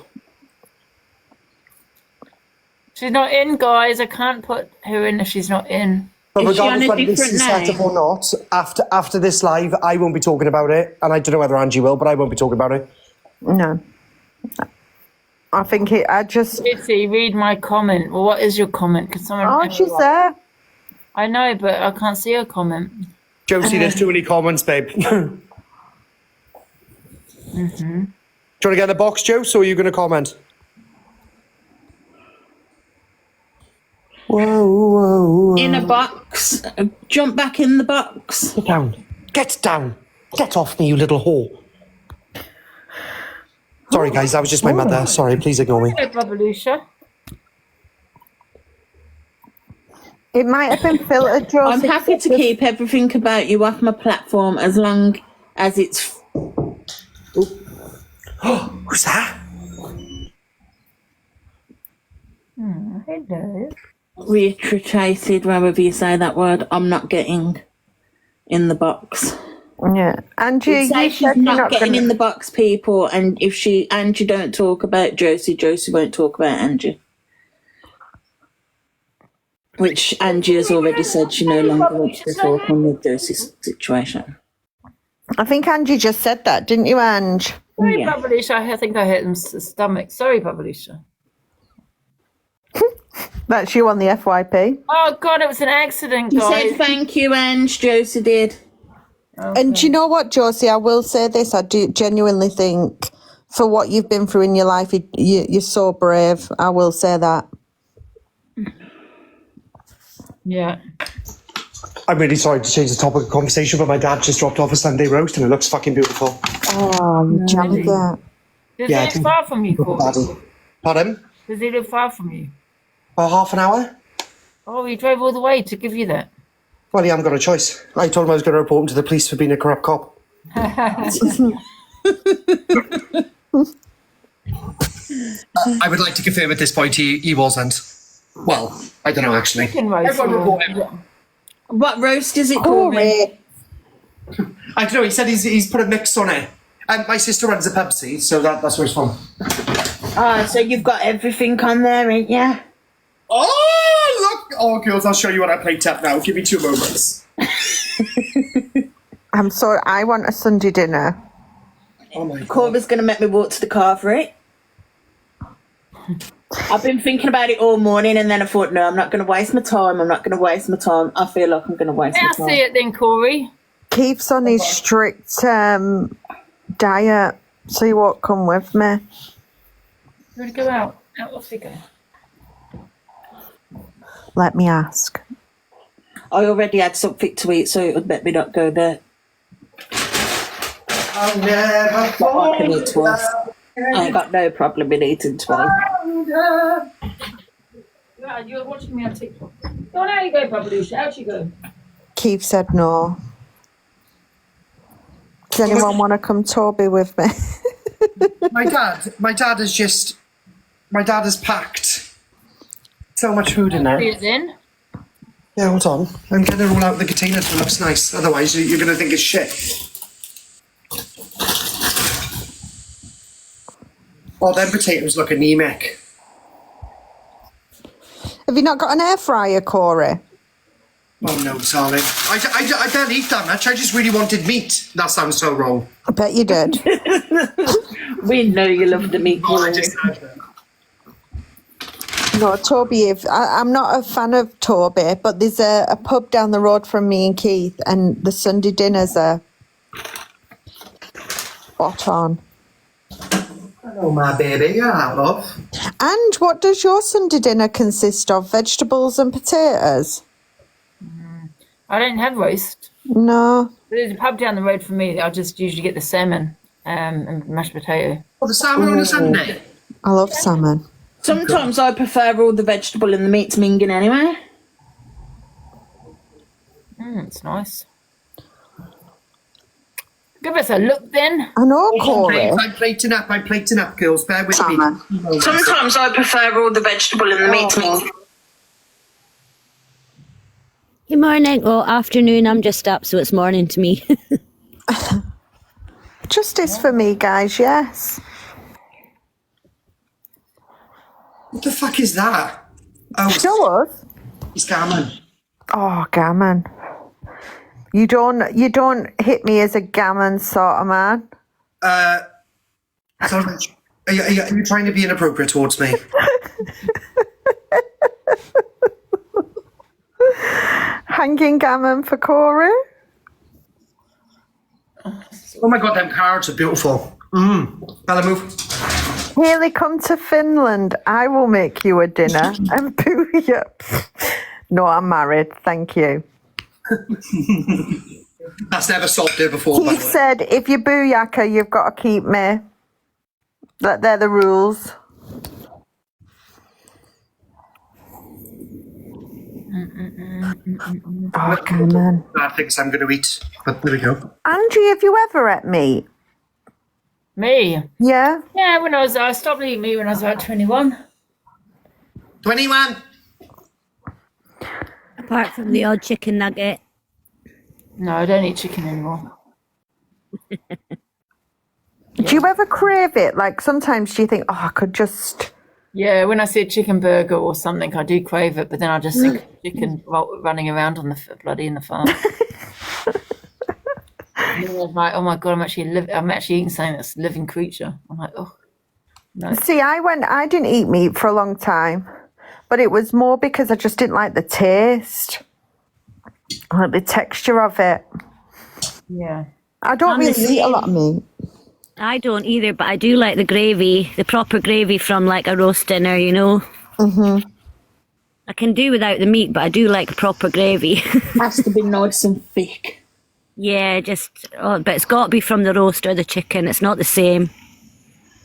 She's not in, guys. I can't put her in if she's not in. But regardless whether this is set up or not, after this live, I won't be talking about it. And I don't know whether Angie will, but I won't be talking about it. No. I think I just... Josie, read my comment. Well, what is your comment? Can someone... Oh, she's there. I know, but I can't see her comment. Josie, there's too many comments, babe. Do you want to get in the box, Josie, or are you going to comment? Whoa. In a box. Jump back in the box. Get down. Get down. Get off me, you little whore. Sorry, guys, that was just my mother. Sorry, please ignore me. Hey, Babalusha. It might have been filtered, Josie. I'm happy to keep everything about you off my platform as long as it's... Who's that? Hello. Reiterated, however you say that word, I'm not getting in the box. Yeah. Angie, Say you she's said you're not getting gonna... in the box, people, and if Angie don't talk about Josie, Josie won't talk about Angie. Which Angie has already said she no longer wants to talk on the Josie's situation. I think Angie just said that, didn't you, Ange? Sorry, Babelisha. I think I hit him stomach. Sorry, Babelisha. That's you on the FYP. Oh, God, it was an accident, She guys. said thank you, Ange. Josie did. Okay. And do you know what, Josie? I will say this. I do genuinely think for what you've been through in your life, you're so brave. I will say that. Yeah. I'm really sorry to change the topic of conversation, but my dad just dropped off a Sunday roast and it looks fucking beautiful. Oh, you jelly that. Does he live far from you, Corey? Pardon? Does he live far from you? About half an hour? Oh, he drove all the way to give you that. Well, he hasn't got a choice. I told him I was going to report him to the police for being a corrupt cop. I would like to confirm at this point he wasn't. Well, I don't know actually. Everyone report him. What roast is it called? I don't know, he said he's put a mix on it. And my sister runs a Pepsi, so that's where it's from. Oh, so you've got everything on there, ain't ya? Oh, look! Oh, girls, I'll show you what I played up now. Give me 2 moments. I'm sorry, I want a Sunday dinner. Oh my God. Corby's going to make me walk to the car for it. I've been thinking about it all morning and then I thought, no, I'm not going to waste my time. I feel like I'm going to waste my time. I see it then, Corey. Keith's on his strict diet, so he won't come with me. You want to go out? Out off you go. Let me ask. I already had something to eat, so it would make me not go there. I'll never fall. I can eat twice. I ain't got no problem in eating twice. Yeah, you're watching me on TikTok. Go on, out you go, Babelisha. Out you go. Keith said no. Does anyone want to come Toby with me? My dad has packed so much food in there. See it then. Yeah, hold on. I'm getting it all out of the container so it looks nice. Otherwise, you're going to think it's shit. Oh, them potatoes look anemic. Have you not got an air fryer, Corey? Oh, no, darling. I don't eat that much. I just really wanted meat. That sounds so wrong. I bet you did. We know you love the meat. Oh, I just had that. No, Toby, I'm not a fan of Toby, but there's a pub down the road from me and Keith, and the Sunday dinners are spot on. Hello, my baby. You're out, love. And what does your Sunday dinner consist of? Vegetables and potatoes? I don't have roast. No. There's a pub down the road from me. I just usually get the salmon and mashed potato. Oh, the salmon on a Sunday? I love salmon. Sometimes I prefer all the vegetable and the meat to minging anyway. It's nice. Give us a look then. I know, Corey. I'm plating up, girls. Bear with me. Sometimes I prefer all the vegetable and the meat to minging. Good morning. Well, afternoon. I'm just up, so it's morning to me. Justice for me, guys, yes. What the fuck is that? Oh, show us. It's gammon. Oh, gammon. You don't hit me as a gammon sort of man. Sorry, are you trying to be inappropriate towards me? Hanging gammon for Corey. Oh my God, them carrots are beautiful. Bella, move. Haley, come to Finland. I will make you a dinner and poo you. No, I'm married. Thank you. That's never solved it before. Keith said, if you booyaka, you've got to keep me. They're the rules. Oh, come on. Bad things I'm going to eat, but there we go. Angie, have you ever ate meat? Me? Yeah? Yeah, I stopped eating meat when I was about 21. 21? Apart from the odd chicken nugget. No, I don't eat chicken anymore. Do you ever crave it? Like sometimes do you think, oh, I could just... Yeah, when I see a chicken burger or something, I do crave it, but then I just think of chicken running around on the in the farm. And then I'm like, oh my God, I'm actually eating something that's a living creature. I'm like, oh, no. See, I didn't eat meat for a long time, but it was more because I just didn't like the taste. I like the texture of it. Yeah. I don't really eat a lot of meat. I don't either, but I do like the gravy, the proper gravy from like a roast dinner, you know. Mm-hmm. I can do without the meat, but I do like proper gravy. Has to be nice and thick. Yeah, but it's got to be from the roast or the chicken. It's not the same.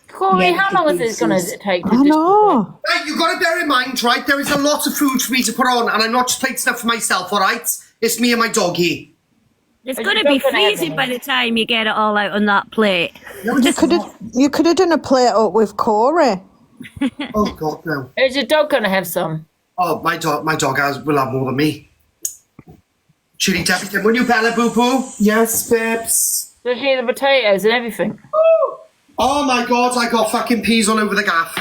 Corey, how long is it going to take to I know. Right, you've got to bear in mind, right, there is a lot of food for me to put on, and I'm not just plating stuff for myself, all right? It's me and my doggy. It's going to be freezing by the time you get it all out on that plate. You could have done a plate up with Corey. Oh, God, no. Is your dog going to have some? Oh, my dog will have more than me. She'll eat everything. Will you, Bella Boo Boo? Yes, Pips. Does she eat the potatoes and everything? Oh, my God, I got fucking peas all over the gaff.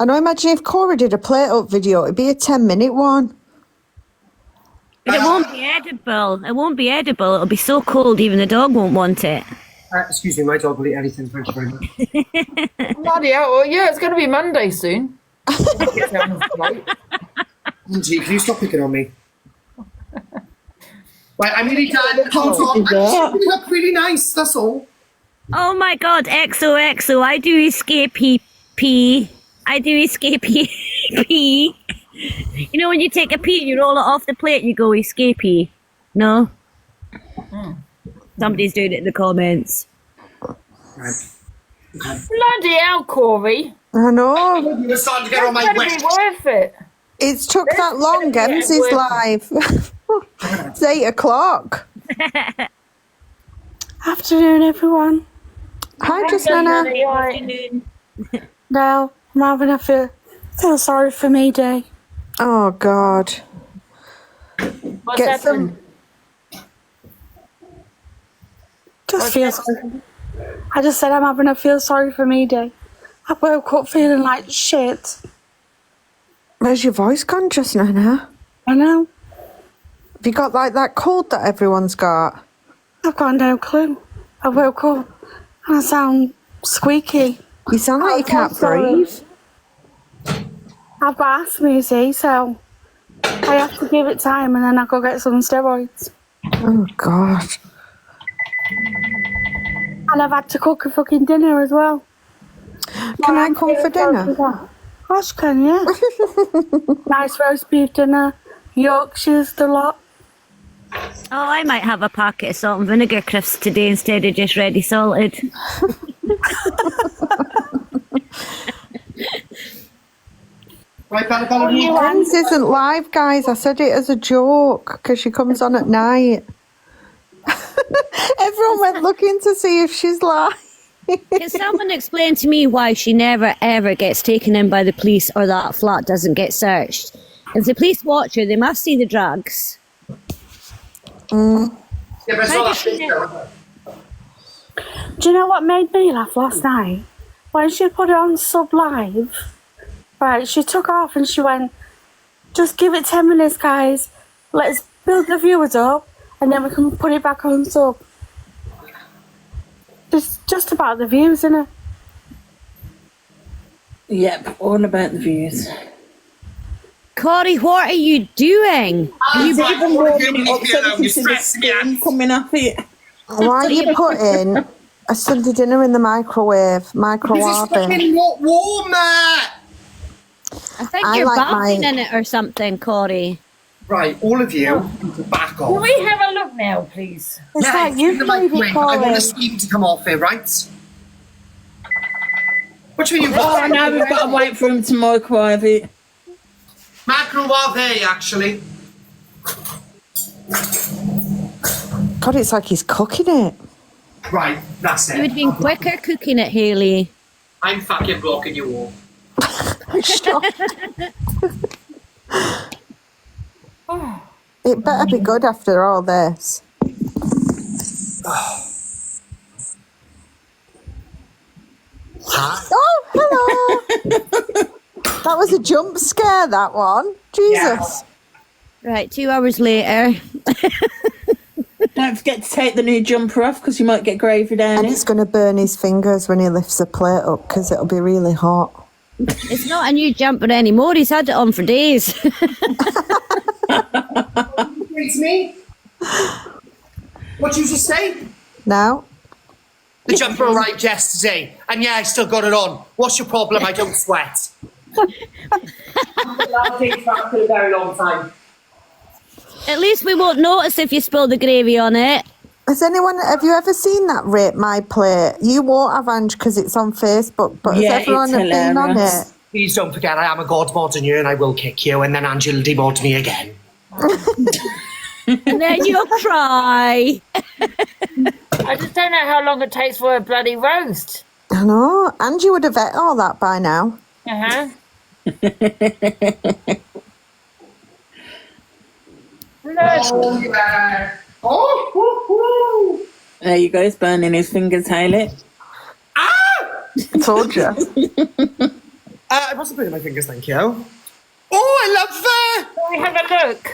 I know, imagine if Corey did a plate up video, it'd be a 10-minute one. But it won't be edible. It won't be edible. It'll be so cold, even the dog won't want it. Excuse me, my dog will eat anything. Thank you very much. Bloody hell. Well, yeah, it's going to be Monday soon. Angie, can you stop picking on me? Right, I'm nearly done. Hold on. You look really nice, that's all. Oh my God, XOXO, I do escape pee. I do escape pee. You know when you take a pee and you roll it off the plate, you go escapee. No? Somebody's doing it in the comments. Right. Okay. Bloody hell, Corey. I know. You're starting to get on my It's wet. going to be worth it. It's took that long, Emz is live. It's 8 o'clock. Afternoon, everyone. Hi, Justana. Now, I'm having a feel sorry for me day. Oh, God. What's happened? I just said I'm having a feel sorry for me day. I woke up feeling like shit. Where's your voice gone, Justana? I know. Have you got like that cold that everyone's got? I've got no clue. I woke up and I sound squeaky. You sound like you can't breathe. I've got asthma, you see, so I have to give it time and then I'll go get some steroids. Oh, God. And I've had to cook a fucking dinner as well. Can I come for dinner? Of course you can, yeah. Nice roast beef dinner, Yorkshire's, the lot. Oh, I might have a packet of salt and vinegar crisps today instead of just ready salted. Right, Bella. Emz isn't live, guys. I said it as a joke because she comes on at night. Everyone went looking to see if she's live. Can someone explain to me why she never ever gets taken in by the police or that flat doesn't get searched? If the police watch her, they must see the drugs. Yeah, but it's How not does that she big, know? Do you know what made me laugh last night? When she put it on sub live, right, she took off and she went, just give it 10 minutes, guys. Let's build the viewers up and then we can put it back on sub. It's just about the views, isn't it? Yep, all about the views. Corey, what are you doing? You've even warming up so we can see the steam coming off it. Why are you putting a Sunday dinner in the microwave? Because it's fucking warmer. I think I you're like bathing my- in it or something, Corey. Right, all of you, back off. Can we have a look now, please? It's Yeah, like you in the played it, microwave. I want Corey. the steam to come off here, right? What do you mean? Oh, no, we've got to wait for him to microwave it. Microwave here, actually. God, it's like he's cooking it. Right, that's You would it. have been quicker cooking it, Hayley. I'm fucking blocking you all. It better be good after all this. Oh, hello. That was a jump scare, that one. Jesus. Right, 2 hours later. Don't forget to take the new jumper off because you might get gravy down And it. he's going to burn his fingers when he lifts the plate up because it'll be really hot. It's not a new jumper anymore. He's had it on for days. It's me. What you just say? Now? The jumper arrived yesterday, and yeah, I still got it on. What's your problem? I don't sweat. I've been for a very long time. At least we won't notice if you spill the gravy on it. Have you ever seen that Rate My Plate? You won't have, Ange, because it's on Facebook, but has everyone been on it? Please don't forget, I am a god mod in you, and I will kick you, and then Angela demod me again. And then you'll cry. I just don't know how long it takes for a bloody roast. I know. Angie would have ate all that by now. Uh-huh. Oh, yeah. Oh, There you go, he's burning his fingers, Hayley. I told you. I wasn't burning my fingers, thank you. Oh, I love that! Can we have a look?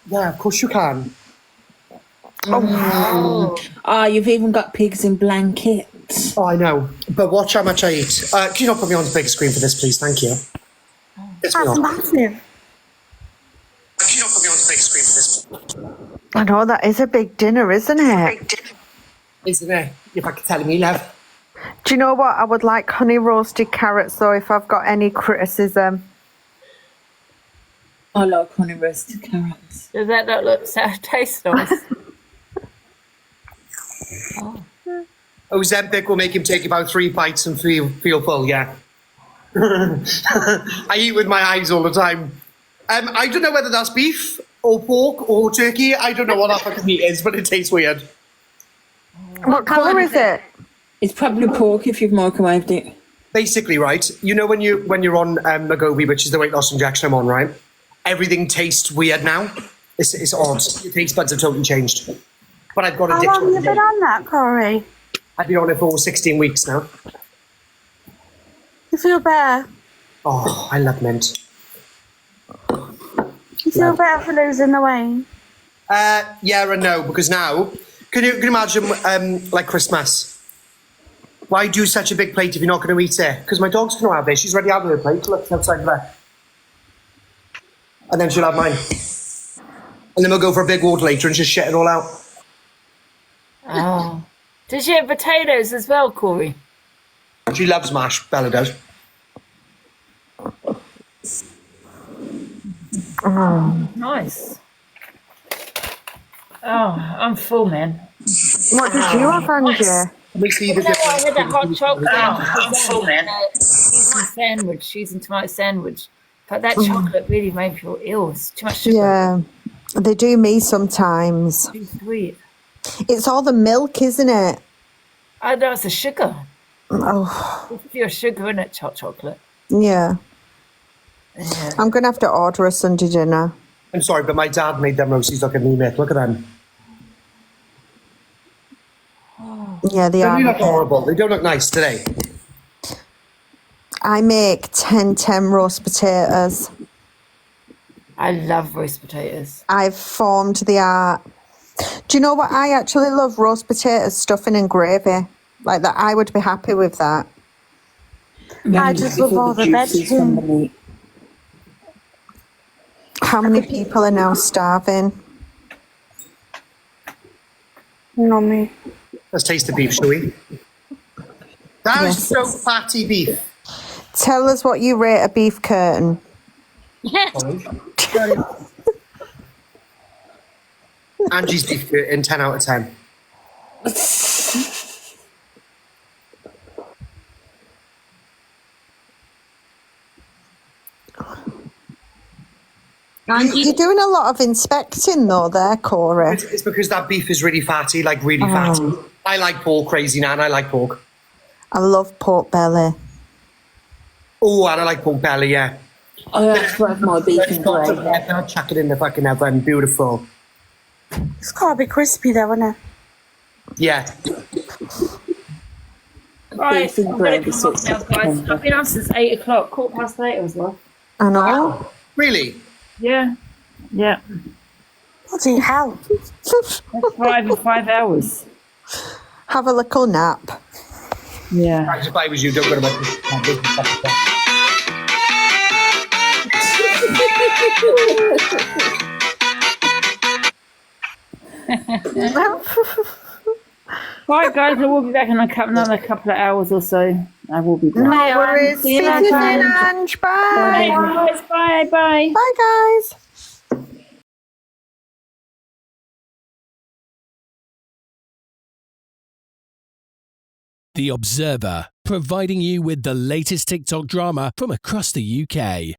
Yeah, of course you can. Oh, you've even got pigs in blankets. Oh, I know. But watch how much I eat. Can you not put me on the big screen for this, please? Thank you. That's massive. Can you not put me on the big screen for this? I know, that is a big dinner, isn't it? Isn't it? If I could tell me, love. Do you know what? I would like honey roasted carrots, though, if I've got any criticism. I like honey roasted carrots. Does that not look taste nice? Ozempic will make him take about 3 bites and feel full, yeah. I eat with my eyes all the time. I don't know whether that's beef or pork or turkey. I don't know what that fucking meat is, but it tastes weird. What colour is it? It's probably pork if you've microwaved it. Basically, right, you know when you're on Wegovy, which is the weight loss injection I'm on, right? Everything tastes weird now. It's odd. Your taste buds have totally changed. But I've got How addicted. long have you been on that, Corey? I've been on it for 16 weeks now. You feel better? Oh, I love mint. You feel better for losing the weight? Yeah and no, because now, can you imagine like Christmas? Why do such a big plate if you're not going to eat it? Because my dog's going to have it. She's already having her plate. Look outside of there. And then she'll have mine. And then we'll go for a big walk later and just shit it all out. Oh. Does she have potatoes as well, Corey? She loves mash. Bella does. Oh. Nice. Oh, I'm full, man. What did you have, Angie? Let me see the I difference. had that hot chocolate. I'm full, man. Cheese and tomato sandwich. But that chocolate really made me feel ill. It's too much sugar. Yeah, they do me sometimes. Too sweet. It's all the milk, isn't it? I know it's the sugar. Oh, If you're sugar in it, hot chocolate. yeah. I'm going to have to order a Sunday dinner. I'm sorry, but my dad made them roasties look at me, mate. Look at them. Yeah, they They are. look horrible. They don't look nice today. I make 10 roast potatoes. I love roast potatoes. I've formed the art. Do you know what? I actually love roast potatoes, stuffing and gravy. Like that, I would be happy with that. I just love all the veggies. How many people are now starving? Not me. Let's taste the beef, shall we? That is Yes. so fatty beef. Tell us what you rate a beef curtain. Angie's beef in 10 out of 10. You're doing a lot of inspecting though there, Corey. It's because that beef is really fatty, like really fatty. I like pork, crazy nan. I like pork. I love pork belly. Oh, and I like pork belly, yeah. I have to have my beef and gravy. I'll chuck it in the fucking oven. Beautiful. It's got to be crispy though, isn't it? Yeah. Right, Beef and I'm gravy gonna come off now, guys. I've been on since 8 o'clock, 8:15 it was like. I know. Really? Yeah. Yeah. Bloody hell. That's 5 hours. Have a little nap. Yeah. If I was you, don't go to bed. Right, guys, I will be back in another couple of hours or so. I will be back. No worries. See you soon, Ange. Bye. Bye, guys. Bye. Bye. Bye, guys. The Observer, providing you with the latest TikTok drama from across the UK.